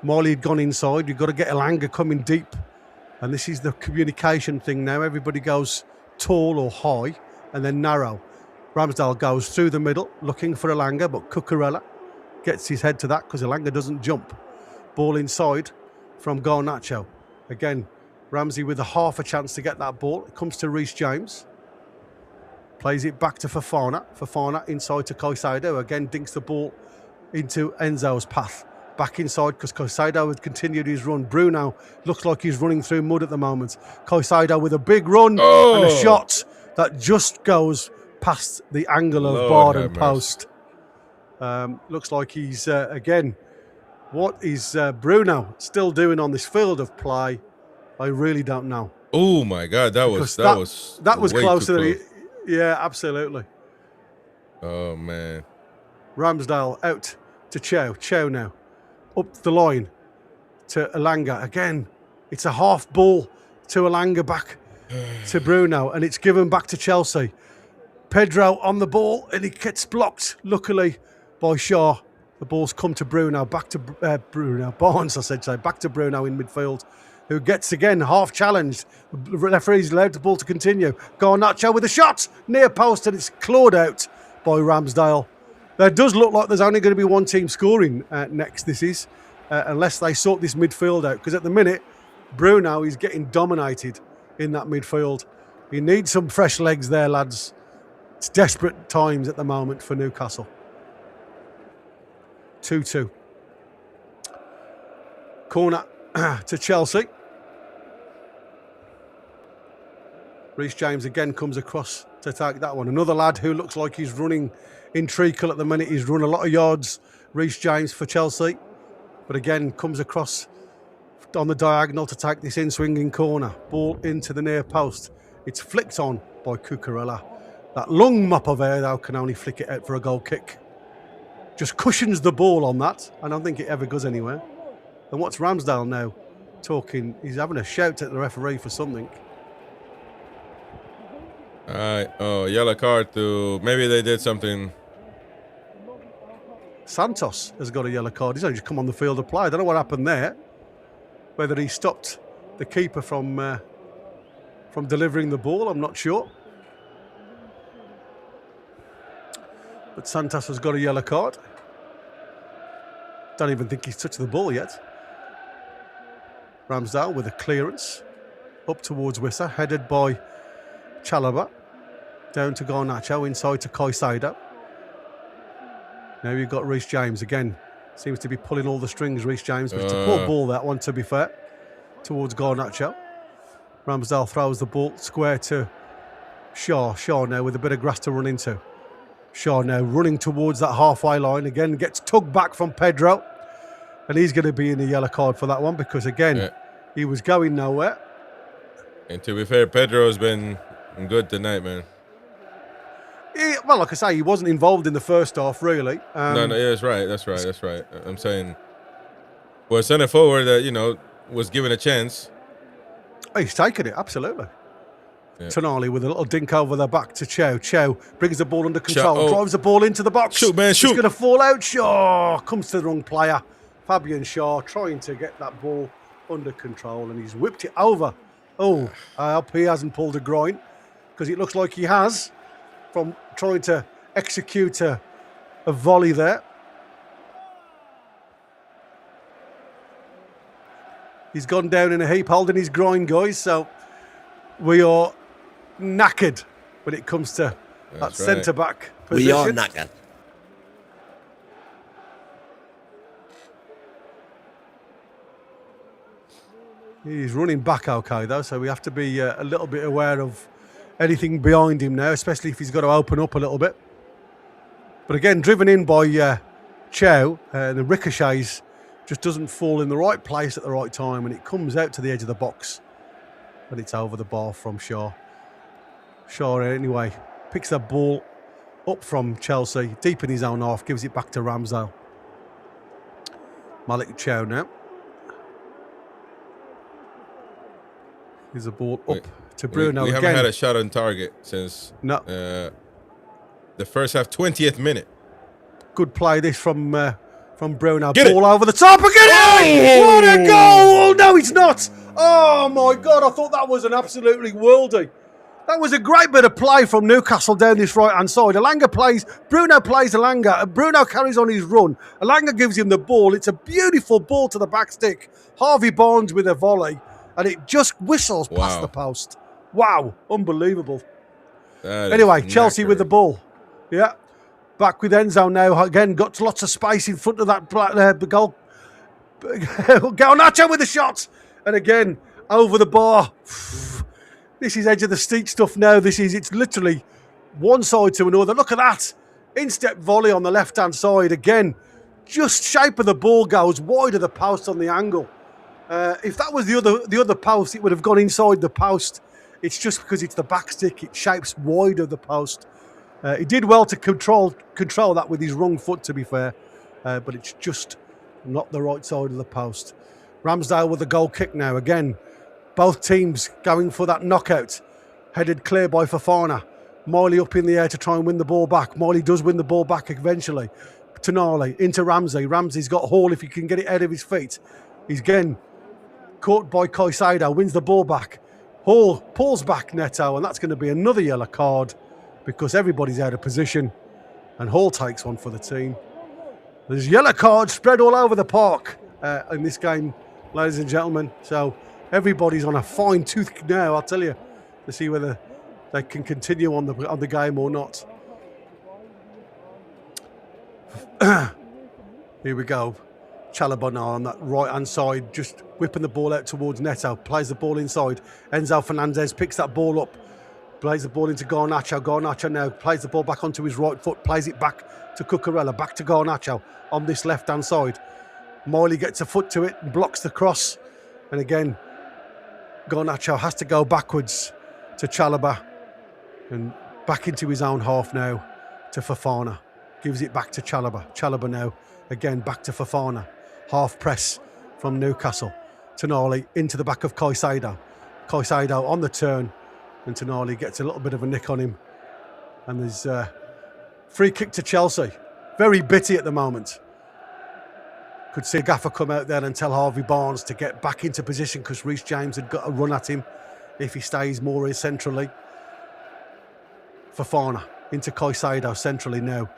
Marley had gone inside. You've got to get Elanga coming deep. And this is the communication thing now. Everybody goes tall or high and then narrow. Ramsdale goes through the middle, looking for Elanga, but Cucurella gets his head to that because Elanga doesn't jump. Ball inside from Garnacho. Again, Ramsey with a half a chance to get that ball. It comes to Reece James. Plays it back to Fofana. Fofana inside to Caicedo. Again, dinks the ball into Enzo's path. Back inside because Caicedo has continued his run. Bruno looks like he's running through mud at the moment. Caicedo with a big run and a shot that just goes past the angle of bar and post. Looks like he's, again, what is Bruno still doing on this field of play? I really don't know. Oh my God, that was way closer too than close. yeah, absolutely. Oh man. Ramsdale out to Chow. Chow now. Up the line to Elanga. Again, it's a half ball to Elanga back to Bruno, and it's given back to Chelsea. Pedro on the ball, and he gets blocked, luckily, by Shaw. The ball's come to Bruno, back to Bruno Barnes, I said so, back to Bruno in midfield, who gets again half challenged. The referee's allowed the ball to continue. Garnacho with a shot near post, and it's clawed out by Ramsdale. There does look like there's only going to be one team scoring next, this is, unless they sort this midfield out. Because at the minute, Bruno is getting dominated in that midfield. You need some fresh legs there, lads. It's desperate times at the moment for Newcastle. 2-2. Corner to Chelsea. Reece James again comes across to take that one. Another lad who looks like he's running in treacle at the minute. He's run a lot of yards, Reece James for Chelsea. But again, comes across on the diagonal to take this in-swinging corner. Ball into the near post. It's flicked on by Cucurella. That long mop of air, though, can only flick it out for a goal kick. Just cushions the ball on that. I don't think it ever goes anywhere. And what's Ramsdale now talking? He's having a shout at the referee for something. All right. Oh, yellow card to... Maybe they did something. Santos has got a yellow card. He's only just come on the field of play. I don't know what happened there. Whether he stopped the keeper from delivering the ball, I'm not sure. But Santos has got a yellow card. Don't even think he's touched the ball yet. Ramsdale with a clearance up towards Wissa, headed by Chalobah. Down to Garnacho, inside to Caicedo. Now you've got Reece James again. Seems to be pulling all the strings, Reece James. But it's a poor ball, that one, to be fair. Towards Garnacho. Ramsdale throws the ball square to Shaw. Shaw now with a bit of grass to run into. Shaw now running towards that halfway line. Again, gets tugged back from Pedro. And he's going to be in the yellow card for that one because, again, he was going nowhere. And to be fair, Pedro's been good tonight, man. Well, like I say, he wasn't involved in the first half, really. No, yeah, that's right. I'm saying, well, centre forward that, was given a chance. He's taken it, absolutely. Yeah. Toon Army with a little dink over the back to Chow. Chow brings the ball under control, drives the ball into the box. Shoot, man, shoot. It's going to fall out. Shaw comes to the wrong player. Fabian Shaw trying to get that ball under control, and he's whipped it over. Oh, I hope he hasn't pulled a groin, because it looks like he has, from trying to execute a volley there. He's gone down in a heap, holding his groin, guys. So we are knackered when it comes to that centre-back position. We are knackered. He's running back okay, though, so we have to be a little bit aware of anything behind him now, especially if he's got to open up a little bit. But again, driven in by Chow, the ricochets just doesn't fall in the right place at the right time, and it comes out to the edge of the box. But it's over the bar from Shaw. Shaw, anyway, picks that ball up from Chelsea, deep in his own half, gives it back to Ramsdale. Malik Chow now. Here's a ball up to Bruno. We haven't had a shot on target since the first half, 20th minute. Good play this from Bruno. Ball over the top again. Oh! What a goal! Oh, no, it's not. Oh, my God. I thought that was an absolutely worldie. That was a great bit of play from Newcastle down this right-hand side. Bruno plays Elanga. Bruno carries on his run. Elanga gives him the ball. It's a beautiful ball to the back stick. Harvey Barnes with a volley. And it just whistles past the post. Wow, unbelievable. Anyway, Chelsea with the ball. Yeah. Back with Enzo now. Again, got lots of space in front of that goal. Garnacho with the shot. And again, over the bar. This is edge of the seat stuff now. It's literally one side to another. Look at that. Instep volley on the left-hand side. Again, just shape of the ball goes wide of the post on the angle. If that was the other post, it would have gone inside the post. It's just because it's the back stick, it shapes wide of the post. He did well to control that with his wrong foot, to be fair, but it's just not the right side of the post. Ramsdale with the goal kick now. Again, both teams going for that knockout. Headed clear by Fofana. Miley up in the air to try and win the ball back. Miley does win the ball back eventually. Tonali into Ramsey. Ramsey's got Hall if he can get it out of his feet. He's again caught by Caicedo, wins the ball back. Hall pulls back Neto, and that's going to be another yellow card because everybody's out of position, and Hall takes one for the team. There's yellow cards spread all over the park in this game, ladies and gentlemen. So everybody's on a fine tooth now, I'll tell you, to see whether they can continue on the game or not. Here we go. Chalobah now on that right-hand side, just whipping the ball out towards Neto. Plays the ball inside. Enzo Fernandez picks that ball up. Plays the ball into Garnacho. Garnacho now plays the ball back onto his right foot. Plays it back to Cucurella. Back to Garnacho on this left-hand side. Miley gets a foot to it and blocks the cross. And again, Garnacho has to go backwards to Chalobah. And back into his own half now to Fofana. Gives it back to Chalobah. Chalobah now again back to Fofana. Half press from Newcastle. Tonali into the back of Caicedo. Caicedo on the turn, and Tonali gets a little bit of a nick on him. And there's a free kick to Chelsea. Very bitty at the moment. Could see Gaffer come out there and tell Harvey Barnes to get back into position because Reece James had got a run at him if he stays more centrally. Fofana into Caicedo centrally now.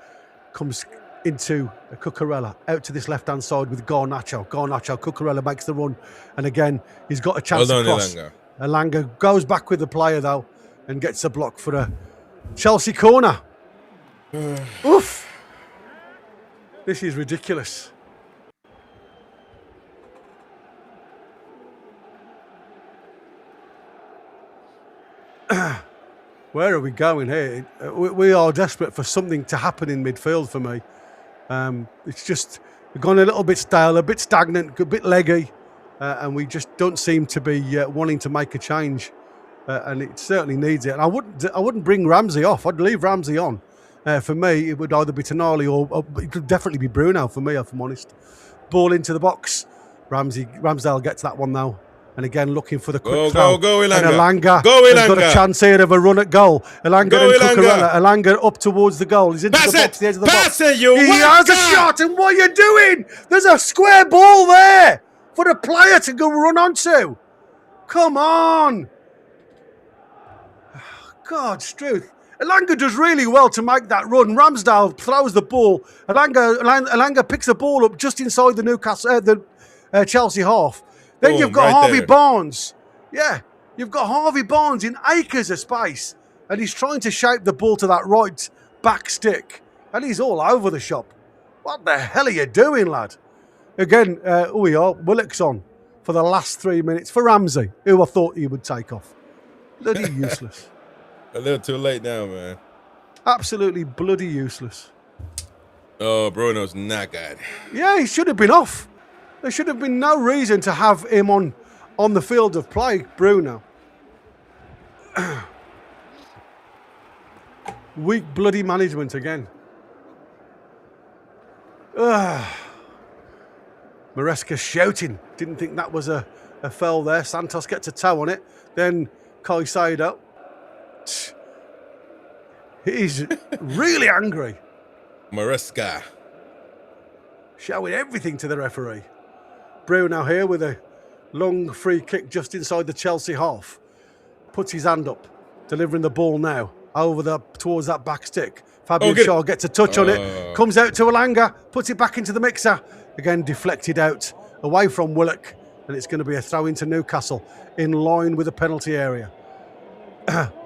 Comes into Cucurella, out to this left-hand side with Garnacho. Cucurella makes the run, and again, he's got a chance to cross. Elanga goes back with the player, though, and gets a block for a Chelsea corner. Oof. This is ridiculous. Where are we going here? We are desperate for something to happen in midfield for me. It's just we've gone a little bit stale, a bit stagnant, a bit leggy, and we just don't seem to be wanting to make a change. And it certainly needs it. And I wouldn't bring Ramsey off. I'd leave Ramsey on. For me, it would either be Tonali or it could definitely be Bruno for me, if I'm honest. Ball into the box. Ramsdale gets that one now. And again, looking for the quick throw. Go, Elanga. And Elanga has got a chance here of a run at goal. Elanga and Cucurella. Elanga up towards the goal. He's into the box, the edge of the box. He has a shot, and what are you doing? There's a square ball there for the player to go run onto. Come on. God's truth. Elanga does really well to make that run. Ramsdale throws the ball. Elanga picks the ball up just inside the Chelsea half. Then you've got Harvey Barnes. Yeah, you've got Harvey Barnes in acres of space, and he's trying to shape the ball to that right back stick, and he's all over the shop. What the hell are you doing, lad? Again, we are. Willock's on for the last 3 minutes for Ramsey, who I thought he would take off. Bloody useless. A little too late now, man. Absolutely bloody useless. Oh, Bruno's not good. Yeah, he should have been off. There should have been no reason to have him on the field of play, Bruno. Weak bloody management again. Maresca shouting. Didn't think that was a foul there. Santos gets a toe on it. Then Caicedo. He's really angry. Maresca. Showing everything to the referee. Bruno here with a long free kick just inside the Chelsea half. Puts his hand up, delivering the ball now towards that back stick. Fabian Shaw gets a touch on it, comes out to Elanga, puts it back into the mixer. Again, deflected out away from Willock, and it's going to be a throw into Newcastle in line with the penalty area.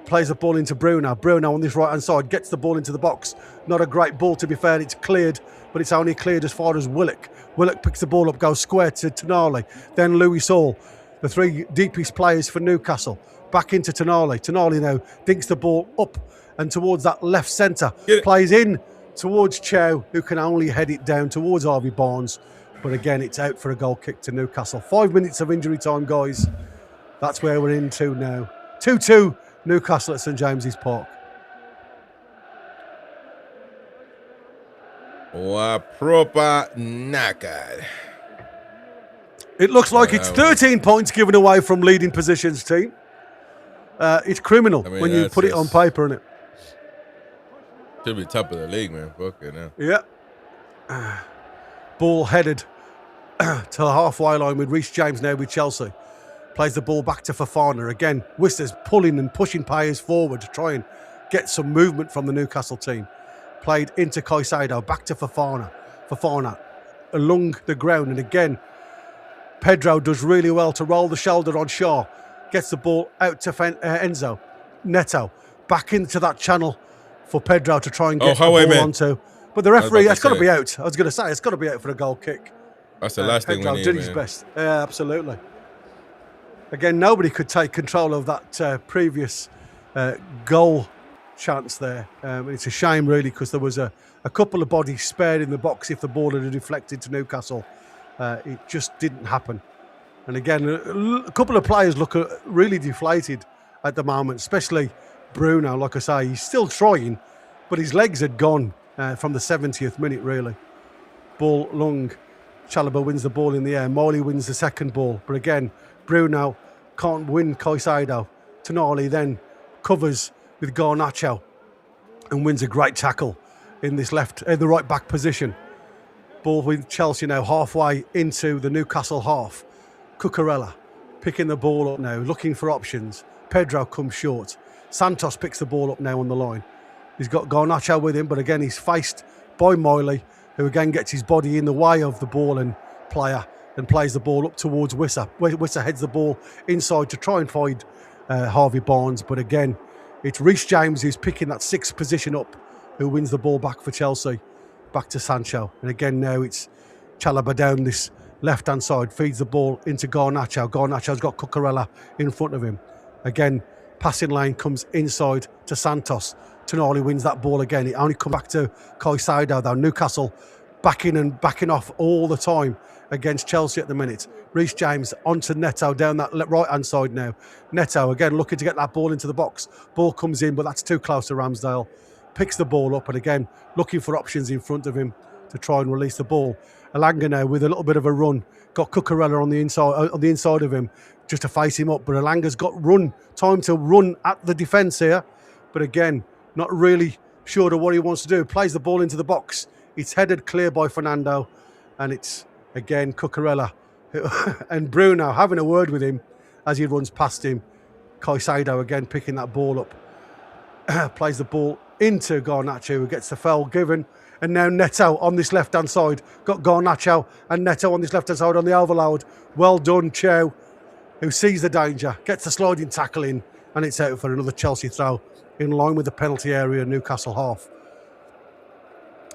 Plays the ball into Bruno. Bruno on this right-hand side gets the ball into the box. Not a great ball, to be fair. It's cleared, but it's only cleared as far as Willock. Willock picks the ball up, goes square to Tonali. Then Louis Saul, the three deepest players for Newcastle. Back into Tonali. Tonali now dinks the ball up and towards that left centre. Plays in towards Chow, who can only head it down towards Harvey Barnes. But again, it's out for a goal kick to Newcastle. 5 minutes of injury time, guys. That's where we're into now. 2-2, Newcastle at St James's Park. Proper knackered. It looks like it's 13 points given away from leading positions team. It's criminal when you put it on paper, isn't it? Should be top of the league, man. Fuck it now. Yeah. Ball headed to the halfway line with Reece James now with Chelsea. Plays the ball back to Fofana. Again, Whistler's pulling and pushing players forward to try and get some movement from the Newcastle team. Played into Caicedo, back to Fofana. Fofana along the ground, and again, Pedro does really well to roll the shoulder on Shaw. Gets the ball out to Enzo. Neto back into that channel for Pedro to try and get the ball onto. But the referee, it's got to be out. I was going to say, it's got to be out for a goal kick. That's the last thing we need, Pedro did his best. Yeah, absolutely. Again, nobody could take control of that previous goal chance there. It's a shame, really, because there was a couple of bodies spared in the box if the ball had deflected to Newcastle. It just didn't happen. And again, a couple of players look really deflated at the moment, especially Bruno. Like I say, he's still trying, but his legs had gone from the 70th minute, really. Ball long. Chalobah wins the ball in the air. Morley wins the second ball. But again, Bruno can't win Caicedo. Tonali then covers with Garnacho and wins a great tackle in the right back position. Ball with Chelsea now halfway into the Newcastle half. Cucurella picking the ball up now, looking for options. Pedro comes short. Santos picks the ball up now on the line. He's got Garnacho with him, but again he's faced by Miley, who again gets his body in the way of the ball and player and plays the ball up towards Wissa. Wissa heads the ball inside to try and find Harvey Barnes, but again it's Reece James who's picking that sixth position up, who wins the ball back for Chelsea, back to Sancho. And again now it's Chalobah down this left-hand side, feeds the ball into Garnacho. Garnacho's got Cucurella in front of him. Again, passing lane comes inside to Santos. Tonali wins that ball again. It only comes back to Caicedo, though. Newcastle backing and backing off all the time against Chelsea at the minute. Reece James onto Neto down that right-hand side now. Neto, again, looking to get that ball into the box. Ball comes in, but that's too close to Ramsdale. Picks the ball up, and again, looking for options in front of him to try and release the ball. Elanga now with a little bit of a run. Got Cucurella on the inside of him just to face him up. But Elanga's got time to run at the defence here. But again, not really sure of what he wants to do. Plays the ball into the box. It's headed clear by Fernando. And it's, again, Cucurella and Bruno having a word with him as he runs past him. Caicedo again picking that ball up. plays the ball into Garnacho, who gets the foul given. And now Neto on this left-hand side. Got Garnacho and Neto on this left-hand side on the overload. Well done, Chow, who sees the danger, gets the sliding tackle in, and it's out for another Chelsea throw in line with the penalty area, Newcastle half.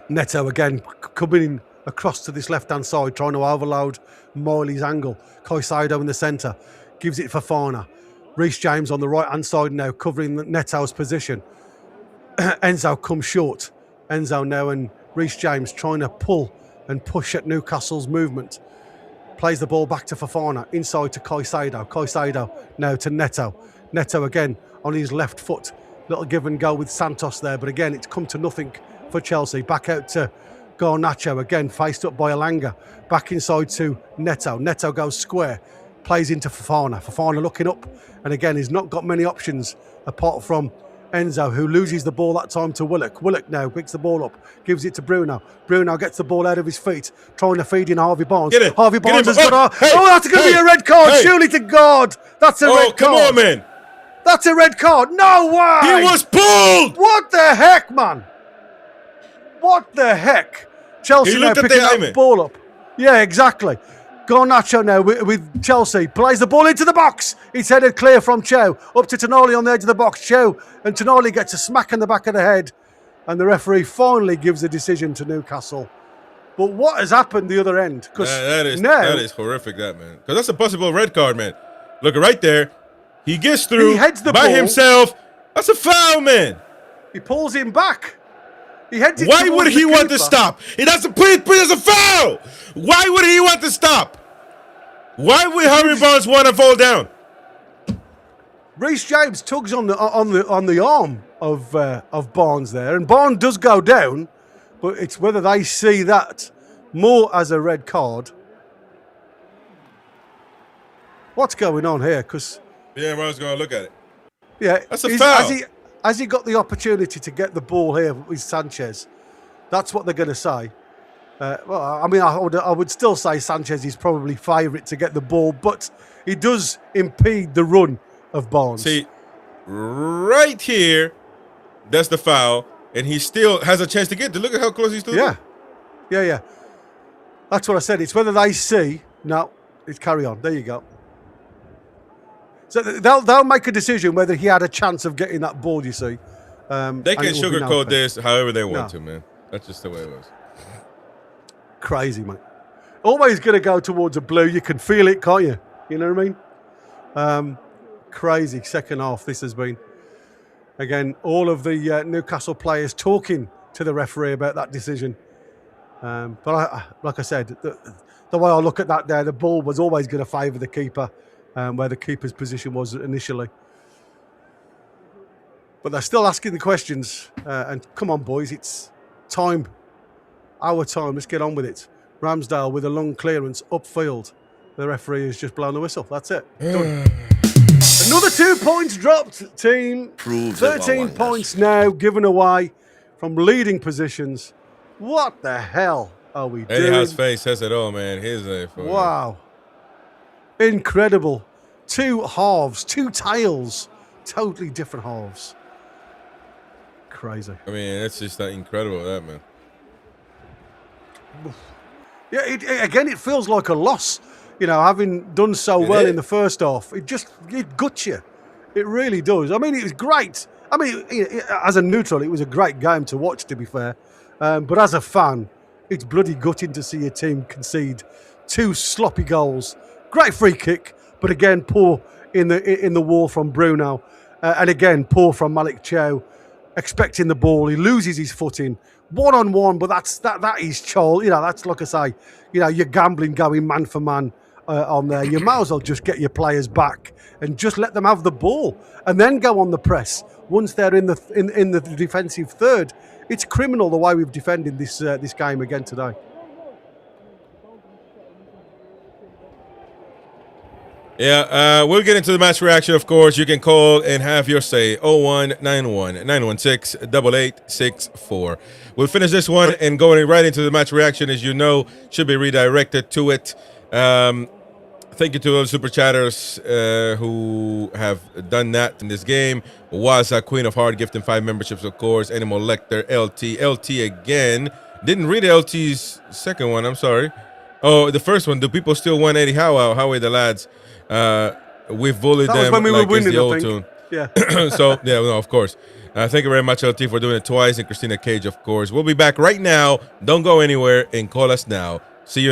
Neto again coming in across to this left-hand side, trying to overload Miley's angle. Caicedo in the centre, gives it for Fofana. Reece James on the right-hand side now, covering Neto's position. Enzo comes short. Enzo now and Reece James trying to pull and push at Newcastle's movement. Plays the ball back to Fofana, inside to Caicedo. Caicedo now to Neto. Neto again on his left foot. Little give and go with Santos there, but again, it's come to nothing for Chelsea. Back out to Garnacho, again faced up by Elanga. Back inside to Neto. Neto goes square, plays into Fofana. Fofana looking up, and again, he's not got many options apart from Enzo, who loses the ball that time to Willock. Willock now picks the ball up, gives it to Bruno. Bruno gets the ball out of his feet, trying to feed in Harvey Barnes. Harvey Barnes has got that's going to be a red card. Surely to God, that's a red card. Come on, man. That's a red card. No way. He was pulled. What the heck, man? What the heck? Chelsea now picking that ball up. Yeah, exactly. Garnacho now with Chelsea. Plays the ball into the box. It's headed clear from Chow. Up to Tonali on the edge of the box. Chow and Tonali gets a smack in the back of the head. And the referee finally gives a decision to Newcastle. But what has happened the other end? That is horrific, that, man. Because that's a possible red card, man. Look, right there. He gets through he heads the by ball. himself. That's a foul, man. He pulls him back. He heads it. Why would he want to stop? He doesn't put it as a foul. Why would he want to stop? Why would Harvey Barnes want to fall down? Reece James tugs on the arm of Barnes there, and Barnes does go down, but it's whether they see that more as a red card. What's going on here? Because everyone's going to look at it. Yeah, that's a foul. Has he got the opportunity to get the ball here with Sanchez? That's what they're going to say. Well, I mean, I would still say Sanchez is probably favourite to get the ball, but he does impede the run of Barnes. See, right here, that's the foul, and he still has a chance to get to. Look at how close he's to the ball. Yeah. That's what I said. It's whether they see. No, it's carry on. There you go. So they'll make a decision whether he had a chance of getting that ball, you see. They can sugarcoat this however they want to, man. That's just the way it was. Crazy, mate. Always going to go towards a blue. You can feel it, can't you? You know what I mean? Crazy second half this has been. Again, all of the Newcastle players talking to the referee about that decision. But like I said, the way I look at that there, the ball was always going to favour the keeper. Where the keeper's position was initially. But they're still asking the questions. And come on, boys, it's time. Our time. Let's get on with it. Ramsdale with a long clearance upfield. The referee has just blown the whistle. That's it. Done. Another 2 points dropped, team. 13 points now given away from leading positions. What the hell are we doing? Eddie Howe's face says it all, man. Wow. Incredible. Two halves, two tails, totally different halves. Crazy. I mean, it's just incredible, that, man. Yeah, it feels like a loss. You know, having done so well in the first half, it guts you. It really does. I mean, it was great. I mean, as a neutral, it was a great game to watch, to be fair. But as a fan, it's bloody gutting to see your team concede two sloppy goals. Great free kick, but again, poor in the wall from Bruno. And again, poor from Malik Chow, expecting the ball. He loses his footing. One-on-one, but that is child. You know, that's like I say, you know, you're gambling going man for man on there. You might as well just get your players back and just let them have the ball and then go on the press once they're in the defensive third. It's criminal the way we've defended this game again today. Yeah, we'll get into the match reaction, of course. You can call and have your say. 0191-916-8864. We'll finish this one and going right into the match reaction, as you know, should be redirected to it. Thank you to all the super chatters who have done that in this game. Waza, Queen of Heart, gifting 5 memberships, of course. Animal Lecter, LT again. Didn't read LT's second one, I'm sorry. Oh, the first one. Do people still want Eddie Howe out? How are the lads? We've bullied That was them when we were like it's winning, the I old think. tune. Yeah. So, yeah, no, of course. Thank you very much, LT, for doing it twice. And Christina Cage, of course. We'll be back right now. Don't go anywhere and call us now. See you in a